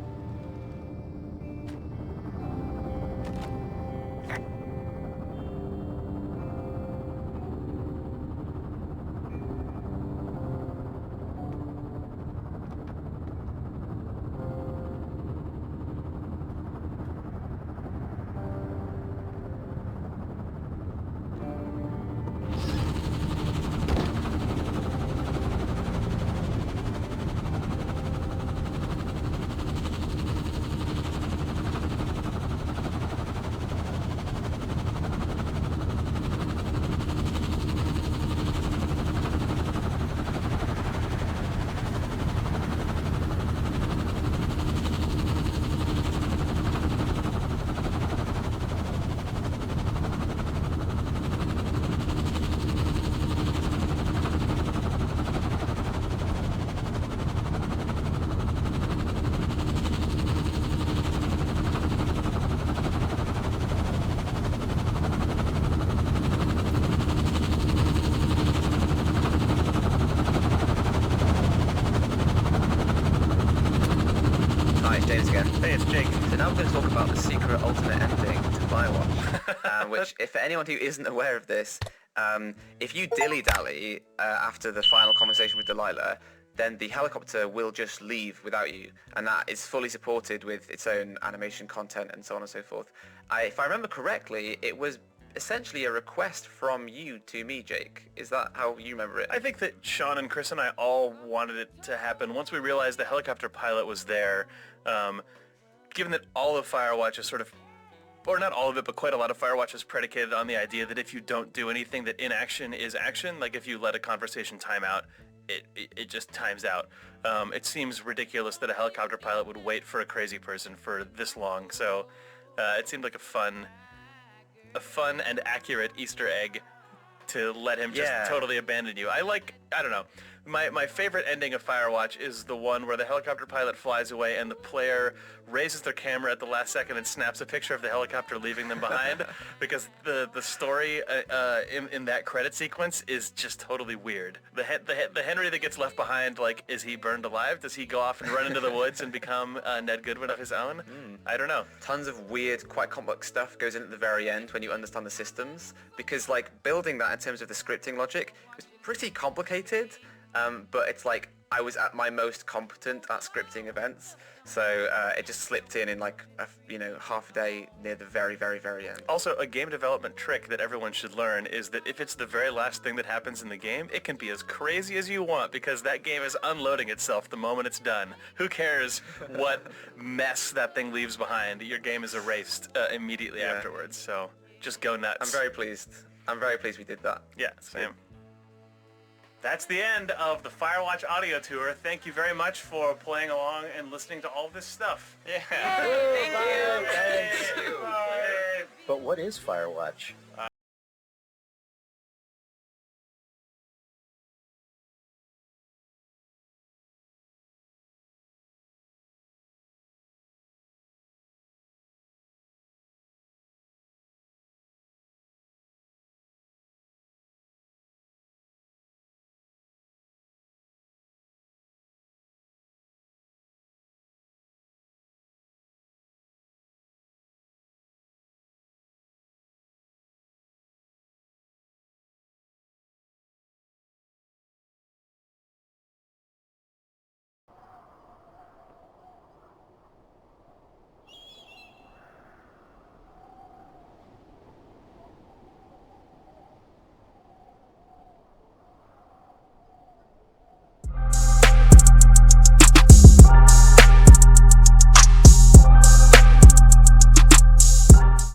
Hey, it's Jake. So now we're going to talk about the secret alternate ending to Firewatch, which, if for anyone who isn't aware of this, if you dilly-dally after the final conversation with Delilah, then the helicopter will just leave without you, and that is fully supported with its own animation content and so on and so forth. If I remember correctly, it was essentially a request from you to me, Jake. Is that how you remember it? I think that Sean and Chris and I all wanted it to happen. Once we realized the helicopter pilot was there, given that all of Firewatch is sort of, or not all of it, but quite a lot of Firewatch is predicated on the idea that if you don't do anything, that inaction is action. Like if you let a conversation time out, it just times out. It seems ridiculous that a helicopter pilot would wait for a crazy person for this long. So it seemed like a fun and accurate Easter egg to let him just totally abandon you. I don't know. My favorite ending of Firewatch is the one where the helicopter pilot flies away and the player raises their camera at the last second and snaps a picture of the helicopter leaving them behind because the story in that credit sequence is just totally weird. The Henry that gets left behind, like, is he burned alive? Does he go off and run into the woods and become Ned Goodwin of his own? I don't know. Tons of weird, quite complex stuff goes in at the very end when you understand the systems, because like building that in terms of the scripting logic is pretty complicated. But it's like I was at my most competent at scripting events, so it just slipped in like half a day near the very, very, very end. Also, a game development trick that everyone should learn is that if it's the very last thing that happens in the game, it can be as crazy as you want because that game is unloading itself the moment it's done. Who cares what mess that thing leaves behind? Your game is erased immediately afterwards, so just go nuts. I'm very pleased. we did that. Yeah, same. That's the end of the Firewatch audio tour. Thank you very much for playing along and listening to all of this stuff. Yeah. Thank you. But what is Firewatch?